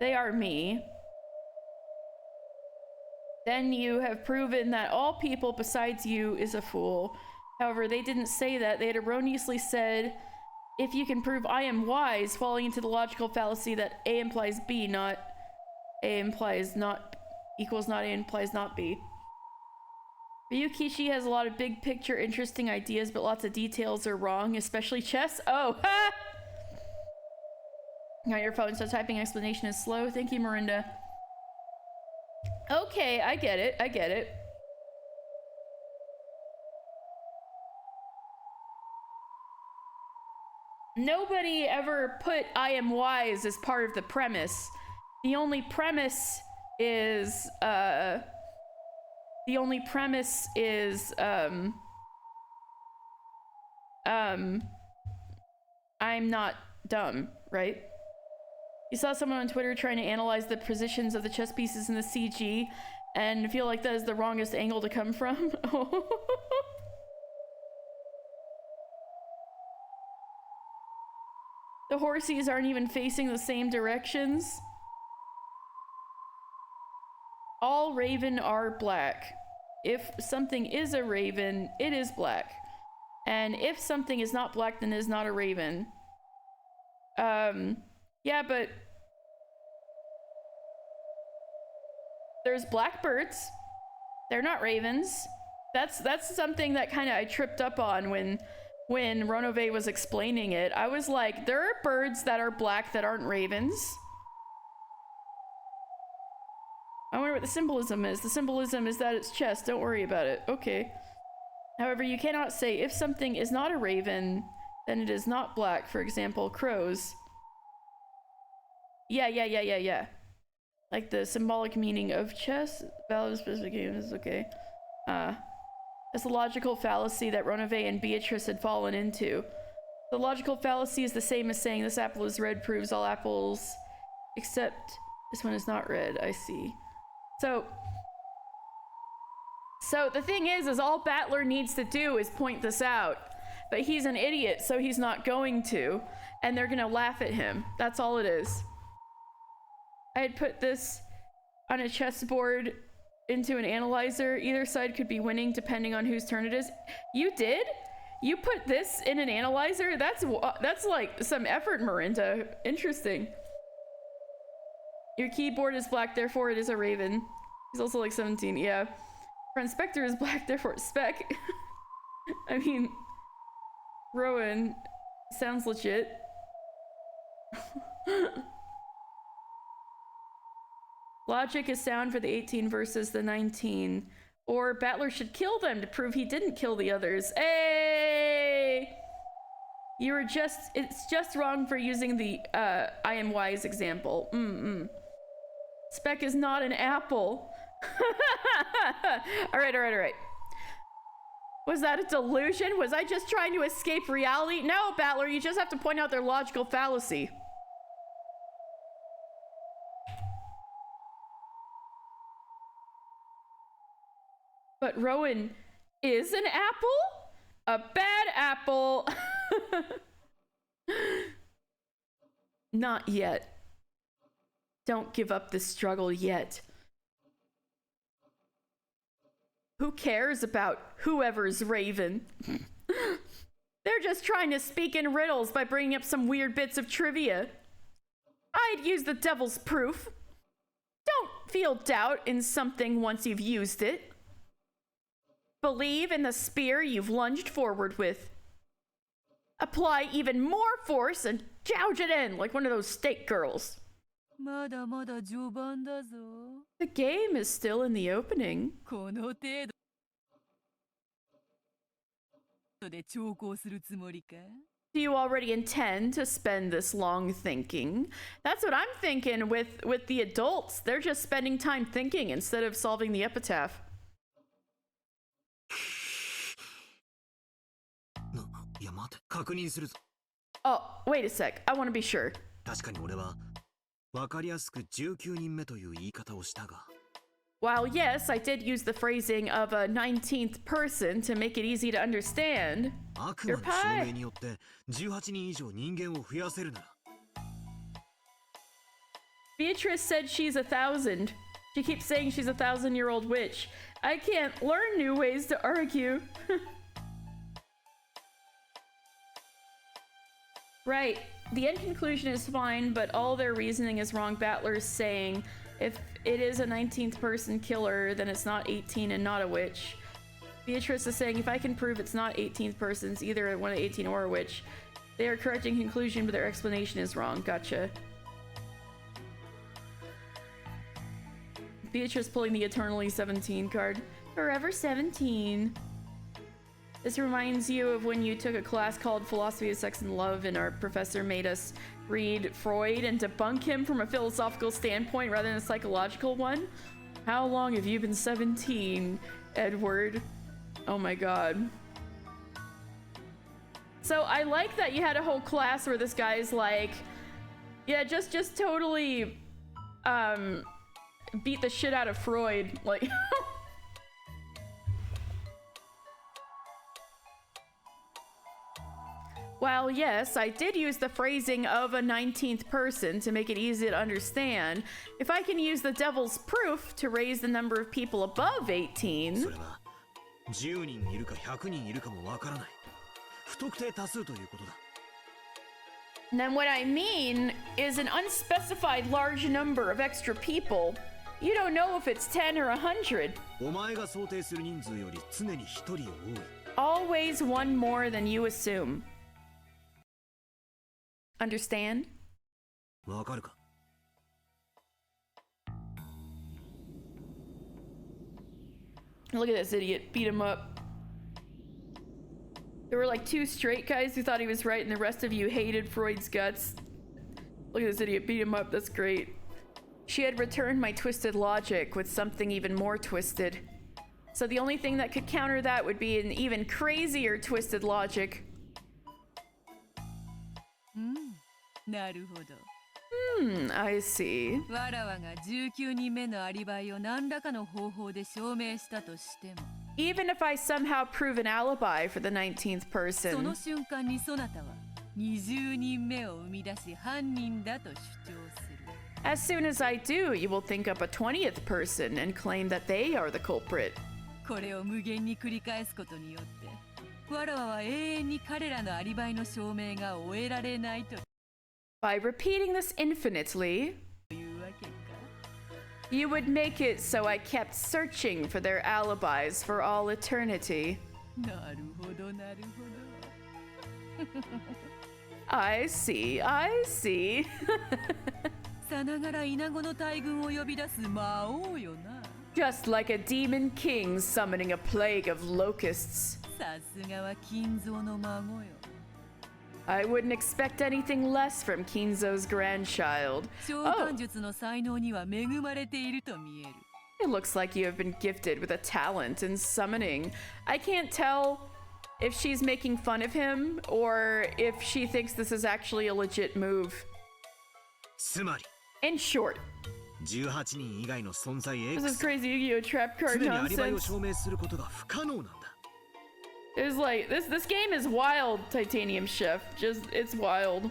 they are me. Then you have proven that all people besides you is a fool. However, they didn't say that. They had erroneously said, if you can prove I am wise, falling into the logical fallacy that A implies B, not A implies not equals not A implies not B. Ryukishi has a lot of big picture interesting ideas, but lots of details are wrong, especially chess. Oh, ha! Now your phone starts typing, explanation is slow. Thank you, Mirinda. Okay, I get it. I get it. Nobody ever put I am wise as part of the premise. The only premise is I'm not dumb, right? You saw someone on Twitter trying to analyze the positions of the chess pieces in the CG and feel like that is the wrongest angle to come from. The horsies aren't even facing the same directions. All raven are black. If something is a raven, it is black. And if something is not black, then it is not a raven. Yeah, but there's blackbirds. They're not ravens. That's something that kind of I tripped up on when Ronove was explaining it. I was like, there are birds that are black that aren't ravens. I wonder what the symbolism is. The symbolism is that it's chess. Don't worry about it. Okay. However, you cannot say if something is not a raven, then it is not black. For example, crows. Yeah. Like the symbolic meaning of chess. Valid specific game is okay. It's a logical fallacy that Ronove and Beatrice had fallen into. The logical fallacy is the same as saying this apple is red proves all apples except this one is not red. I see. So the thing is all Battler needs to do is point this out. But he's an idiot, so he's not going to. And they're gonna laugh at him. That's all it is. I had put this on a chessboard into an analyzer. Either side could be winning depending on whose turn it is. You did? You put this in an analyzer? That's like some effort, Marinda. Interesting. Your keyboard is black, therefore it is a raven. He's also like 17, yeah. Front Spectre is black, therefore it's spec. I mean, Rowan sounds legit. Logic is sound for the 18 versus the 19. Or Battler should kill them to prove he didn't kill the others. Hey! It's just wrong for using the I am wise example. Spec is not an apple. All right. Was that a delusion? Was I just trying to escape reality? No, Battler, you just have to point out their logical fallacy. But Rowan is an apple? A bad apple. Not yet. Don't give up the struggle yet. Who cares about whoever's raven? They're just trying to speak in riddles by bringing up some weird bits of trivia. I'd use the devil's proof. Don't feel doubt in something once you've used it. Believe in the spear you've lunged forward with. Apply even more force and gouge it in like one of those steak girls. The game is still in the opening. Do you already intend to spend this long thinking? That's what I'm thinking with the adults. They're just spending time thinking instead of solving the epitaph. Oh, wait a sec. I want to be sure. While yes, I did use the phrasing of a 19th person to make it easy to understand, your pie. Beatrice said she's 1,000. She keeps saying she's a 1,000-year-old witch. I can't learn new ways to argue. Right. The end conclusion is fine, but all their reasoning is wrong. Battler's saying if it is a 19th person killer, then it's not 18 and not a witch. Beatrice is saying if I can prove it's not 18th persons, either one of 18 or a witch. They are correct in conclusion, but their explanation is wrong. Gotcha. Beatrice pulling the eternally 17 card. Forever 17. This reminds you of when you took a class called Philosophy of Sex and Love and our professor made us read Freud and debunk him from a philosophical standpoint rather than a psychological one. How long have you been 17, Edward? Oh my god. So I like that you had a whole class where this guy's like, yeah, just totally beat the shit out of Freud. Like While yes, I did use the phrasing of a 19th person to make it easy to understand, if I can use the devil's proof to raise the number of people above 18, それは10人いるか100人いるかもわからない。不特定多数ということだ。 then what I mean is an unspecified large number of extra people. You don't know if it's 10 or 100. お前が想定する人数より常に1人多い。 Always one more than you assume. Understand? わかるか? Look at this idiot. Beat him up. There were like 2 straight guys who thought he was right and the rest of you hated Freud's guts. Look at this idiot. Beat him up. That's great. She had returned my twisted logic with something even more twisted. So the only thing that could counter that would be an even crazier twisted logic. なるほど。I see. わらわが19人目のアリバイを何らかの方法で証明したとしても、 Even if I somehow prove an alibi for the 19th その person, 瞬間にそなたは20人目を生み出し犯人だと主張する。 as soon as I do, you will think up a 20th person and claim that they are the culprit. これを無限に繰り返すことによって、わらわは永遠に彼らのアリバイの証明が終えられないと By repeating this infinitely, いうわけか。 you would make it so I kept searching for their alibis for all eternity. なるほどなるほど。 I see, I see. さながらイナゴの大群を呼び出す魔王よな。 Just like a demon king summoning a plague of locusts. さすがは金蔵の孫よ。 I wouldn't expect anything less from Kinzo's grandchild. 召 Oh, 喚術の才能には恵まれていると見える。 it looks like you have been gifted with a talent in summoning. I can't tell if she's making fun of him or if she thinks this is actually a legit move. つまり In short, 18人以外の存在 this is X crazy Yu-Gi-Oh! Trap 常 card にアリバイを nonsense. 証明することが不可能なんだ。 It's like this game is wild, Titanium Chef. Just it's wild.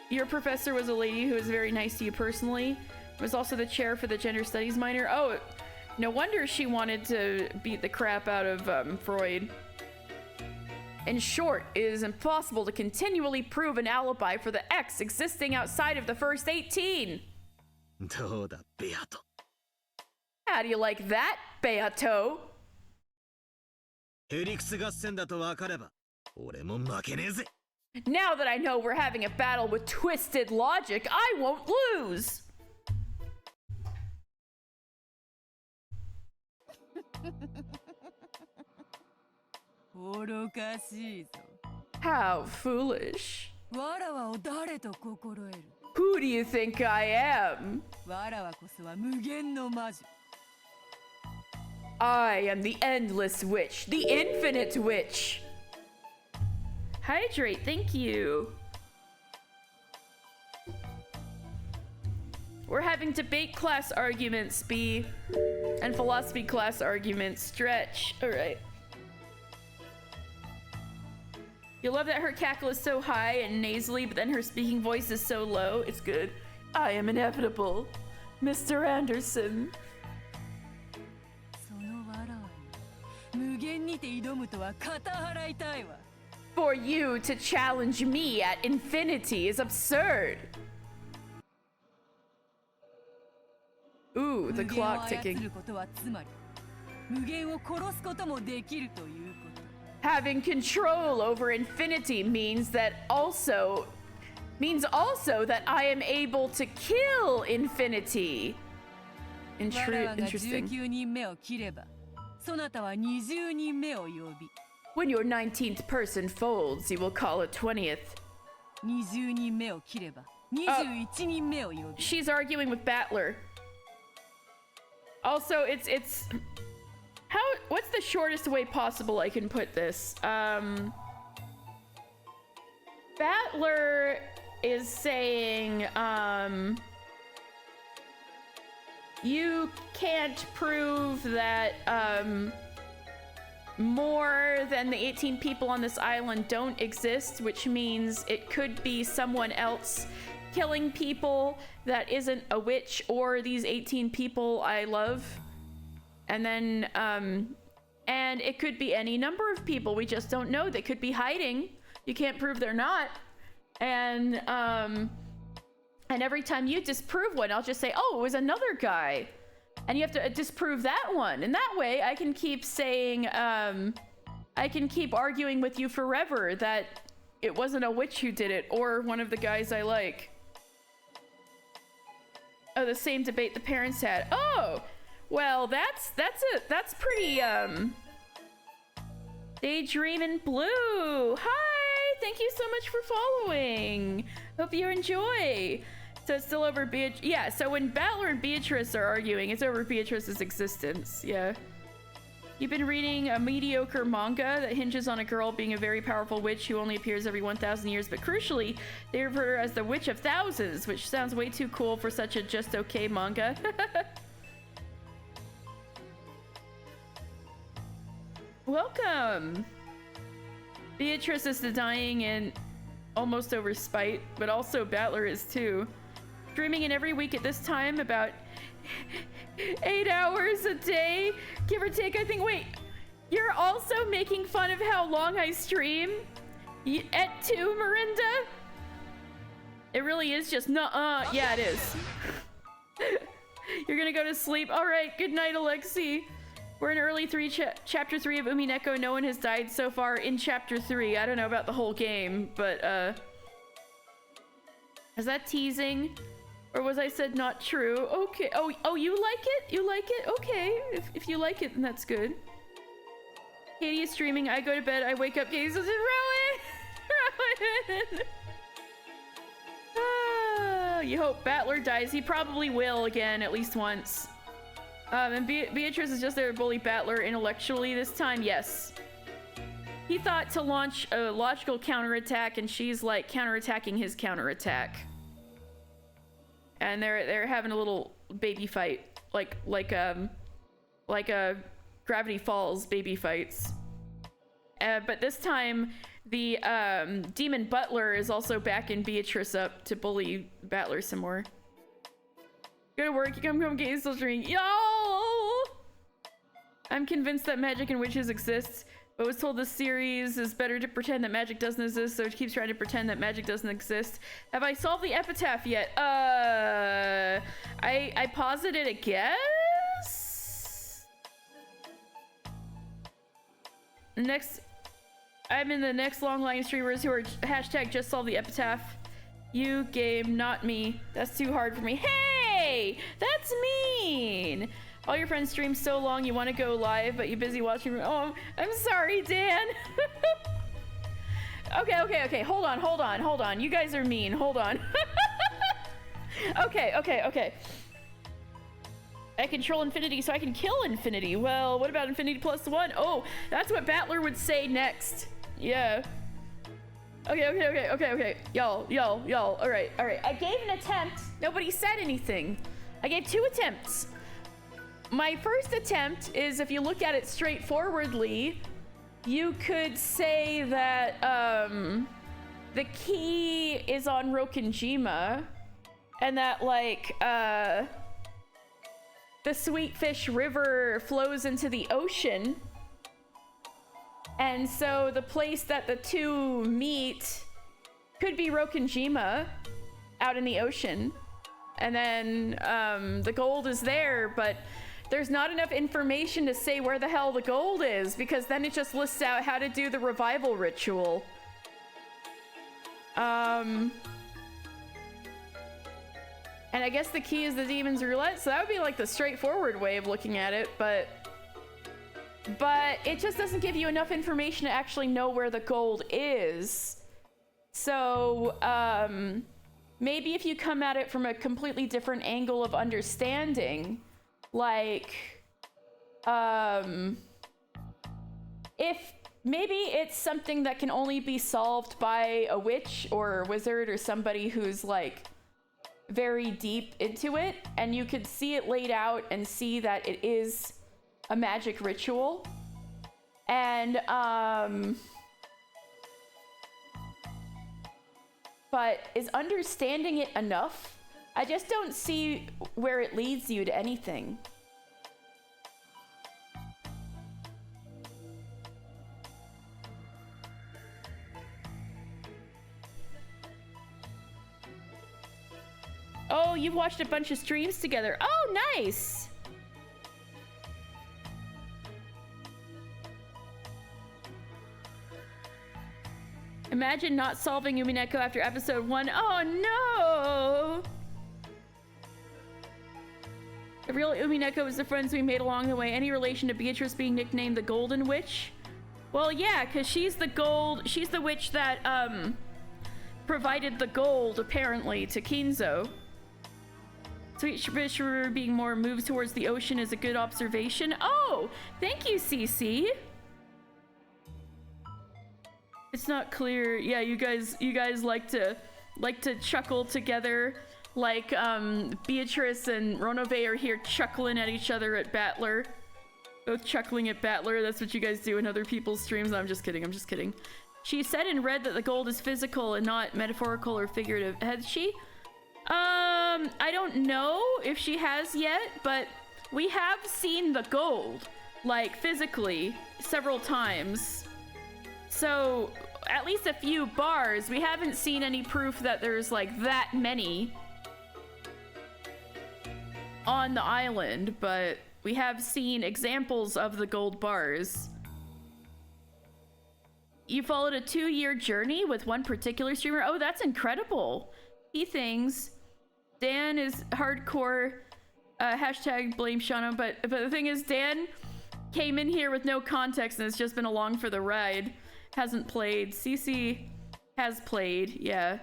Your professor was a lady who was very nice to you personally. Was also the chair for the gender studies minor. Oh, no wonder she wanted to beat the crap out of Freud. In short, it is impossible to continually prove an alibi for the X existing outside of the first 18. どうだ、ベアト。 How do you like that, Beato? ヘリクス合戦だと分かれば、俺も負けねえぜ。 Now that I know we're having a battle with twisted logic, I won't lose! How foolish. わらわを誰と心得る。 Who do you think I am? わらわこそは無限の魔女。 I am the endless witch, the infinite witch. Hydrate, thank you. We're having debate class arguments, B, and philosophy class arguments, stretch. All right. You love that her cackle is so high and nasally, but then her speaking voice is so low. It's good. I am inevitable, Mr. Anderson. そのわらわに無限にて挑むとは肩払いたいわ。 For you to challenge me at infinity is absurd. Ooh, the 無限を clock 操 ticking. ることはつまり無限を殺すこともできるということ。 Having control over infinity means also that I am able to kill infinity. わらわが Interesting. 19人目を切ればそなたは20人目を呼び When your 19th person folds, you will call a 20th. 20人目を切れば21人目を呼び She's arguing with Battler. Also, it's how what's the shortest way possible I can put this? Battler is saying you can't prove that more than the 18 people on this island don't exist, which means it could be someone else killing people that isn't a witch or these 18 people I love. And then and it could be any number of people, we just don't know. They could be hiding. You can't prove they're not. And every time you disprove one, I'll just say, oh, it was another guy. And you have to disprove that one. And that way I can keep saying, I can keep arguing with you forever that it wasn't a witch who did it or one of the guys I like. Oh, the same debate the parents had. Oh, well, that's pretty, Daydreamin' Blue. Hi, thank you so much for following. Hope you enjoy. So it's still over Beatrice. Yeah, so when Battler and Beatrice are arguing, it's over Beatrice's existence. Yeah. You've been reading a mediocre manga that hinges on a girl being a very powerful witch who only appears every 1,000 years, but crucially, they refer to her as the Witch of Thousands, which sounds way too cool for such a just okay manga. Welcome! Beatrice is dying and almost over spite, but also Battler is too. Streaming in every week at this time, about 8 hours a day, give or take, I think. Wait, you're also making fun of how long I stream? At 2, Mirinda? It really is just nuh-uh. Yeah, it is. You're gonna go to sleep? Alright, good night, Alexi. We're in early chapter 3 of Umineko. No one has died so far in chapter 3. I don't know about the whole game, but is that teasing? Or was I said not true? Okay. Oh, you like it? You like it? Okay. If you like it, then that's good. Katie is streaming. I go to bed. I wake up. Katie says, Rowan! Rowan! You hope Battler dies. He probably will again, at least once. And Beatrice is just there to bully Battler intellectually this time. Yes. He thought to launch a logical counterattack, and she's like counterattacking his counterattack. And they're having a little baby fight, like a Gravity Falls baby fights. But this time, the demon butler is also backing Beatrice up to bully Battler some more. Go to work, you come get you still drink. Yo! I'm convinced that magic and witches exist, but was told this series is better to pretend that magic doesn't exist, so it keeps trying to pretend that magic doesn't exist. Have I solved the epitaph yet? I paused it, I guess? Next, I'm in the next long line of streamers who are hashtag just solve the epitaph. You game, not me. That's too hard for me. Hey! That's mean! All your friends stream so long you want to go live, but you're busy watching. Oh, I'm sorry, Dan. Okay. Hold on. You guys are mean. Hold on. Okay. I control infinity, so I can kill infinity. Well, what about infinity +1? Oh, that's what Battler would say next. Yeah. Okay. Y'all. All right. I gave an attempt. Nobody said anything. I gave 2 attempts. My first attempt is, if you look at it straightforwardly, you could say that the key is on Rokenjima, and that like the Sweetfish River flows into the ocean, and so the place that the two meet could be Rokenjima out in the ocean, and then the gold is there, but there's not enough information to say where the hell the gold is, because then it just lists out how to do the revival ritual. And I guess the key is the demon's roulette, so that would be like the straightforward way of looking at it, but but it just doesn't give you enough information to actually know where the gold is. So, maybe if you come at it from a completely different angle of understanding, like, if maybe it's something that can only be solved by a witch or a wizard or somebody who's like very deep into it, and you could see it laid out and see that it is a magic ritual. And, but is understanding it enough? I just don't see where it leads you to anything. Oh, you've watched a bunch of streams together. Oh, nice! Imagine not solving Umineko after episode 1. Oh, no! The real Umineko was the friends we made along the way. Any relation to Beatrice being nicknamed the Golden Witch? Well, yeah, because she's the witch that, provided the gold, apparently, to Kinzo. Sweet Shibishuru being more moved towards the ocean is a good observation. Oh, thank you, CC. It's not clear. Yeah, you guys like to chuckle together, like Beatrice and Ronove are here chuckling at each other at Battler. Both chuckling at Battler. That's what you guys do in other people's streams. I'm just kidding. She said and read that the gold is physical and not metaphorical or figurative. Has she? I don't know if she has yet, but we have seen the gold, like, physically, several times. So, at least a few bars. We haven't seen any proof that there's, like, that many on the island, but we have seen examples of the gold bars. You followed a 2-year journey with one particular streamer? Oh, that's incredible. He things. Dan is hardcore, hashtag blame Shano, but the thing is, Dan came in here with no context and has just been along for the ride. Hasn't played. Cece has played, yeah.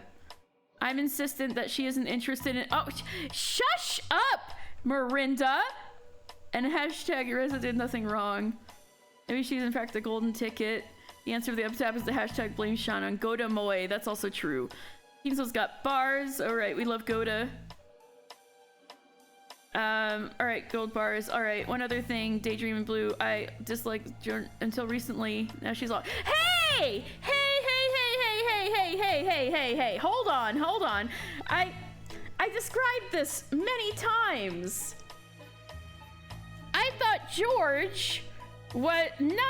I'm insistent that she isn't interested in— oh, shush up, Mirinda! And hashtag Ereza did nothing wrong. Maybe she's in fact the golden ticket. The answer of the uptap is the hashtag blame Shana and Goda Moe. That's also true. Kinzo's got bars. Alright, we love Goda. Alright, gold bars. Alright, one other thing. Daydream in Blue. I disliked until recently. Now she's all— Hey! Hey! Hold on. I described this many times. I thought George— what? No.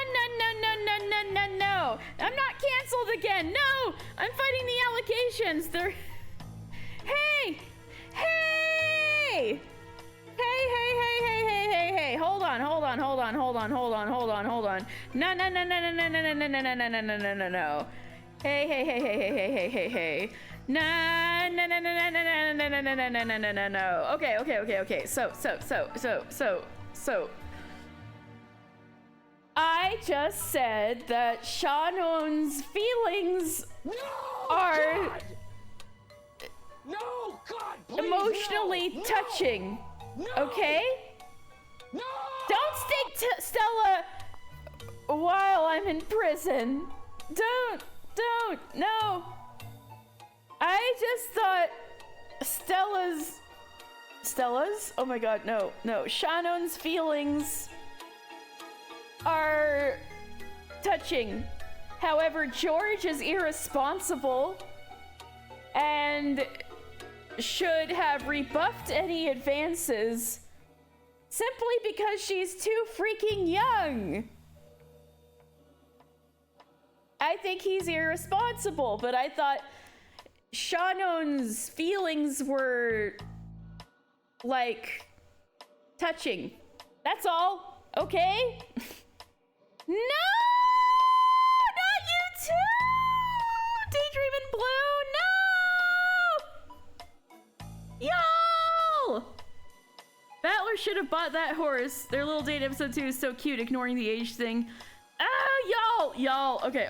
I'm not canceled again. No, I'm fighting the allegations. They're— Hey. Hold on. No. Hey. No. Okay. So. I just said that Shanon's feelings are emotionally touching. Okay? No! Don't stay Stella while I'm in prison. Don't. No. I just thought Stella's? Oh my god, no. Shannon's feelings are touching. However, George is irresponsible and should have rebuffed any advances simply because she's too freaking young. I think he's irresponsible, but I thought Shannon's feelings were, like, touching. That's all, okay? No! Not you too! Daydream in Blue, no! Y'all! Battler I should have bought that horse. Their little date episode 2 is so cute, ignoring the age thing. Ah, y'all. Okay,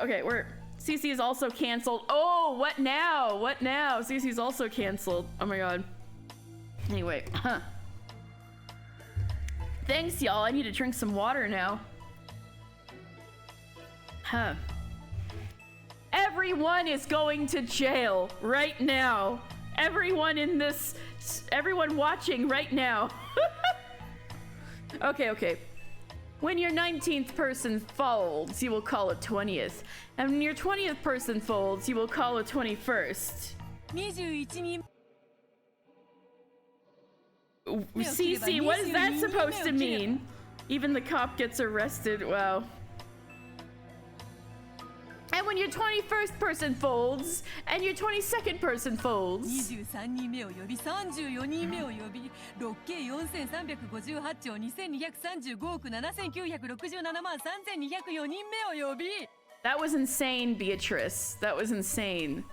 CC is also canceled. Oh, what now? What now? CC is also canceled. Oh my god. Anyway, thanks, y'all. I need to drink some water now. Everyone is going to jail right now. Everyone watching right now. Okay. When your 19th person folds, you will call it 20th. And when your 20th person folds, you will call it 21st. CC, what is that supposed to mean? Even the cop gets arrested. Wow. And when your 21st person folds, and your 22nd person folds. That was insane, Beatrice. That was insane.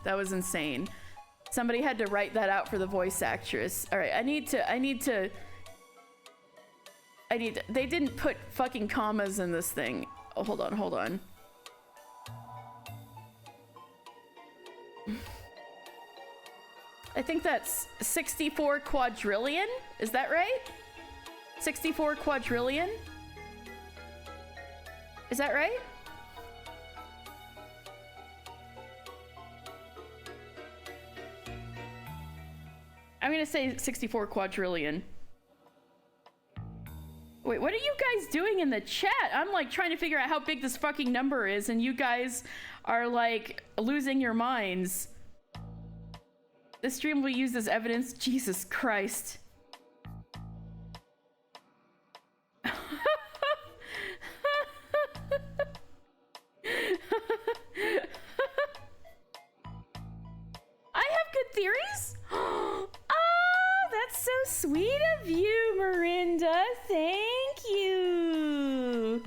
Somebody had to write that out for the voice actress. All right, I need to. They didn't put fucking commas in this thing. Oh, hold on. I think that's 64 quadrillion? Is that right? 64 quadrillion? Is that right? I'm gonna say 64 quadrillion. Wait, what are you guys doing in the chat? I'm like trying to figure out how big this fucking number is, and you guys are like losing your minds. This stream will be used as evidence. Jesus Christ. I have good theories? Oh, that's so sweet of you, Miranda. Thank you.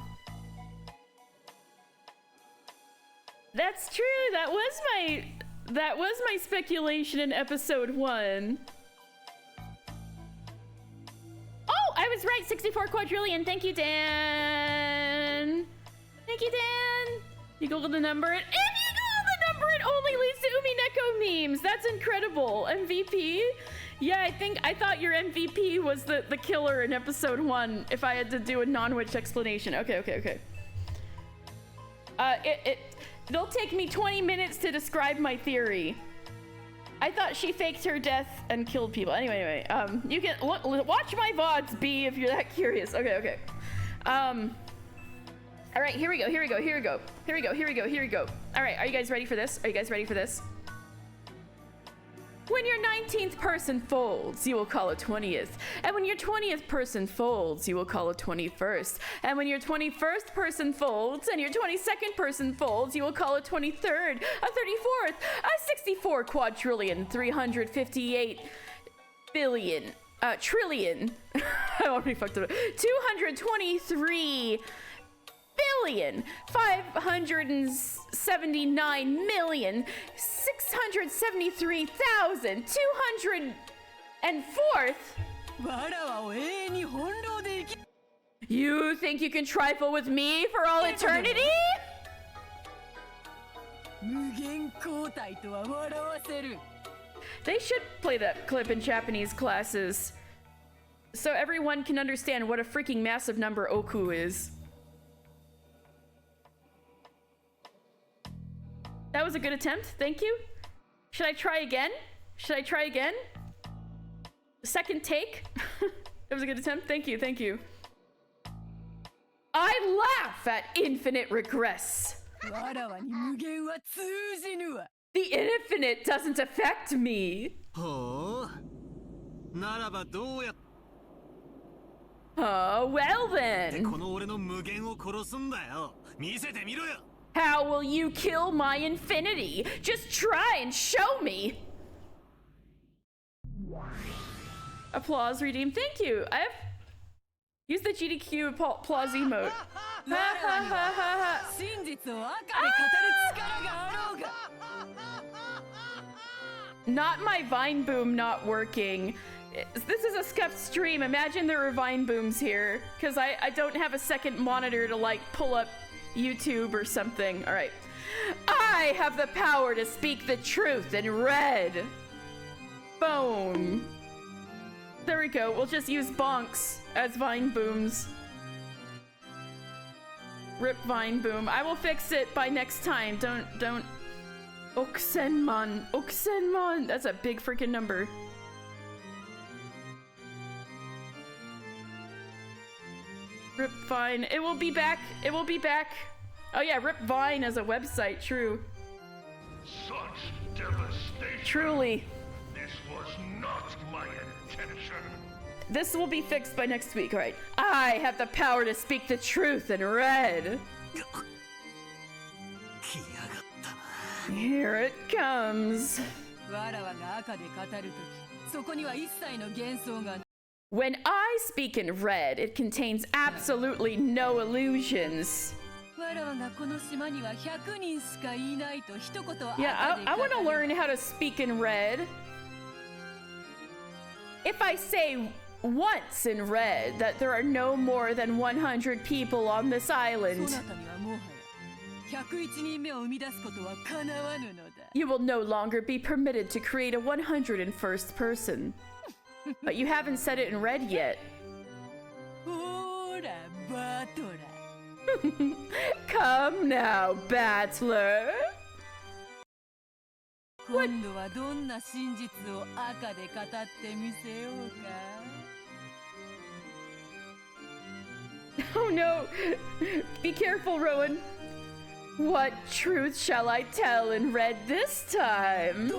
That's true. That was my speculation in episode 1. Oh, I was right. 64 quadrillion. Thank you, Dan. You googled the number, and if you google the number, it only leads to Umineko memes. That's incredible. MVP. Yeah, I thought your MVP was the killer in episode 1. If I had to do a non-witch explanation. Okay. It'll take me 20 minutes to describe my theory. I thought she faked her death and killed people. Anyway, you can watch my VODs, B, if you're that curious. Okay. All right, here we go. All right, are you guys ready for this? When your 19th person folds, you will call it 20th. And when your 20th person folds, you will call it 21st. And when your 21st person folds and your 22nd person folds, you will call it 23rd, a 34th, a 64 quadrillion, 358 billion, trillion. I already fucked it up. 223 billion, 579,673,204th. You think you can trifle with me for all eternity? They should play that clip in Japanese classes so everyone can understand what a freaking massive number Oku is. That was a good attempt. Thank you. Should I try again? Second take. That was a good attempt. Thank you. I laugh at infinite regress. The infinite doesn't affect me. Oh, well then. How will you kill my infinity? Just try and show me. Applause redeemed. Thank you. I have used the GDQ applause emote. Not my Vine Boom not working. This is a scuffed stream. Imagine there were vine booms here, because I don't have a second monitor to like pull up YouTube or something. All right. I have the power to speak the truth in red. Boom. There we go. We'll just use bonks as vine booms. Rip vine boom. I will fix it by next time. Don't. Oksenman. Oksenman. That's a big freaking number. Rip Vine. It will be back. It will be back. Oh yeah, Rip Vine as a website. True. Such devastation. Truly. This was not my intention. This will be fixed by next week. All right. I have the power to speak the truth in red. Here it comes. When I speak in red, it contains absolutely no illusions. Yeah, I want to learn how to speak in red. If I say once in red that there are no more than 100 people on this island, you will no longer be permitted to create a 101st person. But you haven't said it in red yet. Come now, battler. What? Oh no! Be careful, Rowan. What truth shall I tell in red this time?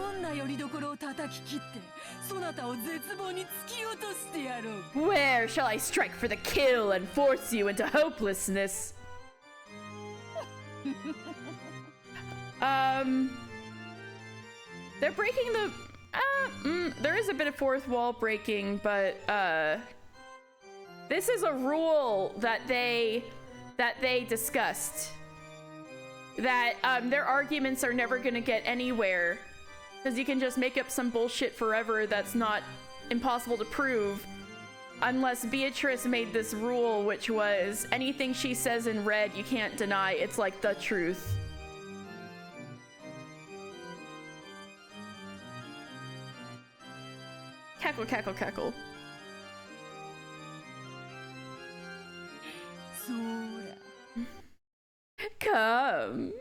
Where shall I strike for the kill and force you into hopelessness? They're breaking the... there is a bit of fourth wall breaking, but this is a rule that they discussed. That their arguments are never gonna get anywhere. Because you can just make up some bullshit forever that's not impossible to prove. Unless Beatrice made this rule, which was anything she says in red, you can't deny. It's like the truth. Cackle, cackle, cackle. Come.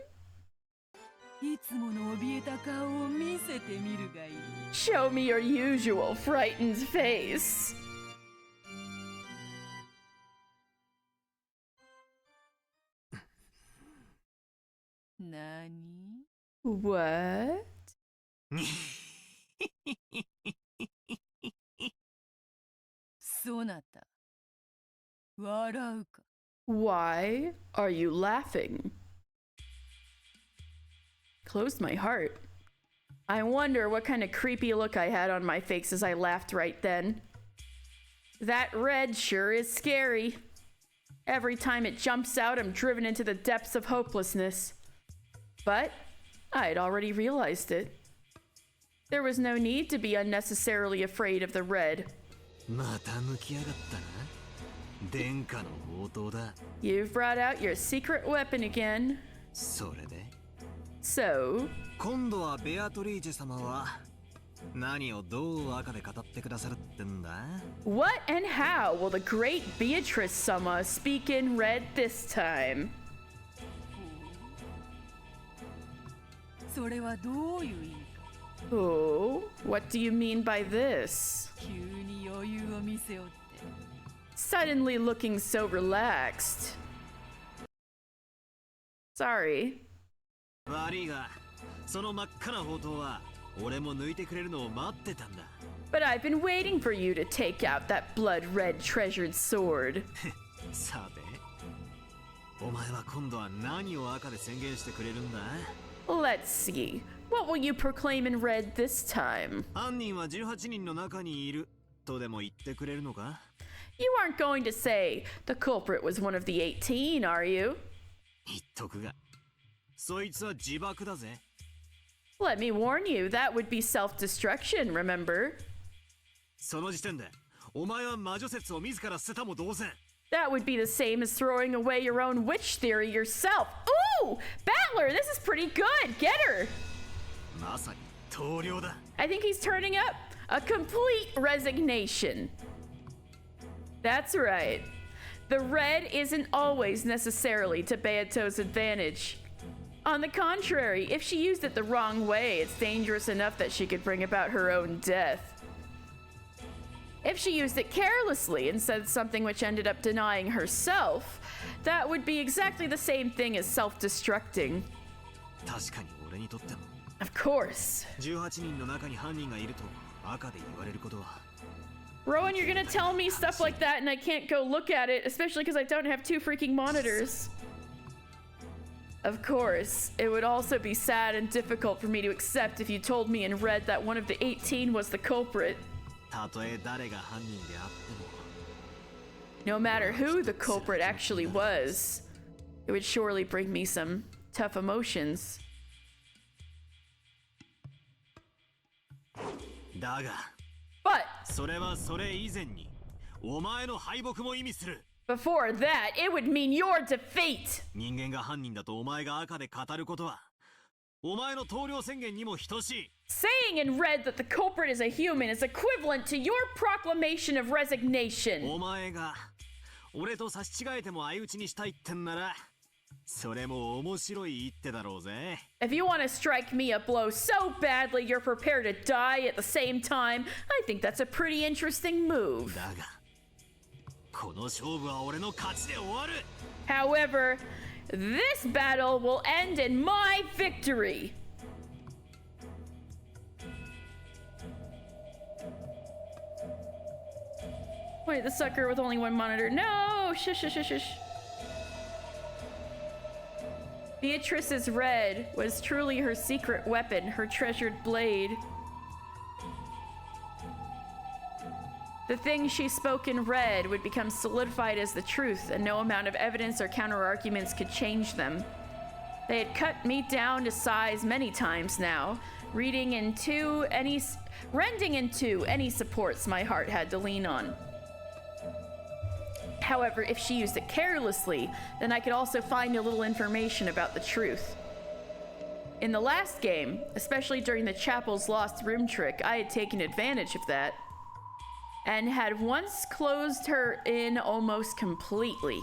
Show me your usual frightened face. Nani? What? Sonata. Warau ka? Why are you laughing? Closed my heart. I wonder what kind of creepy look I had on my face as I laughed right then. That red sure is scary. Every time it jumps out, I'm driven into the depths of hopelessness. But I'd already realized it. There was no need to be unnecessarily afraid of the red. You've brought out your secret weapon again. So? What and how will the great Beatrice-sama speak in red this time? Oh, what do you mean by this? Suddenly looking so relaxed. Sorry. But I've been waiting for you to take out that blood-red treasured sword. Let's see. What will you proclaim in red this time? You aren't going to say the culprit was one of the 18, are you? Let me warn you, that would be self-destruction, remember? その時点でお前は魔女説を自ら捨てたも同然。 That would be the same as throwing away your own witch theory yourself. Ooh! Battler, this is pretty good! Get her! まさに棟梁だ。 I think he's turning up a complete resignation. That's right. The red isn't always necessarily to Beato's advantage. On the contrary, if she used it the wrong way, it's dangerous enough that she could bring about her own death. If she used it carelessly and said something which ended up denying herself, that would be exactly the same thing as self-destructing. 確かに俺にとっても。 Of course. 18人の中に犯人がいると赤で言われることは。 Rowan, you're gonna tell me stuff like that and I can't go look at it, especially because I don't have 2 freaking monitors. Of course, it would also be sad and difficult for me to accept if you told me in red that one of the 18 was the culprit. たとえ誰が犯人であっても。 No matter who the culprit actually was, it would surely bring me some tough emotions. だが、 But それはそれ以前にお前の敗北も意味する。 before that, it would mean your defeat. 人間が犯人だとお前が赤で語ることはお前の棟梁宣言にも等しい。 Saying in red that the culprit is a human is equivalent to your proclamation of resignation. お前が俺と差し違えても相打ちにしたいってんならそれも面白い一手だろうぜ。 If you want to strike me a blow so badly you're prepared to die at the same time, I think that's a pretty interesting move. だがこの勝負は俺の勝ちで終わる。 However, this battle will end in my victory. Wait, the sucker with only 1 monitor. No! Shush, shush, shush, shush. Beatrice's red was truly her secret weapon, her treasured blade. The things she spoke in red would become solidified as the truth, and no amount of evidence or counter-arguments could change them. They had cut me down to size many times now, rending into any supports my heart had to lean on. However, if she used it carelessly, then I could also find a little information about the truth. In the last game, especially during the chapel's lost room trick, I had taken advantage of that, and had once closed her in almost completely.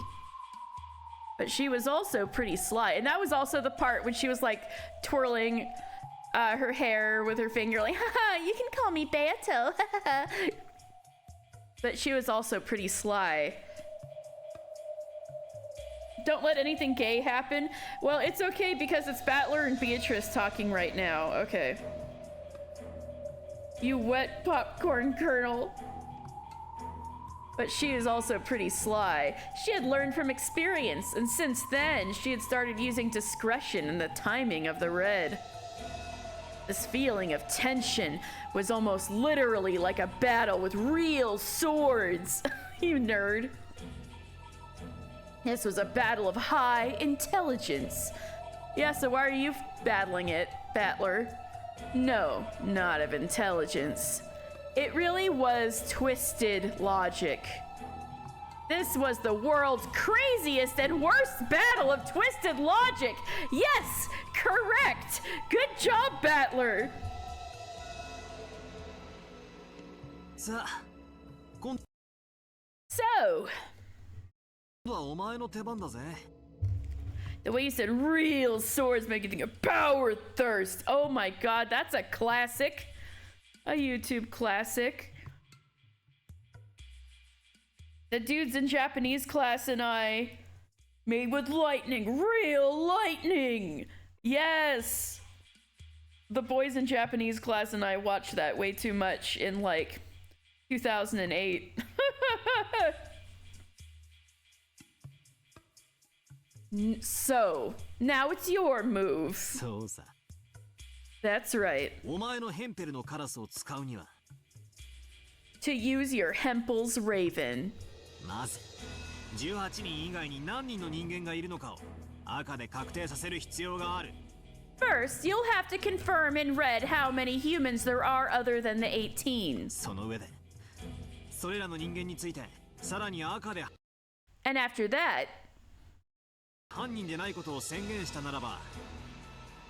But she was also pretty sly, and that was also the part when she was like twirling her hair with her finger, like, haha, you can call me Beato. But she was also pretty sly. Don't let anything gay happen. Well, it's okay because it's Battler and Beatrice talking right now. Okay. You wet popcorn kernel. But she is also pretty sly. She had learned from experience, and since then, she had started using discretion and the timing of the red. This feeling of tension was almost literally like a battle with real swords. You nerd. This was a battle of high intelligence. Yeah, so why are you battling it, Battler? No, not of intelligence. It really was twisted logic. This was the world's craziest and worst battle of twisted logic. Yes, correct. Good job, Battler. So, the way you said real swords make you think of power thirst. Oh my god, that's a classic. A YouTube classic. The dudes in Japanese class and I made with lightning. Real lightning! Yes! The boys in Japanese class and I watched that way too much in like 2008. So, now it's your move. That's right. To use your Hempel's Raven. 18人以外に何人の人間がいるのかを赤で確定させる必要がある。 First, you'll have to confirm in red how many humans there are other than the 18. その上でそれらの人間についてさらに赤で And after that, 犯人でないことを宣言したならば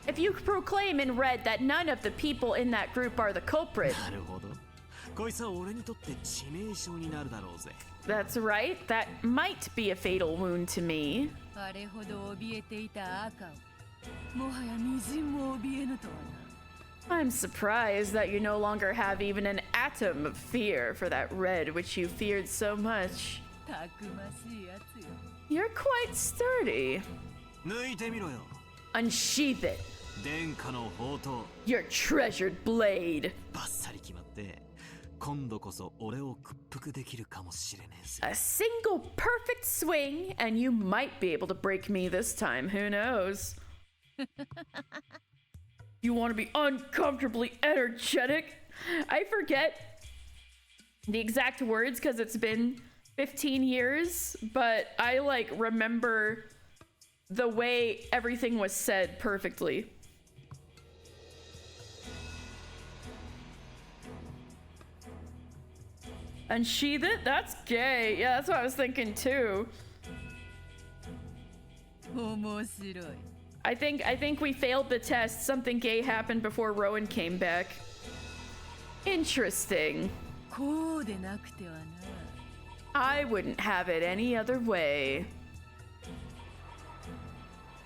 if you proclaim in red that none of the people in that group are the culprit, なるほどこいつは俺にとって致命傷になるだろうぜ that's right, that might be a fatal wound to me. あれほど怯えていた赤をもはやみじんも怯えぬとはな I'm surprised that you no longer have even an atom of fear for that red which you feared so much. たくましいやつよ You're quite sturdy. 抜いてみろよ Unsheath it, 殿下の宝刀 your treasured blade. バッサリ決まって今度こそ俺を屈服できるかもしれねえぜ A single perfect swing, and you might be able to break me this time. Who knows? You want to be uncomfortably energetic? I forget the exact words because it's been 15 years, but I like remember the way everything was said perfectly. Unsheath it? That's gay. Yeah, that's what I was thinking too. 面白い I think we failed the test. Something gay happened before Rowan came back. Interesting. こうでなくてはな I wouldn't have it any other way.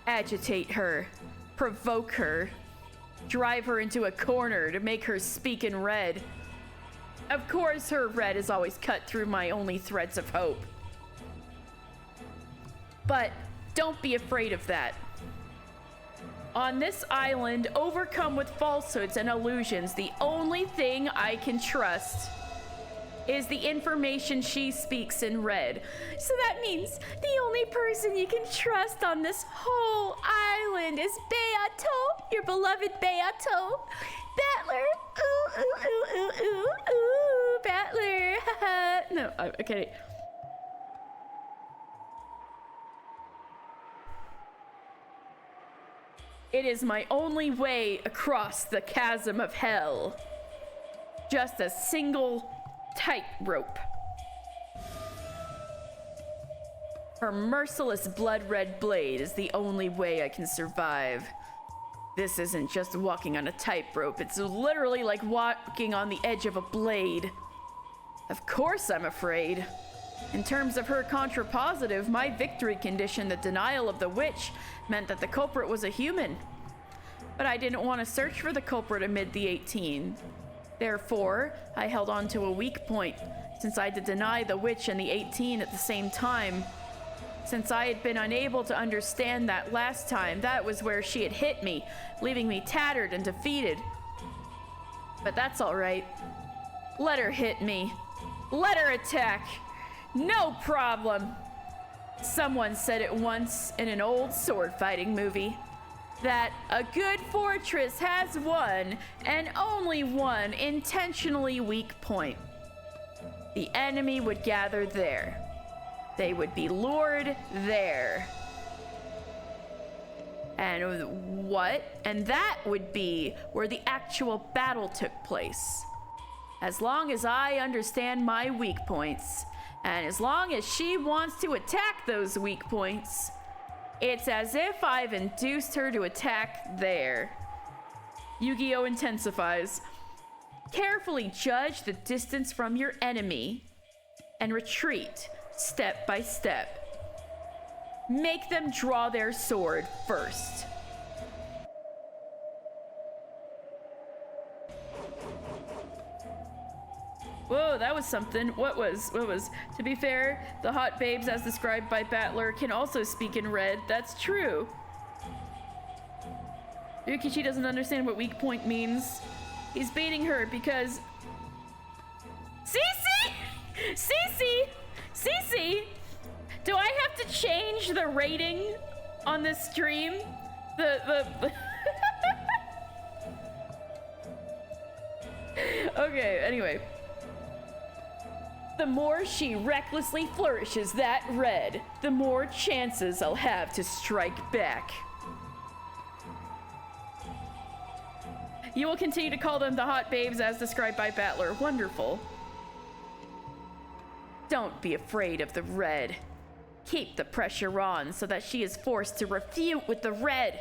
Agitate her. Provoke her. Drive her into a corner to make her speak in red. Of course her red is always cut through my only threads of hope. But don't be afraid of that. On this island, overcome with falsehoods and illusions, the only thing I can trust is the information she speaks in red. So that means the only person you can trust on this whole island is Beato, your beloved Beato. Battler, ooh, ooh, ooh, ooh, ooh, ooh, Battler, no, okay. It is my only way across the chasm of hell. Just a single tightrope. Her merciless blood-red blade is the only way I can survive. This isn't just walking on a tightrope, it's literally like walking on the edge of a blade. Of course I'm afraid. In terms of her contrapositive, my victory condition, the denial of the witch, meant that the culprit was a human. But I didn't want to search for the culprit amid the 18. Therefore, I held on to a weak point, since I had to deny the witch and the 18 at the same time. Since I had been unable to understand that last time, that was where she had hit me, leaving me tattered and defeated. But that's all right. Let her hit me. Let her attack. No problem. Someone said it once in an old sword fighting movie, that a good fortress has one and only one intentionally weak point. The enemy would gather there. They would be lured there. And what? And that would be where the actual battle took place. As long as I understand my weak points, and as long as she wants to attack those weak points, it's as if I've induced her to attack there. Yu-Gi-Oh! Intensifies. Carefully judge the distance from your enemy and retreat step by step. Make them draw their sword first. Whoa, that was something. What was? To be fair, the hot babes as described by Battler can also speak in red. That's true. Ryukichi doesn't understand what weak point means. He's baiting her because... Cece! Do I have to change the rating on this stream? Okay, anyway. The more she recklessly flourishes that red, the more chances I'll have to strike back. You will continue to call them the hot babes as described by Battler. Wonderful. Don't be afraid of the red. Keep the pressure on so that she is forced to refute with the red.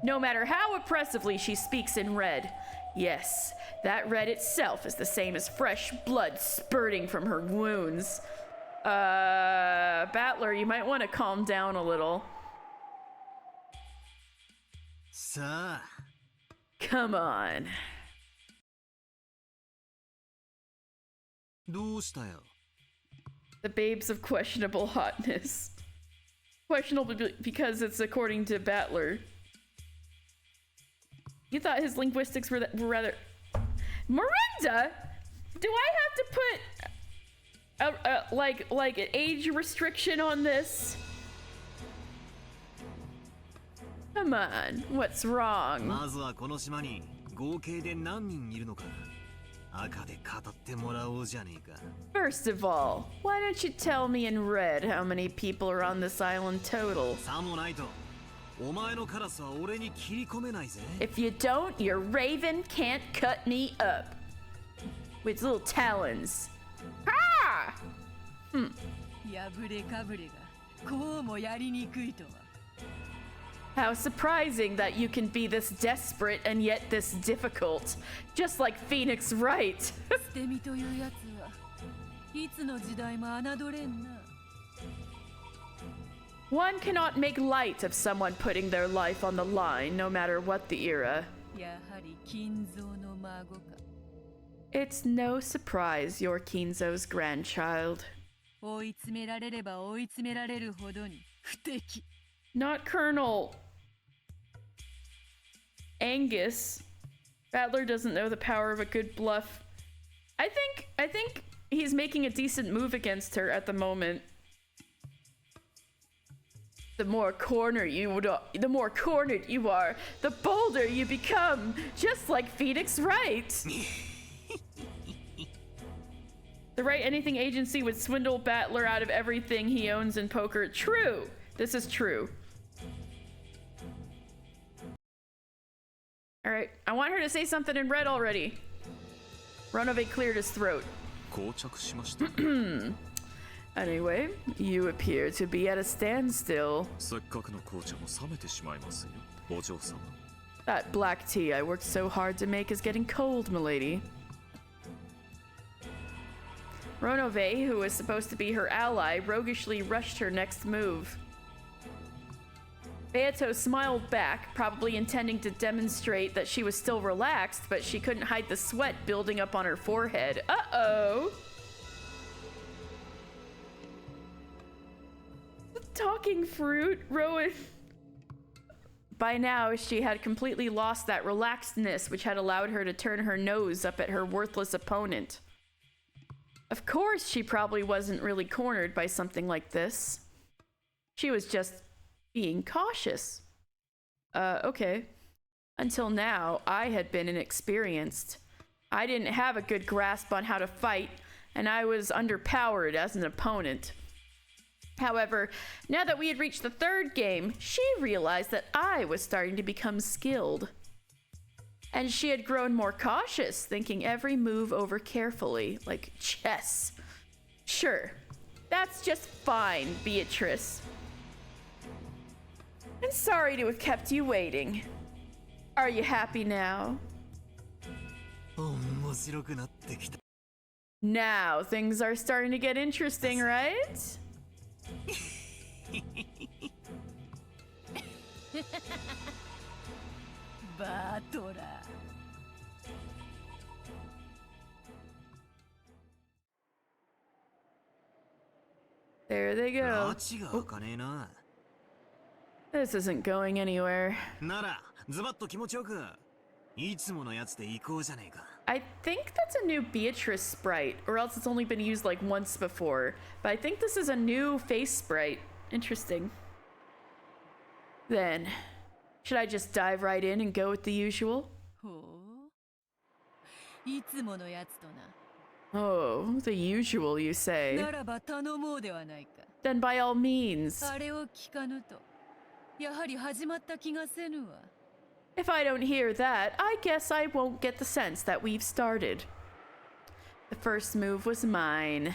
No matter how oppressively she speaks in red. Yes, that red itself is the same as fresh blood spurting from her wounds. Battler, you might want to calm down a little. Come on. どうしたよ The babes of questionable hotness. Questionable because it's according to Battler. You thought his linguistics were rather... Miranda? Do I have to put like an age restriction on this? Come on, what's wrong? まずはこの島に合計で何人いるのか赤で語ってもらおうじゃねえか First of all, why don't you tell me in red how many people are on this island total? さもないとお前のカラスは俺に切り込めないぜ If you don't, your raven can't cut me up. With little talons. Ha! 破れかぶれがこうもやりにくいとは How surprising that you can be this desperate and yet this difficult. Just like Phoenix Wright. 捨て身というやつはいつの時代も侮れんな One cannot make light of someone putting their life on the line, no matter what the era. やはり金蔵の孫か It's no surprise you're Kinzo's grandchild. 追い詰められれば追い詰められるほどに不敵 Not Colonel Angus. Battler doesn't know the power of a good bluff. I think he's making a decent move against her at the moment. The more cornered you are, the bolder you become, just like Phoenix Wright. The Right Anything Agency would swindle Battler out of everything he owns in poker. True. This is true. All right, I want her to say something in red already. Ronove cleared his throat. 膠着しました Anyway, you appear to be at a standstill. せっかくの紅茶も冷めてしまいますよお嬢様 That black tea I worked so hard to make is getting cold, milady. Ronove, who was supposed to be her ally, roguishly rushed her next move. Beato smiled back, probably intending to demonstrate that she was still relaxed, but she couldn't hide the sweat building up on her forehead. Uh-oh! The talking fruit, Rowan. By now, she had completely lost that relaxedness which had allowed her to turn her nose up at her worthless opponent. Of course, she probably wasn't really cornered by something like this. She was just being cautious. Okay. Until now, I had been inexperienced. I didn't have a good grasp on how to fight, and I was underpowered as an opponent. However, now that we had reached the third game, she realized that I was starting to become skilled. And she had grown more cautious, thinking every move over carefully, like chess. Sure, that's just fine, Beatrice. I'm sorry to have kept you waiting. Are you happy now? Now things are starting to get interesting, right? There they go. Oh. This isn't going anywhere. I think that's a new Beatrice sprite, or else it's only been used like once before. But I think this is a new face sprite. Interesting. Then, should I just dive right in and go with the usual? Oh, the usual, you say? Then by all means. If I don't hear that, I guess I won't get the sense that we've started. The first move was mine.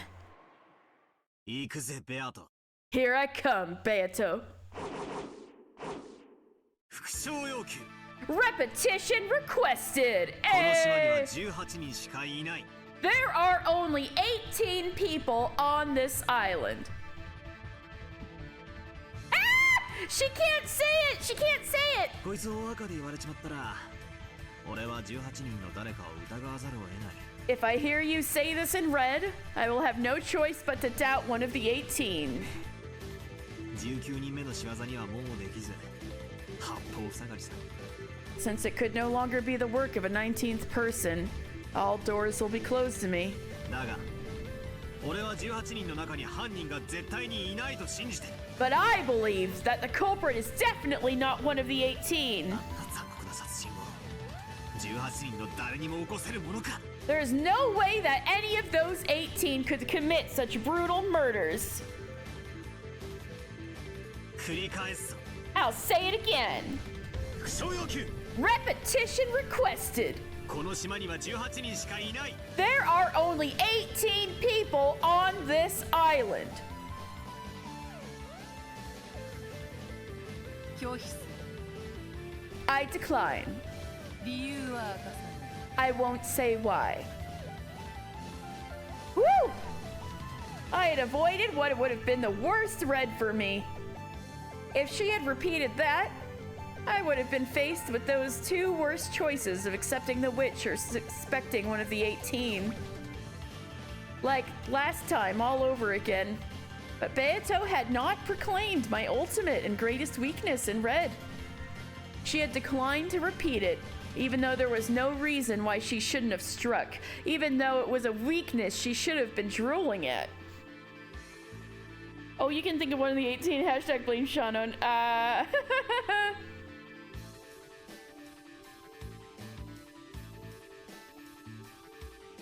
行くぜ、ベアト。 Here I come, Beato. 復唱要求。 Repetition requested. この島には Hey! 18人しかいない。 There are only 18 people on this island. Ah! She can't say it! She can't say it! こいつを赤で言われちまったら、俺は18人の誰かを疑わざるを得ない。 If I hear you say this in red, I will have no choice but to doubt one of the 18. 19人目の仕業にはもうできず、八方塞がりさ。 Since it could no longer be the work of a 19th person, all doors will be closed to me. だが、俺は18人の中に犯人が絶対にいないと信じてる。 But I believe that the culprit is definitely not one of the 18. 残酷な殺人を18人の誰にも起こせるものか。 There is no way that any of those 18 could commit such brutal murders. 繰り返すぞ。 I'll say it again. 復唱要求。 Repetition requested. この島には18人しかいない。 There are only 18 people on this island. 拒否する。 I decline. 理由は明かさない。 I won't say why. Woo! I had avoided what would have been the worst red for me. If she had repeated that, I would have been faced with those two worst choices of accepting the witch or suspecting one of the 18. Like last time, all over again. But Beato had not proclaimed my ultimate and greatest weakness in red. She had declined to repeat it, even though there was no reason why she shouldn't have struck, even though it was a weakness she should have been drooling at. Oh, you can think of one of the 18. Hashtag blame Shannon.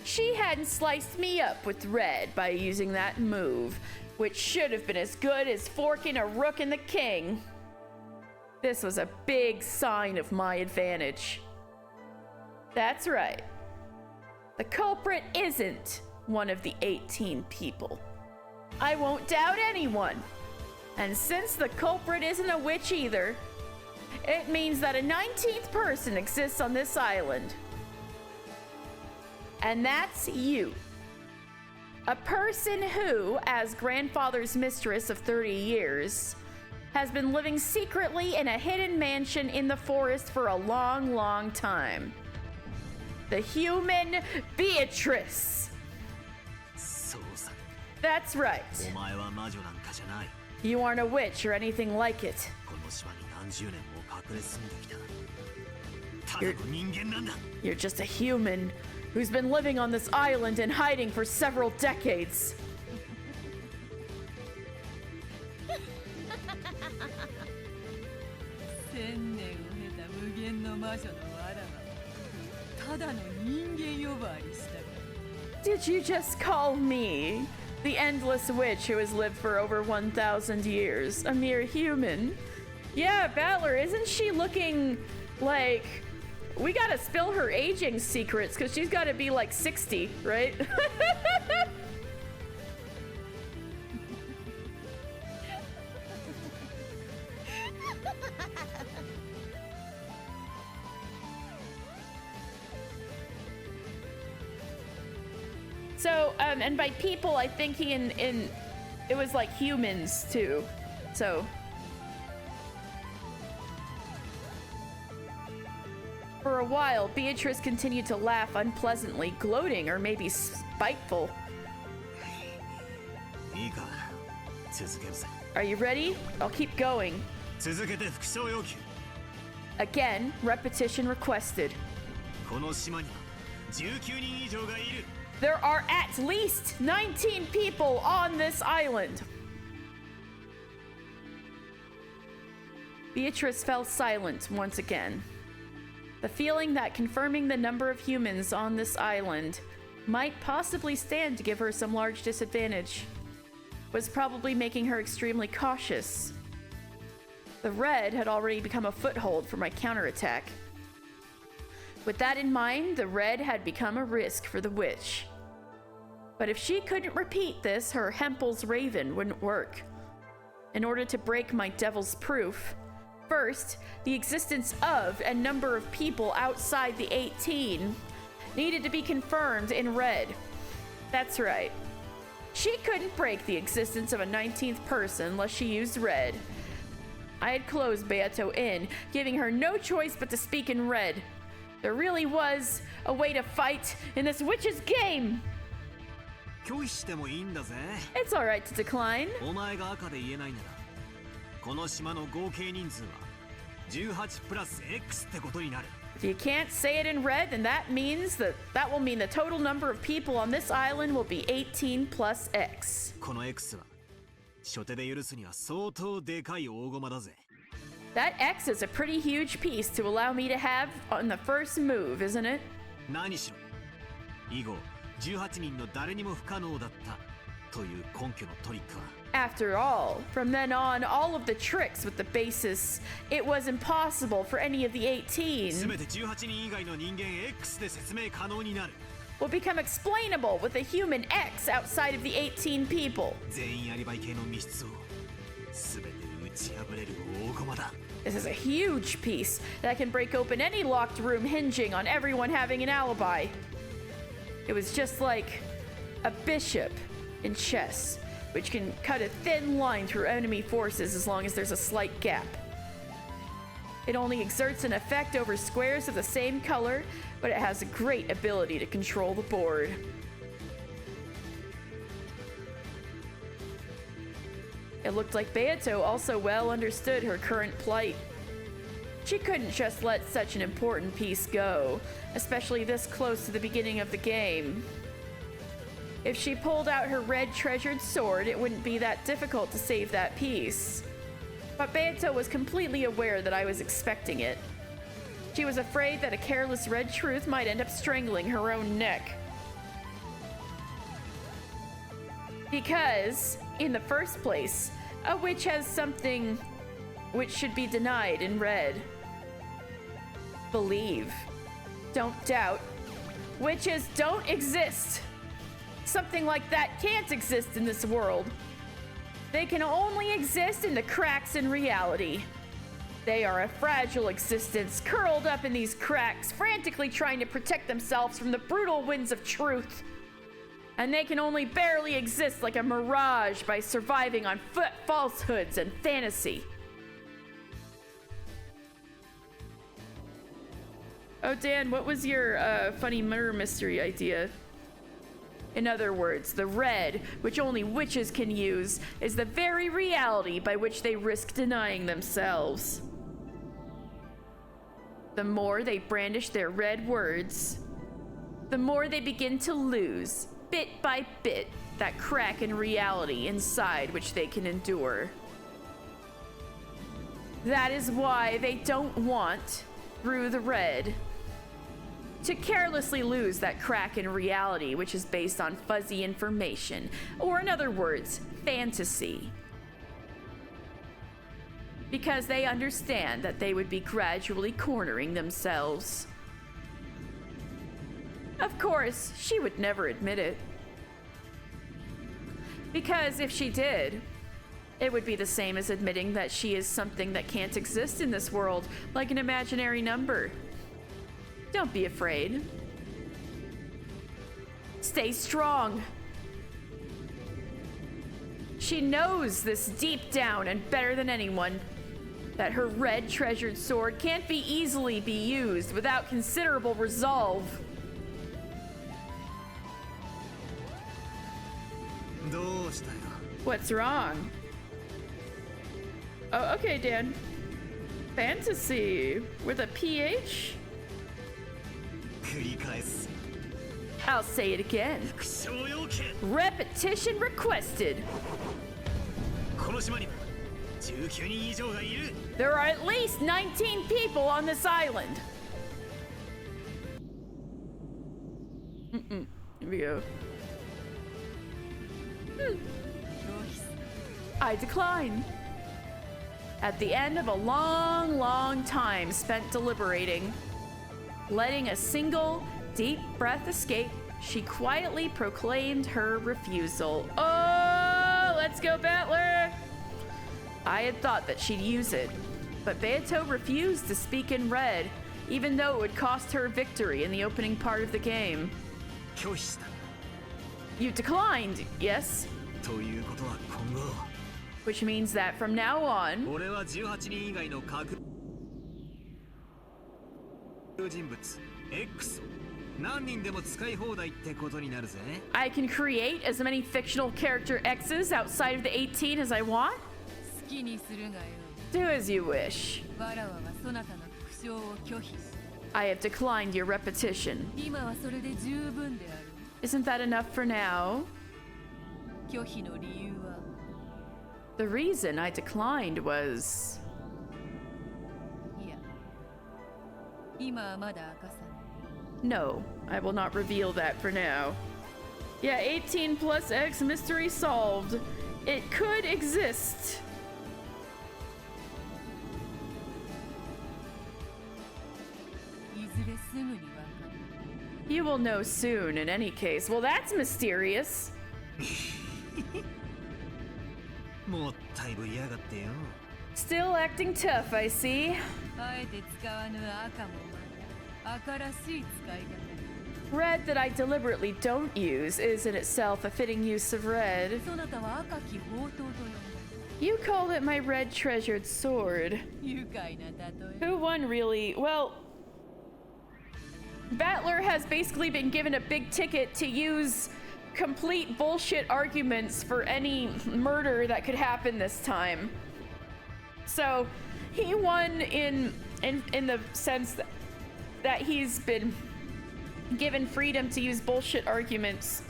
She hadn't sliced me up with red by using that move, which should have been as good as forking a rook in the king. This was a big sign of my advantage. That's right. The culprit isn't one of the 18 people. I won't doubt anyone. And since the culprit isn't a witch either, it means that a 19th person exists on this island. And that's you. A person who, as grandfather's mistress of 30 years, has been living secretly in a hidden mansion in the forest for a long, long time. The human Beatrice. That's right. You aren't a witch or anything like it. You're just a human who's been living on this island and hiding for several decades. Did you just call me the endless witch who has lived for over 1,000 years, a mere human? Yeah, Battler, isn't she looking like... We gotta spill her aging secrets, because she's gotta be like 60, right? So, and by people, I think he it was like humans too, so. For a while, Beatrice continued to laugh unpleasantly, gloating or maybe spiteful. Are you ready? I'll keep going. Again, repetition requested. There are at least 19 people on this island. Beatrice fell silent once again. The feeling that confirming the number of humans on this island might possibly stand to give her some large disadvantage was probably making her extremely cautious. The red had already become a foothold for my counterattack. With that in mind, the red had become a risk for the witch. But if she couldn't repeat this, her Hempel's Raven wouldn't work. In order to break my devil's proof, first, the existence of and number of people outside the 18 needed to be confirmed in red. That's right. She couldn't break the existence of a 19th person unless she used red. I had closed Beato in, giving her no choice but to speak in red. There really was a way to fight in this witch's game. 拒否してもいいんだぜ。 It's alright to decline. お前が赤で言えないなら、この島の合計人数は18プラス X ってことになる。 If you can't say it in red, then that will mean the total number of people on this island will be 18 plus X. この X は初手で許すには相当でかい大駒だぜ。 That X is a pretty huge piece to allow me to have on the first move, isn't it? 何しろ以後18人の誰にも不可能だったという根拠のトリックは After all, from then on, all of the tricks with the basis, it was impossible for any of the 18全て18人以外の人間 X で説明可能になる will become explainable with a human X outside of the 18 people. 全員アリバイ系の密室を全て打ち破れる大駒だ This is a huge piece that can break open any locked room hinging on everyone having an alibi. It was just like a bishop in chess, which can cut a thin line through enemy forces as long as there's a slight gap. It only exerts an effect over squares of the same color, but it has a great ability to control the board. It looked like Beato also well understood her current plight. She couldn't just let such an important piece go, especially this close to the beginning of the game. If she pulled out her red treasured sword, it wouldn't be that difficult to save that piece. But Beato was completely aware that I was expecting it. She was afraid that a careless red truth might end up strangling her own neck. Because, in the first place, a witch has something which should be denied in red. Believe. Don't doubt. Witches don't exist. Something like that can't exist in this world. They can only exist in the cracks in reality. They are a fragile existence, curled up in these cracks, frantically trying to protect themselves from the brutal winds of truth. And they can only barely exist like a mirage by surviving on falsehoods and fantasy. Oh, Dan, what was your funny murder mystery idea? In other words, the red, which only witches can use, is the very reality by which they risk denying themselves. The more they brandish their red words, the more they begin to lose, bit by bit, that crack in reality inside which they can endure. That is why they don't want, through the red, to carelessly lose that crack in reality which is based on fuzzy information, or in other words, fantasy. Because they understand that they would be gradually cornering themselves. Of course, she would never admit it. Because if she did, it would be the same as admitting that she is something that can't exist in this world, like an imaginary number. Don't be afraid. Stay strong. She knows this deep down and better than anyone, that her red treasured sword can't be easily be used without considerable resolve. What's wrong? Oh, okay, Dan. Fantasy with a PH? I'll say it again. Repetition requested. There are at least 19 people on this island. Here we go. I decline. At the end of a long, long time spent deliberating, letting a single deep breath escape, she quietly proclaimed her refusal. Oh, let's go, Battler! I had thought that she'd use it, but Beato refused to speak in red, even though it would cost her victory in the opening part of the game. You declined, yes? Which means that from now on, I can create as many fictional character X's outside of the 18 as I want? Do as you wish. I have declined your repetition. Isn't that enough for now? The reason I declined was... No, I will not reveal that for now. Yeah, 18 plus X mystery solved. It could exist. You will know soon in any case. Well, that's mysterious. Still acting tough, I see. Red that I deliberately don't use is in itself a fitting use of red. You called it my red treasured sword. Who won, really? Well, Battler has basically been given a big ticket to use complete bullshit arguments for any murder that could happen this time. So he won in the sense that he's been given freedom to use bullshit arguments.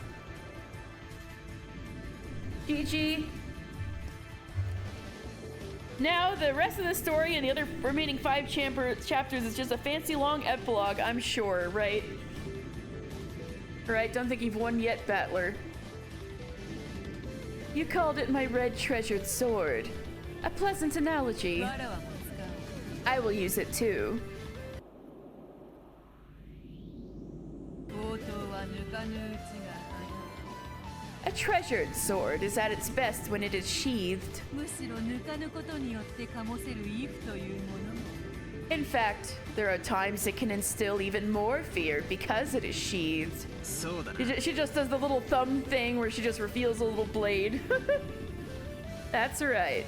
GG. Now, the rest of the story and the other remaining 5 chapters is just a fancy long epilogue, I'm sure, right? Right, don't think you've won yet, Battler. You called it my red treasured sword. A pleasant analogy. I will use it too. A treasured sword is at its best when it is sheathed. In fact, there are times it can instill even more fear because it is sheathed. She just does the little thumb thing where she just reveals a little blade. That's right.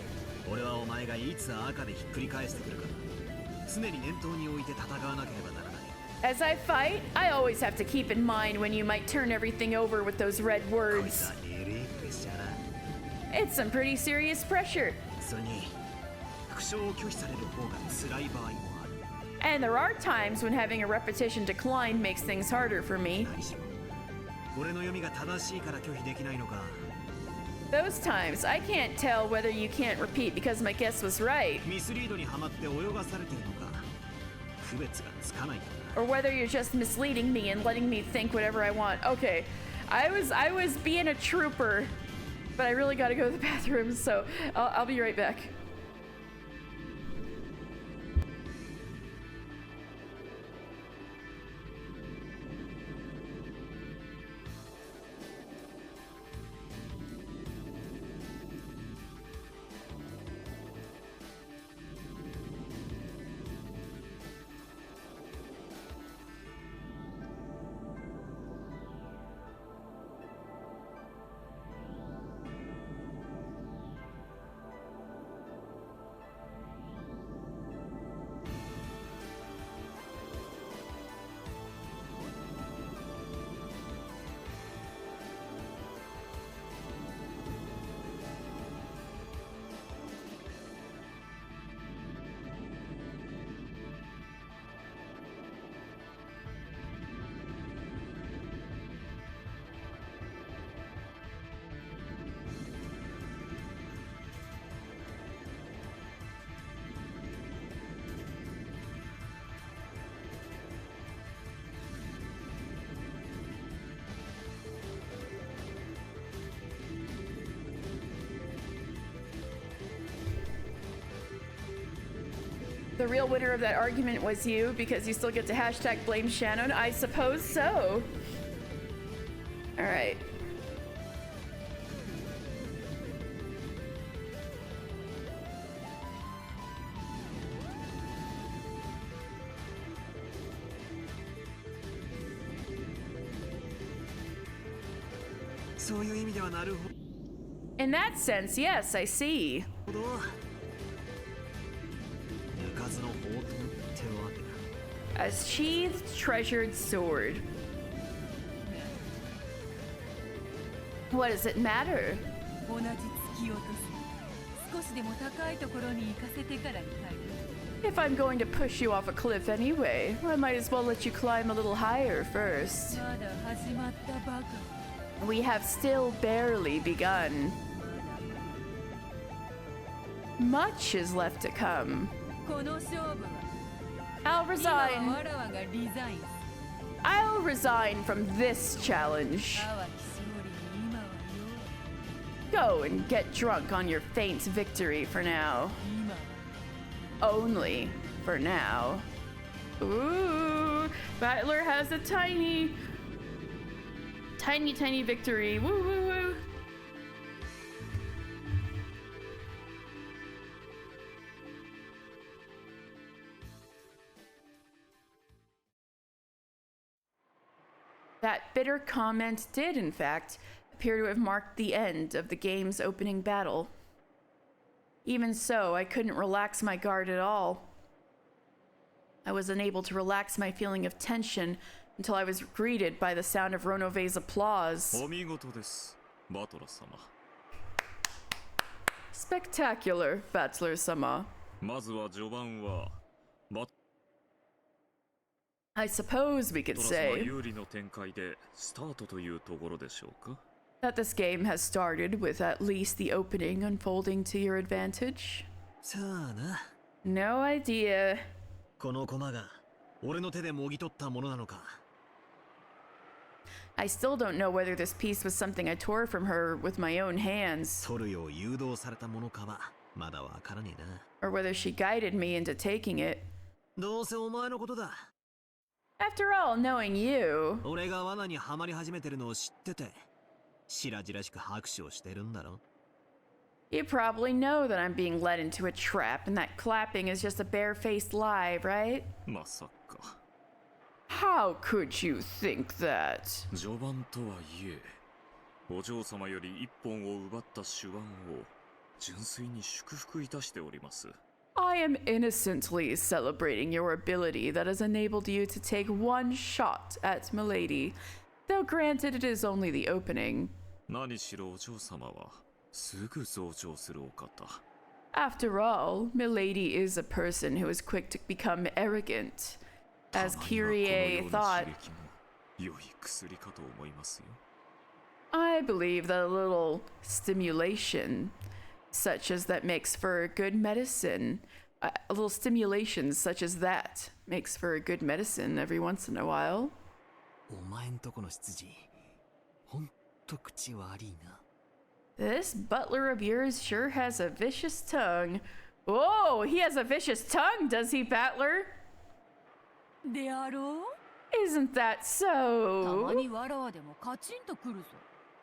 As I fight, I always have to keep in mind when you might turn everything over with those red words. It's some pretty serious pressure. And there are times when having a repetition decline makes things harder for me. Those times, I can't tell whether you can't repeat because my guess was right, or whether you're just misleading me and letting me think whatever I want. Okay, I was being a trooper, but I really gotta go to the bathroom, so I'll be right back. The real winner of that argument was you, because you still get to hashtag blame Shannon. I suppose so. Alright. In that sense, yes, I see. A sheathed, treasured sword. What does it matter? 同じ突き落とす。少しでも高いところに行かせてからに帰る。 If I'm going to push you off a cliff anyway, I might as well let you climb a little higher first. まだ始まったばかり。 We have still barely begun. Much is left to come. この勝負は I'll 今 resign. はわらわがリザイン。 I'll resign from this challenge. 淡き勝利に今はよ。 Go and get drunk on your faint victory for now. 今は Only for now. Ooh, Battler has a tiny victory. Woo woo woo. That bitter comment did, in fact, appear to have marked the end of the game's opening battle. Even so, I couldn't relax my guard at all. I was unable to relax my feeling of tension until I was greeted by the sound of Ronove's applause. お見事です、バトラ様。 Spectacular, Battler-sama. まずは序盤はバト I suppose we could ラ様 say 有利の展開でスタートというところでしょうか。 that this game has started with at least the opening unfolding to your advantage. さあな。 No idea. この駒が俺の手でもぎ取ったものなのか。 I still don't know whether this piece was something I tore from her with my own hands, 取るよう誘導されたものかはまだわからねえな。 or whether she guided me into taking it. どうせお前のことだ。 After all, knowing you, 俺が罠にはまり始めてるのを知ってて、白々しく拍手をしてるんだろ。 you probably know that I'm being led into a trap and that clapping is just a barefaced lie, right? まさか。 How could you think that? 序盤とはいえ、お嬢様より一本を奪った手腕を純粋に祝福いたしております。 I am innocently celebrating your ability that has enabled you to take one shot at Milady, though granted it is only the opening. 何しろお嬢様はすぐ増長するお方。 After all, Milady is a person who is quick to become arrogant, as たまにはこのよ Kyrie うな thought. 刺激も良い薬かと思いますよ。 I believe that a little stimulation, such as that makes for good medicine, a little stimulation such as that makes for good medicine every once in a while. お前んとこの執事、ほんと口悪いな。 This butler of yours sure has a vicious tongue. Oh, he has a vicious tongue, does he, Battler? であろう Isn't that たま so? にわらわでもカチンとくるぞ。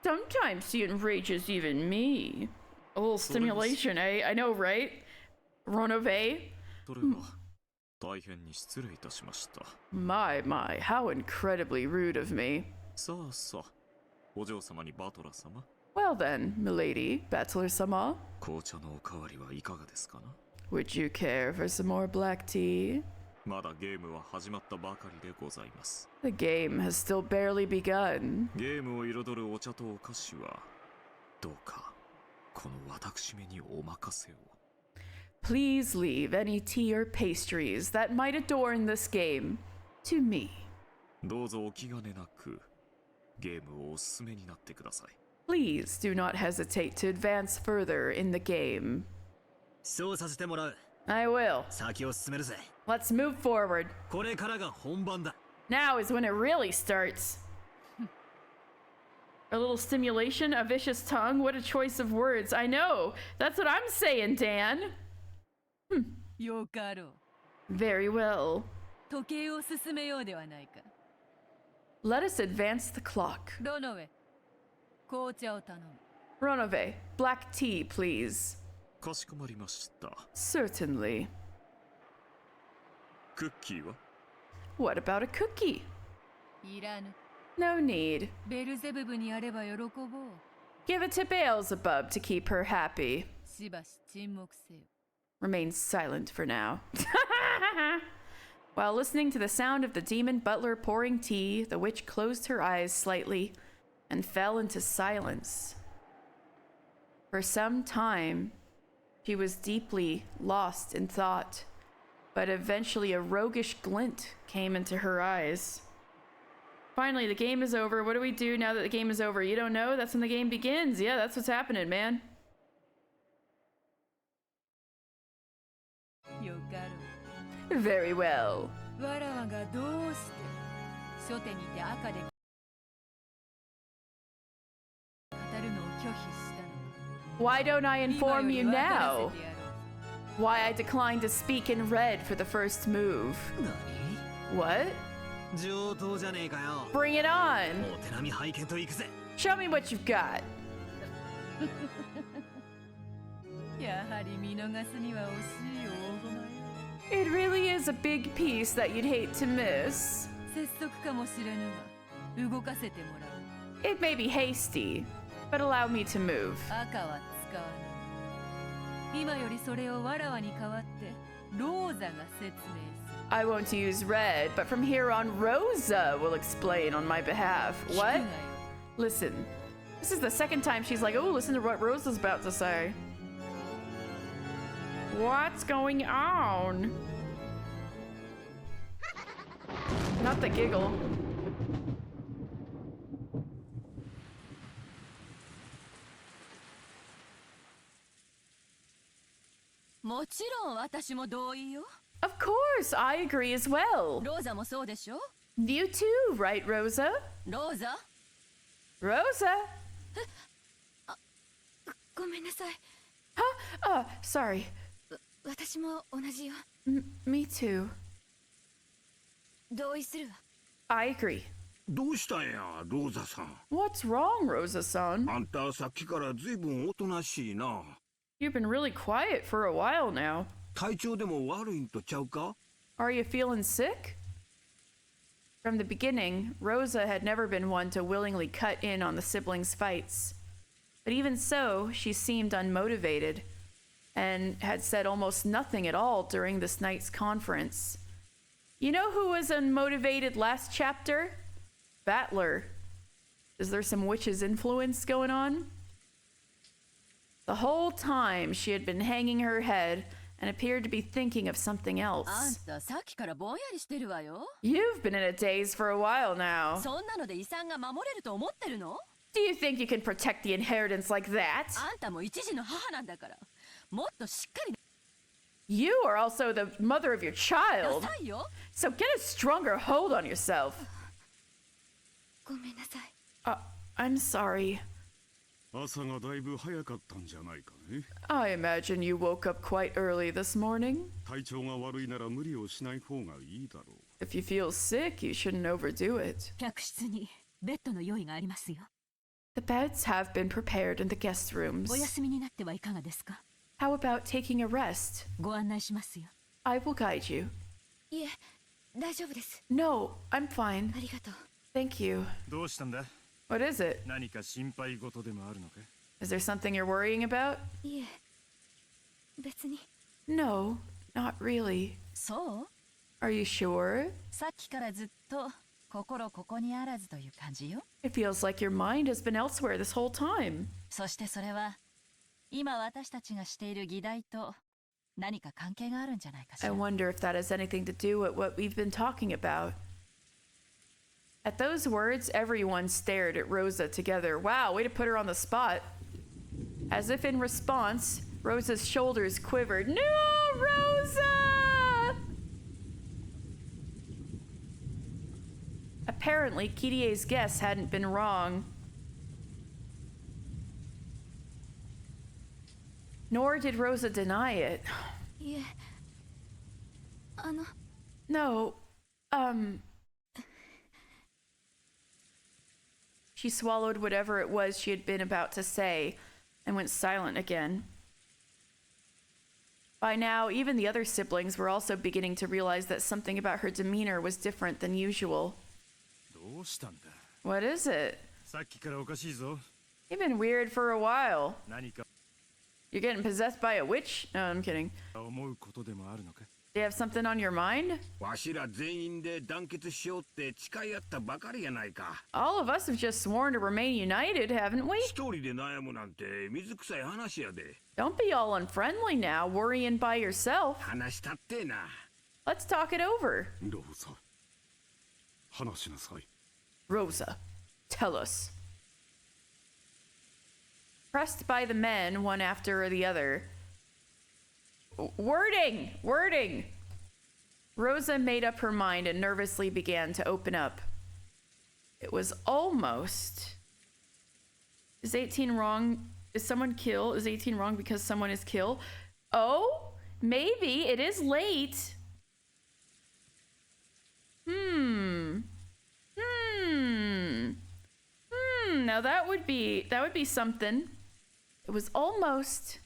Sometimes he enrages even me. A little stimulation, eh? I know, right? Ronove? それは大変に失礼いたしました。 My, how incredibly rude of me. さあさあ、お嬢様にバトラ様、 Well then, milady, Battler-sama, 紅茶のおかわりはいかがですかな。 would you care for some more black tea? まだゲームは始まったばかりでございます。 The game has still barely begun. ゲームを彩るお茶とお菓子はどうかこの私めにお任せを。 Please leave any tea or pastries that might adorn this game to me. どうぞお気兼ねなくゲームをおすすめになってください。 Please do not hesitate to advance further in the game. そうさせてもらう。 I will. 先を進めるぜ。 Let's move forward. これからが本番だ。 Now is when it really starts. A little stimulation, a vicious tongue. What a choice of words. I know. That's what I'm saying, Dan. よかろう。 Very well. 時計を進めようではないか。 Let us advance the clock. どの上紅茶を頼む。 Ronove, black tea, please. かしこまりました。 Certainly. クッキーは？ What about a cookie? いらぬ。 No need. ベルゼブブにあれば喜ぼう。 Give it to Beelzebub to keep her happy. しばし沈黙せよ。 Remain silent for now. While listening to the sound of the demon butler pouring tea, the witch closed her eyes slightly and fell into silence. For some time, she was deeply lost in thought, but eventually a roguish glint came into her eyes. Finally, the game is over. What do we do now that the game is over? You don't know? That's when the game begins. Yeah, that's what's happening, man. よかろう。 Very well. わらわがどうして初手にて赤で語るのを拒否したのか。 Why don't I inform you 今より分から now? せてやろう。 Why I declined to speak in red for the first move. What? 上等じゃねえかよ。 Bring it on! お手並み拝見と行くぜ。 Show me what you've got. やはり見逃すには惜しい大駒よ。 It really is a big piece that you'd hate to miss. 拙速かもしれぬが動かせてもらう。 It may be hasty, but allow me to move. 赤は使わぬ。今よりそれをわらわに代わってローザが説明する。 I won't use red, but from here on, Rosa will explain on my behalf. What? Listen, this is the second time she's like, oh, listen to what Rosa's about to say. What's going on? Not the giggle. もちろん私も同意よ。 Of course, I agree as well. ローザもそうでしょ？ You too, right, Rosa? ローザ？ Rosa? ごめんなさい。 Huh? Sorry. 私も同じよ。 Me too. 同意するわ。 I agree. どうしたんや、ローザさん。 What's wrong, Rosa-san? あんたさっきからずいぶんおとなしいな。 You've been really quiet for a while now. 体調でも悪いんとちゃうか？ Are you feeling sick? From the beginning, Rosa had never been one to willingly cut in on the siblings' fights. But even so, she seemed unmotivated and had said almost nothing at all during this night's conference. You know who was unmotivated last chapter? Battler. Is there some witch's influence going on? The whole time she had been hanging her head and appeared to be thinking of something あん else. たさっきからぼんやりしてるわよ。 You've been in a daze for a while now. そんなので遺産が守れると思ってるの？ Do you think you can protect the inheritance like that? あんたも一児の母なんだから、もっとしっかり You are also the mother of your な child. さいよ。 So get a stronger hold on yourself. ごめんなさい。I'm sorry. 朝がだいぶ早かったんじゃないかね。 I imagine you woke up quite early this morning. 体調が悪いなら無理をしない方がいいだろう。 If you feel sick, you shouldn't overdo it. 客室にベッドの用意がありますよ。 The beds have been prepared in the guest お rooms. 休みになってはいかがですか？ How about taking a rest? ご案内しますよ。 I will guide you. いえ、大丈夫です。 No, I'm fine. ありがとう。 Thank you. どうしたんだ？ What is it? 何か心配事でもあるのか？ Is there something you're worrying about? いえ、別に。 No, not really. そう？ Are you sure? さっきからずっと心ここにあらずという感じよ。 It feels like your mind has been elsewhere this whole time. そしてそれは今私たちがしている議題と何か関係があるんじゃないかし I ら。 wonder if that has anything to do with what we've been talking about. At those words, everyone stared at Rosa together. Wow, way to put her on the spot. As if in response, Rosa's shoulders quivered. No, Rosa! Apparently, Kirie's guess hadn't been wrong. Nor did Rosa deny it. いえ、No, She swallowed whatever it was she had been about to say and went silent again. By now, even the other siblings were also beginning to realize that something about her demeanor was different than usual. What is it? You've been weird for a while. You're getting possessed by a witch? No, I'm kidding. Do you have something on your mind? All of us have just sworn to remain united, haven't we? Don't be all unfriendly now, worrying by yourself. Let's talk it over. Rosa, tell us. Pressed by the men, one after the other. Wording! Rosa made up her mind and nervously began to open up. It was almost... Is 18 wrong? Is someone killed? Is 18 wrong because someone is killed? Oh, maybe it is late. Now that would be something. It was almost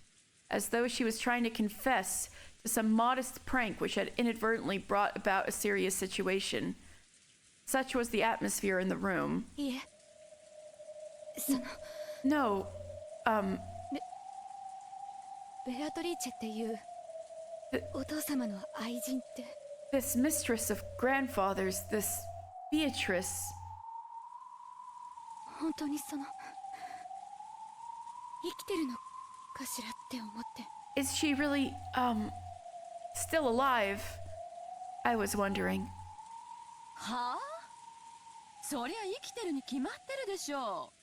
as though she was trying to confess to some modest prank which had inadvertently brought about a serious situation. Such was the atmosphere in the room. No, this mistress of grandfather's, this Beatrice. Is she really, still alive? I was wondering. Huh?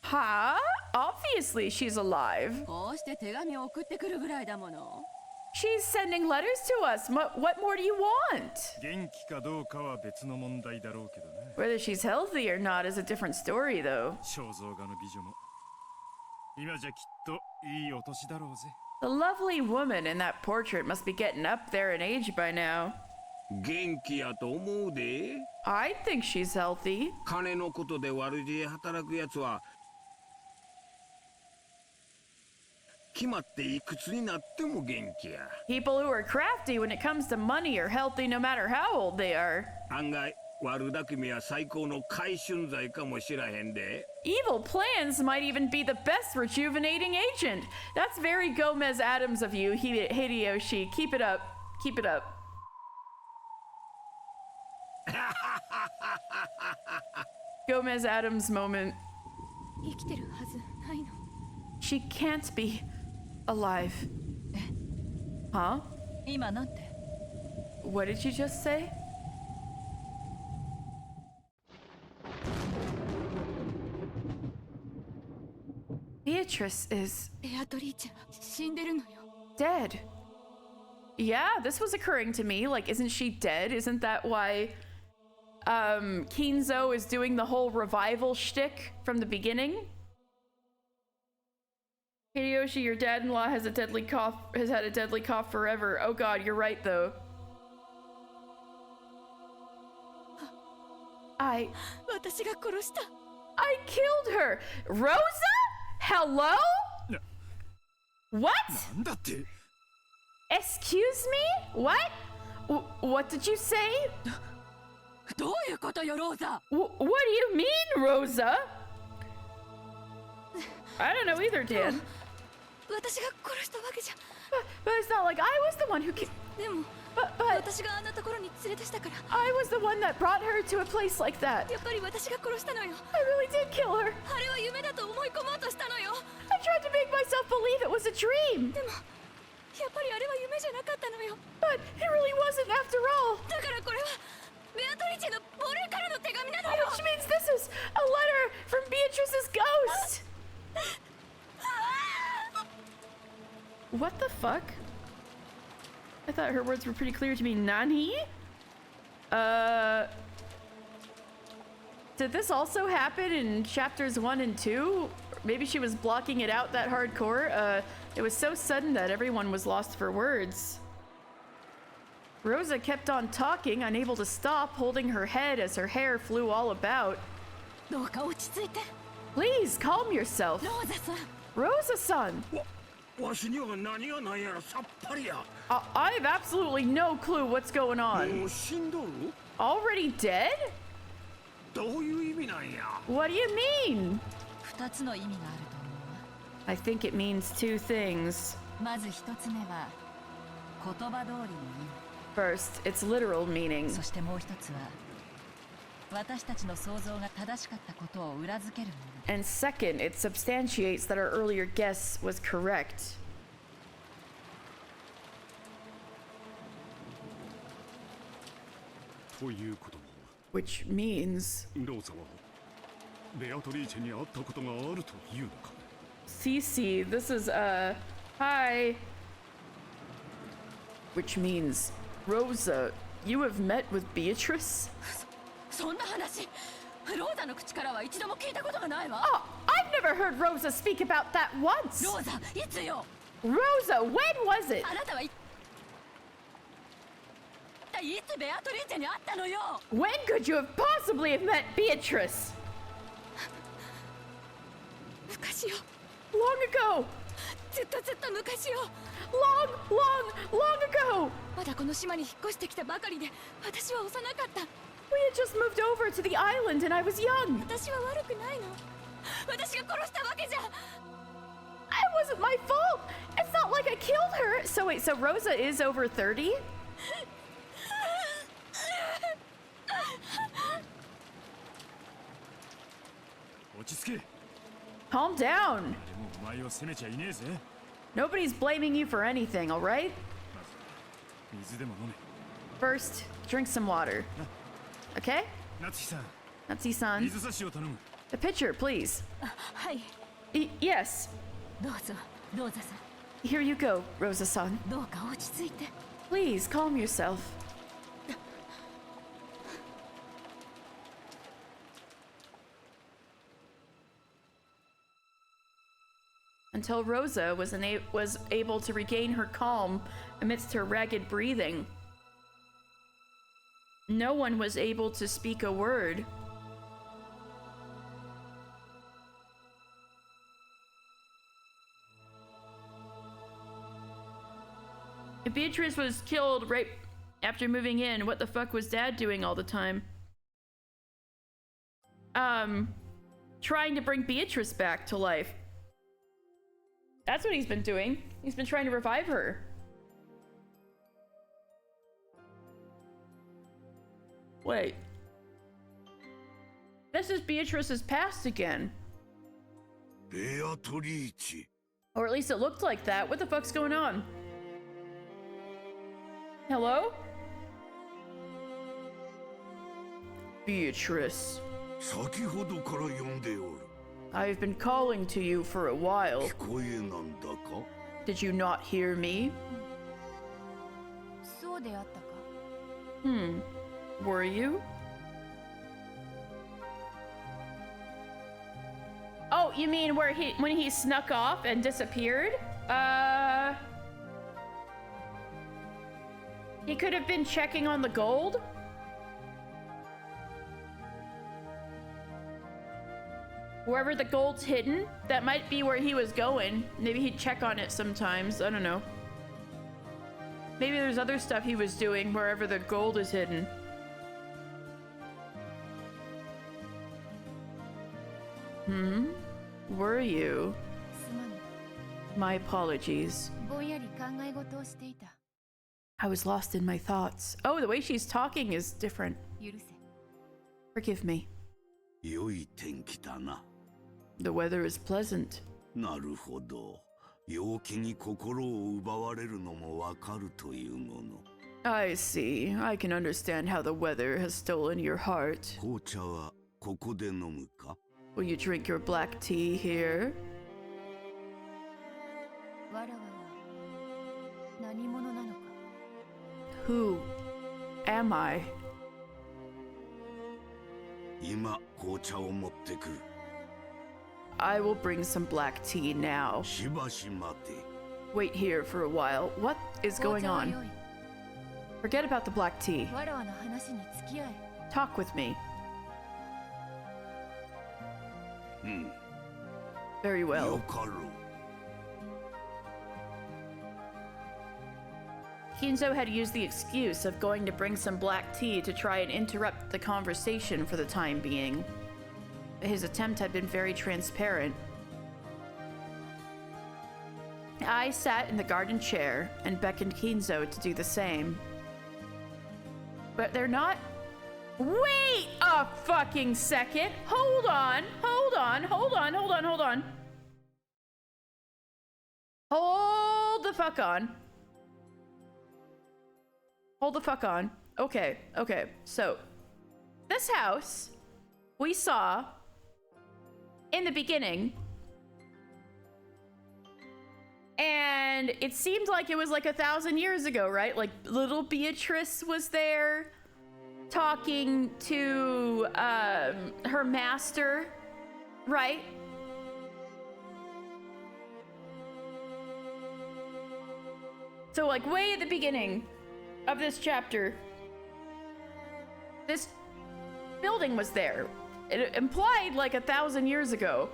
Huh? Obviously she's alive. She's sending letters to us. What more do you want? Whether she's healthy or not is a different story, though. The lovely woman in that portrait must be getting up there in age by now. I think she's healthy. People who are crafty when it comes to money are healthy no matter how old they are. Evil plans might even be the best rejuvenating agent. That's very Gomez Adams of you, Hideyoshi. Keep it up. Keep it up. Gomez Adams moment. She can't be alive. Huh? What did you just say? Beatrice is dead. Yeah, this was occurring to me. Like, isn't she dead? Isn't that why Kinzo is doing the whole revival shtick from the beginning? Hideyoshi, your dad-in-law has had a deadly cough forever. Oh god, you're right though. I killed her! Rosa? Hello? What? Excuse me? What? What did you say? What do you mean, Rosa? I don't know either, Dan. But it's not like I was the one who But I was the one that brought her to a place like that. I really did kill her. I tried to make myself believe it was a dream. But it really wasn't after all. Which means this is a letter from Beatrice's ghost. What the fuck? I thought her words were pretty clear to me. Nani? Did this also happen in chapters 1 and 2? Maybe she was blocking it out that hardcore. It was so sudden that everyone was lost for words. Rosa kept on talking, unable to stop, holding her head as her hair flew all about. Please calm yourself. ローザさん Rosa-san. わしには何が何やらさっぱりや。I have absolutely no clue what's going も on. う死んどる？ Already dead? どういう意味なんや？ What do you mean? 2つの意味があると思うわ I think it means two things. まず1つ目は言葉通りの意味 First, its literal meaning. そしてもう1つは私たちの想像が正しかったことを裏付けるもの And second, it substantiates that our earlier guess was correct. ということは Which means ローザはベアトリーチェに会ったことがあるというのか。 CC, this is hi. Which means Rosa, you have met with Beatrice? そんな話ローザの口からは一度も聞いたことがないわ Oh, I've never heard Rosa speak about that once. ローザいつよ Rosa, when was it? あなたはいつベアトリーチェに会ったのよ When could you have possibly have met Beatrice? 昔よ Long ago. ずっと昔よ Long ago. まだこの島に引っ越してきたばかりで私は幼かった We had just moved over to the island and I was young. 私は悪くないの私が殺したわけじゃ It wasn't my fault. It's not like I killed her. So wait, so Rosa is over 30? 落ち着け。 Calm down. 誰もお前を責めちゃいねえぜ。 Nobody's blaming you for anything, all right? 水でも飲め。 First, drink some water. Okay? 夏日さん、 Natsu-san, 水差しを頼む。 a pitcher, please. はい Yes. どうぞローザさん Here you go, Rosa-san. どうか落ち着いて Please, calm yourself. Until Rosa was able to regain her calm amidst her ragged breathing. No one was able to speak a word. If Beatrice was killed right after moving in, what the fuck was Dad doing all the time? Trying to bring Beatrice back to life. That's what he's been doing. He's been trying to revive her. Wait. This is Beatrice's past again. ベアトリーチ。 Or at least it looked like that. What the fuck's going on? Hello? Beatrice. 先ほどから呼んでおる。 I've been calling to you for a while. 聞こえなんだか？ Did you not hear me? そうであったか Were you? Oh, you mean when he snuck off and disappeared? He could have been checking on the gold? Wherever the gold's hidden, that might be where he was going. Maybe he'd check on it sometimes, I don't know. Maybe there's other stuff he was doing wherever the gold is hidden. Were you? すまぬ My apologies. ぼんやり考え事をしていた I was lost in my thoughts. Oh, the way she's talking is different. 許せ Forgive me. 良い天気だな。 The weather is pleasant. なるほど。陽気に心を奪われるのもわかるというもの。 I see. I can understand how the weather has stolen your heart. 紅茶はここで飲むか？ Will you drink your black tea here? わらわは何者なのか Who am I? 今紅茶を持ってくる。 I will bring some black tea now. しばし待て。 Wait here for a while. What is 紅 going 茶は on? 良い Forget about the black tea. わらわの話に付き合え Talk with me. Very well. Kinzo had used the excuse of going to bring some black tea to try and interrupt the conversation for the time being. His attempt had been very transparent. I sat in the garden chair and beckoned Kinzo to do the same. But they're not... Wait a fucking second! Hold on! Hold on! Hold on! Hold on! Hold on! Hold the fuck on. Hold the fuck on. Okay, okay. So, this house we saw in the beginning, and it seemed like it was like 1,000 years ago, right? Like little Beatrice was there talking to her master, right? So like way at the beginning of this chapter, this building was there. It implied like 1,000 years ago.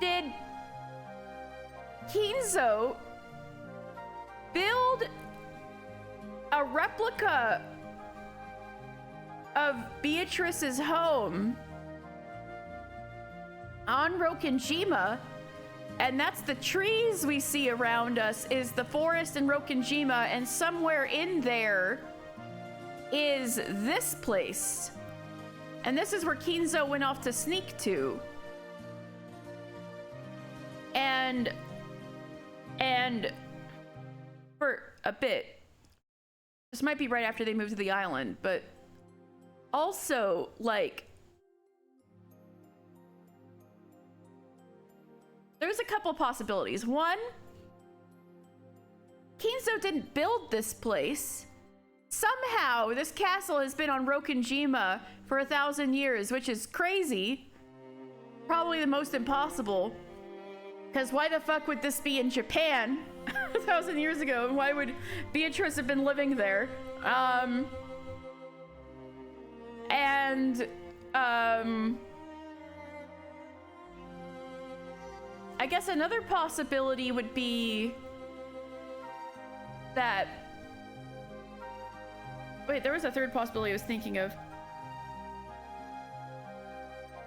Did Kinzo build a replica of Beatrice's home on Rokenjima? And that's the trees we see around us, is the forest in Rokenjima, and somewhere in there is this place. And this is where Kinzo went off to sneak to. And for a bit. This might be right after they moved to the island, but also, like, there's a couple possibilities. One, Kinzo didn't build this place. Somehow, this castle has been on Rokenjima for 1,000 years, which is crazy. Probably the most impossible. Because why the fuck would this be in Japan 1,000 years ago? And why would Beatrice have been living there? I guess another possibility would be that... Wait, there was a third possibility I was thinking of.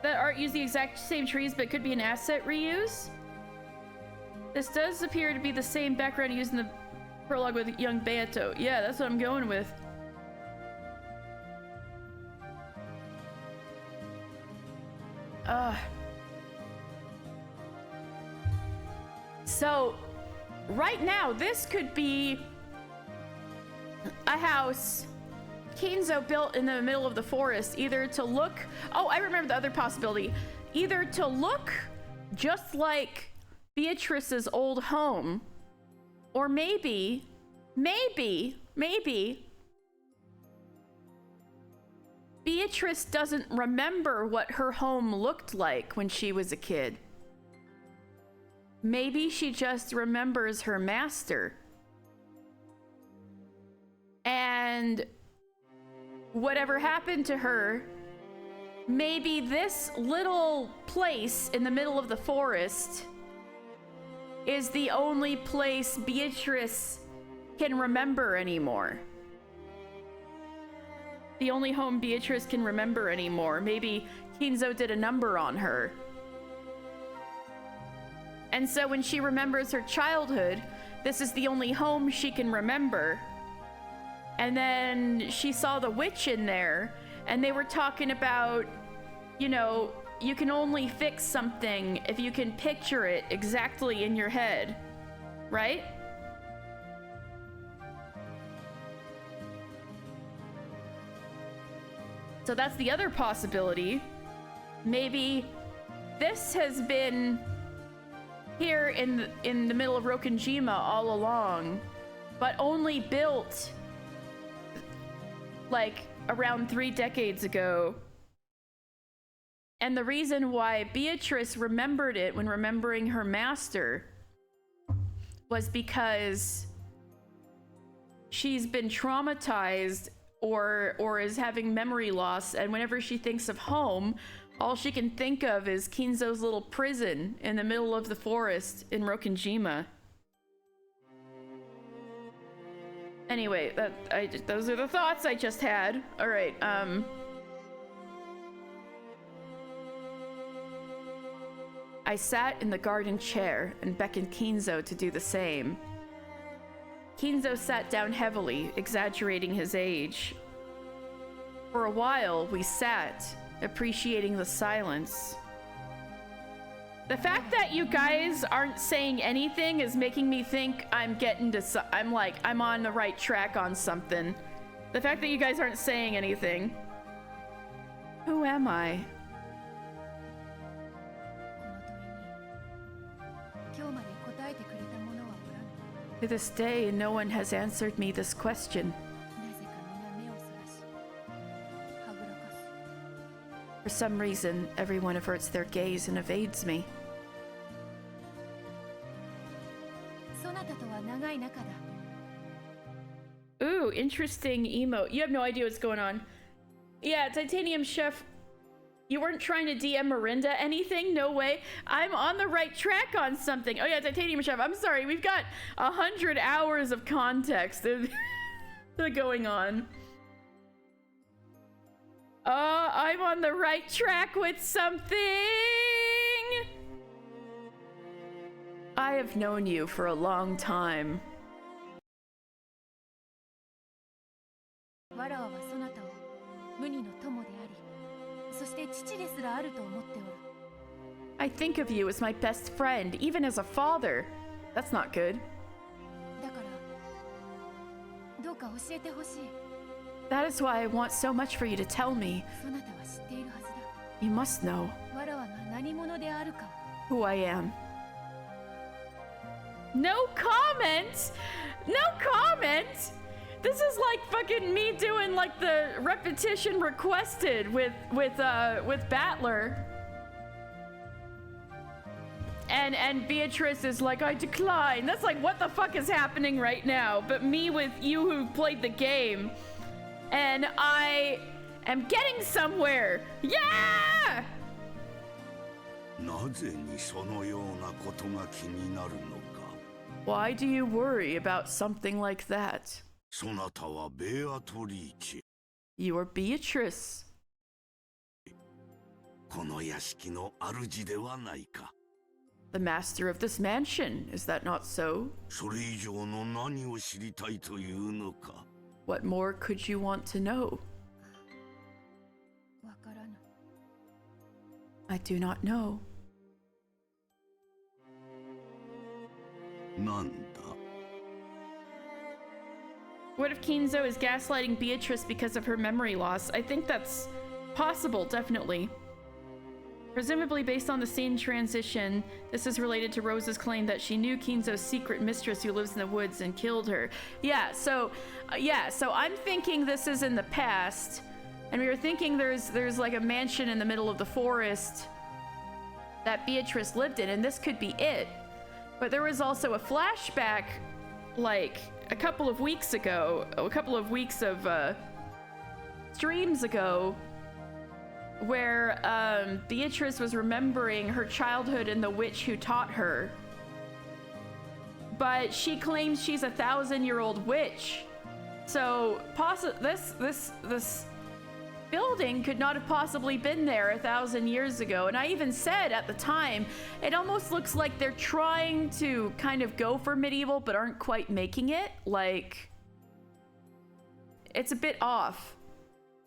That art used the exact same trees, but could be an asset reuse? This does appear to be the same background used in the prologue with young Beato. Yeah, that's what I'm going with. So, right now, this could be a house Kinzo built in the middle of the forest, either to look... Oh, I remember the other possibility. Either to look just like Beatrice's old home, or maybe, Beatrice doesn't remember what her home looked like when she was a kid. Maybe she just remembers her master. And whatever happened to her, maybe this little place in the middle of the forest is the only place Beatrice can remember anymore. The only home Beatrice can remember anymore. Maybe Kinzo did a number on her. And so when she remembers her childhood, this is the only home she can remember. And then she saw the witch in there, and they were talking about, you know, you can only fix something if you can picture it exactly in your head, right? So that's the other possibility. Maybe this has been here in the middle of Rokenjima all along, but only built like around 3 decades ago. And the reason why Beatrice remembered it when remembering her master was because she's been traumatized or is having memory loss, and whenever she thinks of home, all she can think of is Kinzo's little prison in the middle of the forest in Rokenjima. Anyway, those are the thoughts I just had. All right, I sat in the garden chair and beckoned Kinzo to do the same. Kinzo sat down heavily, exaggerating his age. For a while, we sat, appreciating the silence. The fact that you guys aren't saying anything is making me think I'm I'm on the right track on something. The fact that you guys aren't saying anything. Who am I? To this day, no one has answered me this question. For some reason, everyone averts their gaze and evades me. Ooh, interesting emote. You have no idea what's going on. Yeah, Titanium Chef, you weren't trying to DM Marinda anything? No way. I'm on the right track on something. Oh yeah, Titanium Chef, I'm sorry. We've got 100 hours of context going on. I'm on the right track with something. I have known you for a long time. I think of you as my best friend, even as a father. That's not good. That is why I want so much for you to tell me. You must know who I am. No comment! No comment! This is like fucking me doing like the repetition requested with Battler. And Beatrice is like, I decline. That's like, what the fuck is happening right now? But me with you who played the game. And I am getting somewhere. Yeah! Why do you worry about something like that? You are Beatrice. The master of this mansion, is that not so? What more could you want to know? I do not know. What if Kinzo is gaslighting Beatrice because of her memory loss? I think that's possible, definitely. Presumably based on the scene transition, this is related to Rose's claim that she knew Kinzo's secret mistress who lives in the woods and killed her. Yeah, so I'm thinking this is in the past, and we were thinking there's like a mansion in the middle of the forest that Beatrice lived in, and this could be it. But there was also a flashback, like a couple of weeks of streams ago, where Beatrice was remembering her childhood and the witch who taught her. But she claims she's a 1,000-year-old witch. So this building could not have possibly been there 1,000 years ago. And I even said at the time, it almost looks like they're trying to kind of go for medieval but aren't quite making it. Like, it's a bit off.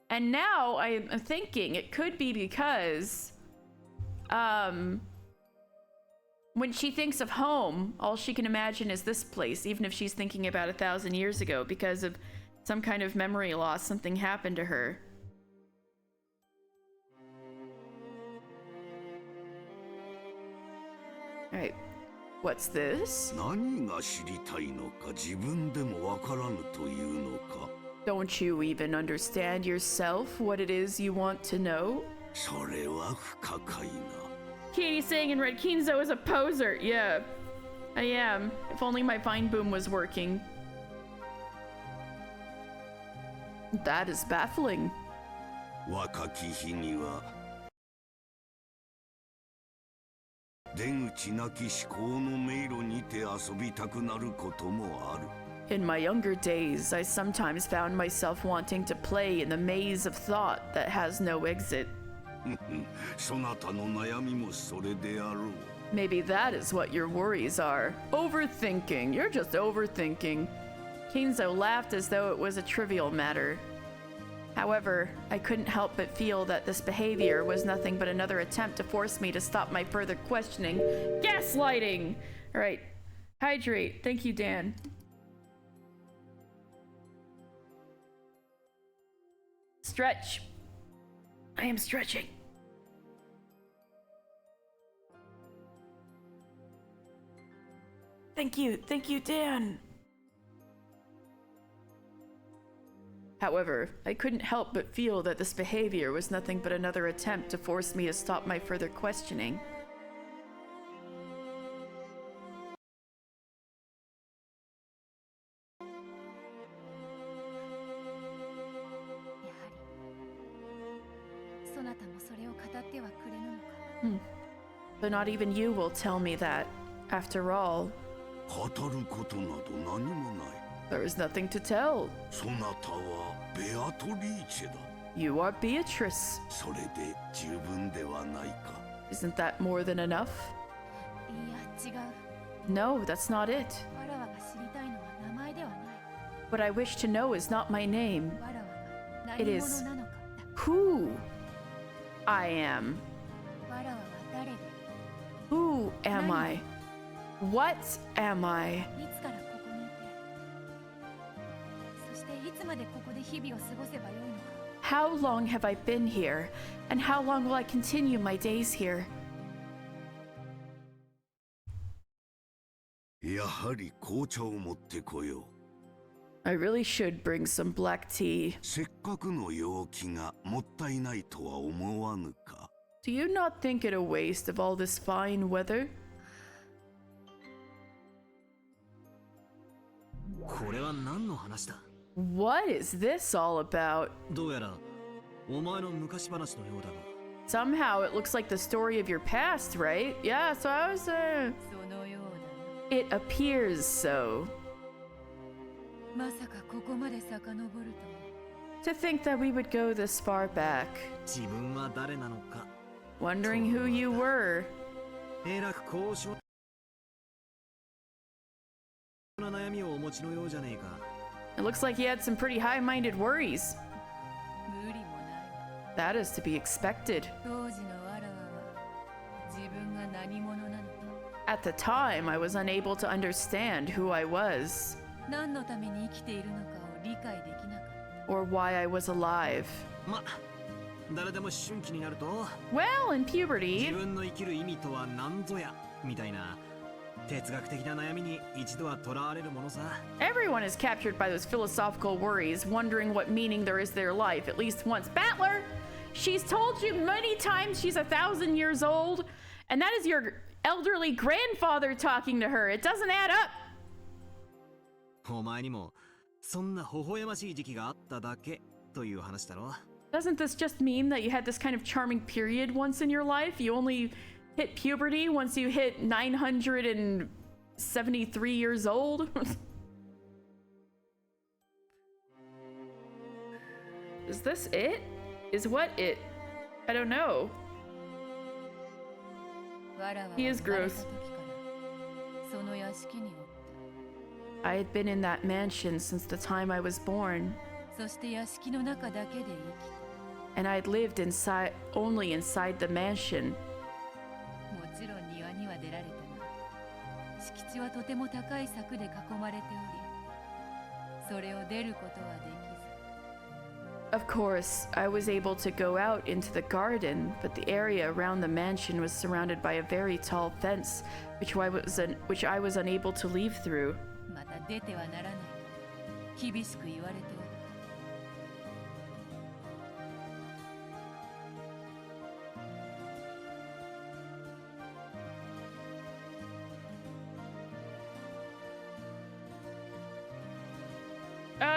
And now I'm thinking it could be because when she thinks of home, all she can imagine is this place, even if she's thinking about 1,000 years ago because of some kind of memory loss, something happened to her. All right, what's this? Don't you even understand yourself what it is you want to know? Katie saying in red, Kinzo is a poser. Yeah, I am. If only my Vine Boom was working. That is baffling. 若き日には出口なき思考の迷路にて遊びたくなることもある。 In my younger days, I sometimes found myself wanting to play in the maze of thought that has no exit. そなたの悩みもそれであろう。 Maybe that is what your worries are. Overthinking. You're just overthinking. Kinzo laughed as though it was a trivial matter. However, I couldn't help but feel that this behavior was nothing but another attempt to force me to stop my further questioning. Gaslighting! Alright. Hydrate. Thank you, Dan. Stretch. I am stretching. Thank you, Dan. However, I couldn't help but feel that this behavior was nothing but another attempt to force me to stop my further questioning. So not even you will tell me that. After all, 語ることなど何もない。 there is nothing to tell. そなたはベアトリーチェだ。 You are Beatrice. それで十分ではないか。 Isn't that more than enough? No, that's not it. What I wish to know is not my name. It is who I am. Who am I? What am I? How long have I been here? And how long will I continue my days here? やはり紅茶を持ってこよう。 I really should bring some black tea. せっかくの陽気がもったいないとは思わぬか。 Do you not think it a waste of all this fine weather? これは何の話だ? What is this all about? どうやらお前の昔話のようだが。 Somehow it looks like the story of your past, right? Yeah, so I was It appears so. To think that we would go this far back. 自分は誰なのか。 Wondering who you were. えらく高尚な悩みをお持ちのようじゃねえか。 It looks like you had some pretty high-minded worries. That is to be expected. At the time, I was unable to understand who I was. Or why I was alive. ま、誰でも思春期になると、 Well, in puberty, 自分の生きる意味とは何ぞやみたいな哲学的な悩みに一度は囚われるものさ。 everyone is captured by those philosophical worries, wondering what meaning there is to their life at least once. Battler, she's told you many times she's 1,000 years old, and that is your elderly grandfather talking to her. It doesn't add up. お前にもそんな微笑ましい時期があっただけという話だろ。 Doesn't this just mean that you had this kind of charming period once in your life? You only hit puberty once you hit 973 years old? Is this it? Is what it? I don't know. He is gross. I had been in that mansion since the time I was born. And I had lived only inside the mansion. Of course, I was able to go out into the garden, but the area around the mansion was surrounded by a very tall fence, which I was unable to leave through.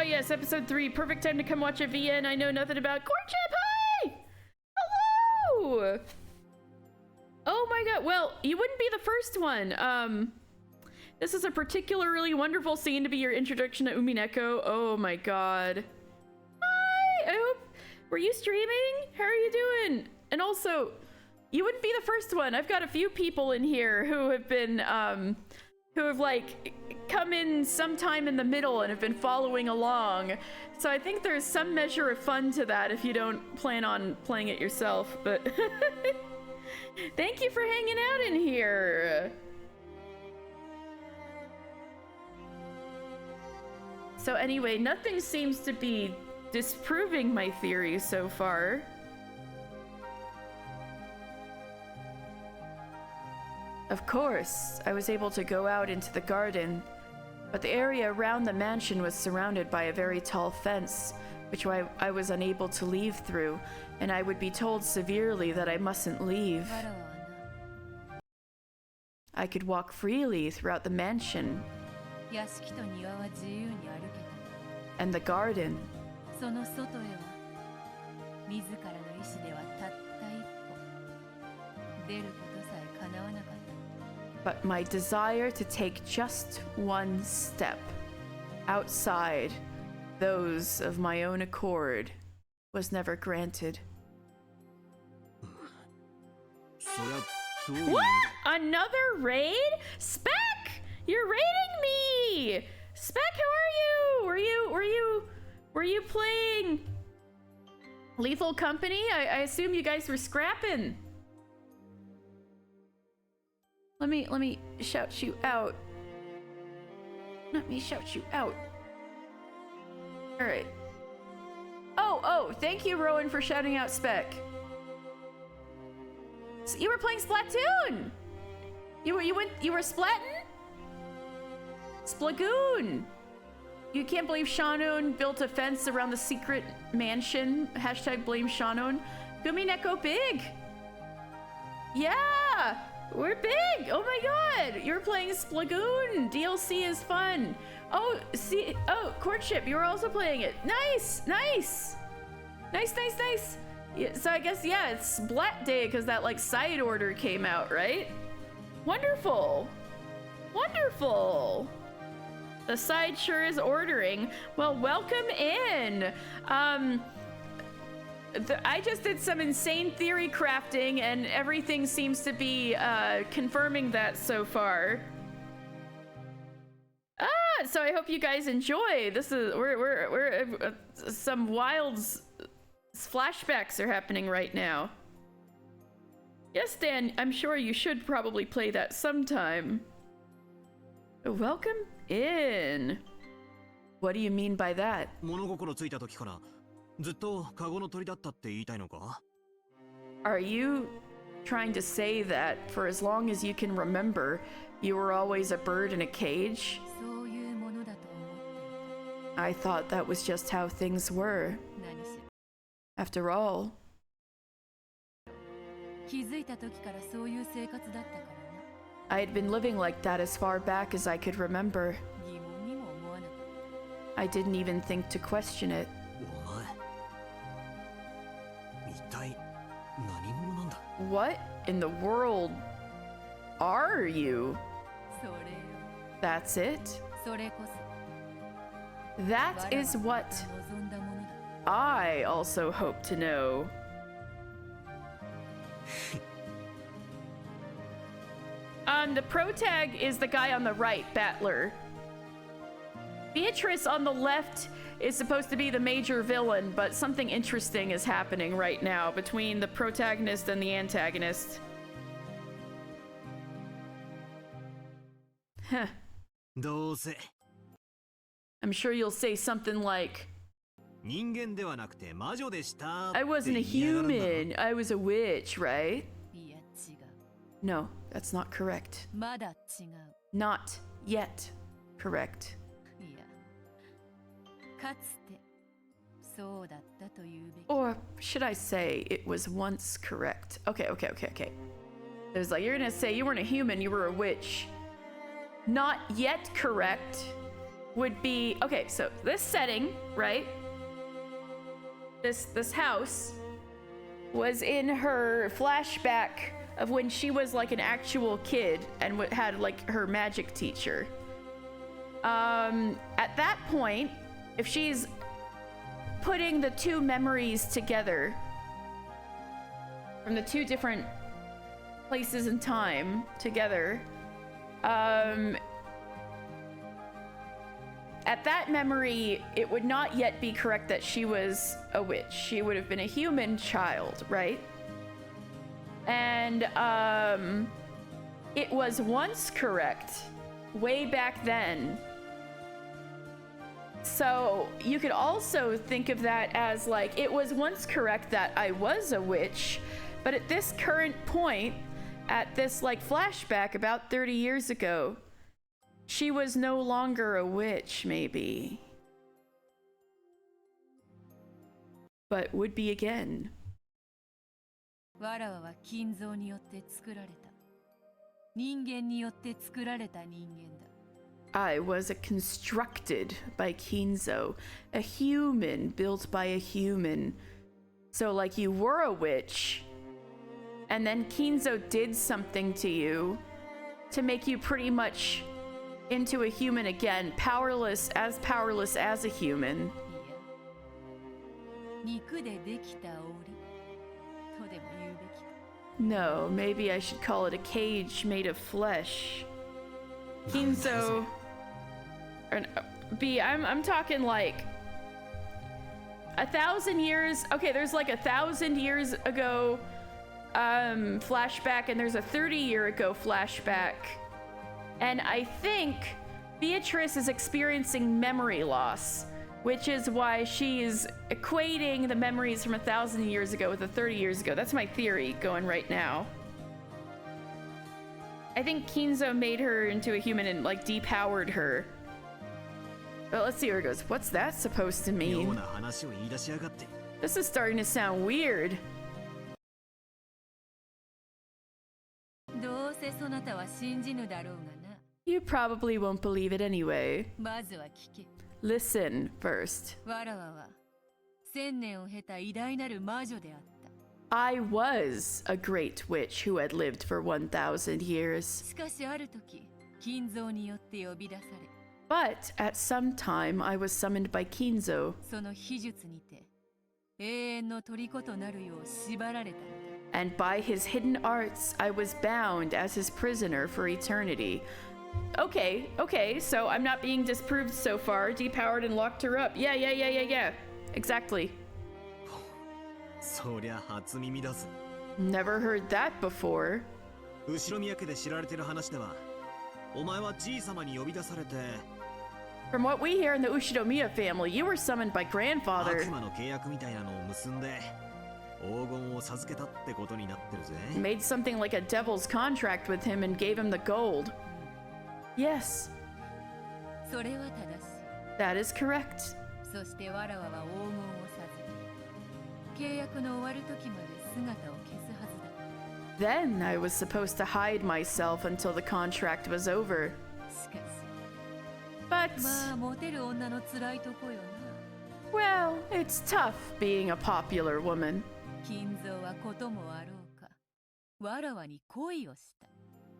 yes, episode 3. Perfect time to come watch a VN. I know nothing about courtship. Hi! Hello! Oh my god. Well, you wouldn't be the first one. This is a particularly wonderful scene to be your introduction to Umineko. Oh my god. Hi! I hope... Were you streaming? How are you doing? And also, you wouldn't be the first one. I've got a few people in here who have been, who have, like, come in sometime in the middle and have been following along. So I think there's some measure of fun to that if you don't plan on playing it yourself, but... Thank you for hanging out in here! So anyway, nothing seems to be disproving my theory so far. Of course, I was able to go out into the garden, but the area around the mansion was surrounded by a very tall fence, which I was unable to leave through, and I would be told severely that I mustn't leave. I could walk freely throughout the mansion and the garden. But my desire to take just one step outside those of my own accord was never granted. What? Another raid? Spec! You're raiding me! Spec, how are you? Were you playing Lethal Company? I assume you guys were scrapping. Let me shout you out. Let me shout you out. Alright. Oh, thank you, Rowan, for shouting out Spec. So you were playing Splatoon! You were splatting? Splagoon! You can't believe Shanoon built a fence around the secret mansion. Hashtag blame Shanoon. Umineko big! Yeah! We're big! Oh my god! You're playing Splagoon! DLC is fun! Oh, see, Courtship, you were also playing it. Nice! Yeah, so I guess, yeah, it's Splat Day because that, like, side order came out, right? Wonderful! The side sure is ordering. Well, welcome in! I just did some insane theory crafting and everything seems to be confirming that so far. So I hope you guys enjoy. This is we're some wild flashbacks are happening right now. Yes, Dan, I'm sure you should probably play that sometime. Welcome in. What do you mean by that? Are you trying to say that for as long as you can remember, you were always a bird in a cage? I thought that was just how things were. After all, I had been living like that as far back as I could remember. I didn't even think to question it. What in the world are you? That's it? That is what I also hope to know. The protag is the guy on the right, Battler. Beatrice on the left is supposed to be the major villain, but something interesting is happening right now between the protagonist and the antagonist. Huh. I'm sure you'll say something like, I wasn't a human, I was a witch, right? No, that's not correct. Not yet correct. Or should I say it was once correct? Okay. It was like, you're gonna say you weren't a human, you were a witch. Not yet correct. would be, okay, so this setting, right? This house was in her flashback of when she was like an actual kid and had like her magic teacher. At that point, if she's putting the two memories together from the two different places in time together, at that memory, it would not yet be correct that she was a witch. She would have been a human child, right? And it was once correct way back then. So you could also think of that as like, it was once correct that I was a witch, but at this current point, at this like flashback about 30 years ago, she was no longer a witch, maybe. But would be again. わらわは金蔵によって作られた。人間によって作られた人間だ。I was constructed by Kinzo, a human built by a human. So like you were a witch, and then Kinzo did something to you to make you pretty much into a human again, powerless as a human. 肉でできた檻とでも言うべきか。 No, maybe I should call it a cage made of flesh. Kinzo, B, I'm talking like 1,000 years. Okay, there's like 1,000 years ago flashback, and there's a 30-year ago flashback. And I think Beatrice is experiencing memory loss, which is why she's equating the memories from 1,000 years ago with the 30 years ago. That's my theory going right now. I think Kinzo made her into a human and like depowered her. But let's see where it goes. What's that supposed to mean? This is starting to sound weird. どうせそなたは信じぬだろうがな。 You probably won't believe it anyway. まずは聞け。 Listen first. わらわは千年を経た偉大なる魔女であった。 I was a great witch who had lived for 1,000 years. しかしある時、金蔵によって呼び出され、 But at some time I was summoned by Kinzo, その秘術にて永遠の虜となるよう縛られたのだ。 and by his hidden arts I was bound as his prisoner for eternity. Okay, so I'm not being disproved so far. Depowered and locked her up. Yeah. Exactly. そりゃ初耳だぜ。 Never heard that before. 後ろ宮家で知られてる話では、お前はじい様に呼び出されて、 From what we hear in the Ushidomiya family, you were summoned by grandfather. 悪魔の契約みたいなのを結んで、黄金を授けたってことになってるぜ。 Made something like a devil's contract with him and gave him the gold. Yes, それは正しい。 that is correct. そしてわらわは黄金を授け、契約の終わる時まで姿を消すはずだ。 Then I was supposed to hide myself until the contract was over. しかし、 But, まあモテる女の辛いとこよな。 well, it's tough being a popular woman. 金蔵はこともあろうか、わらわに恋をした。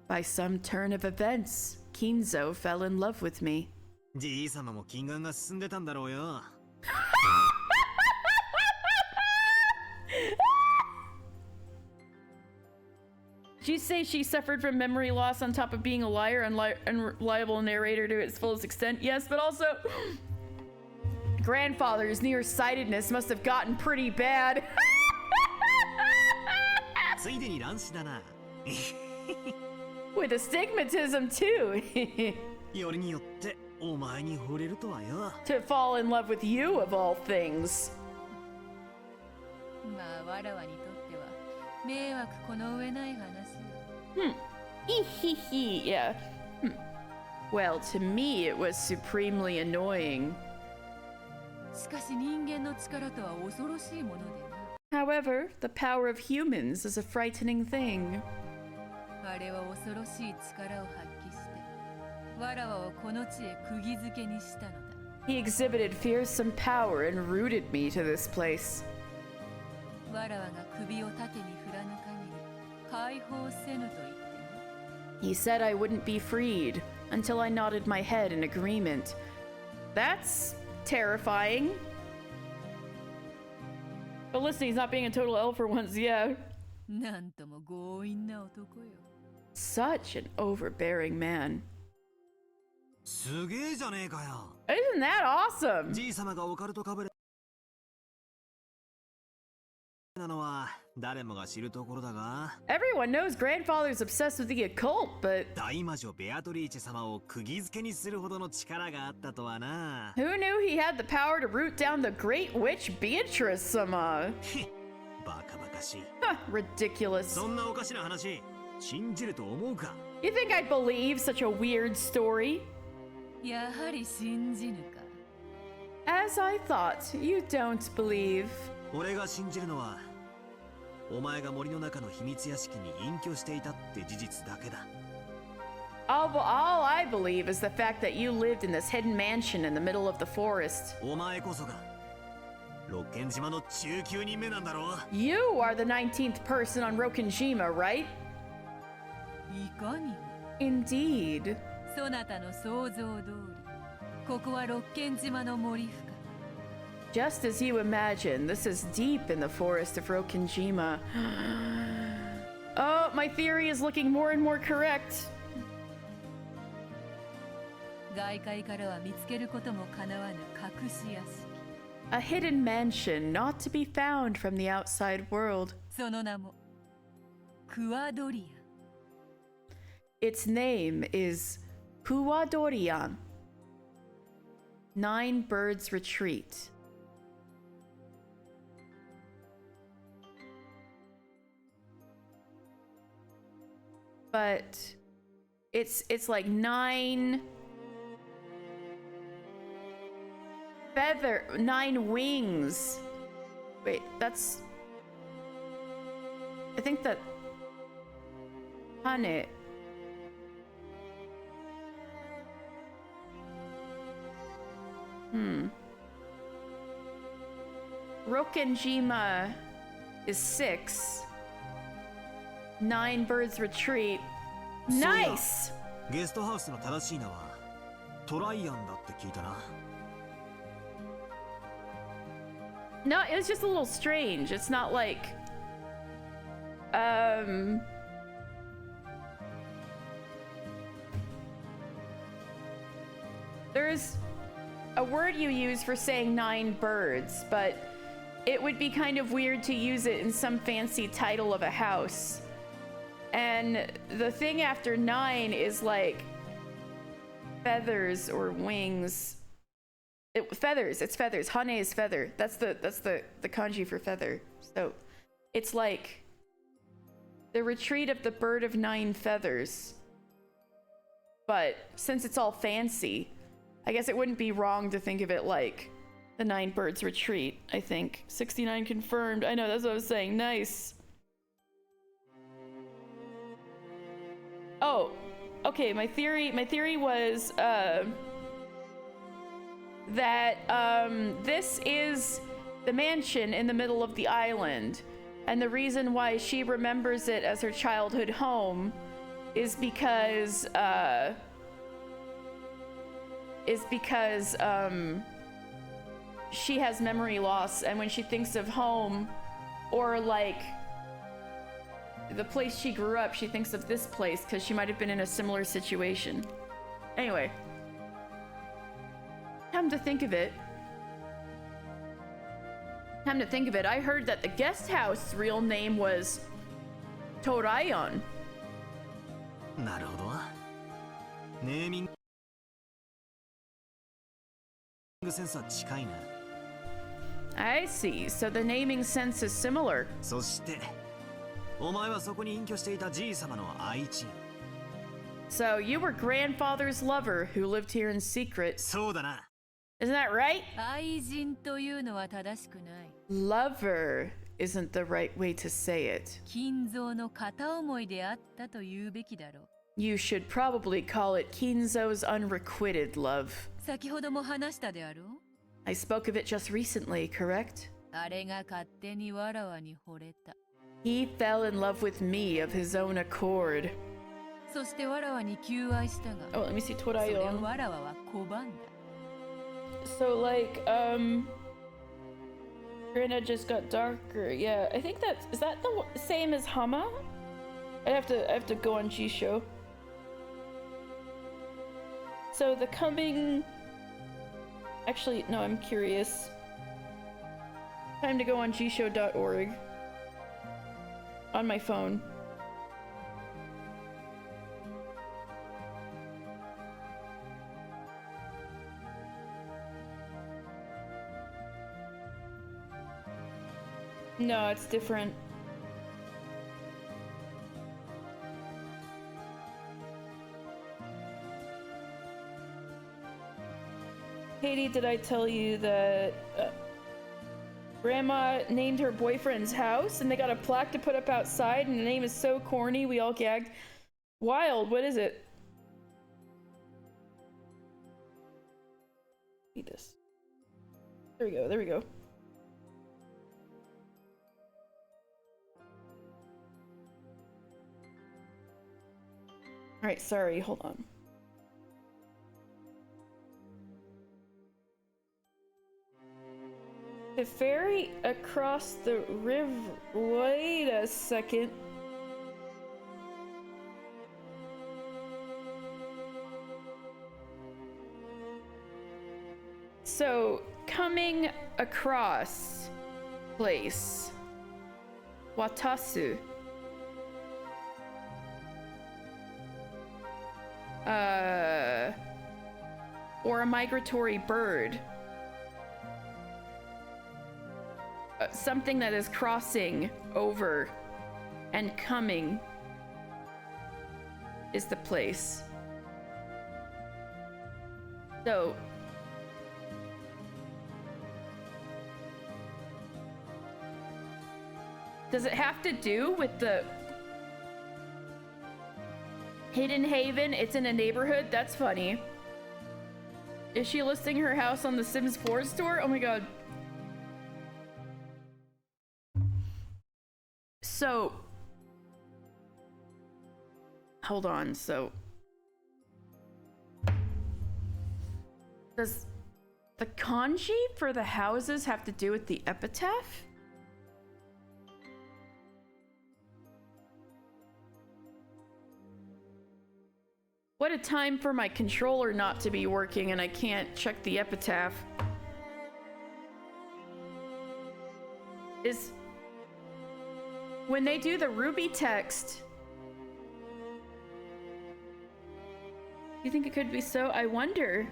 By some turn of events, Kinzo fell in love with me. じい様も金眼が進んでたんだろうよ。 Did you say she suffered from memory loss on top of being a liar and unreliable narrator to its fullest extent? Yes, but also grandfather's nearsightedness must have gotten pretty bad. ついでに乱視だな。 With astigmatism too. よりによってお前に惚れるとはよ。 To fall in love with you of all things. まあわらわにとっては迷惑この上ない話よ。 Yeah. Well, to me it was supremely annoying. しかし人間の力とは恐ろしいものでな。 However, the power of humans is a frightening thing. あれは恐ろしい力を発揮してわらわをこの地へ釘付けにしたのだ。 He exhibited fearsome power and rooted me to this place. わらわが首を縦に振らぬ限り解放せぬと言ってね。 He said I wouldn't be freed until I nodded my head in agreement. That's terrifying. But listen, he's not being a total elf for once, yeah. なんとも強引な男よ。 Such an overbearing man. すげえじゃねえかよ。 Isn't that awesome? じいさまがオカルトかぶれなのは誰もが知るところだが。 Everyone knows grandfather's obsessed with the occult, but 大魔女ベアトリーチェ様を釘付けにするほどの力があったとはな。 who knew he had the power to root down the great witch Beatrice-sama? バカバカしい。 Ridiculous. そんなおかしな話信じると思うか。 You think I'd believe such a weird story? やはり信じぬか。 As I thought, you don't believe. 俺が信じるのはお前が森の中の秘密屋敷に隠居していたって事実だけだ。 All I believe is the fact that you lived in this hidden mansion in the middle of the forest. お前こそが六軒島の19人目なんだろう。 You are the 19th person on Rokenjima, right? いかにも。 Indeed. そなたの想像通り、ここは六軒島の森深。 Just as you imagine, this is deep in the forest of Rokenjima. Oh, my theory is looking more and more correct. 外界からは見つけることもかなわぬ隠し屋敷。 A hidden mansion not to be found from the outside world. その名もクワドリア。 Its name is Puadorian. Nine Birds Retreat. But it's like nine wings. Wait, that's I think that Hane. Rokenjima is 6. Nine Birds Retreat. Nice! ゲストハウスの正しい名はトライアンだって聞いたな。 No, it was just a little strange. It's not like there's a word you use for saying 9 birds, but it would be kind of weird to use it in some fancy title of a house. And the thing after 9 is like feathers or wings. Feathers. It's feathers. Hane is feather. That's the kanji for feather. So it's like the retreat of the bird of 9 feathers. But since it's all fancy, I guess it wouldn't be wrong to think of it like the 9 birds retreat, I think. 69 confirmed. I know, that's what I was saying. Nice. Oh, okay, my theory was that this is the mansion in the middle of the island, and the reason why she remembers it as her childhood home is because she has memory loss, and when she thinks of home or like the place she grew up, she thinks of this place because she might have been in a similar situation. Anyway, come to think of it, I heard that the guest house real name was Torayon. なるほど。ネーミングセンスは近いな。I see. So the naming sense is similar. そしてお前はそこに隠居していたじい様の愛人。 So you were grandfather's lover who lived here in secret. そうだな。 Isn't that right? 愛人というのは正しくない。 Lover isn't the right way to say it. 金蔵の片思いであったと言うべきだろう。You should probably call it Kinzo's unrequited love. 先ほども話したであろう I spoke of it just recently, correct? あれが勝手にわらわに惚れた He fell in love with me of his own accord. そしてわらわに求愛したが Oh, let me see そ what I れを own. わらわは拒んだ So like, Grandad just got darker. Yeah, I think is that the same as Hama? I have to go on G-Show. So the coming... Actually, no, I'm curious. Time to go on gshow.org. On my phone. No, it's different. Katie, did I tell you that Grandma named her boyfriend's house and they got a plaque to put up outside and the name is so corny we all gagged? Wild, what is it? Need this. There we go, there we go. Alright, sorry, hold on. The ferry across the river. Wait a second. So, coming across place. Watasu. Or a migratory bird. Something that is crossing over and coming is the place. So does it have to do with the Hidden Haven? It's in a neighborhood? That's funny. Is she listing her house on the Sims 4 store? Oh my god. So, hold on, so does the kanji for the houses have to do with the epitaph? What a time for my controller not to be working and I can't check the epitaph. Is... when they do the Ruby text... You think it could be so? I wonder.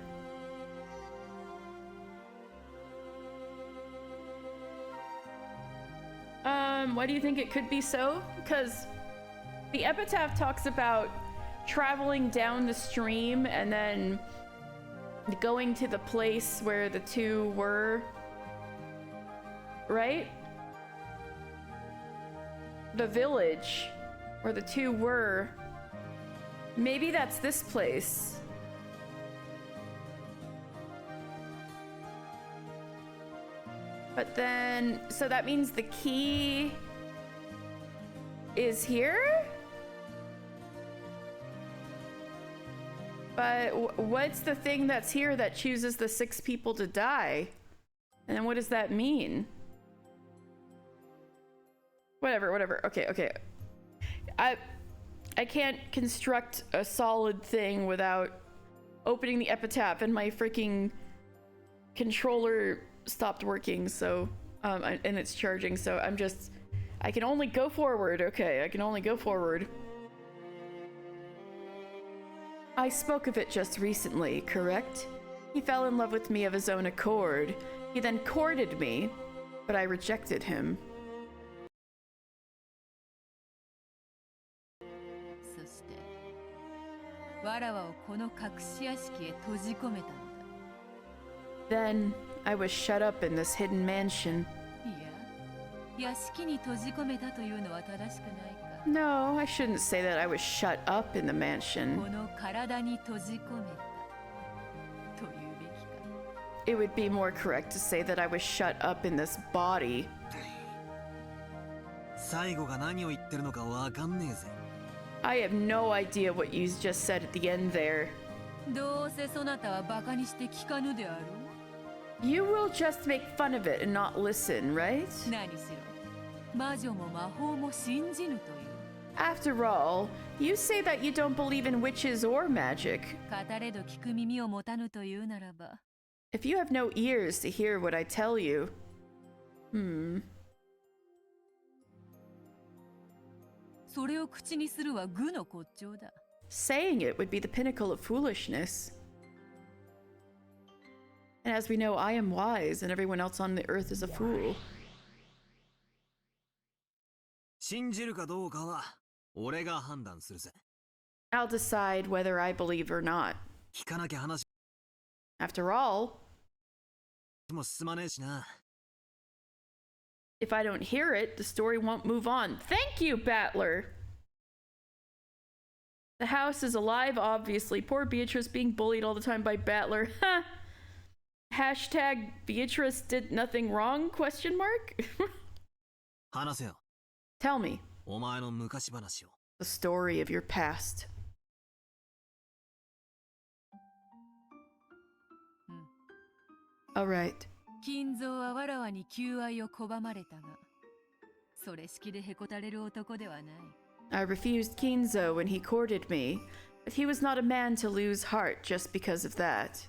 Why do you think it could be so? Because the epitaph talks about traveling down the stream and then going to the place where the two were, right? The village where the two were. Maybe that's this place. But then, so that means the key is here? But what's the thing that's here that chooses the 6 people to die? And then what does that mean? Whatever. Okay. I can't construct a solid thing without opening the epitaph, and my freaking controller stopped working, so and it's charging, so I can only go forward. Okay, I can only go forward. I spoke of it just recently, correct? He fell in love with me of his own accord. He then courted me, but I rejected him. Then I was shut up in this hidden mansion. 屋敷に閉じ込めたというのは正しくないか No, I shouldn't say that I was shut up in the mansion. この体に閉じ込めたというべきか。 It would be more correct to say that I was shut up in this body. 最後が何を言ってるのかわかんねえぜ。 I have no idea what you just said at the end there. どうせそなたはバカにして聞かぬであろう。 You will just make fun of it and not listen, right? 何しろ魔女も魔法も信じぬという。 After all, you say that you don't believe in witches or magic. 語れど聞く耳を持たぬというならば。 If you have no ears to hear what I tell you. それを口にするは愚の骨頂だ。 Saying it would be the pinnacle of foolishness. And as we know, I am wise and everyone else on the earth is a fool. 信じるかどうかは俺が判断するぜ。 I'll decide whether I believe or not. 聞かなきゃ話 After all, も進まねえしな。 if I don't hear it, the story won't move on. Thank you, Battler! The house is alive, obviously. Poor Beatrice being bullied all the time by Battler. Ha! Hashtag Beatrice did nothing wrong? Question mark? 話せよ。 Tell me お前の昔話を。 the story of your past. Alright. 金蔵はわらわに求愛を拒まれたが、それ式でへこたれる男ではない。 I refused Kinzo when he courted me, but he was not a man to lose heart just because of that.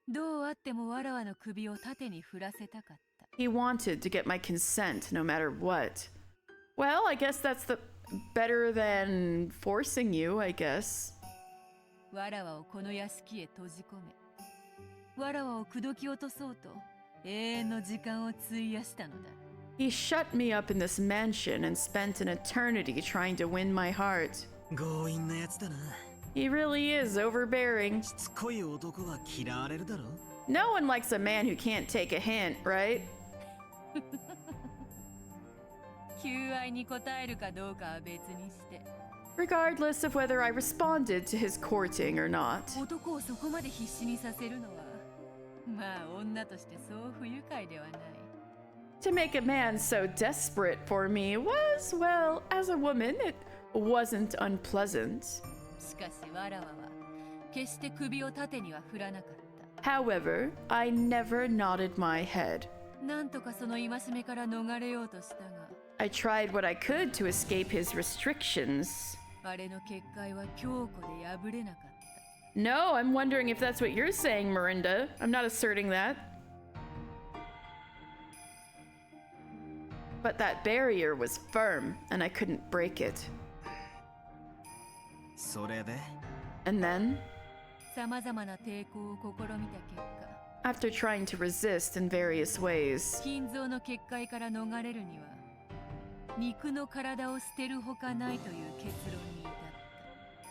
どうあってもわらわの首を縦に振らせたかった。 He wanted to get my consent no matter what. Well, I guess that's the better than forcing you, I guess. わらわをこの屋敷へ閉じ込め、わらわを口説き落とそうと永遠の時間を費やしたのだ。 He shut me up in this mansion and spent an eternity trying to win my heart. 強引なやつだな。 He really is overbearing. しつこい男は嫌われるだろ。 No one likes a man who can't take a hint, right? 求愛に応えるかどうかは別にして。 Regardless of whether I responded to his courting or not. 男をそこまで必死にさせるのは、まあ女としてそう不愉快ではない。 To make a man so desperate for me was, well, as a woman, it wasn't unpleasant. しかしわらわは決して首を縦には振らなかった。 However, I never nodded my head. なんとかその戒めから逃れようとしたが、 I tried what I could to escape his restrictions. あれの結界は強固で破れなかった。 No, I'm wondering if that's what you're saying, Mirinda. I'm not asserting that. But that barrier was firm, and I couldn't break it. それで And then, さまざまな抵抗を試みた結果、 after trying to resist in various ways, 金蔵の結界から逃れるには、肉の体を捨てるほかないという結論に至った。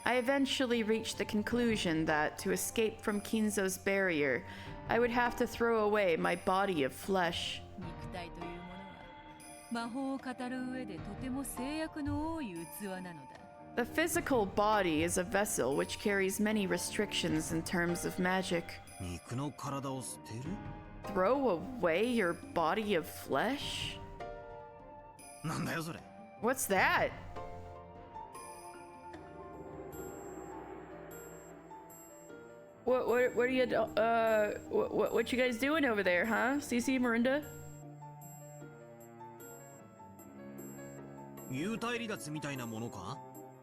I eventually reached the conclusion that to escape from Kinzo's barrier, I would have to throw away my body of flesh. 肉体というものは魔法を語る上でとても制約の多い器なのだ。 The physical body is a vessel which carries many restrictions in terms of magic. 肉の体を捨てる Throw away your body of flesh? なんだよそれ。 What's that? What are you what you guys doing over there, huh? CC Mirinda? 幽体離脱みたいなものか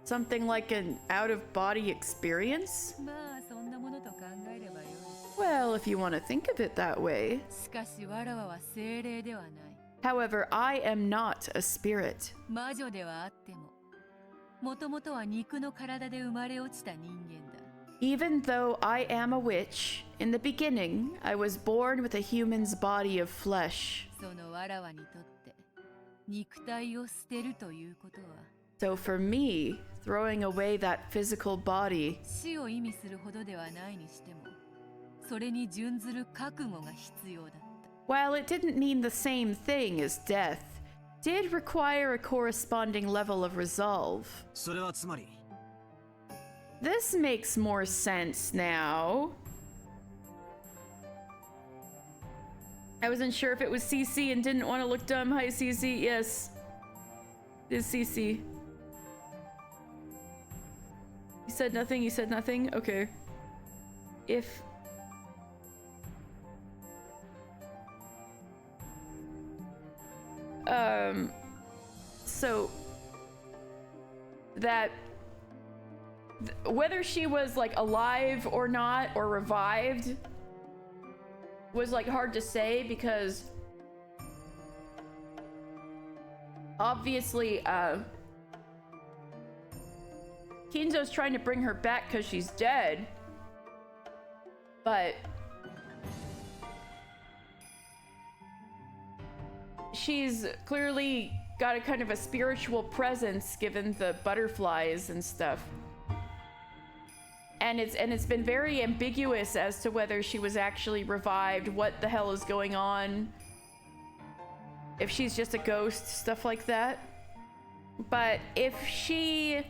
Something like an out-of-body experience? まあそんなものと考えればよい。 Well, if you want to think of it that way. しかしわらわは精霊ではない。 However, I am not a spirit. 魔女ではあっても、もともとは肉の体で生まれ落ちた人間だ。 Even though I am a witch, in the beginning, I was born with a human's body of flesh. そのわらわにとって肉体を捨てるということは、 So for me, throwing away that physical body 死を意味するほどではないにしても、それに準ずる覚悟が必要だった。 while it didn't mean the same thing as death, did require a corresponding level of resolve. それはつまり This makes more sense now. I wasn't sure if it was CC and didn't want to look dumb. Hi, CC. Yes. It is CC. You said nothing? You said nothing? Okay. If... So... That... Whether she was, like, alive or not, or revived... was, like, hard to say, because... Obviously, Kinzo's trying to bring her back because she's dead. But... she's clearly got a kind of a spiritual presence given the butterflies and stuff. And it's been very ambiguous as to whether she was actually revived, what the hell is going on, if she's just a ghost, stuff like that. But if she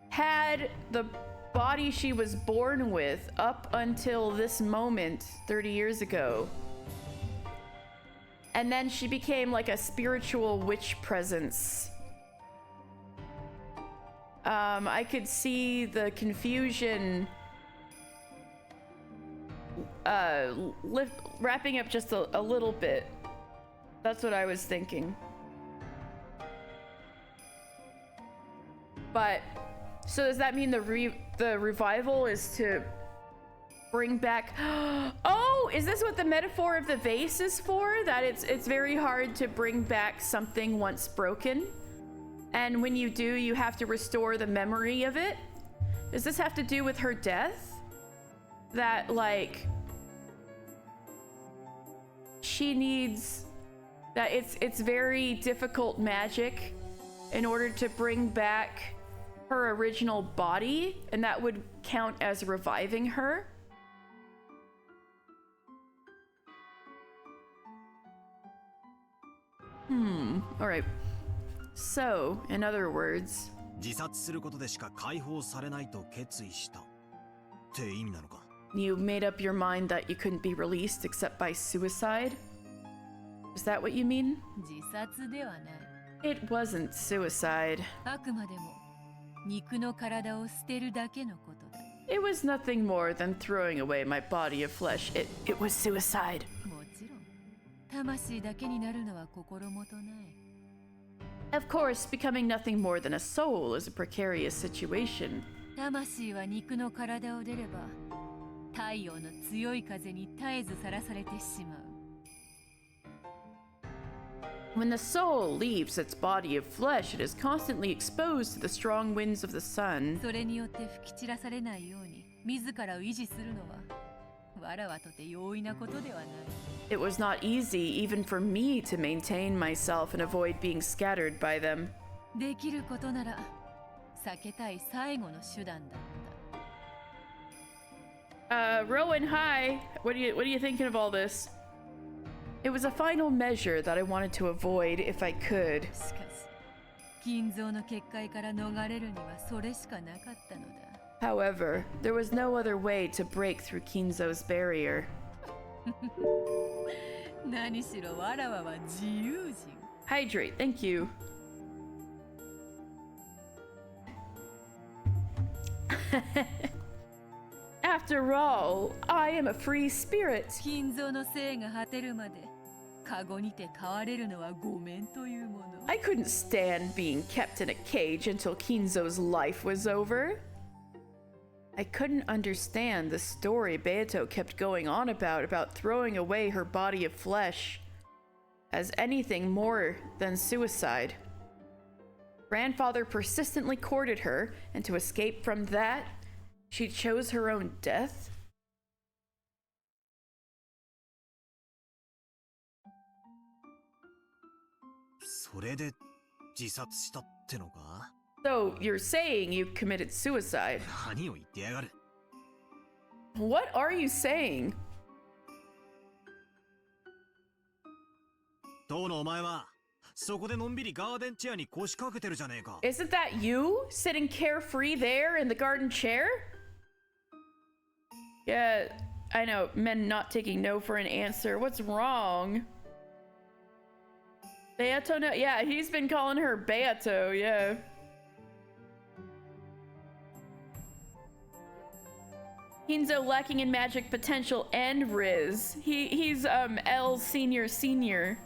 had the body she was born with up until this moment 30 years ago, and then she became like a spiritual witch presence, I could see the confusion wrapping up just a little bit. That's what I was thinking. But so does that mean the revival is to bring back... Oh, is this what the metaphor of the vase is for? That it's very hard to bring back something once broken, and when you do, you have to restore the memory of it? Does this have to do with her death? That, like, she needs... that it's very difficult magic in order to bring back her original body, and that would count as reviving her? Alright. So, in other words... 自殺することでしか解放されないと決意したって意味なのか? You made up your mind that you couldn't be released except by suicide? Is that what you mean? 自殺ではない。It wasn't suicide. あくまでも肉の体を捨てるだけのことだ。It was nothing more than throwing away my body of flesh. It was suicide. もちろん、魂だけになるのは心もとない。Of course, becoming nothing more than a soul is a precarious situation. 魂は肉の体を出れば、太陽の強い風に絶えずさらされてしまう。When the soul leaves its body of flesh, it is constantly exposed to the strong winds of the sun. それによって吹き散らされないように自らを維持するのは、わらわとて容易なことではない。It was not easy even for me to maintain myself and avoid being scattered by them. できることなら避けたい最後の手段だった。Rowan, hi. What are you thinking of all this? It was a final measure that I wanted to avoid if I could. しかし、金蔵の結界から逃れるにはそれしかなかったのだ。However, there was no other way to break through Kinzo's barrier. 何しろわらわは自由人。Hydrate, thank you. After all, I am a free spirit. 金蔵の生が果てるまで、カゴにて飼われるのはごめんというもの。I couldn't stand being kept in a cage until Kinzo's life was over. I couldn't understand the story Beato kept going on about throwing away her body of flesh as anything more than suicide. Grandfather persistently courted her, and to escape from that, she chose her own death? So you're saying you committed suicide? What are you saying? 当のお前はそこでのんびりガーデンチェアに腰掛けてるじゃねえか。 Isn't that you sitting carefree there in the garden chair? Yeah, I know, men not taking no for an answer. What's wrong? Beato, no, yeah, he's been calling her Beato, yeah. Kinzo lacking in magic potential and Riz. He's L senior.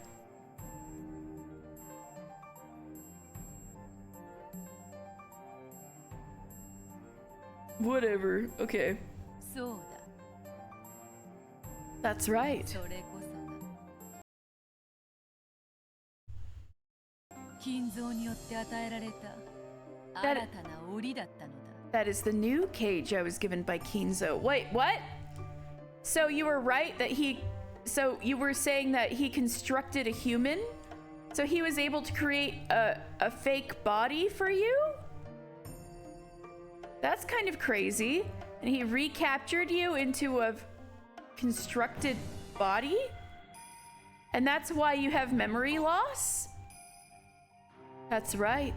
Whatever. Okay. そうだ。 That's right. それこそが金蔵によって与えられた新たな檻だったのだ。 That is the new cage I was given by Kinzo. Wait, what? So you were right that so you were saying that he constructed a human? So he was able to create a fake body for you? That's kind of crazy. And he recaptured you into a constructed body? And that's why you have memory loss? That's right.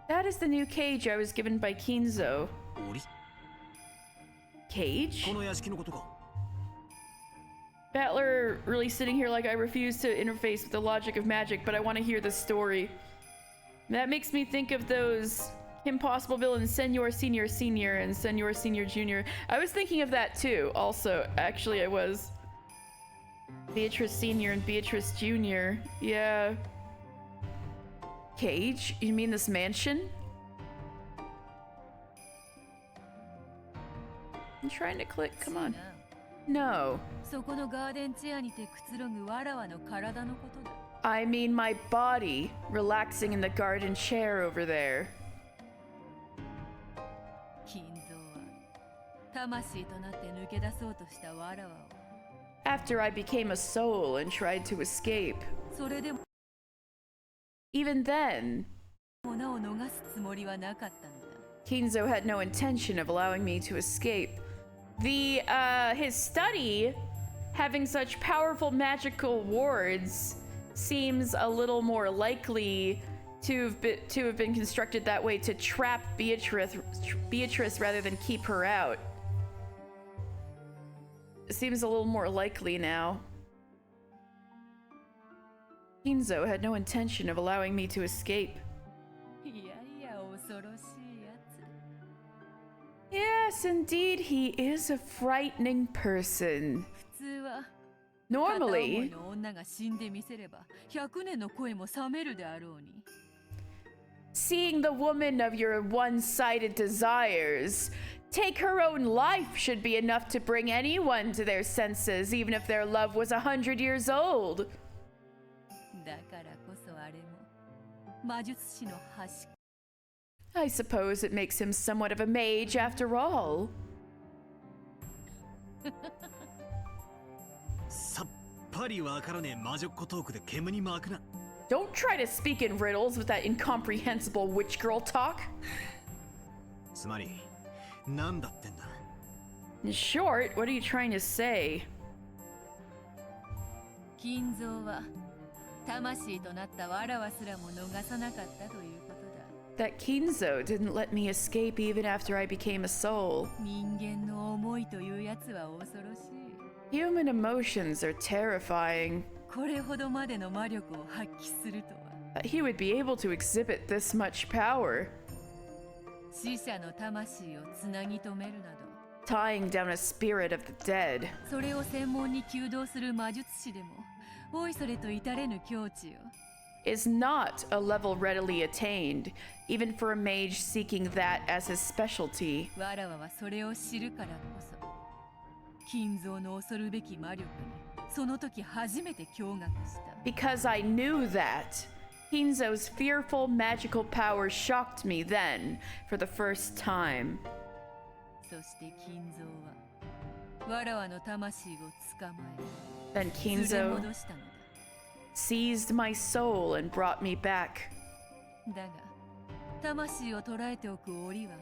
That is the new cage I was given by Kinzo. Cage? この屋敷のことか。 Battler really sitting here like I refuse to interface with the logic of magic, but I want to hear the story. That makes me think of those impossible villains, Senor Senior and Senor Senior Junior. I was thinking of that too, also. Actually, I was. Beatrice Senior and Beatrice Junior. Yeah. Cage? You mean this mansion? I'm trying to click, come on. No. そこのガーデンチェアにてくつろぐわらわの体のことだ。 I mean my body, relaxing in the garden chair over there. 金蔵は魂となって抜け出そうとしたわらわを After I became a soul and tried to escape. それでも Even then, 物を逃すつもりはなかったのだ。 Kinzo had no intention of allowing me to escape. His study, having such powerful magical wards, seems a little more likely to have been constructed that way to trap Beatrice rather than keep her out. It seems a little more likely now. Kinzo had no intention of allowing me to escape. いやいや恐ろしいやつ。 Yes, indeed, he is a frightening person. 普通は Normally, 片思いの女が死んでみせれば100年の恋も冷めるであろうに。 seeing the woman of your one-sided desires take her own life should be enough to bring anyone to their senses, even if their love was 100 years old. だからこそあれも魔術師の端。 I suppose it makes him somewhat of a mage after all. さっぱりわからねえ魔女っ子トークで煙に巻くな。 Don't try to speak in riddles with that incomprehensible witch girl talk. つまり、なんだってんだ。 In short, what are you trying to say? 金蔵は魂となったわらわすらも逃さなかったということだ。 That Kinzo didn't let me escape even after I became a soul. 人間の思いというやつは恐ろしい。 Human emotions are terrifying. これほどまでの魔力を発揮するとは。 That he would be able to exhibit this much power. 死者の魂をつなぎ止めるなど。 Tying down a spirit of the dead. それを専門に弓道する魔術師でも、おいそれと至れぬ境地よ。 Is not a level readily attained, even for a mage seeking that as his specialty. わらわはそれを知るからこそ、金蔵の恐るべき魔力に、その時初めて驚愕した。 Because I knew that. Kinzo's fearful magical power shocked me then, for the first time. そして金蔵は、わらわの魂を捕まえ、 Then 連れ Kinzo 戻したのだ。 seized my soul and brought me back. だが、魂を捉えておく檻は、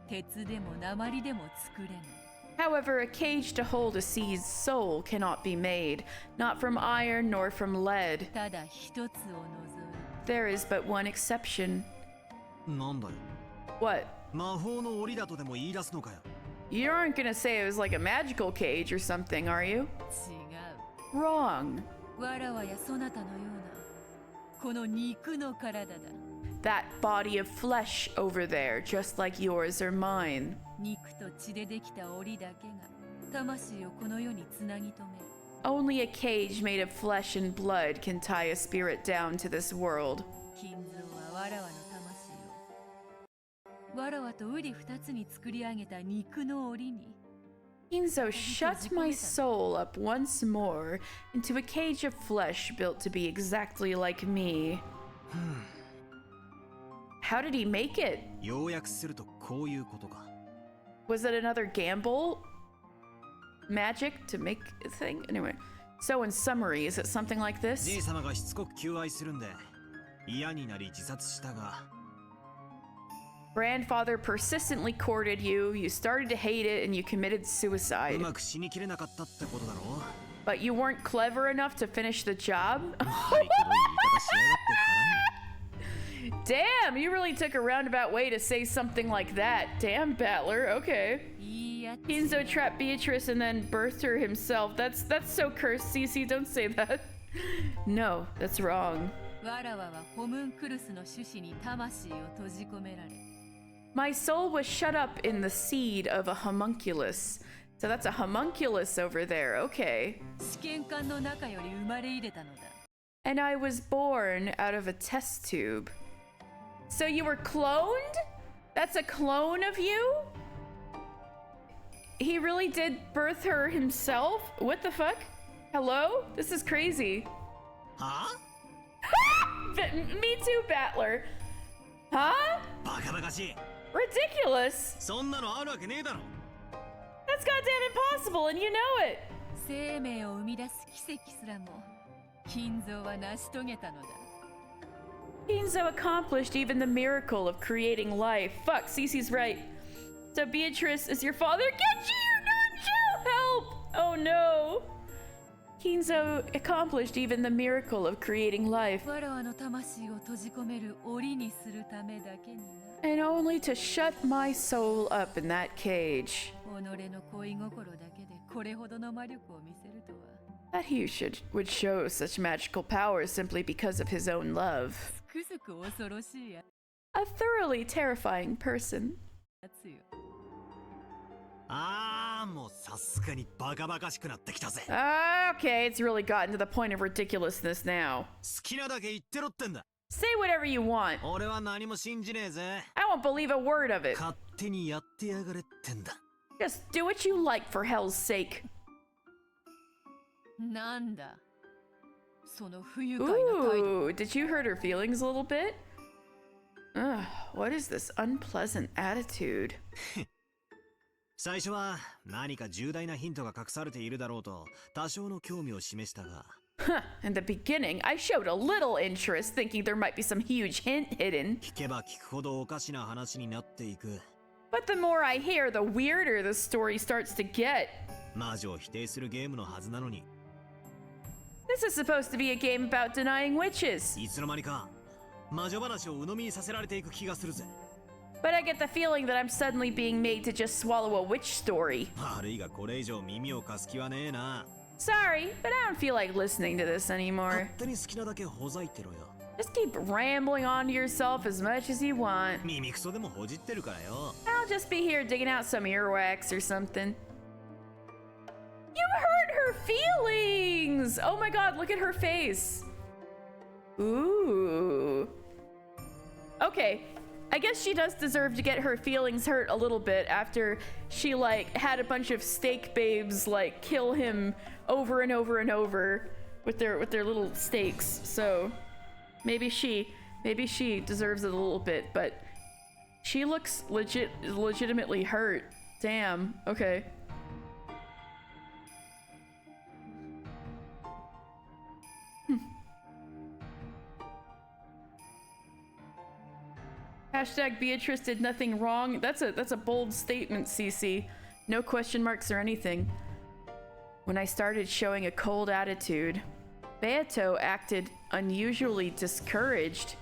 鉄でも鉛でも作れない。 However, a cage to hold a seized soul cannot be made, not from iron nor from lead. ただ一つを除い There is but one exception. なんだよ。 What? 魔法の檻だとでも言い出すのかよ。 You aren't gonna say it was like a magical cage or something, are you? 違 Wrong. う。わらわやそなたのようなこの肉の体だ。 That body of flesh over there, just like yours or mine. 肉と血でできた檻だけが魂をこの世につなぎ止める。 Only a cage made of flesh and blood can tie a spirit down to this world. 金蔵はわらわの魂をわらわと瓜二つに作り上げた肉の檻に Kinzo shut my soul up once more into a cage of flesh built to be exactly like me. How did he make it? 要約するとこういうことか。 Was it another gamble? Magic to make a thing? Anyway, so in summary, is it something like this? じい様がしつこく求愛するんで嫌になり自殺したが。 Grandfather persistently courted you, you started to hate it, and you committed う suicide. まく死にきれなかったってことだろ。 But you weren't clever enough to finish the job? 張りくどい言い方しやがってからね。 Damn, you really took a roundabout way to say something like that. Damn, Battler. Okay. いいやつ Kinzo trapped Beatrice and then birthed her himself. That's so cursed, Cece. Don't say that. No, that's wrong. わらわはホムンクルスの種子に魂を閉じ込められ My soul was shut up in the seed of a homunculus. So that's a homunculus over there. Okay. 試験管の中より生まれ入れたのだ And I was born out of a test tube. So you were cloned? That's a clone of you? He really did birth her himself? What the fuck? Hello? This is crazy. は Me too, Battler. Huh? バカバカしい。 Ridiculous. そんなのあるわけねえだろ。 That's goddamn impossible, and you know it. 生命を生み出す奇跡すらも金蔵は成し遂げたのだ Kinzo accomplished even the miracle of creating life. Fuck, Cece's right. So Beatrice is your father? Genji, you're not Joe! Help! Oh no. Kinzo accomplished even the miracle of creating life. わらわの魂を閉じ込める檻にするためだけにな And only to shut my soul up in that cage. 己の恋心だけでこれほどの魔力を見せるとは That he would show such magical powers simply because of his own love. つくづく恐ろしいや A thoroughly terrifying person. つよああ、もうさすがにバカバカしくなってきたぜ。 Okay, it's really gotten to the point of ridiculousness now. 好きなだけ言ってろってんだ。 Say whatever you want. 俺は何も信じねえぜ。 I won't believe a word of it. 勝手にやってやがれってんだ。 Just do what you like for hell's sake. なんだその不愉快な態度 Ooh, did you hurt her feelings a little bit? Ugh, what is this unpleasant attitude? 最初は何か重大なヒントが隠されているだろうと多少の興味を示したが Huh, in the beginning, I showed a little interest, thinking there might be some huge hint hidden. 聞けば聞くほどおかしな話になっていく But the more I hear, the weirder the story starts to get. 魔女を否定するゲームのはずなのに This is supposed to be a game about denying witches. いつの間にか魔女話を鵜呑みにさせられていく気がするぜ But I get the feeling that I'm suddenly being made to just swallow a witch story. 悪いがこれ以上耳を貸す気はねえな Sorry, but I don't feel like listening to this 勝 anymore. 手に好きなだけほざいてろよ Just keep rambling on to yourself as much as you want. 耳クソでもほじってるからよ I'll just be here digging out some earwax or something. You hurt her feelings! Oh my god, look at her face. Ooh. Okay, I guess she does deserve to get her feelings hurt a little bit after she, like, had a bunch of steak babes, like, kill him over and over and over with their little stakes. So maybe she deserves it a little bit, but she looks legitimately hurt. Damn. Okay. Hashtag Beatrice did nothing wrong. That's a bold statement, Cece. No question marks or anything. When I started showing a cold attitude, Beato acted unusually discouraged.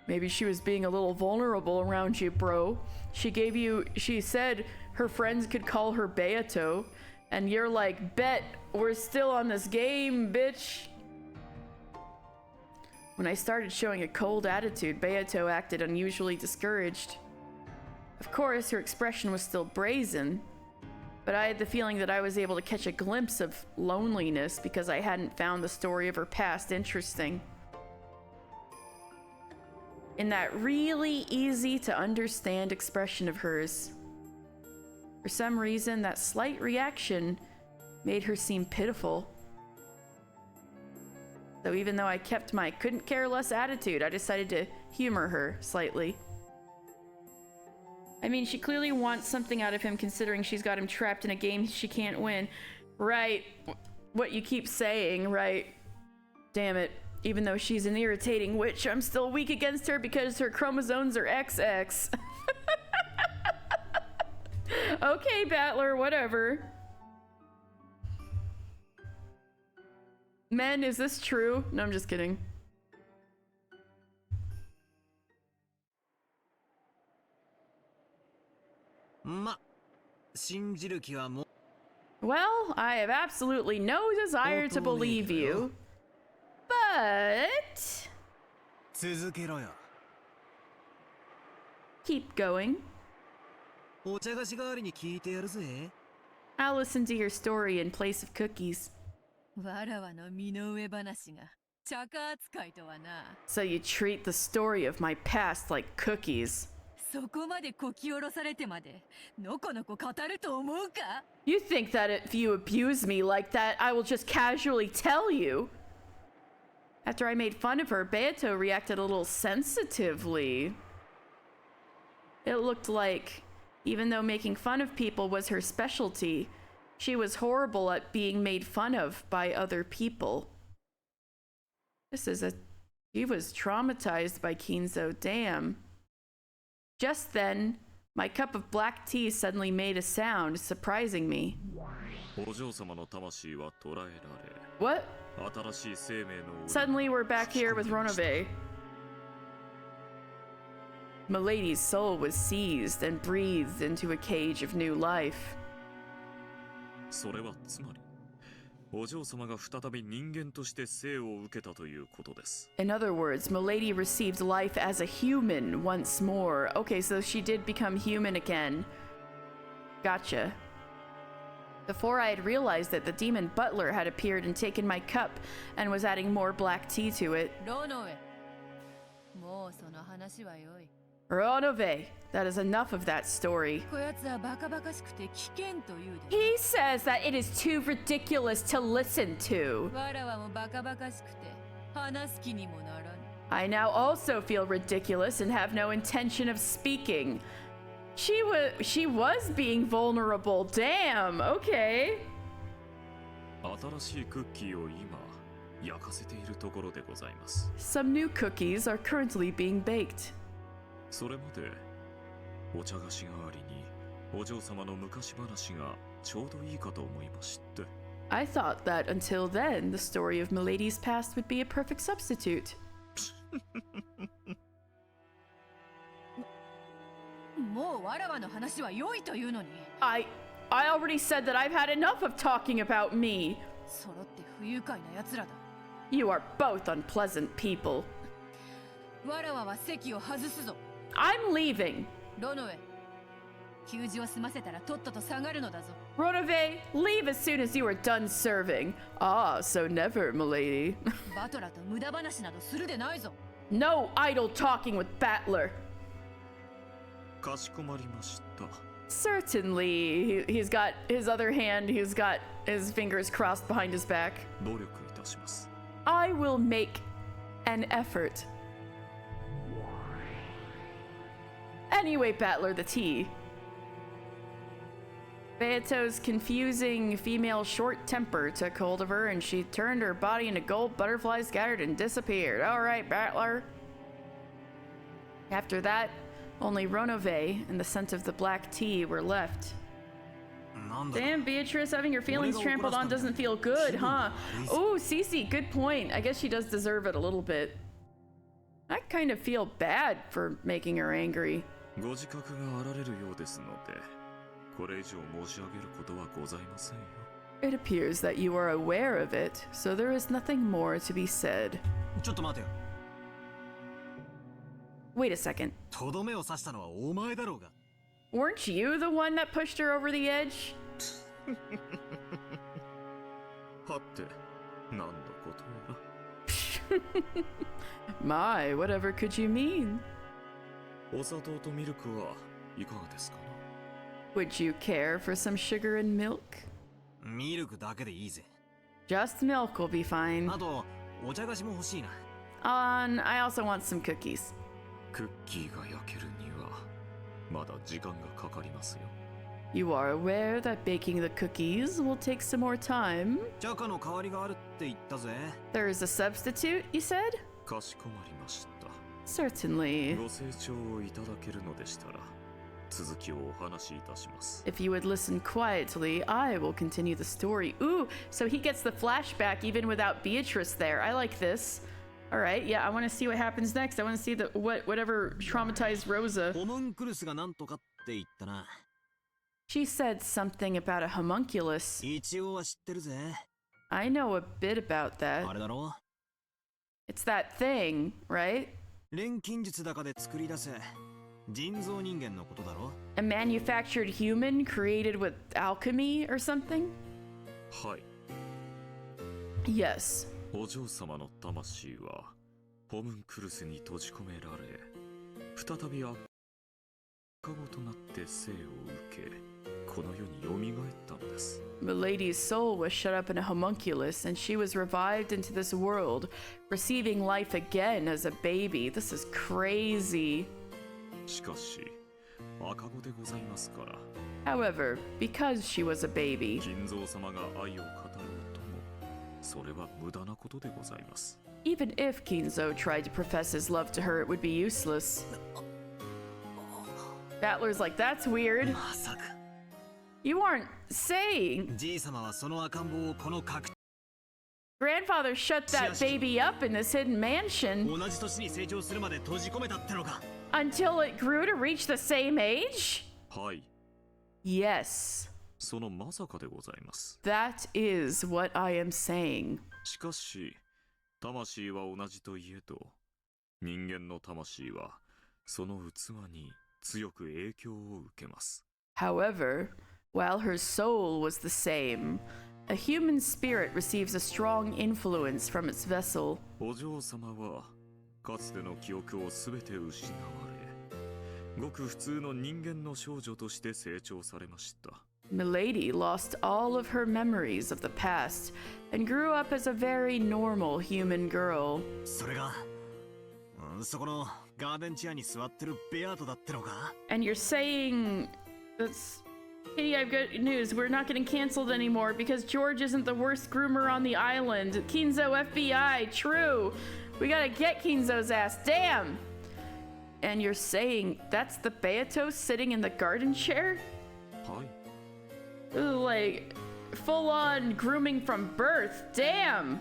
Maybe she was being a little vulnerable around you, bro. She said her friends could call her Beato, and you're like, bet, we're still on this game, bitch. When I started showing a cold attitude, Beato acted unusually discouraged. Of course, her expression was still brazen, but I had the feeling that I was able to catch a glimpse of loneliness because I hadn't found the story of her past interesting. In that really easy to understand expression of hers. For some reason, that slight reaction made her seem pitiful. So even though I kept my couldn't care less attitude, I decided to humor her slightly. I mean, she clearly wants something out of him considering she's got him trapped in a game she can't win. Right. What you keep saying, right? Damn it. Even though she's an irritating witch, I'm still weak against her because her chromosomes are XX. Okay, Battler, whatever. Men, is this true? No, I'm just kidding. Well, I have absolutely no desire to believe you. But... keep going. I'll listen to your story in place of cookies. So you treat the story of my past like cookies. You think that if you abuse me like that, I will just casually tell you? After I made fun of her, Beato reacted a little sensitively. It looked like, even though making fun of people was her specialty, she was horrible at being made fun of by other people. She was traumatized by Kinzo, damn. Just then, my cup of black tea suddenly made a sound, surprising me. What? Suddenly we're back here with Ronove. Milady's soul was seized and breathed into a cage of new life. In other words, Milady received life as a human once more. Okay, so she did become human again. Gotcha. Before I had realized that the demon butler had appeared and taken my cup and was adding more black tea to it. Ronove, that is enough of that story. He says that it is too ridiculous to listen to. I now also feel ridiculous and have no intention of speaking. She was being vulnerable. Damn, okay. Some new cookies are currently being baked. I thought that until then, the story of Milady's past would be a perfect substitute. I already said that I've had enough of talking about me. You are both unpleasant people. I'm leaving. Ronove, leave as soon as you are done serving. Ah, so never, milady. No idle talking with Battler. Certainly. He's got his other hand, he's got his fingers crossed behind his back. I will make an effort. Anyway, Battler, the tea. Beato's confusing female short temper took hold of her and she turned her body into gold butterflies, scattered and disappeared. Alright, Battler. After that, only Ronove and the scent of the black tea were left. Damn, Beatrice, having your feelings trampled on doesn't feel good, huh? Oh, Cece, good point. I guess she does deserve it a little bit. I kind of feel bad for making her angry. ご自覚があられるようですので、これ以上申し上げることはございませんよ。It appears that you are aware of it, so there is nothing more to be said. ちょっと待てよ。Wait a second. とどめを刺したのはお前だろうが。Weren't you the one that pushed her over the edge? はって何のことやら。My, whatever could you mean? お砂糖とミルクはいかがですかな? Would you care for some sugar and milk? ミルクだけでいいぜ。Just milk will be fine. あと、お茶菓子も欲しいな。I also want some cookies. クッキーが焼けるにはまだ時間がかかりますよ。You are aware that baking the cookies will take some more time? チャカの代わりがあるって言ったぜ。There is a substitute, you said? かしこまりました。Certainly. ご清聴をいただけるのでしたら続きをお話しいたします。If you would listen quietly, I will continue the story. Ooh, so he gets the flashback even without Beatrice there. I like this. All right, yeah, I want to see what happens next. I want to see whatever traumatized Rosa. ホムンクルスがなんとかって言ったな。She said something about a homunculus. 一応は知ってるぜ。I know a bit about that. あれだろ? It's that thing, right? 錬金術だかで作り出せ。人造人間のことだろ? A manufactured human created with alchemy or something? はい。Yes. お嬢様の魂はホムンクルスに閉じ込められ、再び赤子となって生を受け、この世によみがえったのです。Milady's soul was shut up in a homunculus, and she was revived into this world, receiving life again as a baby. This is crazy. しかし、赤子でございますから。However, because she was a baby, 金蔵様が愛を語ろうとも、それは無駄なことでございます。even if Kinzo tried to profess his love to her, it would be useless. Battler's like, that's weird. まさか。You aren't saying. じい様はその赤ん坊をこの隠 Grandfather shut that baby up in this hidden mansion 同じ年に成長するまで閉じ込めたってのか until it grew to reach the same age? はい。Yes. そのまさかでございます。That is what I am saying. しかし、魂は同じといえど、人間の魂はその器に強く影響を受けます。However, while her soul was the same, a human spirit receives a strong influence from its vessel. お嬢様はかつての記憶をすべて失われ、ごく普通の人間の少女として成長されました。Milady lost all of her memories of the past and grew up as a very normal human girl. それが、そこのガーデンチェアに座ってるベアートだってのか And you're saying that's Kitty, I've got news. We're not getting canceled anymore because George isn't the worst groomer on the island. Kinzo FBI, true. We gotta get Kinzo's ass. Damn. And you're saying that's the Beato sitting in the garden chair? はい。Like, full-on grooming from birth. Damn.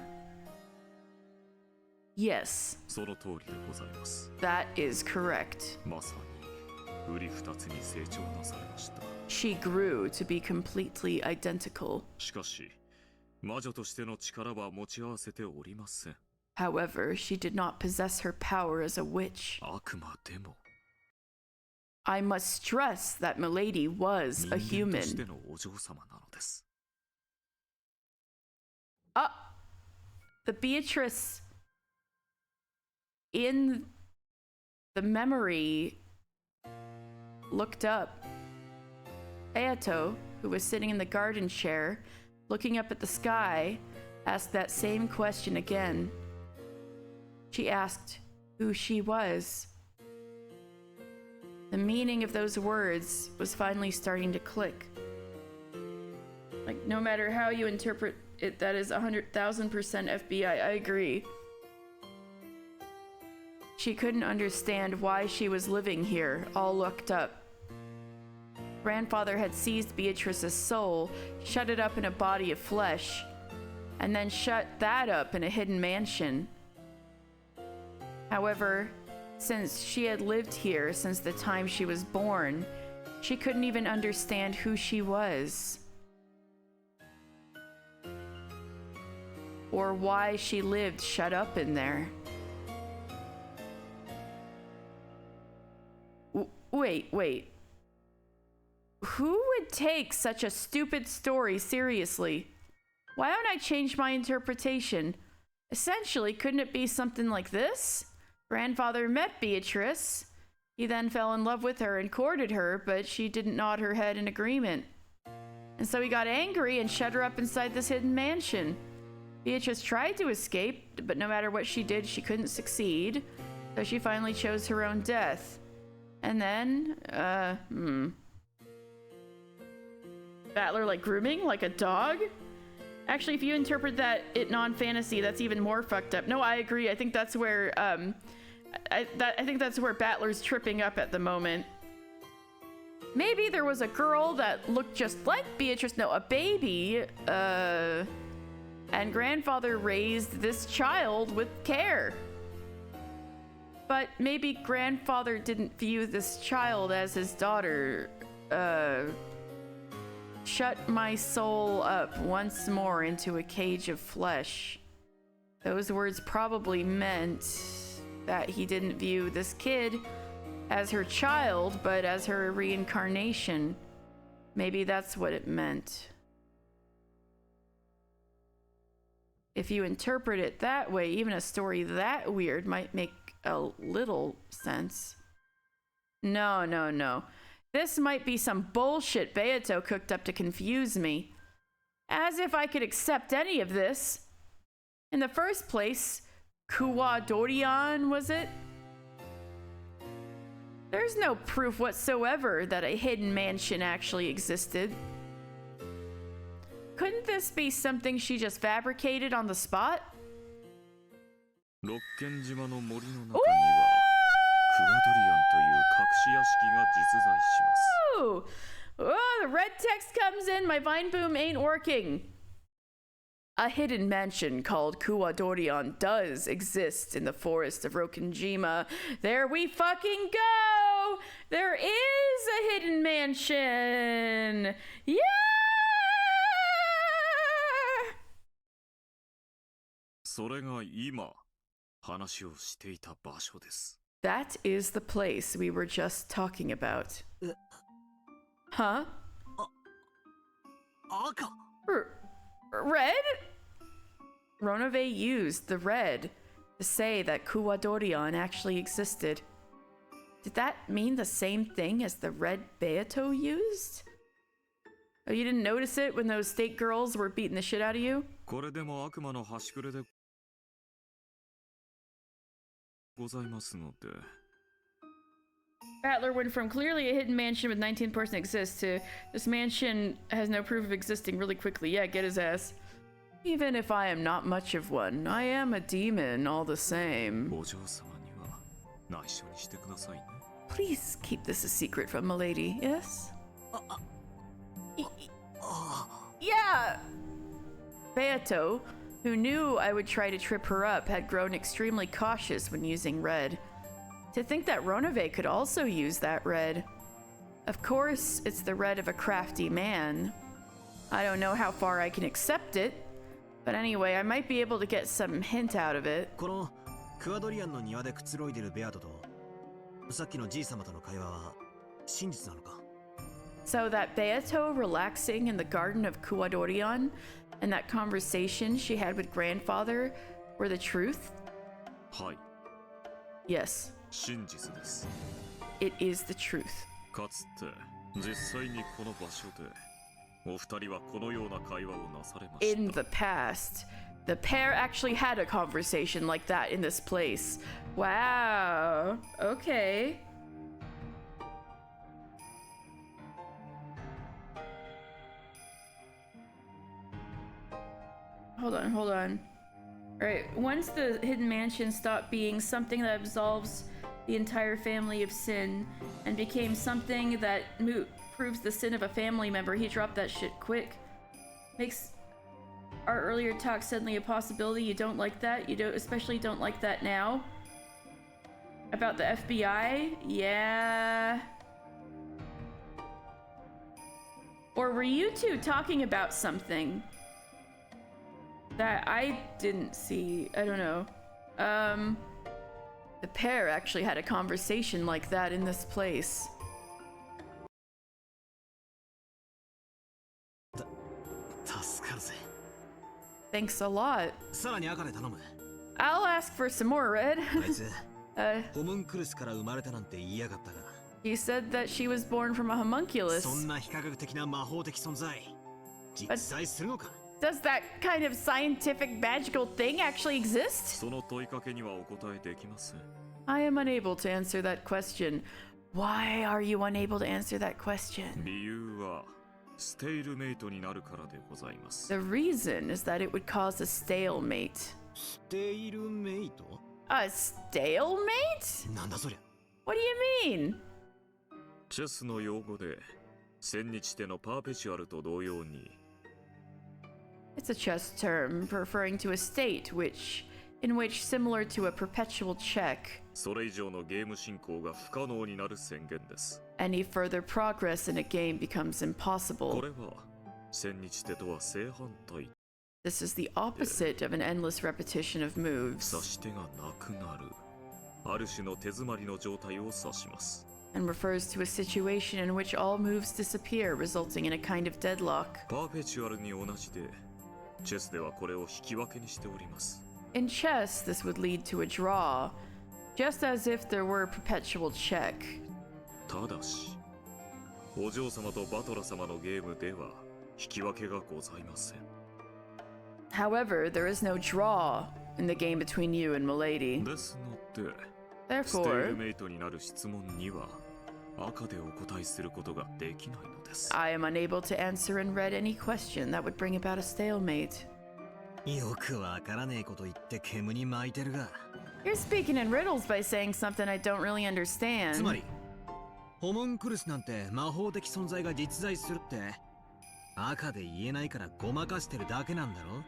Yes. その通りでございます。That is correct. まさに、瓜二つに成長なされました。She grew to be completely identical. しかし、魔女としての力は持ち合わせておりません。However, she did not possess her power as a witch. あくまでも。I must stress that Milady was a 人間として human. のお嬢様なのです。The Beatrice in the memory looked up. Beato, who was sitting in the garden chair, looking up at the sky, asked that same question again. She asked who she was. The meaning of those words was finally starting to click. Like, no matter how you interpret it, that is 100,000% FBI. I agree. She couldn't understand why she was living here, all looked up. grandfather had seized Beatrice's soul, shut it up in a body of flesh, and then shut that up in a hidden mansion. However, since she had lived here since the time she was born, she couldn't even understand who she was, or why she lived shut up in there. Wait. Who would take such a stupid story seriously? Why don't I change my interpretation? Essentially, couldn't it be something like this? Grandfather met Beatrice. He then fell in love with her and courted her, but she didn't nod her head in agreement. And so he got angry and shut her up inside this hidden mansion. Beatrice tried to escape, but no matter what she did, she couldn't succeed. So she finally chose her own death. And then, Battler like grooming, like a dog? Actually, if you interpret that it non-fantasy, that's even more fucked up. No, I agree. I think that's where, I think that's where Battler's tripping up at the moment. Maybe there was a girl that looked just like Beatrice, no, a baby, and grandfather raised this child with care. But maybe grandfather didn't view this child as his daughter. Shut my soul up once more into a cage of flesh. Those words probably meant that he didn't view this kid as her child, but as her reincarnation. Maybe that's what it meant. If you interpret it that way, even a story that weird might make a little sense. No. This might be some bullshit Beato cooked up to confuse me. As if I could accept any of this. In the first place, Kuwadorian, was it? There's no proof whatsoever that a hidden mansion actually existed. Couldn't this be something she just fabricated on the spot? 六軒島の森の中にはクワドリアンという隠し屋敷が実在します。Oh, the red text comes in. My Vine Boom ain't working. A hidden mansion called Kuwadorian does exist in the forest of Rokenjima. There we fucking go! There is a hidden mansion! Yeah! それが今話をしていた場所です。That is the place we were just talking about. Huh? Red? Ronove used the red to say that Kuwadorian actually existed. Did that mean the same thing as the red Beato used? Oh, you didn't notice it when those state girls were beating the shit out of you? これでも悪魔の端くれでございますので。Battler went from clearly a hidden mansion with 19 person exists to this mansion has no proof of existing really quickly. Yeah, get his ass. Even if I am not much of one, I am a demon all the same. お嬢様には内緒にしてくださいね。Please keep this a secret from milady, yes? Yeah! Beato, who knew I would try to trip her up, had grown extremely cautious when using red. To think that Ronove could also use that red. Of course, it's the red of a crafty man. I don't know how far I can accept it, but anyway, I might be able to get some hint out of it. このクワドリアンの庭でくつろいでるベアトとさっきのじい様との会話は真実なのか? So that Beato relaxing in the garden of Kuwadorian and that conversation she had with grandfather were the truth? はい。 Yes. 真実です。 It is the truth. かつて実際にこの場所でお二人はこのような会話をなされました。 In the past, the pair actually had a conversation like that in this place. Wow. Okay. Hold on. Alright, once the hidden mansion stopped being something that absolves the entire family of sin and became something that proves the sin of a family member. He dropped that shit quick. Makes our earlier talk suddenly a possibility. You don't like that? You don't, especially don't like that now? About the FBI? Yeah. Or were you two talking about something that I didn't see? I don't know. The pair actually had a conversation like that in this place. Thanks a lot. I'll ask for some more, Red. You said that she was born from a homunculus. Does that kind of scientific magical thing actually exist? I am unable to answer that question. Why are you unable to answer that question? The reason is that it would cause a stalemate. A stalemate? What do you mean? チェスの用語で千日手のパーペチュアルと同様に It's a chess term referring to a state in which, similar to a perpetual check, それ以上のゲーム進行が不可能になる宣言です。 any further progress in a game becomes impossible. これは千日手とは正反対。 This is the opposite of an endless repetition of moves. 指し手がなくなる。ある種の手詰まりの状態を指します。 And refers to a situation in which all moves disappear, resulting in a kind of deadlock. パーペチュアルに同じで、チェスではこれを引き分けにしております。 In chess, this would lead to a draw, just as if there were a perpetual check. ただし、お嬢様とバトラ様のゲームでは引き分けがございません。 However, there is no draw in the game between you and Milady. ですので、 Therefore, ステールメイトになる質問には赤でお答えすることができないのです。 I am unable to answer in red any question that would bring about a stalemate. よくわからねえこと言って煙に巻いてるが。 You're speaking in riddles by saying something I don't really understand. つまり、ホモンクルスなんて魔法的存在が実在するって赤で言えないからごまかしてるだけなんだろ?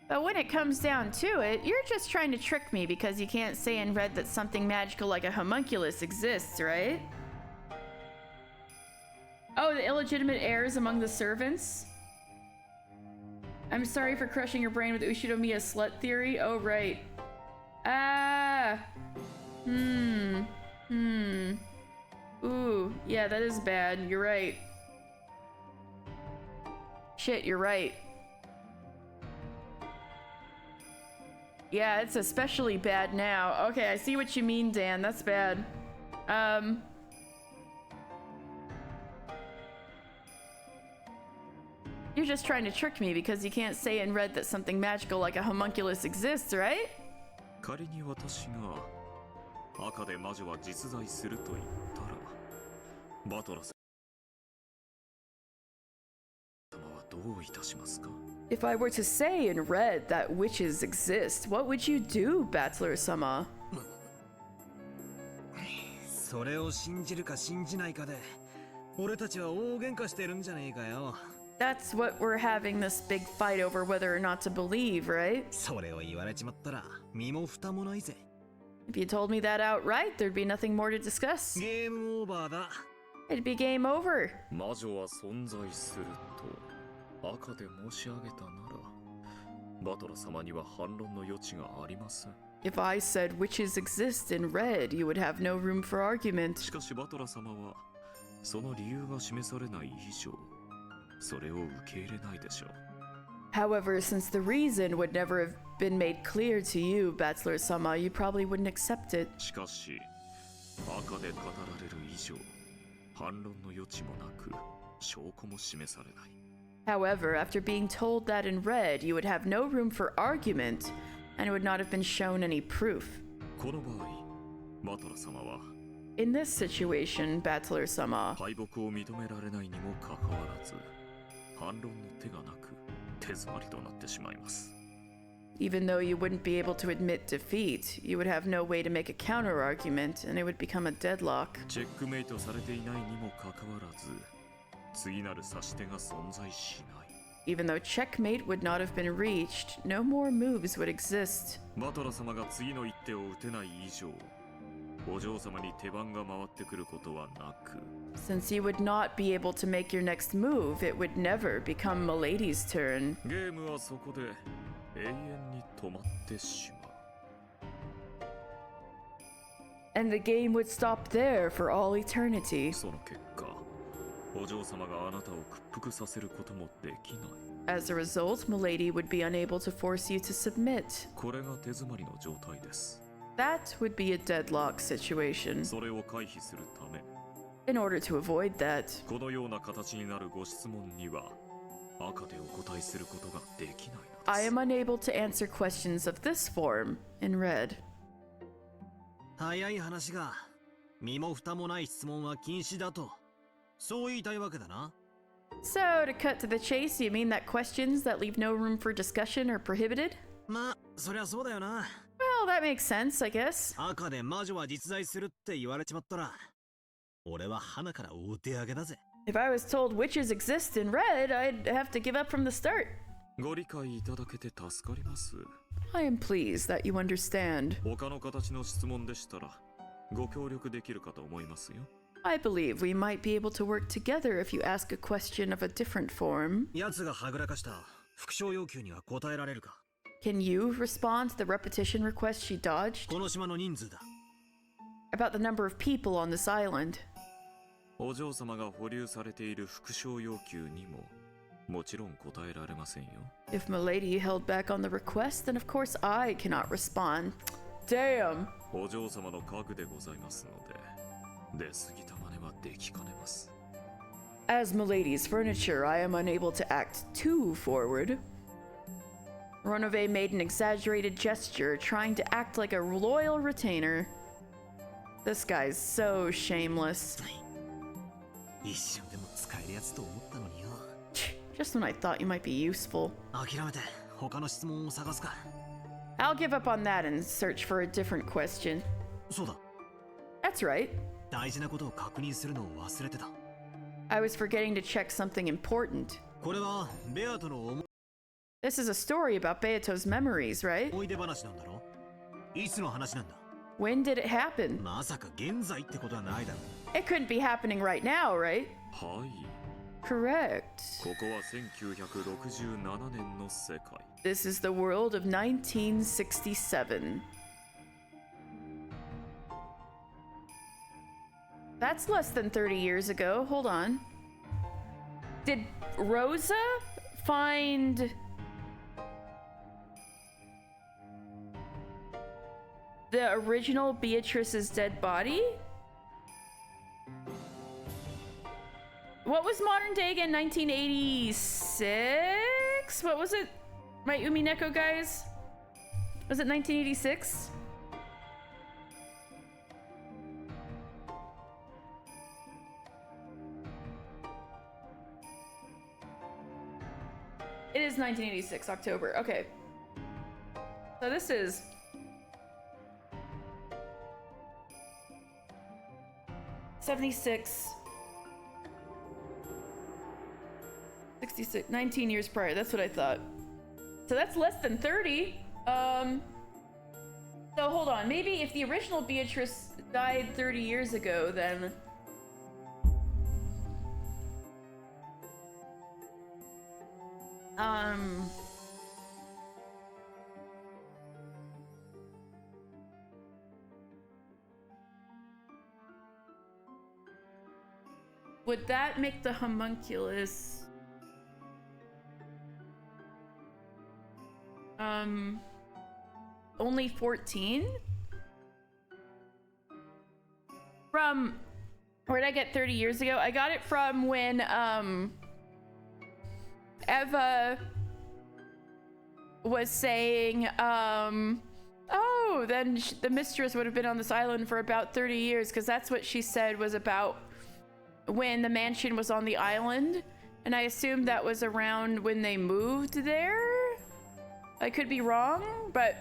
But when it comes down to it, you're just trying to trick me because you can't say in red that something magical like a homunculus exists, right? Oh, the illegitimate heirs among the servants? I'm sorry for crushing your brain with Ushinomiya's slut theory. Oh, right. Ah. Ooh, yeah, that is bad. You're right. Shit, you're right. Yeah, it's especially bad now. Okay, I see what you mean, Dan. That's bad. You're just trying to trick me because you can't say in red that something magical like a homunculus exists, right? 仮に私が赤で魔女は実在すると言ったら、バトラ様はどういたしますか? If I were to say in red that witches exist, what would you do, Battler-sama? それを信じるか信じないかで、俺たちは大喧嘩してるんじゃねえかよ。 That's what we're having this big fight over whether or not to believe, right? それを言われちまったら身も蓋もないぜ。 If you told me that outright, there'd be nothing more to discuss. ゲームオーバーだ。 It'd be game over. 魔女は存在すると赤で申し上げたなら、バトラ様には反論の余地がありません。 If I said witches exist in red, you would have no room for argument. しかしバトラ様はその理由が示されない以上、それを受け入れないでしょう。 However, since the reason would never have been made clear to you, Battler-sama, you probably wouldn't accept it. しかし赤で語られる以上、反論の余地もなく、証拠も示されない。 However, after being told that in red, you would have no room for argument, and it would not have been shown any proof. この場合、バトラ様は In this situation, Battler-sama, 敗北を認められないにもかかわらず、反論の手がなく手詰まりとなってしまいます。Even though you wouldn't be able to admit defeat, you would have no way to make a counter-argument, and it would become a deadlock. チェックメイトされていないにもかかわらず、次なる指し手が存在しない。Even though checkmate would not have been reached, no more moves would exist. バトラ様が次の一手を打てない以上、お嬢様に手番が回ってくることはなく。Since you would not be able to make your next move, it would never become Milady's turn. ゲームはそこで永遠に止まってしまう。And the game would stop there for all eternity. その結果、お嬢様があなたを屈服させることもできない。As a result, Milady would be unable to force you to submit. これが手詰まりの状態です。That would be a deadlock situation. それを回避するため、In order to avoid that, このような形になるご質問には赤でお答えすることができないのです。I am unable to answer questions of this form in red. 早い話が、身も蓋もない質問は禁止だと、そう言いたいわけだな。So, to cut to the chase, you mean that questions that leave no room for discussion are prohibited? まあ、そりゃそうだよな。Well, that makes sense, I guess. 赤で魔女は実在するって言われちまったら、俺は花からお手上げだぜ。If I was told witches exist in red, I'd have to give up from the start. ご理解いただけて助かります。I am pleased that you understand. 他の形の質問でしたらご協力できるかと思いますよ。I believe we might be able to work together if you ask a question of a different form. 奴がはぐらかした復唱要求には答えられるか？ Can you respond to the repetition request she dodged? この島の人数だ。 About the number of people on this island. お嬢様が保留されている復唱要求にももちろん答えられませんよ。If Milady held back on the request, then of course I cannot respond. Damn! お嬢様の家具でございますので、出過ぎた真似はできかねます。As Milady's furniture, I am unable to act too forward. Renove made an exaggerated gesture, trying to act like a loyal retainer. This guy's so shameless. 一瞬でも使えるやつと思ったのによ。Just when I thought you might be useful. 諦めて他の質問を探すか。I'll give up on that and search for a different question. そうだ。That's right. 大事なことを確認するのを忘れてた。I was forgetting to check something important. これはベアトの思い This is a story about Beato's memories, right? 出話なんだろ？いつの話なんだ？ When did it happen? まさか現在ってことはないだろ。It couldn't be happening right now, right? はい。Correct. ここは1967年の世界。This is the world of 1967. That's less than 30 years ago. Hold on. Did Rosa find the original Beatrice's dead body? What was modern day again? 1986? What was it? My Umineko guys? Was it 1986? It is 1986, October. Okay. So this is... '76. 66, 19 years prior. That's what I thought. So that's less than 30. So hold on. Maybe if the original Beatrice died 30 years ago, then... Would that make the homunculus... only 14? From... Where did I get 30 years ago? I got it from when, Eva was saying, oh, then the mistress would have been on this island for about 30 years, because that's what she said was about when the mansion was on the island. And I assumed that was around when they moved there? I could be wrong, but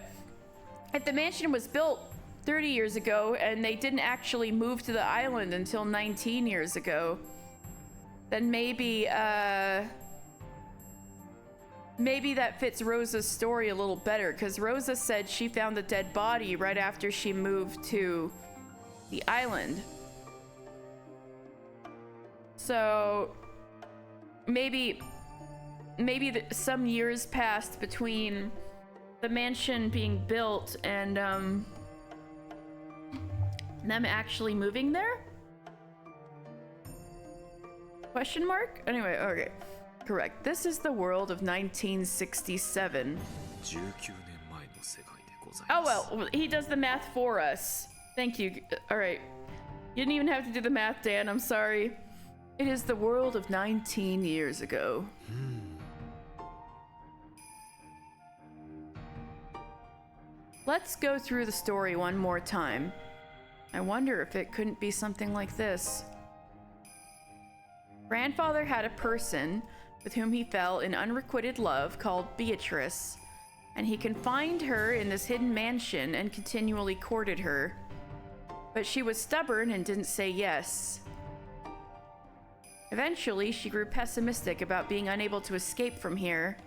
if the mansion was built 30 years ago and they didn't actually move to the island until 19 years ago, then maybe that fits Rosa's story a little better, because Rosa said she found the dead body right after she moved to the island. So maybe some years passed between the mansion being built and them actually moving there? Question mark? Anyway, okay. Correct. This is the world of 1967. Oh well, he does the math for us. Thank you. Alright. You didn't even have to do the math, Dan. I'm sorry. It is the world of 19 years ago. Let's go through the story one more time. I wonder if it couldn't be something like this. Grandfather had a person with whom he fell in unrequited love called Beatrice, and he confined her in this hidden mansion and continually courted her. But she was stubborn and didn't say yes. Eventually, she grew pessimistic about being unable to escape from here,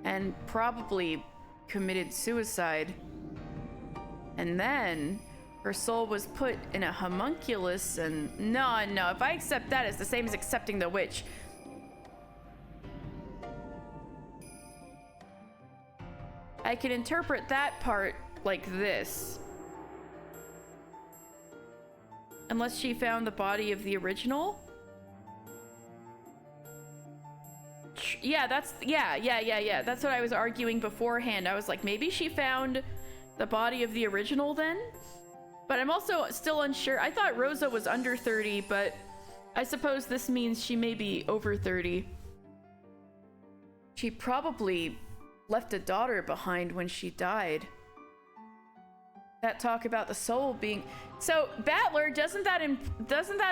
and probably committed suicide. And then her soul was put in a homunculus, and no, if I accept that, it's the same as accepting the witch. I can interpret that part like this. Unless she found the body of the original? Yeah, that's what I was arguing beforehand. I was like, maybe she found the body of the original then? But I'm also still unsure. I thought Rosa was under 30, but I suppose this means she may be over 30. She probably left a daughter behind when she died. That talk about the soul being... So, Battler, doesn't that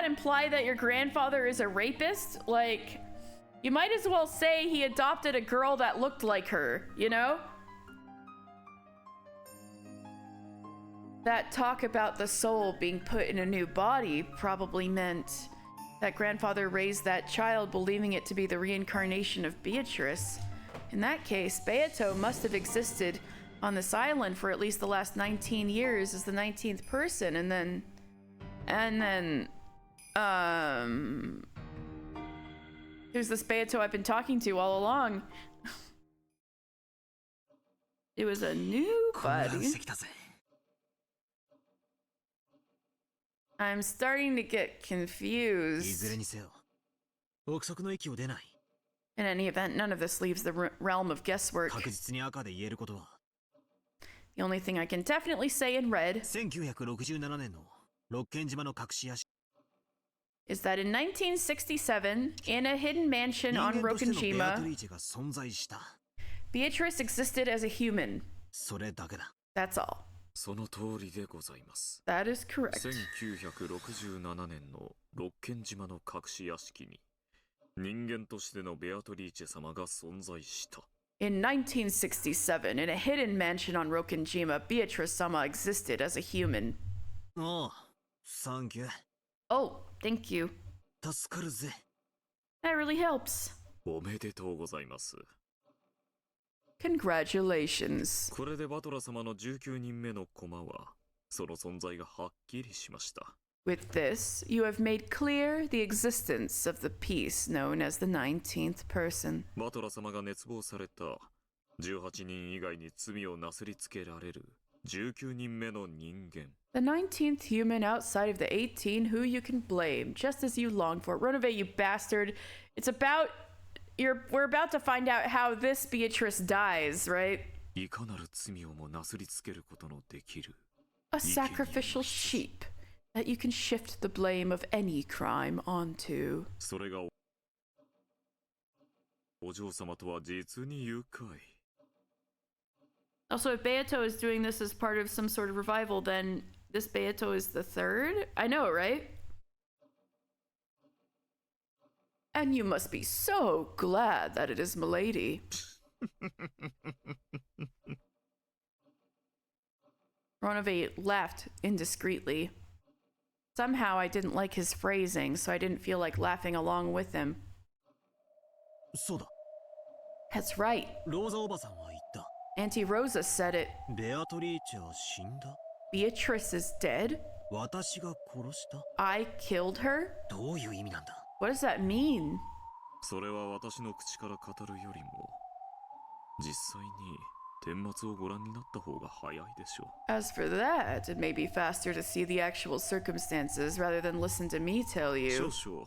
imply that your grandfather is a rapist? Like, you might as well say he adopted a girl that looked like her, you know? That talk about the soul being put in a new body probably meant that grandfather raised that child believing it to be the reincarnation of Beatrice. In that case, Beato must have existed on this island for at least the last 19 years as the 19th person, and then who's this Beato I've been talking to all along? It was a new body. I'm starting to get confused. In any event, none of this leaves the realm of guesswork. The only thing I can definitely say in red is that in 1967, in a hidden mansion on Rokkenjima, Beatrice existed as a human. That's all. That is correct. 1967年のロッケン島の隠し屋敷に人間としてのベアトリーチェ様が存在した。In 1967, in a hidden mansion on Rokkenjima, Beatrice-sama existed as a human. Oh, thank you. Oh, thank you. That really helps. おめでとうございます。Congratulations. これでバトラ様の19人目の駒はその存在がはっきりしました。With this, you have made clear the existence of the piece known as the 19th person. バトラ様が熱望された18人以外に罪をなすりつけられる19人目の人間。The 19th human outside of the 18 who you can blame, just as you long for. Renove, you bastard. It's about... We're about to find out how this Beatrice dies, right? いかなる罪をもなすりつけることのできる。A sacrificial sheep that you can shift the blame of any crime onto. それがお嬢様とは実に愉快。Also, if Beato is doing this as part of some sort of revival, then this Beato is the third? I know, right? And you must be so glad that it is Milady. Ronove laughed indiscreetly. Somehow I didn't like his phrasing, so I didn't feel like laughing along with him. そうだ。 That's right. ローザおばさんは言った。 Auntie Rosa said it. ベアトリーチェは死んだ。 Beatrice is dead? 私が殺した。 I killed her? どういう意味なんだ。 What does that mean? それは私の口から語るよりも、実際に顛末をご覧になった方が早いでしょう。 As for that, it may be faster to see the actual circumstances rather than listen to me tell you. 少々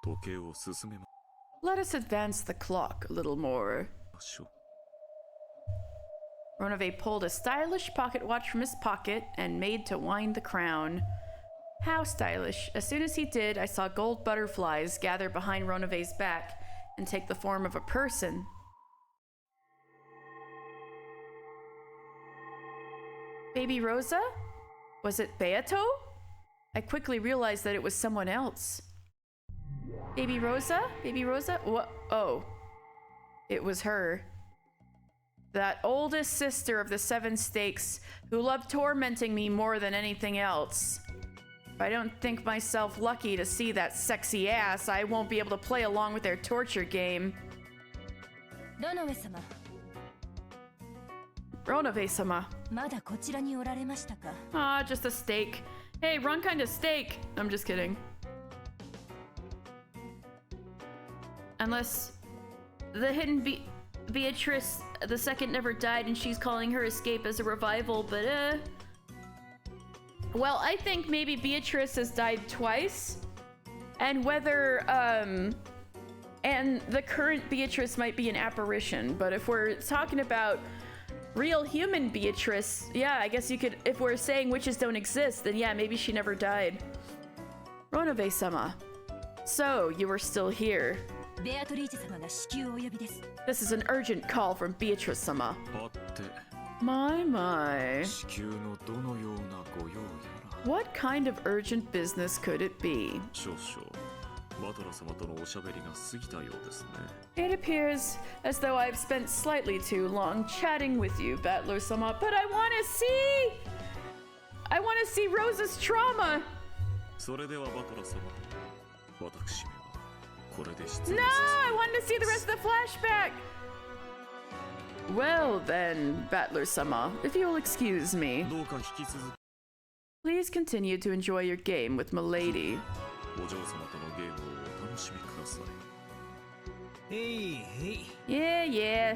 時計を進めま Let us advance the clock a little more. しょう。 Ronove pulled a stylish pocket watch from his pocket and made to wind the crown. How stylish. As soon as he did, I saw gold butterflies gather behind Ronove's back and take the form of a person. Baby Rosa? Was it Beato? I quickly realized that it was someone else. Baby Rosa? Baby Rosa? What? Oh. It was her. That oldest sister of the Seven Stakes who loved tormenting me more than anything else. If I don't think myself lucky to see that sexy ass, I won't be able to play along with their torture game. Ronove-sama. Ah, just a steak. Hey, wrong kind of steak. I'm just kidding. Unless the hidden Beatrice the second never died and she's calling her escape as a revival, but well, I think maybe Beatrice has died twice, and whether and the current Beatrice might be an apparition, but if we're talking about real human Beatrice, yeah, I guess you could, if we're saying witches don't exist, then yeah, maybe she never died. Ronove-sama. So, you are still here. This is an urgent call from Beatrice-sama. My. What kind of urgent business could it be? It appears as though I've spent slightly too long chatting with you, Battler-sama, but I want to see Rosa's trauma! No, I wanted to see the rest of the flashback! Well then, Battler-sama, if you'll excuse me. Please continue to enjoy your game with Milady. Yeah.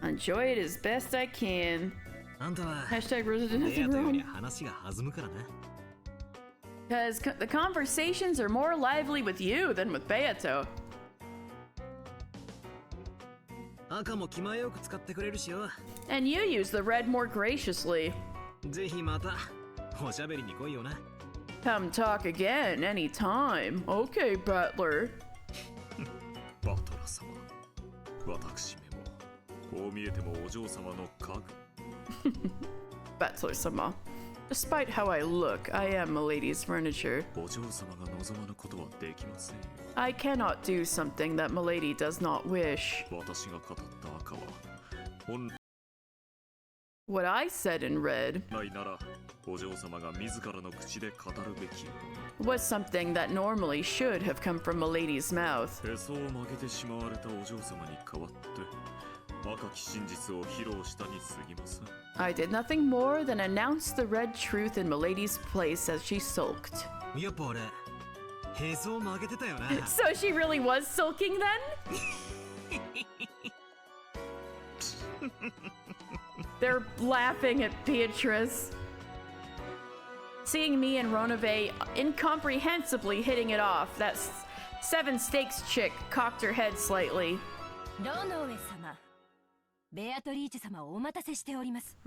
Enjoy it as best I can. Hashtag Rosa did nothing wrong. Because the conversations are more lively with you than with Beato. And you use the red more graciously. Come talk again anytime. Okay, Butler. Butler-sama. Despite how I look, I am Milady's furniture. I cannot do something that Milady does not wish. What I said in red was something that normally should have come from Milady's mouth. I did nothing more than announce the red truth in Milady's place as she sulked. So she really was sulking then? They're laughing at Beatrice. Seeing me and Ronove incomprehensibly hitting it off, that Seven Stakes chick cocked her head slightly.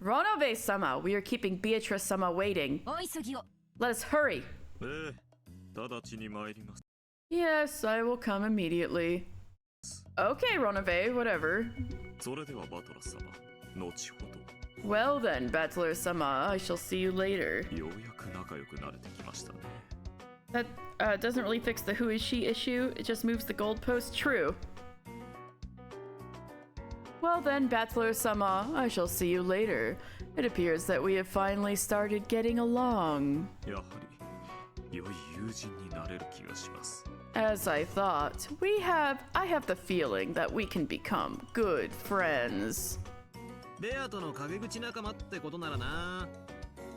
Ronove-sama, we are keeping Beatrice-sama waiting. Let us hurry. Yes, I will come immediately. Okay, Ronove, whatever. Well then, Battler-sama, I shall see you later. That doesn't really fix the who is she issue, it just moves the goalpost. True. Well then, Battler-sama, I shall see you later. It appears that we have finally started getting along. やはり良い友人になれる気がします。 As I thought, I have the feeling that we can become good friends. ベアとの陰口仲間ってことならな。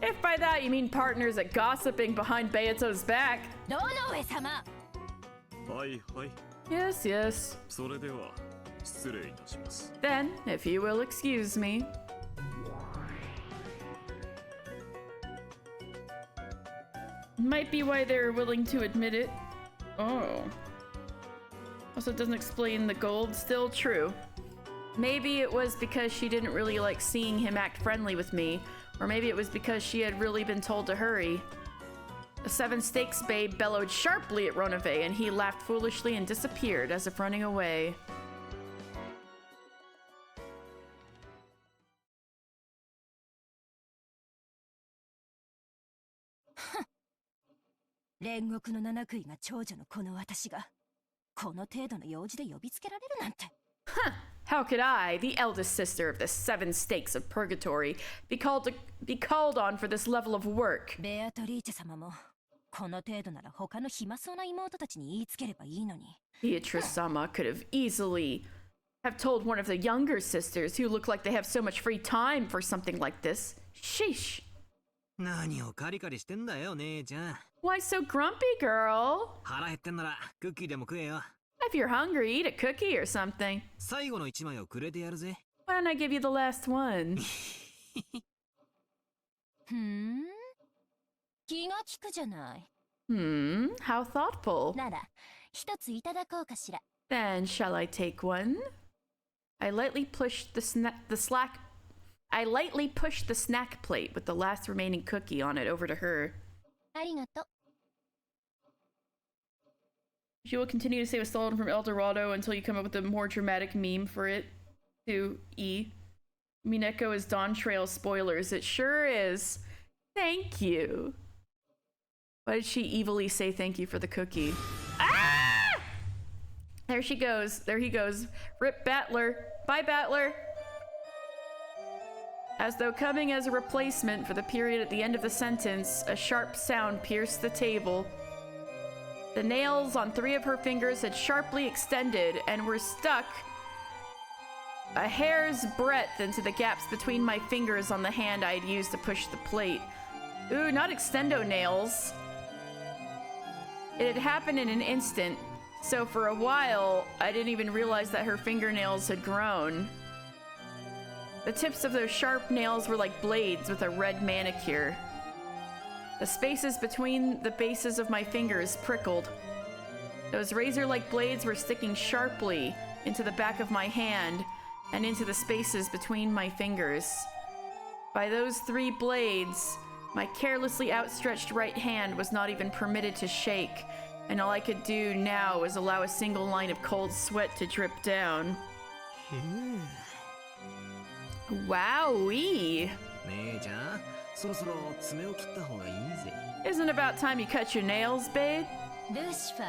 If by that you mean partners at gossiping behind Beato's back. どの上様。はいはい。 Yes, yes. それでは失礼いたします。 Then, if you will excuse me. Might be why they're willing to admit it. Oh. Also, it doesn't explain the gold. Still true. Maybe it was because she didn't really like seeing him act friendly with me, or maybe it was because she had really been told to hurry. The Seven Stakes babe bellowed sharply at Ronave, and he laughed foolishly and disappeared as if running away. Huh. How could I, the eldest sister of the Seven Stakes of Purgatory, be called on for this level of work? Beatrice-sama could have easily told one of the younger sisters who look like they have so much free time for something like this. Sheesh. 何をカリカリしてんだよ、姉ちゃん。 Why so grumpy, girl? 腹減ってんならクッキーでも食えよ。 If you're hungry, eat a cookie or something. 最後の一枚をくれてやるぜ。 Why don't I give you the last one? 気が利くじゃない。 How thoughtful. なら、一ついただこうかしら。 Then shall I take one? I lightly pushed the snack plate with the last remaining cookie on it over to her. ありがとう。 She will continue to say it was stolen from El Dorado until you come up with a more dramatic meme for it. To E. Umineko is Dawn Trail spoilers. It sure is. Thank you. Why did she evilly say thank you for the cookie? Ah! There she goes. There he goes. Rip Battler. Bye, Battler. As though coming as a replacement for the period at the end of the sentence, a sharp sound pierced the table. The nails on 3 of her fingers had sharply extended and were stuck a hair's breadth into the gaps between my fingers on the hand I had used to push the plate. Ooh, not extendo nails. It had happened in an instant, so for a while, I didn't even realize that her fingernails had grown. The tips of those sharp nails were like blades with a red manicure. The spaces between the bases of my fingers prickled. Those razor-like blades were sticking sharply into the back of my hand and into the spaces between my fingers. By those 3 blades, my carelessly outstretched right hand was not even permitted to shake, and all I could do now was allow a single line of cold sweat to drip down. Wowee! 姉ちゃん、そろそろ爪を切った方がいいぜ。 Isn't it about time you cut your nails, babe? ルシファ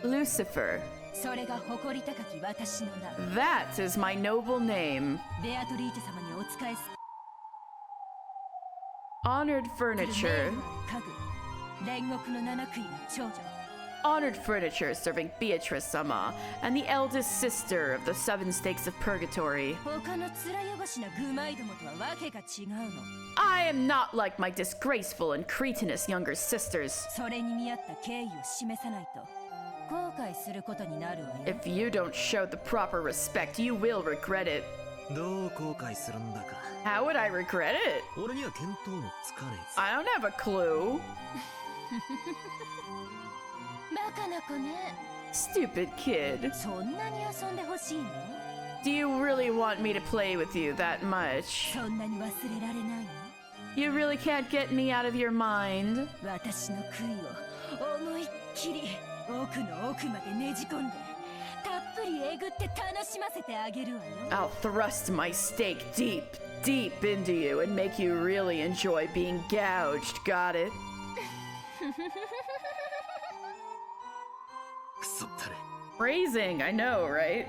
ーよ。 Lucifer. それが誇り高き私の名。 That is my noble name. ベアトリーチェ様にお仕えす。 Honored furniture. 家具、煉獄の七悔いの長女。 Honored furniture serving Beatrice-sama and the eldest sister of the Seven Stakes of Purgatory. 他の面汚しな愚昧どもとはわけが違うの。 I am not like my disgraceful and cretinous younger sisters. それに見合った敬意を示さないと後悔することになるわよ。 If you don't show the proper respect, you will regret it. どう後悔するんだか。 How would I regret it? 俺には見当もつかねえぜ。 I don't have a clue. バカな子ね。 Stupid kid. そんなに遊んでほしいの？ Do you really want me to play with you that much? そんなに忘れられないの？ You really can't get me out of your mind? 私の悔いを思いっきり奥の奥までねじ込んでたっぷりえぐって楽しませてあげるわよ。 I'll thrust my stake deep, deep into you and make you really enjoy being gouged. Got it? くそったれ。 Phrasing, I know, right?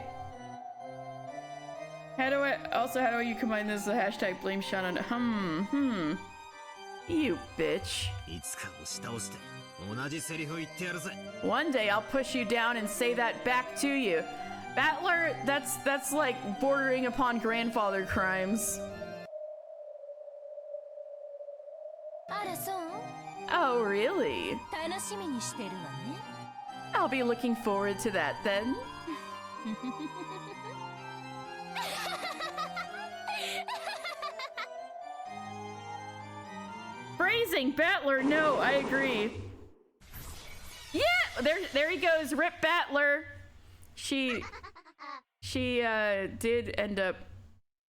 How do you combine this with the hashtag blame Sean on you bitch. One day I'll push you down and say that back to you. Battler, that's like bordering upon grandfather crimes. Oh, really? I'll be looking forward to that then. Phrasing, Battler, no, I agree. Yeah, there he goes, Rip Battler. She did end up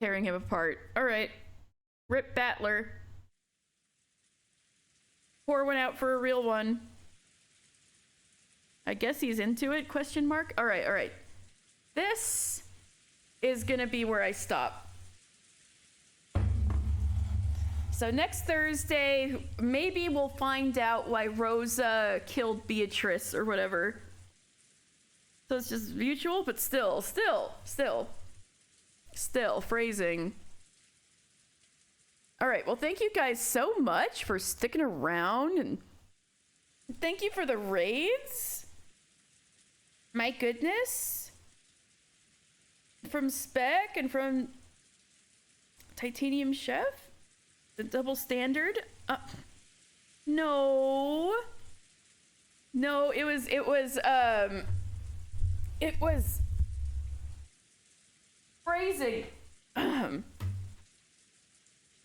tearing him apart. All right, Rip Battler. Pour one out for a real one. I guess he's into it, question mark? All right. This is gonna be where I stop. So next Thursday, maybe we'll find out why Rosa killed Beatrice or whatever. So it's just mutual, but still, phrasing. All right, well, thank you guys so much for sticking around, and thank you for the raids. My goodness. From Spec and from Titanium Chef, the double standard. No, it was phrasing.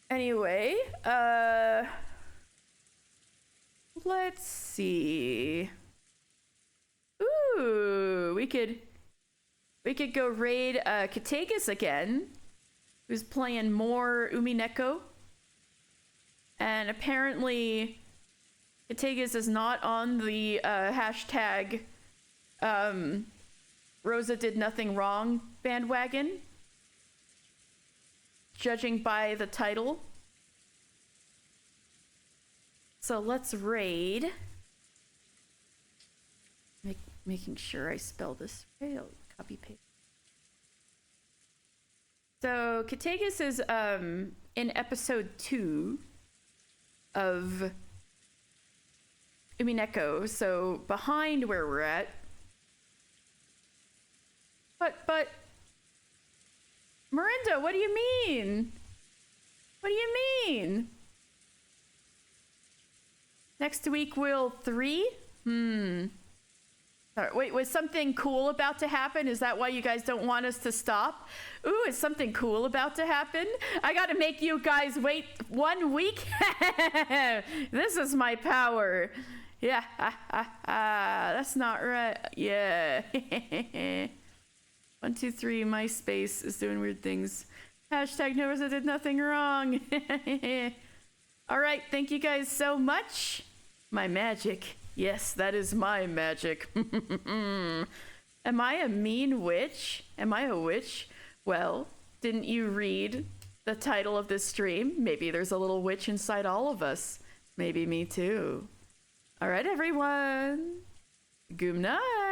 Anyway, let's see. Ooh, we could go raid Kategas again, who's playing more Umineko. And apparently Kategas is not on the hashtag Rosa did nothing wrong bandwagon, judging by the title. So let's raid. Making sure I spell this right. I'll copy paste. So Kategas is in episode 2 of Umineko, so behind where we're at. But Miranda, what do you mean? What do you mean? Next week we'll 3? All right, wait, was something cool about to happen? Is that why you guys don't want us to stop? Ooh, is something cool about to happen? I gotta make you guys wait 1 week? This is my power. Yeah, that's not right. Yeah. 1, 2, 3, MySpace is doing weird things. Hashtag Rosa did nothing wrong. All right, thank you guys so much. My magic. Yes, that is my magic. Am I a mean witch? Am I a witch? Well, didn't you read the title of this stream? Maybe there's a little witch inside all of us. Maybe me too. All right, everyone. Good night.